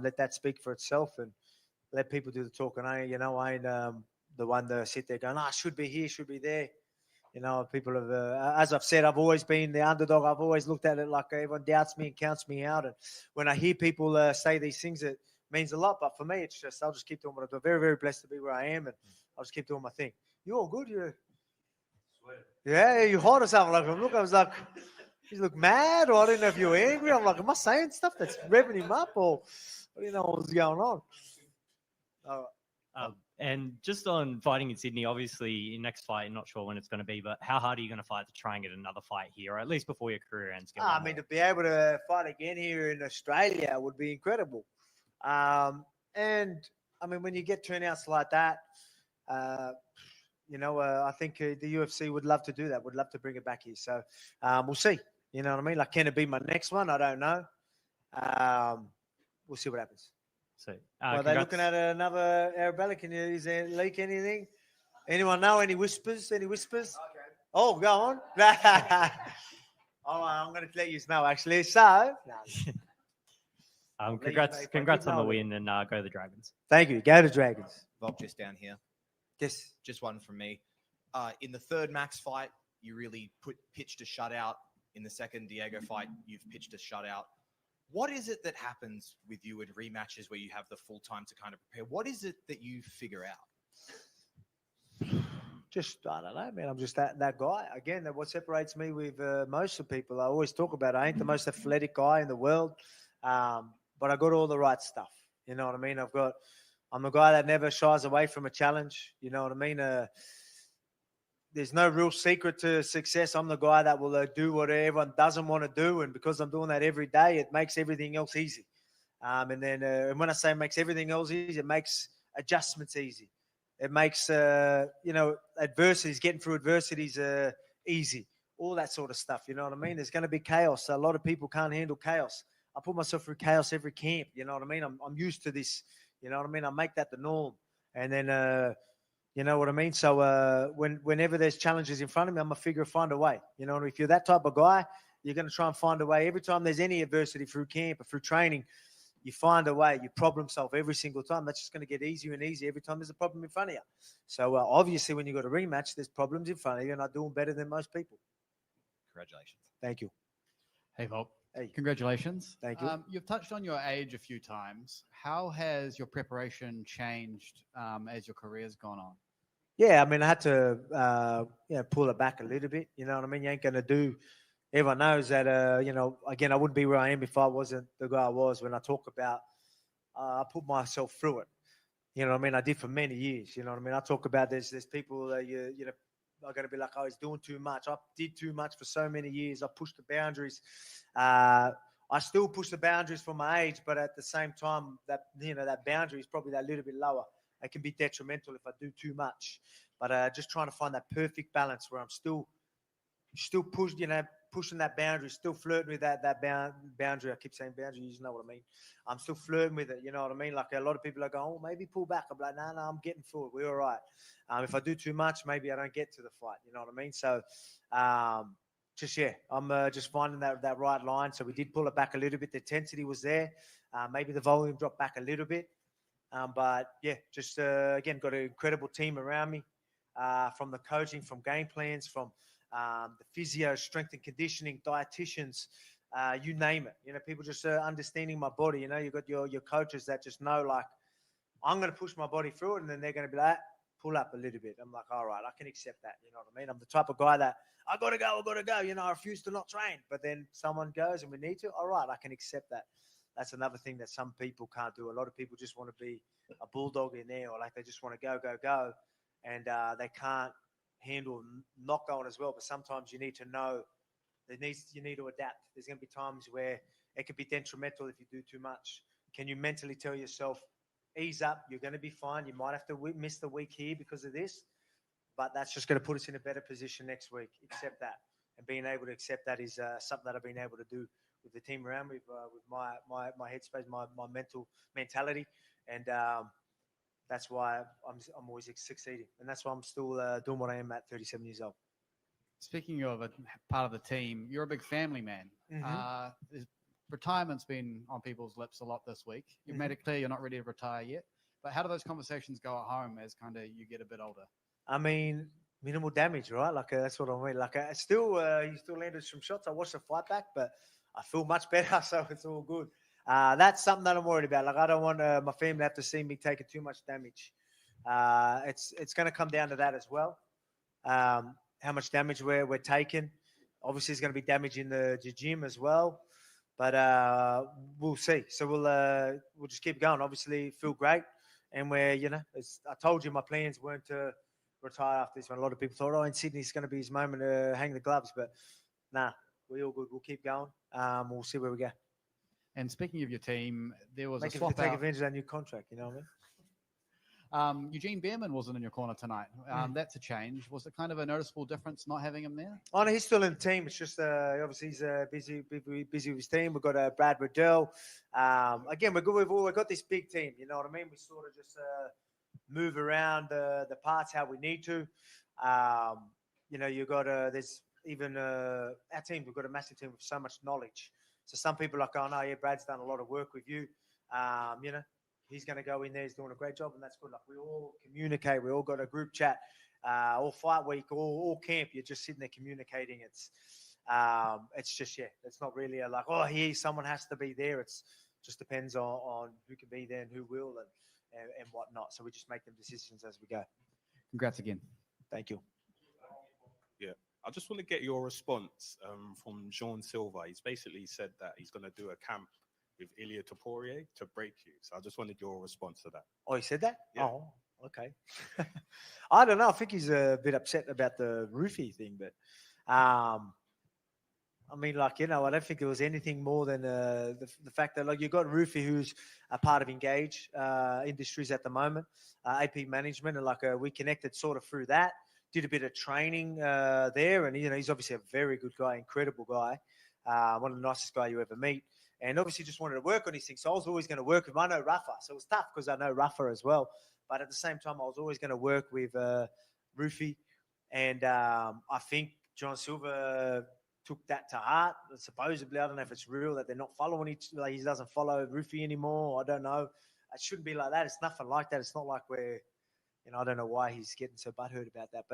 let that speak for itself and let people do the talking. I ain't the one to sit there going, I should be here, should be there. You know, people have, as I've said, I've always been the underdog. I've always looked at it like everyone doubts me and counts me out. And when I hear people say these things, it means a lot. But for me, it's just, I'll just keep doing what I do. Very, very blessed to be where I am. And I'll just keep doing my thing. You all good? Yeah, you hot or something. Like, look, I was like, you look mad, or I didn't know if you were angry. I'm like, am I saying stuff that's revving him up, or I didn't know what was going on? And just on fighting in Sydney, obviously, your next fight, you're not sure when it's going to be, but how hard are you going to fight to try and get another fight here, or at least before your career ends? I mean, to be able to fight again here in Australia would be incredible. And, I mean, when you get turnouts like that, you know, I think the UFC would love to do that, would love to bring it back here. So we'll see. You know what I mean? Like, can it be my next one? I don't know. We'll see what happens. So, are they looking at another Arabella? Is there leak anything? Anyone know? Any whispers? Any whispers? Okay. Oh, go on. Oh, I'm going to let you know, actually. So, congrats on the win, and go the Dragons. Thank you. Go to Dragons. Bob, just down here. Yes. Just one from me. In the third Max fight, you really pitched a shutout. In the second Diego fight, you've pitched a shutout. What is it that happens with you in rematches where you have the full time to kind of prepare? What is it that you figure out? Just, I don't know, man. I'm just that guy. Again, what separates me with most of people, I always talk about, I ain't the most athletic guy in the world, but I got all the right stuff. You know what I mean? I'm a guy that never shies away from a challenge. You know what I mean? There's no real secret to success. I'm the guy that will do what everyone doesn't want to do. And because I'm doing that every day, it makes everything else easy. And then when I say makes everything else easy, it makes adjustments easy. It makes, adversities, getting through adversities easy. All that sort of stuff, you know what I mean? There's going to be chaos. A lot of people can't handle chaos. I put myself through chaos every camp, you know what I mean? I'm used to this, you know what I mean? I make that the norm. And then, you know what I mean? So whenever there's challenges in front of me, I'm going to find a way. You know, if you're that type of guy, you're going to try and find a way. Every time there's any adversity through camp or through training, you find a way. You problem solve every single time. That's just going to get easier and easier every time there's a problem in front of you. So obviously, when you've got a rematch, there's problems in front of you, and I'm doing better than most people. Congratulations. Thank you. Hey, Volk. Hey. Congratulations. Thank you. You've touched on your age a few times. How has your preparation changed as your career's gone on? Yeah, I mean, I had to pull it back a little bit. You know what I mean? You ain't going to do. Everyone knows that, again, I wouldn't be where I am if I wasn't the guy I was. When I talk about, I put myself through it. You know what I mean? I did for many years. You know what I mean? I talk about there's people that are going to be like, oh, he's doing too much. I did too much for so many years. I pushed the boundaries. I still push the boundaries for my age, but at the same time, that boundary is probably that little bit lower. It can be detrimental if I do too much. But just trying to find that perfect balance where I'm still pushing that boundary, still flirting with that boundary. I keep saying boundary, you know what I mean. I'm still flirting with it, you know what I mean? Like a lot of people are going, oh, maybe pull back. I'm like, no, I'm getting through it. We're all right. If I do too much, maybe I don't get to the fight, you know what I mean? So I'm just finding that right line. So we did pull it back a little bit. The intensity was there. Maybe the volume dropped back a little bit. But yeah, just again, got an incredible team around me, from the coaching, from game plans, from the physio, strength and conditioning, dietitians, you name it. You know, people just understanding my body. You know, you've got your coaches that just know, like, I'm going to push my body through it, and then they're going to be like, pull up a little bit. I'm like, all right, I can accept that. You know what I mean? I'm the type of guy that I got to go. You know, I refuse to not train. But then someone goes and we need to, all right, I can accept that. That's another thing that some people can't do. A lot of people just want to be a bulldog in there, or like they just want to go. And they can't handle not going as well. But sometimes you need to know you need to adapt. There's going to be times where it could be detrimental if you do too much. Can you mentally tell yourself, ease up, you're going to be fine. You might have to miss the week here because of this, but that's just going to put us in a better position next week. Accept that. And being able to accept that is something that I've been able to do with the team around me, with my headspace, my mental mentality. And that's why I'm always succeeding. And that's why I'm still doing what I am at 37 years old. Speaking of a part of the team, you're a big family man. Mhm. Retirement's been on people's lips a lot this week. You've made it clear you're not ready to retire yet. But how do those conversations go at home as kind of you get a bit older? I mean, minimal damage, right? Like that's what I mean. Like he still landed some shots. I watched the fight back, but I feel much better, so it's all good. That's something that I'm worried about. Like I don't want my family to have to see me taking too much damage. It's going to come down to that as well. How much damage we're taking. Obviously, there's going to be damage in the gym as well. But we'll see. So we'll just keep going. Obviously, feel great, and I told you my plans weren't to retire after this one. A lot of people thought, in Sydney it's going to be his moment to hang the gloves, but nah, we're all good. We'll keep going. We'll see where we go. And speaking of your team, there was Make a it swap take out. advantage of that new contract. You know what I mean? Eugene Behrman wasn't in your corner tonight. That's a change. Was it kind of a noticeable difference not having him there? Oh, no, he's still in the team. It's just obviously he's busy with his team. We've got Brad Riddell. Again, we're good. We've got this big team. You know what I mean? We sort of just move around the parts how we need to. You got there's even our team. We've got a massive team with so much knowledge. So some people are like, oh no, yeah, Brad's done a lot of work with you. He's going to go in there. He's doing a great job, and that's good. Like we all communicate. We all got a group chat. All fight week, all camp. You're just sitting there communicating. It's just it's not really like someone has to be there. It's just depends on who can be there and who will and whatnot. So we just make them decisions as we go. Congrats again. Thank you. Yeah, I just want to get your response from Jean Silva. He's basically said that he's going to do a camp with Elliot to break you. So I just wanted your response to that. Oh, he said that? Yeah. Oh, okay. I don't know. I think he's a bit upset about the roofie thing, but I I mean, like, you know, I don't think it was anything more than the fact that, like, you've got Rufy, who's a part of Engage Industries at the moment, AP management, and, like, we connected sort of through that, did a bit of training there, and, you know, he's obviously a very good guy, incredible guy, one of the nicest guys you ever meet, and obviously just wanted to work on these things, so I was always going to work with him. I know Rafa, so it was tough because I know Rafa as well, but at the same time, I was always going to work with Rufy, and I think John Silver took that to heart. Supposedly, I don't know if it's real that they're not following each. Like, he doesn't follow Rufy anymore. I don't know. It shouldn't be like that. It's nothing like that. It's not like we're, you know, I don't know why he's getting so butthurt about that.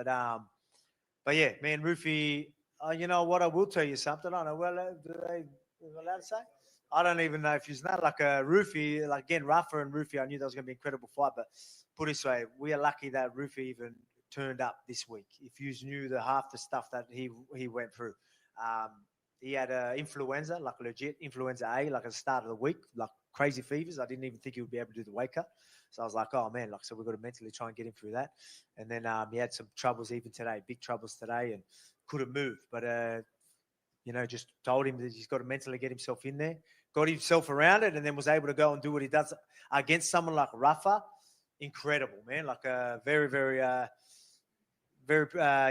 But yeah, man, Rufy. You know what? I will tell you something. I don't know. Well, do they allowed to say? I don't even know if he's not like a Rufy. Like, again, Rafa and Rufy. I knew that was going to be an incredible fight. But put it this way, we are lucky that Rufy even turned up this week. If you knew the half the stuff that he went through. He had influenza, like legit influenza A, like at the start of the week, like crazy fevers. I didn't even think he would be able to do the weight cut. So I was like, oh man, like, so we've got to mentally try and get him through that. And then he had some troubles even today, big troubles today, and couldn't move. But, you know, just told him that he's got to mentally get himself in there, got himself around it, and then was able to go and do what he does against someone like Rafa. Incredible, man. Like very, very,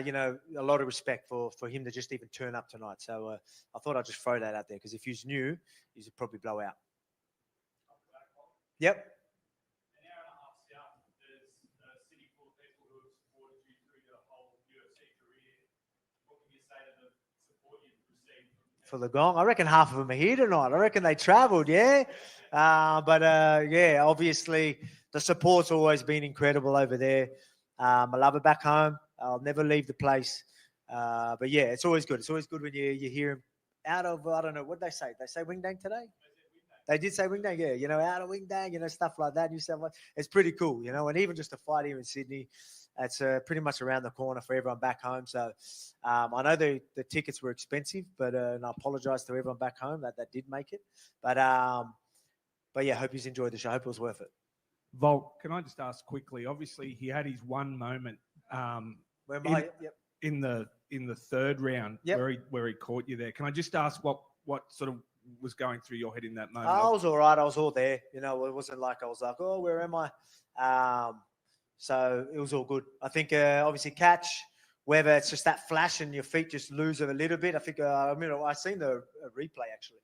you know, a lot of respect for him to just even turn up tonight. So I thought I'd just throw that out there because if you knew, you'd probably blow out. Yep. For the gong, I reckon half of them are here tonight. I reckon they travelled, yeah. Yeah, obviously the support's always been incredible over there. I love it back home. I'll never leave the place. But yeah, it's always good. It's always good when you hear him out of, I don't know, what they say? They say Wing Dang today? They did say Wing Dang, yeah. You know, out of Wing Dang, you know, stuff like that. It's pretty cool, you know. And even just a fight here in Sydney, it's pretty much around the corner for everyone back home. So I know the tickets were expensive, but and I apologise to everyone back home that did make it. But yeah, hope you enjoyed the show. Hope it was worth it. Volk, can I just ask quickly? Obviously, he had his one moment in the third round where he caught you there. Can I just ask what sort of was going through your head in that moment? I was all right. I was all there. You know, it wasn't like I was like, oh, where am I? So it was all good. I think obviously catch, whether it's just that flash and your feet just lose it a little bit. I think I seen the replay actually.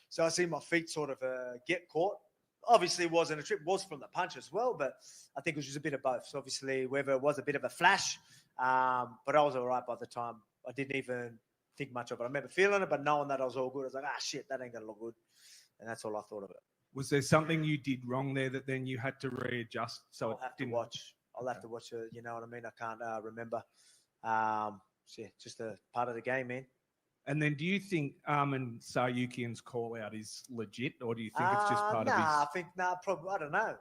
So I seen my feet sort of get caught. Obviously, it wasn't a trip. It was from the punch as well, but I think it was just a bit of both. So obviously, whether it was a bit of a flash, but I was all right by the time. I didn't even think much of it. I remember feeling it, but knowing that I was all good, I was like, shit, that ain't going to look good. And that's all I thought of it. Was there something you did wrong there that then you had to readjust? So I'll have to watch. I'll have to watch it. You know what I mean? I can't remember. So yeah, just a part of the game, man. And then do you think Armin Saryukian's call out is legit, or do you think it's just part of his? I think, probably, I don't know.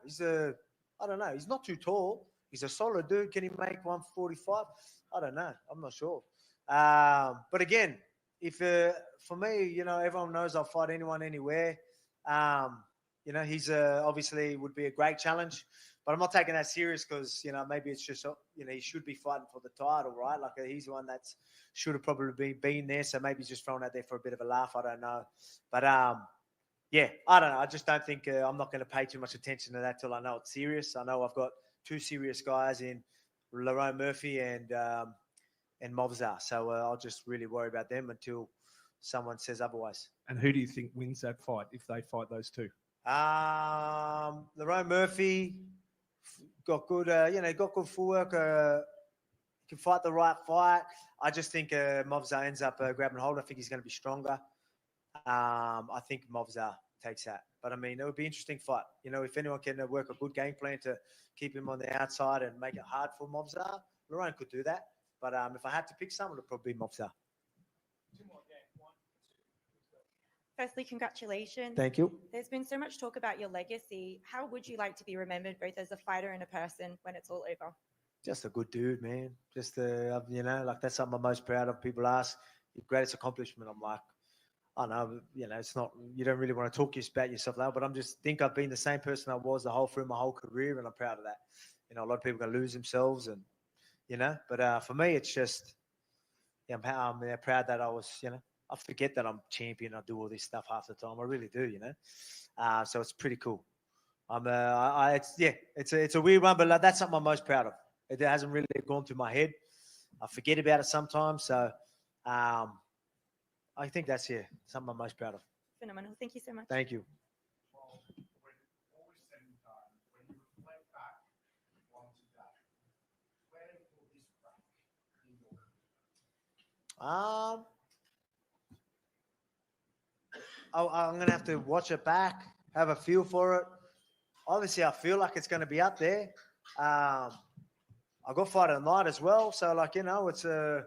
I don't know. He's not too tall. He's a solid dude. Can he make 145? I don't know. I'm not sure. But again, if for me, you know, everyone knows I'll fight anyone, anywhere. You know, he's obviously would be a great challenge, but I'm not taking that serious because, you know, maybe it's just, you know, he should be fighting for the title, right? Like he's the one that's should have probably been there. So maybe he's just thrown out there for a bit of a laugh. I don't know. But yeah, I don't know. I just don't think I'm not going to pay too much attention to that till I know it's serious. I know I've got two serious guys in Lerone Murphy and Movzar. So I'll just really worry about them until someone says otherwise. And who do you think wins that fight if they fight those two? Lerone Murphy got good, got good footwork. Can fight the right fight. I just think Movzar ends up grabbing hold. I think he's going to be stronger. I think Movzar takes that. But, I mean, it would be an interesting fight. You know, if anyone can work a good game plan to keep him on the outside and make it hard for Movzar, Lerone could do that. But if I had to pick someone, it would probably be Movzar. Firstly, congratulations. Thank you. There's been so much talk about your legacy. How would you like to be remembered both as a fighter and a person when it's all over? Just a good dude, man. Just, you know, like that's something I'm most proud of. People ask, your greatest accomplishment. I'm like, I know, you know, it's not, you don't really want to talk about yourself now, but I'm just think I've been the same person I was through my whole career, and I'm proud of that. You know, a lot of people can lose themselves, and, you know, but for me, it's just, yeah, I'm proud that I was, you know, I forget that I'm champion. I do all this stuff half the time. I really do, you know. So it's pretty cool. It's a weird one, but like, that's something I'm most proud of. It hasn't really gone through my head. I forget about it sometimes. So I think that's something I'm most proud of. Phenomenal. Thank you so much. Thank you. I'm going to have to watch it back, have a feel for it. Obviously, I feel like it's going to be up there. I got fight of the night as well. So, like, you know, it's whether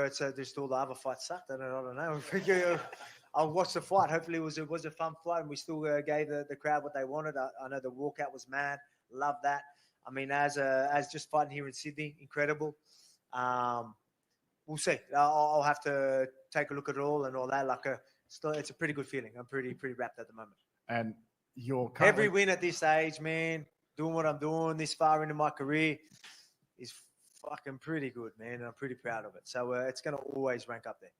it's just all the other fights sucked. I don't know. I'll watch the fight. Hopefully, it was a fun fight, and we still gave the crowd what they wanted. I know the walkout was mad. Love that. I mean, as just fighting here in Sydney, incredible. We'll see. I'll have to take a look at it all and all that. Like, it's a pretty good feeling. I'm pretty wrapped at the moment. And you're every win at this age, man, doing what I'm doing this far into my career is fucking pretty good, man. And I'm pretty proud of it. So it's going to always rank up there.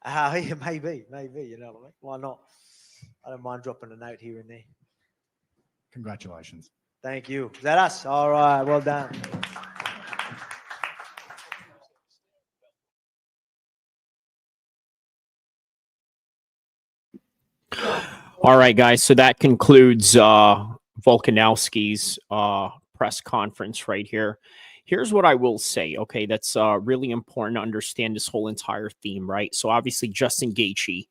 Yeah, maybe, you know what I mean? Why not? I don't mind dropping a note here and there. Congratulations. Thank you. Is that us? All right, well done. All right, guys. So that concludes Volkanovski's press conference right here. Here's what I will say, okay? That's really important to understand this whole entire theme, right? So obviously Justin Gaethje,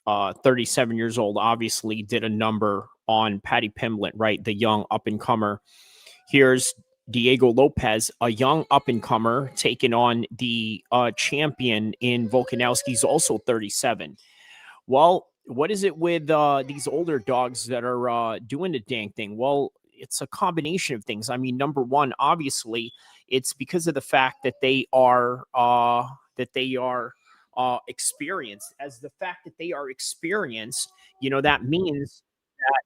37 years old, obviously did a number on Paddy Pimblett, right? The young up-and-comer. Here's Diego Lopes, a young up-and-comer, taking on the champion in Volkanovski. He's also 37. Well, what is it with these older dogs that are doing the dang thing? Well, it's a combination of things. I mean, number one, obviously, it's because of the fact that they are experienced. As the fact that they are experienced, you know, that means that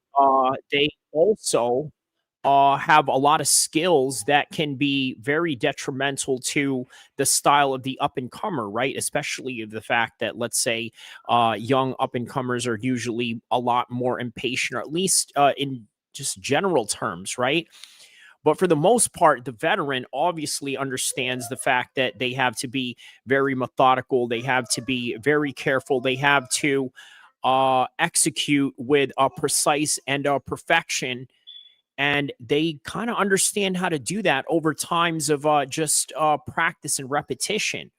they also have a lot of skills that can be very detrimental to the style of the up-and-comer, right? Especially the fact that, let's say, young up-and-comers are usually a lot more impatient, or at least in just general terms, right? But for the most part, the veteran obviously understands the fact that they have to be very methodical. They have to be very careful. They have to execute with a precise and a perfection. And they kind of understand how to do that over times of just practice and repetition.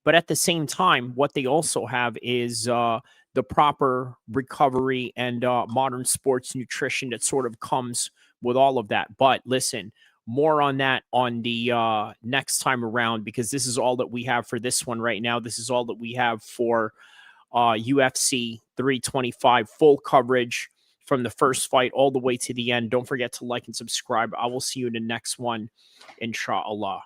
But at the same time, what they also have is the proper recovery and modern sports nutrition that sort of comes with all of that. But listen, more on that on the next time around, because this is all that we have for this one right now. This is all that we have for UFC 325 full coverage from the first fight all the way to the end. Don't forget to like and subscribe. I will see you in the next one, inshallah.